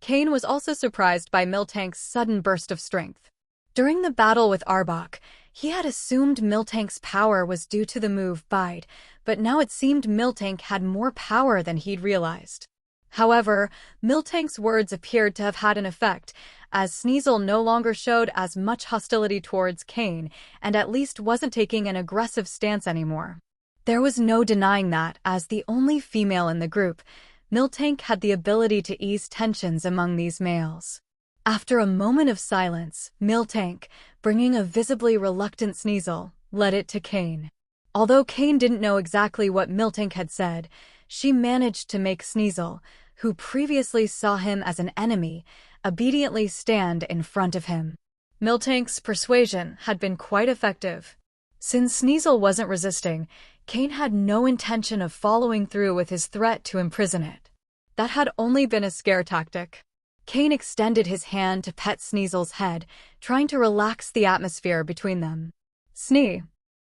Cain was also surprised by Miltank's sudden burst of strength. During the battle with Arbok, he had assumed Miltank's power was due to the move Bide, but now it seemed Miltank had more power than he'd realized. However, Miltank's words appeared to have had an effect, as Sneasel no longer showed as much hostility towards Cain and at least wasn't taking an aggressive stance anymore. There was no denying that, as the only female in the group, Miltank had the ability to ease tensions among these males. After a moment of silence, Miltank, bringing a visibly reluctant Sneasel, led it to Cain. Although Cain didn't know exactly what Miltank had said, she managed to make Sneasel, who previously saw him as an enemy, obediently stand in front of him. Miltank's persuasion had been quite effective. Since Sneasel wasn't resisting, Cain had no intention of following through with his threat to imprison it. That had only been a scare tactic. Cain extended his hand to pet Sneasel's head, trying to relax the atmosphere between them.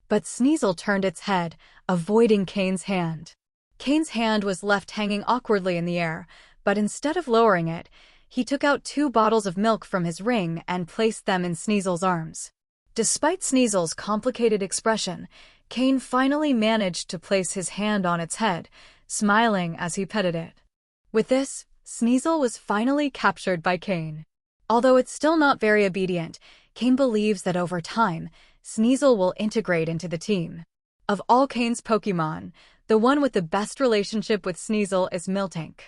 But Sneasel turned its head, avoiding Cain's hand. Cain's hand was left hanging awkwardly in the air, but instead of lowering it, he took out 2 bottles of milk from his ring and placed them in Sneasel's arms. Despite Sneasel's complicated expression, Cain finally managed to place his hand on its head, smiling as he petted it. With this, Sneasel was finally captured by Cain. Although it's still not very obedient, Cain believes that over time, Sneasel will integrate into the team. Of all Cain's Pokémon, The one with the best relationship with Sneasel is Miltank.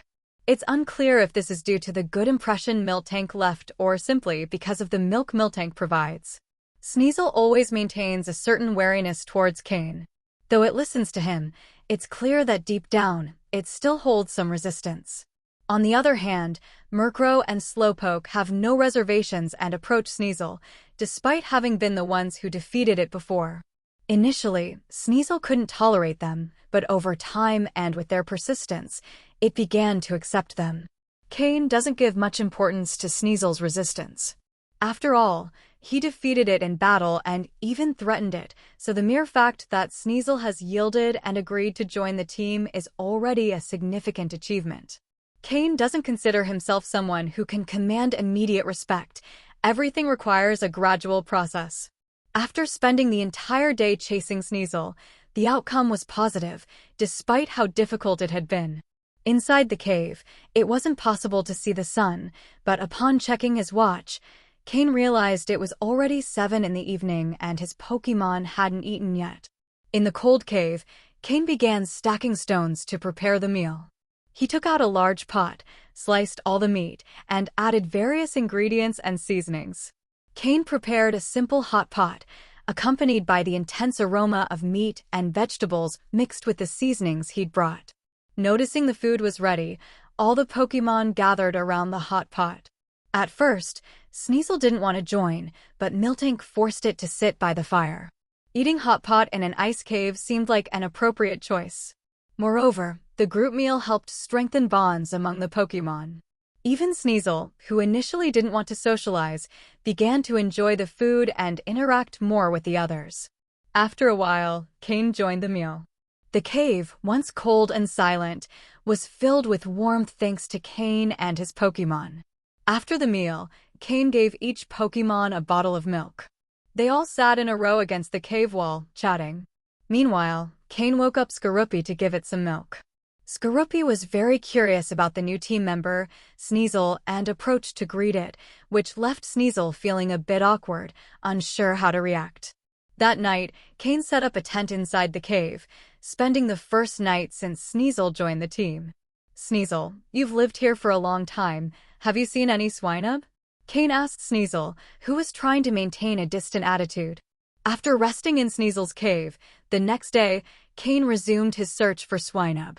It's unclear if this is due to the good impression Miltank left or simply because of the milk Miltank provides. Sneasel always maintains a certain wariness towards Cain. Though it listens to him, it's clear that deep down, it still holds some resistance. On the other hand, Murkrow and Slowpoke have no reservations and approach Sneasel, despite having been the ones who defeated it before. Initially, Sneasel couldn't tolerate them, but over time and with their persistence, it began to accept them. Cain doesn't give much importance to Sneasel's resistance. After all, he defeated it in battle and even threatened it, so the mere fact that Sneasel has yielded and agreed to join the team is already a significant achievement. Cain doesn't consider himself someone who can command immediate respect. Everything requires a gradual process. After spending the entire day chasing Sneasel, the outcome was positive, despite how difficult it had been. Inside the cave, it wasn't possible to see the sun, but upon checking his watch, Cain realized it was already 7 in the evening and his Pokémon hadn't eaten yet. In the cold cave, Cain began stacking stones to prepare the meal. He took out a large pot, sliced all the meat, and added various ingredients and seasonings. Cain prepared a simple hot pot, accompanied by the intense aroma of meat and vegetables mixed with the seasonings he'd brought. Noticing the food was ready, all the Pokémon gathered around the hot pot. At first, Sneasel didn't want to join, but Miltank forced it to sit by the fire. Eating hot pot in an ice cave seemed like an appropriate choice. Moreover, the group meal helped strengthen bonds among the Pokémon. Even Sneasel, who initially didn't want to socialize, began to enjoy the food and interact more with the others. After a while, Cain joined the meal. The cave, once cold and silent, was filled with warmth thanks to Cain and his Pokémon. After the meal, Cain gave each Pokémon a bottle of milk. They all sat in a row against the cave wall, chatting. Meanwhile, Cain woke up Skorupi to give it some milk. Skorupi was very curious about the new team member, Sneasel, and approached to greet it, which left Sneasel feeling a bit awkward, unsure how to react. That night, Cain set up a tent inside the cave, spending the first night since Sneasel joined the team. Sneasel, you've lived here for a long time. Have you seen any Swinub? Cain asked Sneasel, who was trying to maintain a distant attitude. After resting in Sneasel's cave, the next day, Cain resumed his search for Swinub.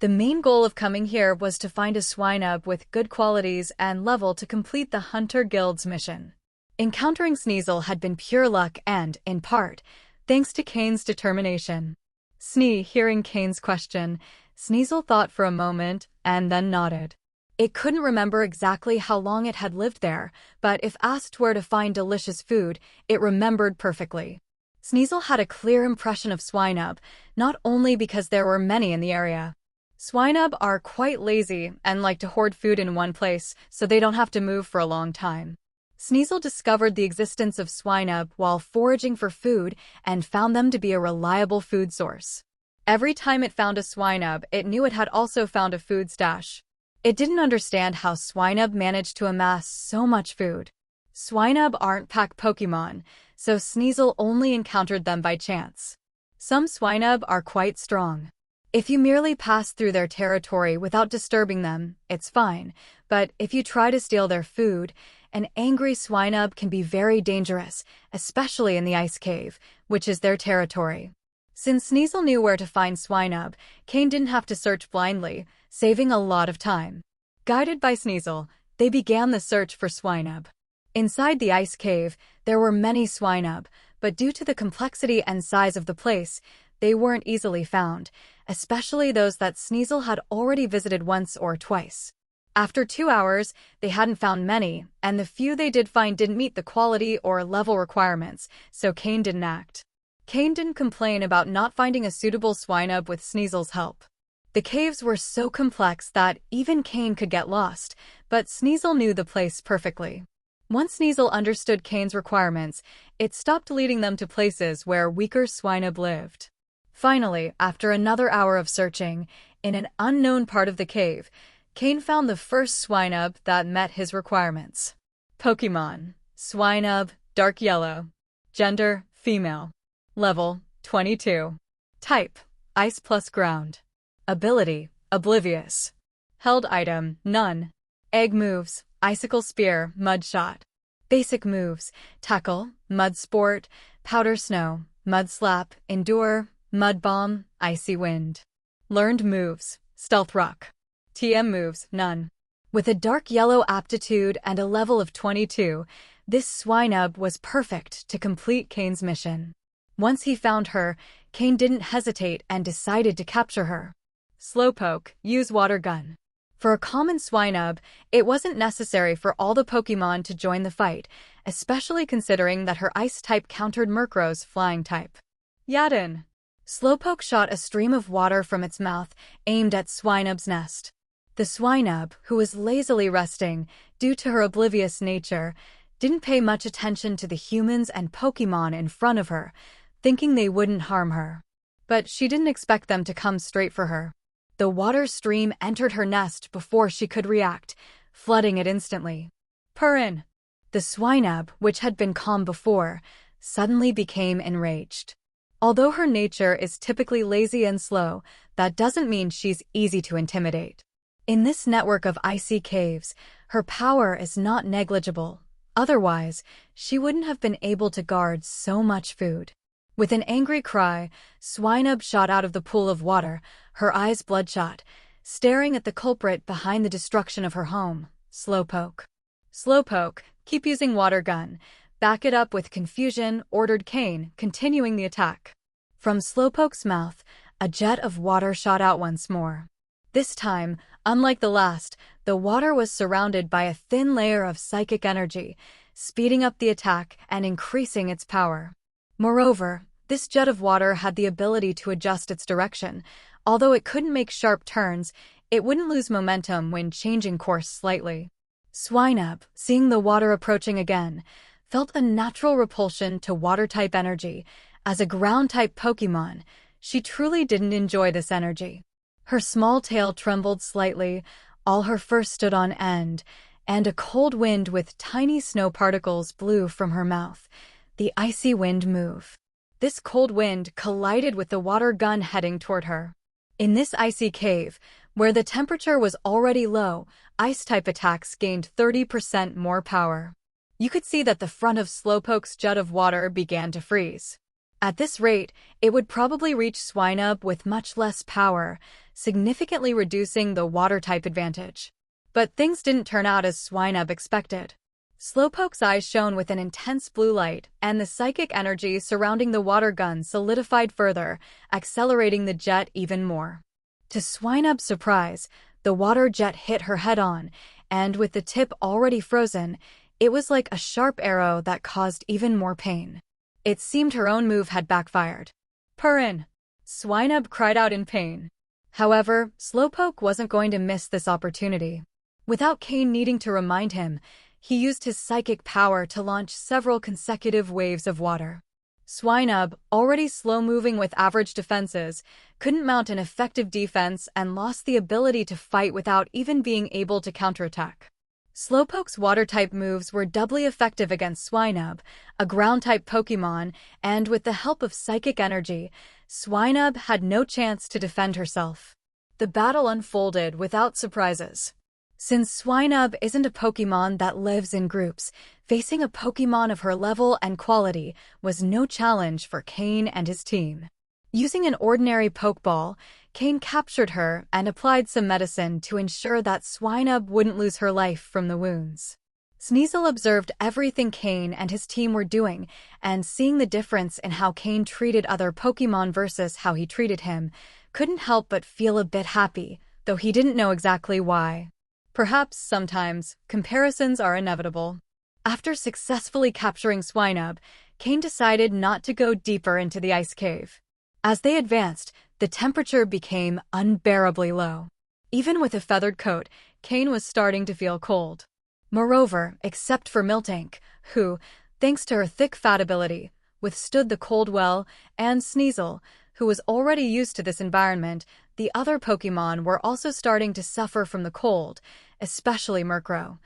The main goal of coming here was to find a Swinub with good qualities and level to complete the Hunter Guild's mission. Encountering Sneasel had been pure luck and, in part, thanks to Cain's determination. Hearing Cain's question, Sneasel thought for a moment and then nodded. It couldn't remember exactly how long it had lived there, but if asked where to find delicious food, it remembered perfectly. Sneasel had a clear impression of Swinub, not only because there were many in the area. Swinub are quite lazy and like to hoard food in one place so they don't have to move for a long time. Sneasel discovered the existence of Swinub while foraging for food and found them to be a reliable food source. Every time it found a Swinub, it knew it had also found a food stash. It didn't understand how Swinub managed to amass so much food. Swinub aren't pack Pokémon, so Sneasel only encountered them by chance. Some Swinub are quite strong. If you merely pass through their territory without disturbing them, it's fine, but if you try to steal their food, an angry Swinub can be very dangerous, especially in the ice cave, which is their territory. Since Sneasel knew where to find Swinub, Cain didn't have to search blindly, saving a lot of time. Guided by Sneasel, they began the search for Swinub. Inside the ice cave, there were many Swinub, but due to the complexity and size of the place, they weren't easily found, especially those that Sneasel had already visited once or twice. After 2 hours, they hadn't found many, and the few they did find didn't meet the quality or level requirements, so Cain didn't act. Cain didn't complain about not finding a suitable Swinub with Sneasel's help. The caves were so complex that even Cain could get lost, but Sneasel knew the place perfectly. Once Sneasel understood Cain's requirements, it stopped leading them to places where weaker Swinub lived. Finally, after another hour of searching, in an unknown part of the cave, Cain found the first Swinub that met his requirements. Pokémon: Swinub, dark yellow. Gender: female. Level: 22. Type: Ice plus ground. Ability, oblivious. Held item, none. Egg moves, icicle spear, mud shot. Basic moves, tackle, mud sport, powder snow, mud slap, endure, mud bomb, icy wind. Learned moves, stealth rock. TM moves, none. With a dark yellow aptitude and a level of 22, this swinub was perfect to complete Cain's mission. Once he found her, Cain didn't hesitate and decided to capture her. Slowpoke, use water gun. For a common swinub, it wasn't necessary for all the Pokémon to join the fight, especially considering that her ice type countered Murkrow's flying type. Yadin. Slowpoke shot a stream of water from its mouth, aimed at Swinub's nest. The swinub, who was lazily resting due to her oblivious nature, didn't pay much attention to the humans and Pokémon in front of her, thinking they wouldn't harm her. But she didn't expect them to come straight for her. The water stream entered her nest before she could react, flooding it instantly. Purrin! The swinub, which had been calm before, suddenly became enraged. Although her nature is typically lazy and slow, that doesn't mean she's easy to intimidate. In this network of icy caves, her power is not negligible. Otherwise, she wouldn't have been able to guard so much food. With an angry cry, Swinub shot out of the pool of water, her eyes bloodshot, staring at the culprit behind the destruction of her home, Slowpoke. Slowpoke, keep using water gun. Back it up with confusion, ordered Cain, continuing the attack. From Slowpoke's mouth, a jet of water shot out once more. This time, unlike the last, the water was surrounded by a thin layer of psychic energy, speeding up the attack and increasing its power. Moreover, this jet of water had the ability to adjust its direction. Although it couldn't make sharp turns, it wouldn't lose momentum when changing course slightly. Swinub, seeing the water approaching again, felt a natural repulsion to water-type energy. As a ground-type Pokémon, she truly didn't enjoy this energy. Her small tail trembled slightly, all her fur stood on end, and a cold wind with tiny snow particles blew from her mouth. The icy wind move. This cold wind collided with the water gun heading toward her. In this icy cave, where the temperature was already low, ice-type attacks gained 30% more power. You could see that the front of Slowpoke's jet of water began to freeze. At this rate, it would probably reach Swinub with much less power, significantly reducing the water-type advantage. But things didn't turn out as Swinub expected. Slowpoke's eyes shone with an intense blue light, and the psychic energy surrounding the water gun solidified further, accelerating the jet even more. To Swinub's surprise, the water jet hit her head-on, and with the tip already frozen, it was like a sharp arrow that caused even more pain. It seemed her own move had backfired. Purrin! Swinub cried out in pain. However, Slowpoke wasn't going to miss this opportunity. Without Cain needing to remind him, he used his psychic power to launch several consecutive waves of water. Swinub, already slow-moving with average defenses, couldn't mount an effective defense and lost the ability to fight without even being able to counterattack. Slowpoke's water-type moves were doubly effective against Swinub, a ground-type Pokémon, and with the help of psychic energy, Swinub had no chance to defend herself. The battle unfolded without surprises. Since Swinub isn't a Pokémon that lives in groups, facing a Pokémon of her level and quality was no challenge for Cain and his team. Using an ordinary Pokeball, Cain captured her and applied some medicine to ensure that Swinub wouldn't lose her life from the wounds. Sneasel observed everything Cain and his team were doing, and seeing the difference in how Cain treated other Pokémon versus how he treated him, couldn't help but feel a bit happy, though he didn't know exactly why. Perhaps, sometimes, comparisons are inevitable. After successfully capturing Swinub, Cain decided not to go deeper into the ice cave. As they advanced, the temperature became unbearably low. Even with a feathered coat, Cain was starting to feel cold. Moreover, except for Miltank, who, thanks to her thick fat ability, withstood the cold well, and Sneasel, who was already used to this environment, the other Pokémon were also starting to suffer from the cold, especially Murkrow,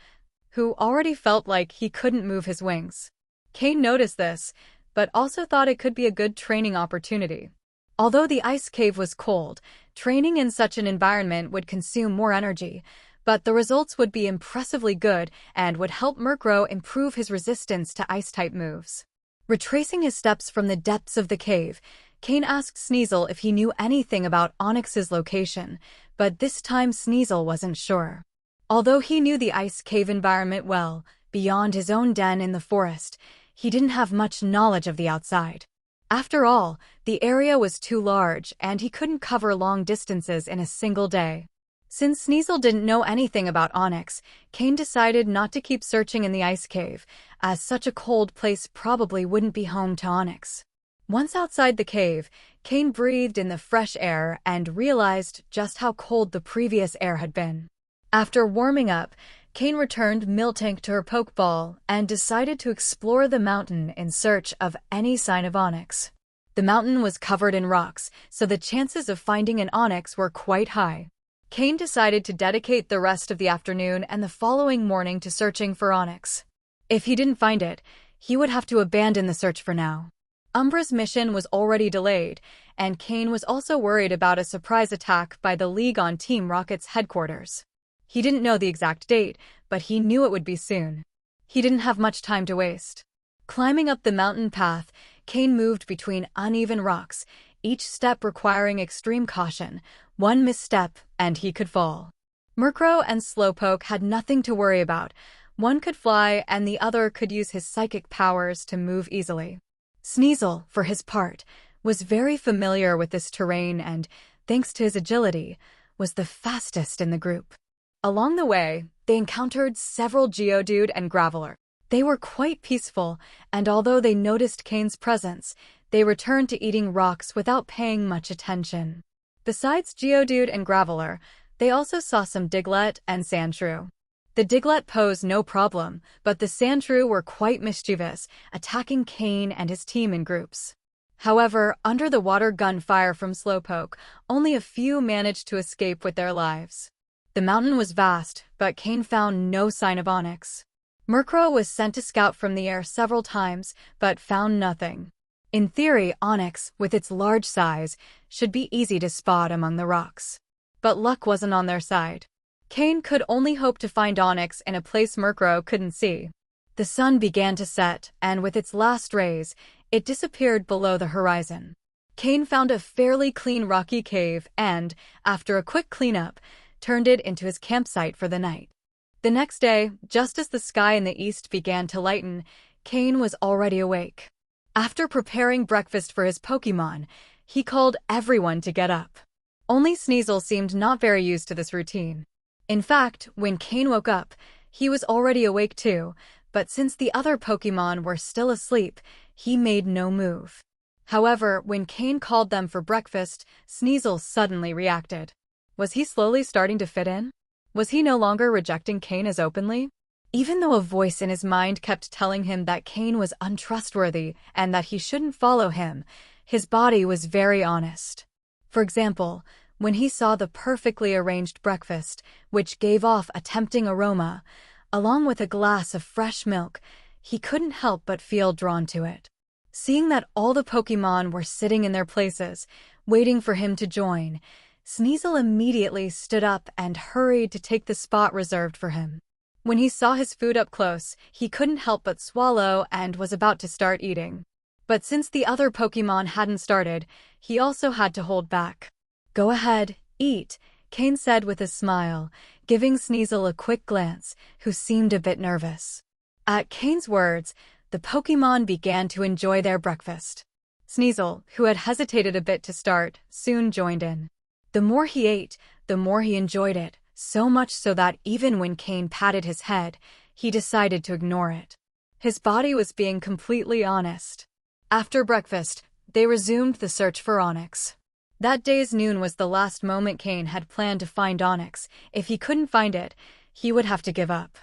who already felt like he couldn't move his wings. Cain noticed this, but also thought it could be a good training opportunity. Although the ice cave was cold, training in such an environment would consume more energy, but the results would be impressively good and would help Murkrow improve his resistance to ice-type moves. Retracing his steps from the depths of the cave, Cain asked Sneasel if he knew anything about Onix's location, but this time Sneasel wasn't sure. Although he knew the ice cave environment well, beyond his own den in the forest, he didn't have much knowledge of the outside. After all, the area was too large and he couldn't cover long distances in a single day. Since Sneasel didn't know anything about Onyx, Cain decided not to keep searching in the ice cave, as such a cold place probably wouldn't be home to Onyx. Once outside the cave, Cain breathed in the fresh air and realized just how cold the previous air had been. After warming up, Cain returned Miltank to her Pokeball and decided to explore the mountain in search of any sign of Onyx. The mountain was covered in rocks, so the chances of finding an Onyx were quite high. Cain decided to dedicate the rest of the afternoon and the following morning to searching for Onyx. If he didn't find it, he would have to abandon the search for now. Umbra's mission was already delayed, and Cain was also worried about a surprise attack by the League on Team Rocket's headquarters. He didn't know the exact date, but he knew it would be soon. He didn't have much time to waste. Climbing up the mountain path, Cain moved between uneven rocks, each step requiring extreme caution. One misstep, and he could fall. Murkrow and Slowpoke had nothing to worry about. One could fly, and the other could use his psychic powers to move easily. Sneasel, for his part, was very familiar with this terrain and, thanks to his agility, was the fastest in the group. Along the way, they encountered several Geodude and Graveler. They were quite peaceful, and although they noticed Cain's presence, they returned to eating rocks without paying much attention. Besides Geodude and Graveler, they also saw some Diglett and Sandshrew. The Diglett posed no problem, but the Sandshrew were quite mischievous, attacking Cain and his team in groups. However, under the water gun fire from Slowpoke, only a few managed to escape with their lives. The mountain was vast, but Cain found no sign of Onyx. Murkrow was sent to scout from the air several times, but found nothing. In theory, Onyx, with its large size, should be easy to spot among the rocks. But luck wasn't on their side. Cain could only hope to find Onyx in a place Murkrow couldn't see. The sun began to set, and with its last rays, it disappeared below the horizon. Cain found a fairly clean rocky cave and, after a quick cleanup, turned it into his campsite for the night. The next day, just as the sky in the east began to lighten, Cain was already awake. After preparing breakfast for his Pokémon, he called everyone to get up. Only Sneasel seemed not very used to this routine. In fact, when Cain woke up, he was already awake too, but since the other Pokémon were still asleep, he made no move. However, when Cain called them for breakfast, Sneasel suddenly reacted. Was he slowly starting to fit in? Was he no longer rejecting Cain as openly? Even though a voice in his mind kept telling him that Cain was untrustworthy and that he shouldn't follow him, his body was very honest. For example, when he saw the perfectly arranged breakfast, which gave off a tempting aroma, along with a glass of fresh milk, he couldn't help but feel drawn to it. Seeing that all the Pokémon were sitting in their places, waiting for him to join, Sneasel immediately stood up and hurried to take the spot reserved for him. When he saw his food up close, he couldn't help but swallow and was about to start eating. But since the other Pokémon hadn't started, he also had to hold back. "Go ahead, eat," Cain said with a smile, giving Sneasel a quick glance, who seemed a bit nervous. At Cain's words, the Pokémon began to enjoy their breakfast. Sneasel, who had hesitated a bit to start, soon joined in. The more he ate, the more he enjoyed it, so much so that even when Cain patted his head, he decided to ignore it. His body was being completely honest. After breakfast, they resumed the search for Onyx. That day's noon was the last moment Cain had planned to find Onyx. If he couldn't find it, he would have to give up.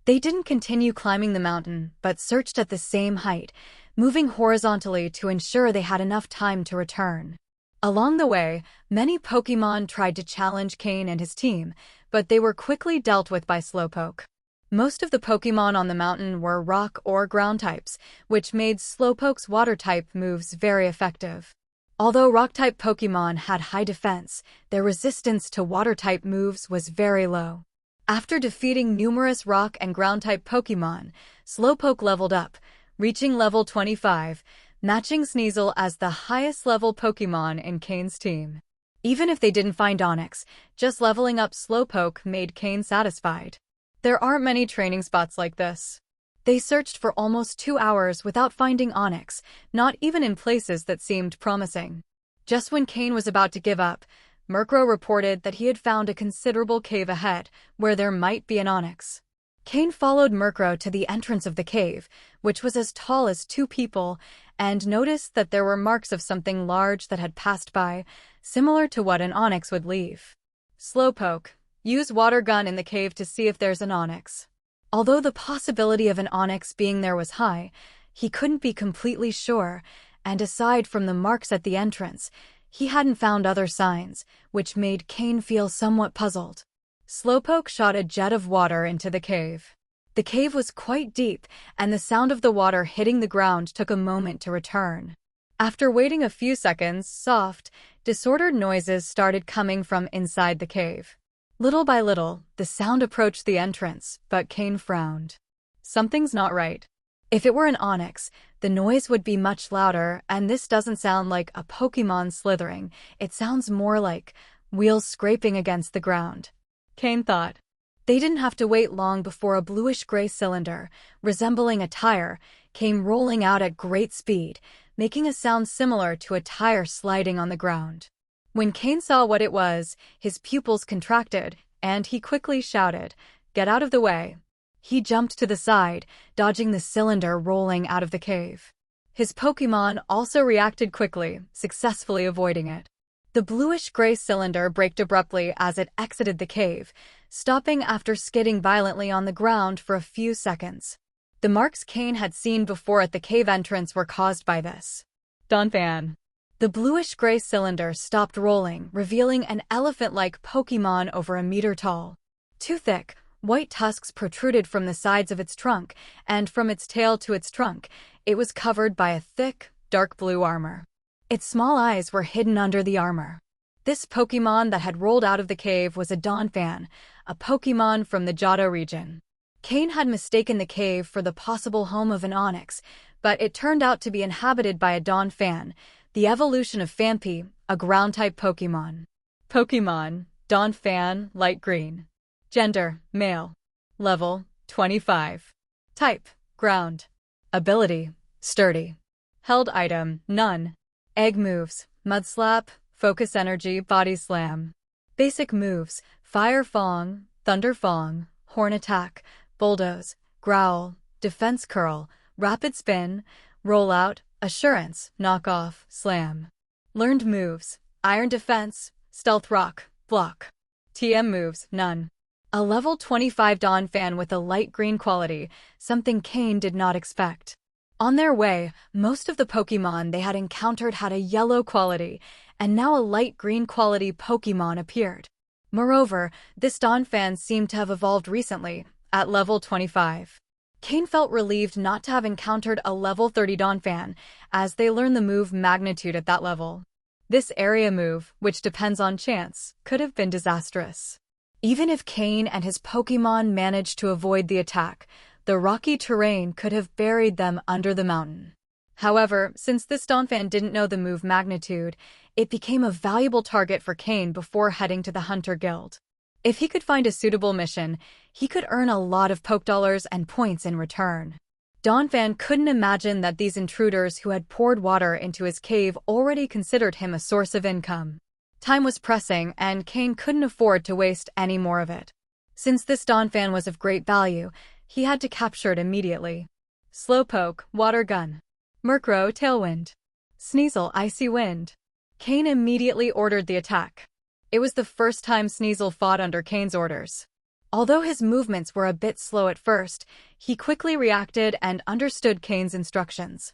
They didn't continue climbing the mountain, but searched at the same height, moving horizontally to ensure they had enough time to return. Along the way, many Pokémon tried to challenge Cain and his team, but they were quickly dealt with by Slowpoke. Most of the Pokémon on the mountain were rock or ground types, which made Slowpoke's water-type moves very effective. Although Rock-type Pokémon had high defense, their resistance to Water-type moves was very low. After defeating numerous Rock and Ground-type Pokémon, Slowpoke leveled up, reaching level 25, matching Sneasel as the highest-level Pokémon in Cain's team. Even if they didn't find Onix, just leveling up Slowpoke made Cain satisfied. There aren't many training spots like this. They searched for almost 2 hours without finding Onix, not even in places that seemed promising. Just when Cain was about to give up, Murkrow reported that he had found a considerable cave ahead, where there might be an Onix. Cain followed Murkrow to the entrance of the cave, which was as tall as 2 people, and noticed that there were marks of something large that had passed by, similar to what an Onix would leave. Slowpoke, use water gun in the cave to see if there's an Onix. Although the possibility of an Onix being there was high, he couldn't be completely sure, and aside from the marks at the entrance, he hadn't found other signs, which made Cain feel somewhat puzzled. Slowpoke shot a jet of water into the cave. The cave was quite deep, and the sound of the water hitting the ground took a moment to return. After waiting a few seconds, soft, disordered noises started coming from inside the cave. Little by little, the sound approached the entrance, but Cain frowned. Something's not right. If it were an Onix, the noise would be much louder, and this doesn't sound like a Pokémon slithering. It sounds more like wheels scraping against the ground. Cain thought. They didn't have to wait long before a bluish-gray cylinder, resembling a tire, came rolling out at great speed, making a sound similar to a tire sliding on the ground. When Cain saw what it was, his pupils contracted, and he quickly shouted, "Get out of the way!" He jumped to the side, dodging the cylinder rolling out of the cave. His Pokémon also reacted quickly, successfully avoiding it. The bluish-gray cylinder braked abruptly as it exited the cave, stopping after skidding violently on the ground for a few seconds. The marks Cain had seen before at the cave entrance were caused by this. Donphan. The bluish-gray cylinder stopped rolling, revealing an elephant-like Pokémon over a meter tall. 2 thick, white tusks protruded from the sides of its trunk, and from its tail to its trunk, it was covered by a thick, dark blue armor. Its small eyes were hidden under the armor. This Pokémon that had rolled out of the cave was a Donphan, a Pokémon from the Johto region. Cain had mistaken the cave for the possible home of an Onix, but it turned out to be inhabited by a Donphan, the evolution of Phanpy, a ground-type Pokémon. Pokémon, Donphan, light green. Gender, male. Level, 25. Type, ground. Ability, sturdy. Held item, none. Egg moves, Mud Slap, Focus Energy, Body Slam. Basic moves, Fire Fong, Thunder Fong, Horn Attack, Bulldoze, Growl, Defense Curl, Rapid Spin, Rollout, Assurance, Knock Off, Slam. Learned moves, Iron Defense, Stealth Rock, Block. TM moves, none. A level 25 Donphan with a light green quality, something Cain did not expect. On their way, most of the Pokémon they had encountered had a yellow quality, and now a light green quality Pokémon appeared. Moreover, this Donphan seemed to have evolved recently, at level 25. Cain felt relieved not to have encountered a level 30 Donphan, as they learned the move Magnitude at that level. This area move, which depends on chance, could have been disastrous. Even if Cain and his Pokémon managed to avoid the attack, the rocky terrain could have buried them under the mountain. However, since this Donphan didn't know the move Magnitude, it became a valuable target for Cain before heading to the Hunter Guild. If he could find a suitable mission, he could earn a lot of Pokedollars and points in return. Donphan couldn't imagine that these intruders who had poured water into his cave already considered him a source of income. Time was pressing, and Cain couldn't afford to waste any more of it. Since this Donphan was of great value, he had to capture it immediately. Slowpoke, Water Gun. Murkrow, Tailwind. Sneasel, Icy Wind. Cain immediately ordered the attack. It was the first time Sneasel fought under Cain's orders. Although his movements were a bit slow at first, he quickly reacted and understood Cain's instructions.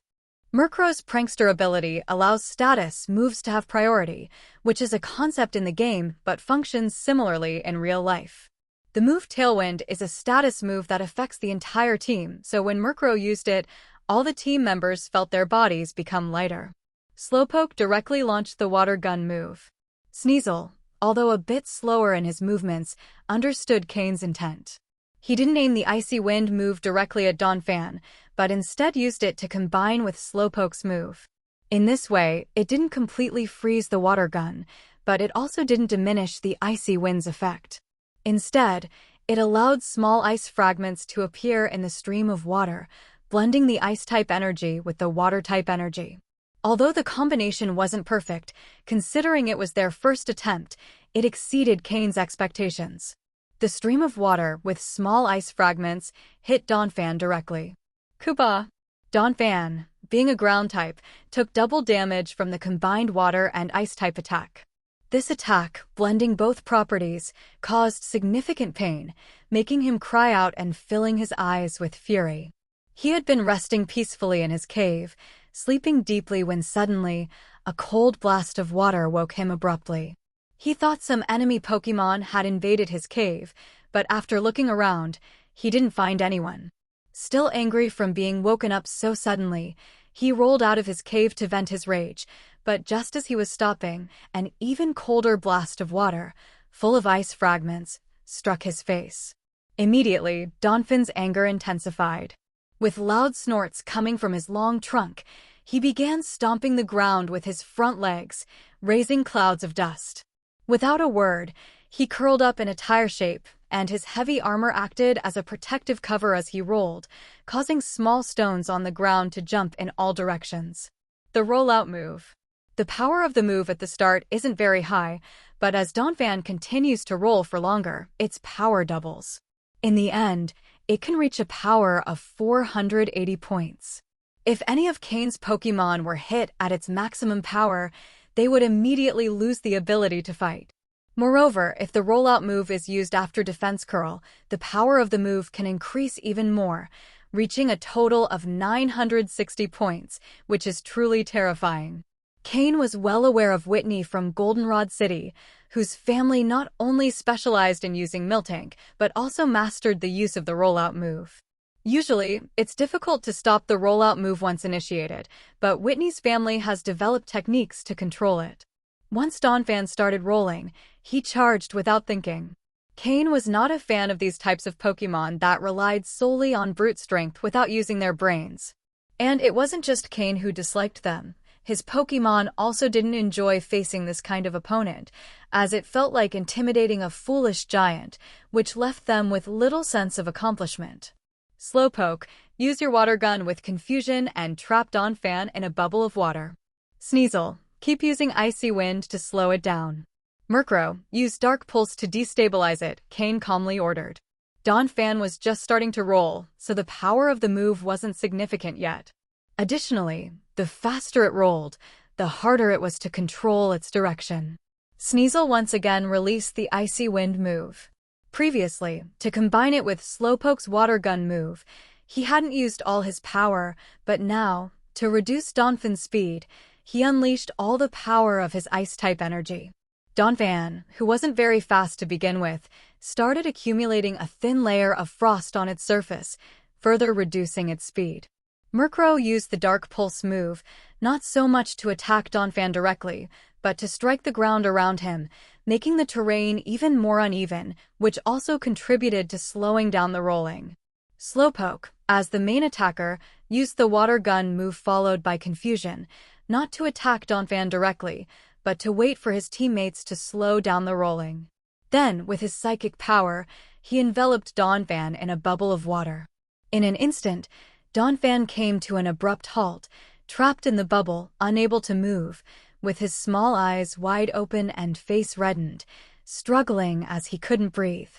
Murkrow's prankster ability allows status moves to have priority, which is a concept in the game but functions similarly in real life. The move Tailwind is a status move that affects the entire team, so when Murkrow used it, all the team members felt their bodies become lighter. Slowpoke directly launched the water gun move. Sneasel, although a bit slower in his movements, understood Cain's intent. He didn't aim the icy wind move directly at Donphan, but instead used it to combine with Slowpoke's move. In this way, it didn't completely freeze the water gun, but it also didn't diminish the icy wind's effect. Instead, it allowed small ice fragments to appear in the stream of water, blending the ice-type energy with the water-type energy. Although the combination wasn't perfect, considering it was their first attempt, it exceeded Cain's expectations. The stream of water with small ice fragments hit Donphan directly. Koopa! Donphan, being a ground type, took double damage from the combined water and ice-type attack. This attack, blending both properties, caused significant pain, making him cry out and filling his eyes with fury. He had been resting peacefully in his cave, sleeping deeply when suddenly, a cold blast of water woke him abruptly. He thought some enemy Pokémon had invaded his cave, but after looking around, he didn't find anyone. Still angry from being woken up so suddenly, he rolled out of his cave to vent his rage, but just as he was stopping, an even colder blast of water, full of ice fragments, struck his face. Immediately, Donphan's anger intensified. With loud snorts coming from his long trunk, he began stomping the ground with his front legs, raising clouds of dust. Without a word, he curled up in a tire shape, and his heavy armor acted as a protective cover as he rolled, causing small stones on the ground to jump in all directions. The rollout move. The power of the move at the start isn't very high, but as Donphan continues to roll for longer, its power doubles. In the end, it can reach a power of 480 points. If any of Cain's Pokémon were hit at its maximum power, they would immediately lose the ability to fight. Moreover, if the rollout move is used after Defense Curl, the power of the move can increase even more, reaching a total of 960 points, which is truly terrifying. Cain was well aware of Whitney from Goldenrod City, whose family not only specialized in using Miltank, but also mastered the use of the rollout move. Usually, it's difficult to stop the rollout move once initiated, but Whitney's family has developed techniques to control it. Once Donphan started rolling, he charged without thinking. Cain was not a fan of these types of Pokémon that relied solely on brute strength without using their brains. And it wasn't just Cain who disliked them. His Pokémon also didn't enjoy facing this kind of opponent, as it felt like intimidating a foolish giant, which left them with little sense of accomplishment. Slowpoke, use your water gun with confusion and trap Donphan in a bubble of water. Sneasel, keep using Icy Wind to slow it down. Murkrow, use Dark Pulse to destabilize it, Cain calmly ordered. Donphan was just starting to roll, so the power of the move wasn't significant yet. Additionally, the faster it rolled, the harder it was to control its direction. Sneasel once again released the Icy Wind move. Previously, to combine it with Slowpoke's water gun move, he hadn't used all his power, but now, to reduce Donphan's speed, he unleashed all the power of his ice-type energy. Donphan, who wasn't very fast to begin with, started accumulating a thin layer of frost on its surface, further reducing its speed. Murkrow used the Dark Pulse move, not so much to attack Donphan directly, but to strike the ground around him, making the terrain even more uneven, which also contributed to slowing down the rolling. Slowpoke, as the main attacker, used the water gun move followed by Confusion, not to attack Donphan directly, but to wait for his teammates to slow down the rolling. Then, with his psychic power, he enveloped Donphan in a bubble of water. In an instant, Donphan came to an abrupt halt, trapped in the bubble, unable to move, with his small eyes wide open and face reddened, struggling as he couldn't breathe.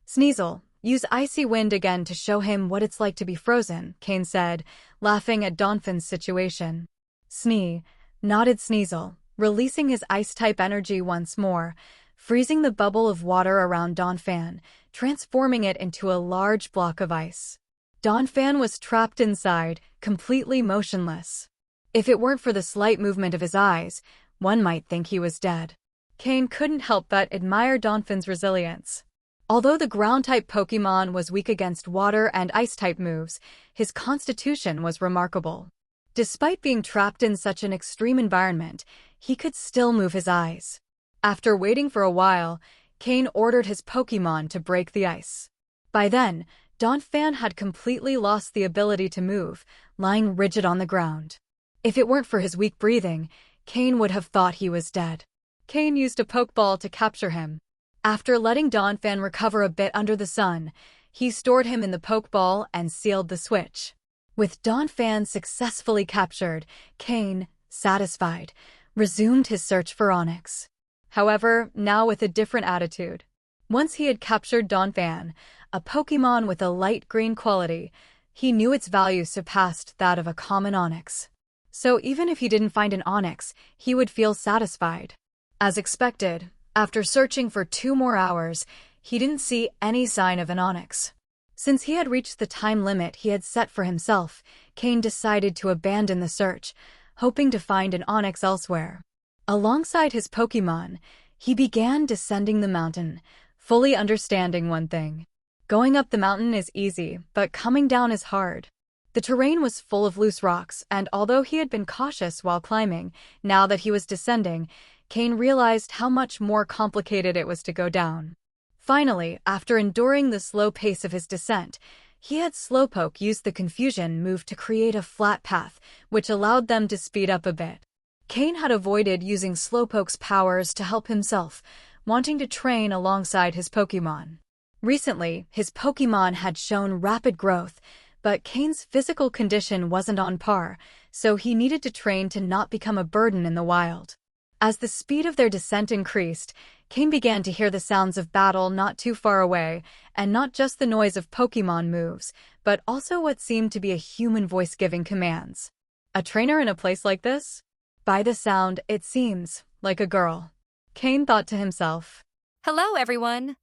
Sneasel, use Icy Wind again to show him what it's like to be frozen, Cain said, laughing at Donphan's situation. Nodded Sneasel, releasing his ice-type energy once more, freezing the bubble of water around Donphan, transforming it into a large block of ice. Donphan was trapped inside, completely motionless. If it weren't for the slight movement of his eyes, one might think he was dead. Cain couldn't help but admire Donphan's resilience. Although the ground-type Pokémon was weak against water and ice-type moves, his constitution was remarkable. Despite being trapped in such an extreme environment, he could still move his eyes. After waiting for a while, Cain ordered his Pokémon to break the ice. By then, Donphan had completely lost the ability to move, lying rigid on the ground. If it weren't for his weak breathing, Cain would have thought he was dead. Cain used a Pokeball to capture him. After letting Donphan recover a bit under the sun, he stored him in the Pokeball and sealed the switch. With Donphan successfully captured, Cain, satisfied, resumed his search for Onix. However, now with a different attitude. Once he had captured Donphan, a Pokémon with a light green quality, he knew its value surpassed that of a common Onix. So even if he didn't find an Onix, he would feel satisfied. As expected, after searching for 2 more hours, he didn't see any sign of an Onix. Since he had reached the time limit he had set for himself, Cain decided to abandon the search, hoping to find an Onix elsewhere. Alongside his Pokémon, he began descending the mountain, fully understanding one thing. Going up the mountain is easy, but coming down is hard. The terrain was full of loose rocks, and although he had been cautious while climbing, now that he was descending, Cain realized how much more complicated it was to go down. Finally, after enduring the slow pace of his descent, he had Slowpoke use the confusion move to create a flat path, which allowed them to speed up a bit. Cain had avoided using Slowpoke's powers to help himself, wanting to train alongside his Pokémon. Recently, his Pokémon had shown rapid growth, but Cain's physical condition wasn't on par, so he needed to train to not become a burden in the wild. As the speed of their descent increased, Cain began to hear the sounds of battle not too far away, and not just the noise of Pokémon moves, but also what seemed to be a human voice giving commands. A trainer in a place like this? By the sound, it seems like a girl. Cain thought to himself. Hello, everyone!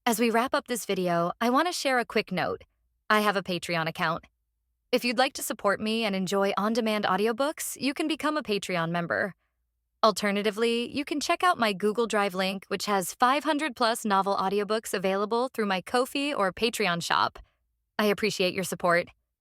As we wrap up this video, I want to share a quick note. I have a Patreon account. If you'd like to support me and enjoy on-demand audiobooks, you can become a Patreon member. Alternatively, you can check out my Google Drive link, which has 500+ novel audiobooks available through my Ko-fi or Patreon shop. I appreciate your support.